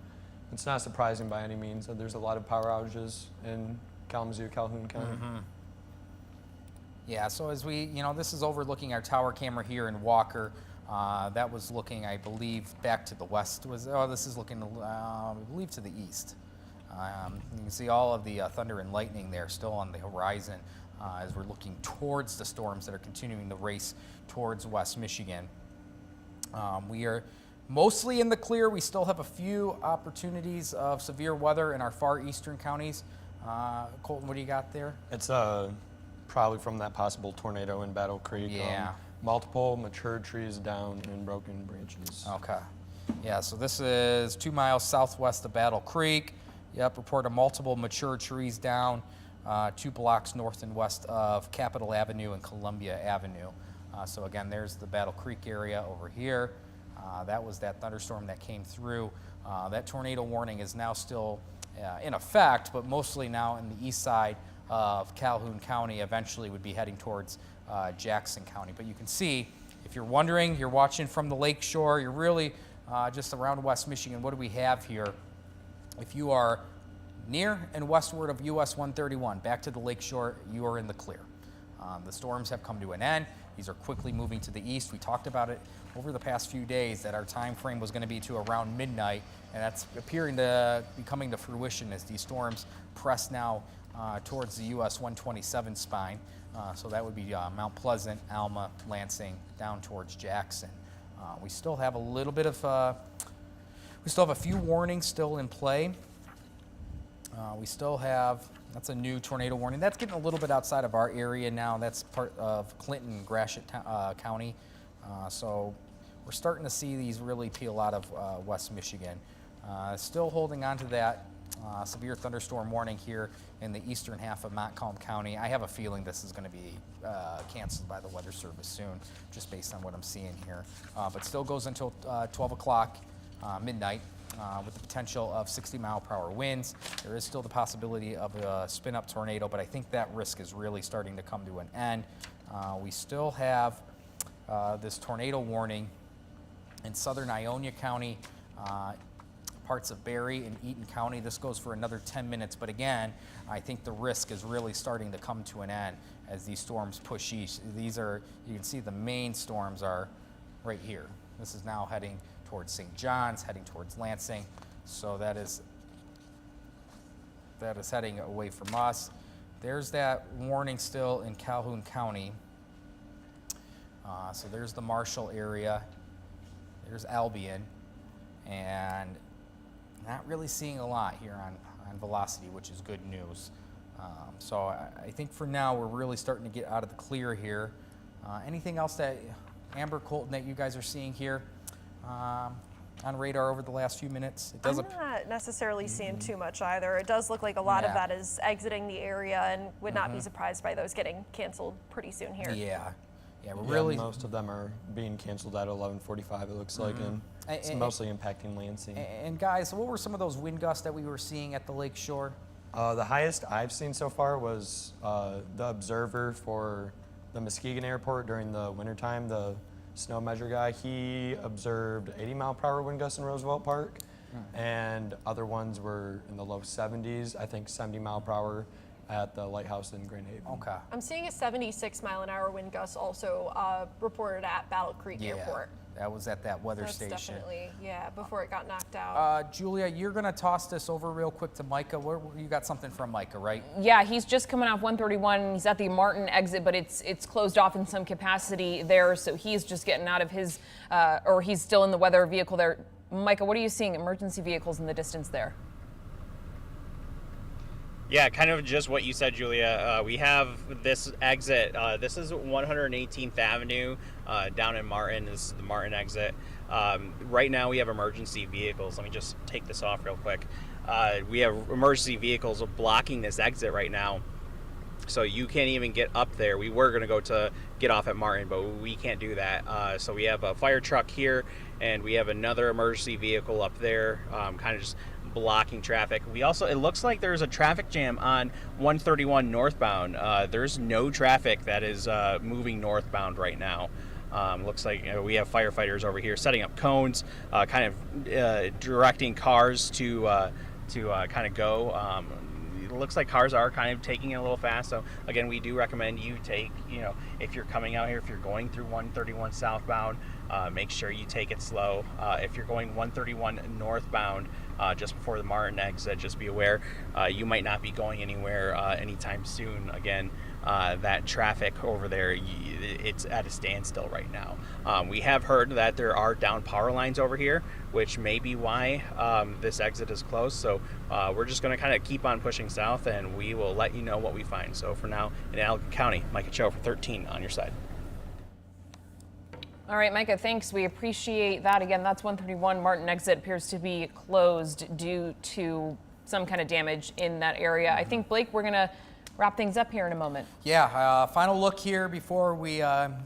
it's not surprising by any means that there's a lot of power outages in Kalamazoo, Calhoun County.
Mm-hmm. Yeah, so as we, this is overlooking our tower camera here in Walker. That was looking, I believe, back to the west. This is looking, I believe, to the east. You can see all of the thunder and lightning there still on the horizon as we're looking towards the storms that are continuing the race towards West Michigan. We are mostly in the clear. We still have a few opportunities of severe weather in our far eastern counties. Colton, what do you got there?
It's probably from that possible tornado in Battle Creek.
Yeah.
Multiple mature trees down and broken branches.
Okay. Yeah, so this is 2 miles southwest of Battle Creek. Yep, report of multiple mature trees down 2 blocks north and west of Capitol Avenue and Columbia Avenue. So again, there's the Battle Creek area over here. That was that thunderstorm that came through. That tornado warning is now still in effect, but mostly now in the east side of Calhoun County. Eventually would be heading towards Jackson County. But you can see, if you're wondering, you're watching from the lake shore, you're really just around West Michigan. What do we have here? If you are near and westward of US 131, back to the lake shore, you are in the clear. The storms have come to an end. These are quickly moving to the east. We talked about it over the past few days that our time frame was going to be to around midnight, and that's appearing to be coming to fruition as these storms press now towards the US 127 spine. So that would be Mount Pleasant, Alma, Lansing, down towards Jackson. We still have a little bit of, we still have a few warnings still in play. We still have, that's a new tornado warning. That's getting a little bit outside of our area now. That's part of Clinton and Gratiot County. So we're starting to see these really peel out of West Michigan. Still holding on to that severe thunderstorm warning here in the eastern half of Montcalm County. I have a feeling this is going to be canceled by the Weather Service soon, just based on what I'm seeing here. But still goes until 12 o'clock midnight with the potential of 60-mile-per-hour winds. There is still the possibility of a spin-up tornado, but I think that risk is really starting to come to an end. We still have this tornado warning in southern Ionia County, parts of Berry and Eaton County. This goes for another 10 minutes, but again, I think the risk is really starting to come to an end as these storms push east. These are, you can see the main storms are right here. This is now heading towards St. John's, heading towards Lansing. So that is heading away from us. There's that warning still in Calhoun County. So there's the Marshall area. There's Albion, and not really seeing a lot here on velocity, which is good news. So I think for now we're really starting to get out of the clear here. Anything else that, Amber, Colton, that you guys are seeing here on radar over the last few minutes? It does
I'm not necessarily seeing too much either. It does look like a lot of that is exiting the area, and would not be surprised by those getting canceled pretty soon here.
Yeah, really. Most of them are being canceled at 11:45. It looks like, and it's mostly impacting Lansing.
And guys, what were some of those wind gusts that we were seeing at the lake shore?
The highest I've seen so far was the observer for the Muskegon Airport during the wintertime, the snow measure guy. He observed 80-mile-per-hour wind gusts in Roosevelt Park, and other ones were in the low 70s. I think 70-mile-per-hour at the lighthouse in Grand Haven.
Okay.
I'm seeing a 76-mile-an-hour wind gust also reported at Battle Creek Airport.
That was at that weather
That's
station.
Definitely, before it got knocked out.
Julia, you're going to toss this over real quick to Micah. You got something from Micah, right?
Yeah, he's just coming off 131. He's at the Martin exit, but it's closed off in some capacity there, so he's just getting out of his, or he's still in the weather vehicle there. Micah, what are you seeing? Emergency vehicles in the distance there?
Yeah, kind of just what you said, Julia. We have this exit. This is 118th Avenue down in Martin. This is the Martin exit. Right now we have emergency vehicles. Let me just take this off real quick. We have emergency vehicles blocking this exit right now. So you can't even get up there. We were going to go to get off at Martin, but we can't do that. So we have a fire truck here, and we have another emergency vehicle up there, kind of just blocking traffic. We also, it looks like there's a traffic jam on 131 northbound. There's no traffic that is moving northbound right now. Looks like we have firefighters over here setting up cones, kind of directing cars to kind of go. it looks like cars are kind of taking it a little fast. So again, we do recommend you take, if you're coming out here, if you're going through 131 southbound, make sure you take it slow. If you're going 131 northbound, just before the Martin exit, just be aware you might not be going anywhere anytime soon. Again, that traffic over there, it's at a standstill right now. We have heard that there are down power lines over here, which may be why this exit is closed. So we're just going to kind of keep on pushing south, and we will let you know what we find. So for now, in Allegan County, Micah Cho for 13 on your side.
All right, Micah, thanks. We appreciate that. Again, that's 131 Martin exit appears to be closed due to some kind of damage in that area. I think, Blake, we're going to wrap things up here in a moment.
Yeah, final look here before we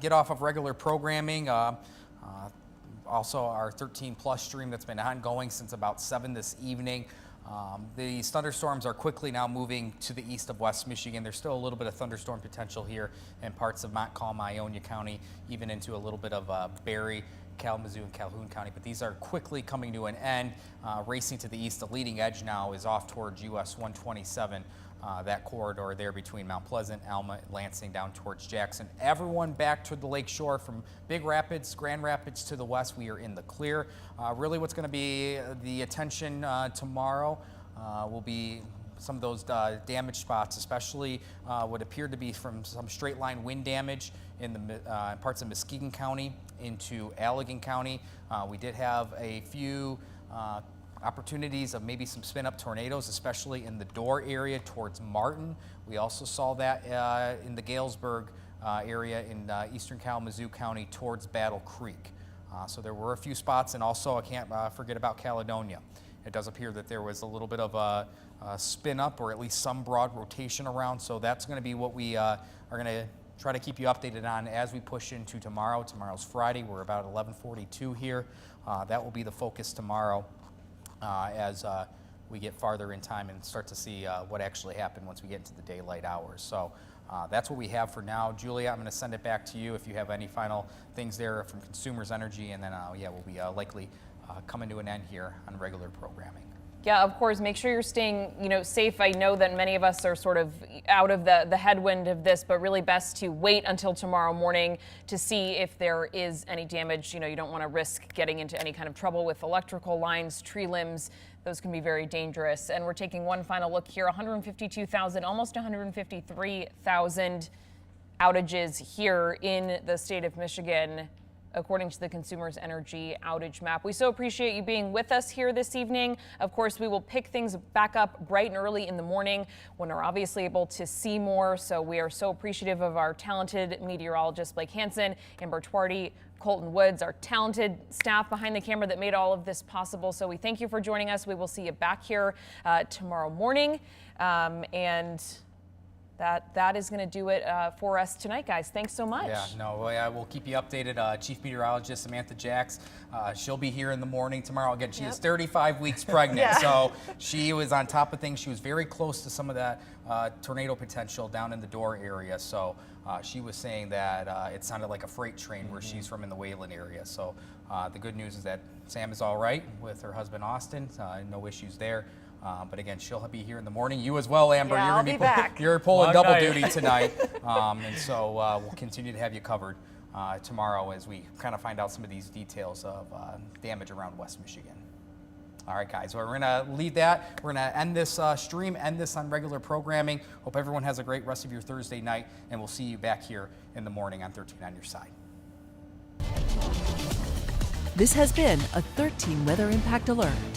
get off of regular programming. Also, our 13 Plus stream that's been ongoing since about 7 this evening. These thunderstorms are quickly now moving to the east of West Michigan. There's still a little bit of thunderstorm potential here in parts of Montcalm, Ionia County, even into a little bit of Barry, Kalamazoo, and Calhoun County. But these are quickly coming to an end, racing to the east. The leading edge now is off towards US 127. That corridor there between Mount Pleasant, Alma, Lansing, down towards Jackson. Everyone back to the lake shore from Big Rapids, Grand Rapids to the west. We are in the clear. Really what's going to be the attention tomorrow will be some of those damaged spots, especially what appeared to be from some straight line wind damage in the parts of Muskegon County into Allegan County. We did have a few opportunities of maybe some spin-up tornadoes, especially in the Door area towards Martin. We also saw that in the Galesburg area in eastern Kalamazoo County towards Battle Creek. So there were a few spots, and also I can't forget about Caledonia. It does appear that there was a little bit of a spin-up, or at least some broad rotation around. So that's going to be what we are going to try to keep you updated on as we push into tomorrow. Tomorrow's Friday. We're about 11:42 here. That will be the focus tomorrow. As we get farther in time and start to see what actually happened once we get into the daylight hours. So that's what we have for now. Julia, I'm going to send it back to you if you have any final things there from Consumers Energy, and then we'll be likely coming to an end here on regular programming.
Yeah, of course, make sure you're staying, safe. I know that many of us are sort of out of the headwind of this, but really best to wait until tomorrow morning to see if there is any damage. You don't want to risk getting into any kind of trouble with electrical lines, tree limbs. Those can be very dangerous. And we're taking one final look here. 152,000, almost 153,000 outages here in the state of Michigan, according to the Consumers Energy outage map. We so appreciate you being with us here this evening. Of course, we will pick things back up bright and early in the morning when we're obviously able to see more. So we are so appreciative of our talented meteorologist, Blake Hansen, Amber Twardy, Colton Woods, our talented staff behind the camera that made all of this possible. So we thank you for joining us. We will see you back here tomorrow morning. And that is going to do it for us tonight, guys. Thanks so much.
Yeah, we'll keep you updated. Chief Meteorologist Samantha Jacks, she'll be here in the morning tomorrow. Again, she is 35 weeks pregnant, so she was on top of things. She was very close to some of that tornado potential down in the Door area. So she was saying that it sounded like a freight train where she's from in the Wayland area. So the good news is that Sam is all right with her husband Austin. No issues there. But again, she'll be here in the morning. You as well, Amber.
Yeah,
You're
I'll be back.
You're pulling double duty tonight. And so we'll continue to have you covered tomorrow as we kind of find out some of these details of damage around West Michigan. All right, guys. Well, we're going to leave that. We're going to end this stream, end this on regular programming. Hope everyone has a great rest of your Thursday night, and we'll see you back here in the morning on 13 on your side.
This has been a 13 Weather Impact Alert.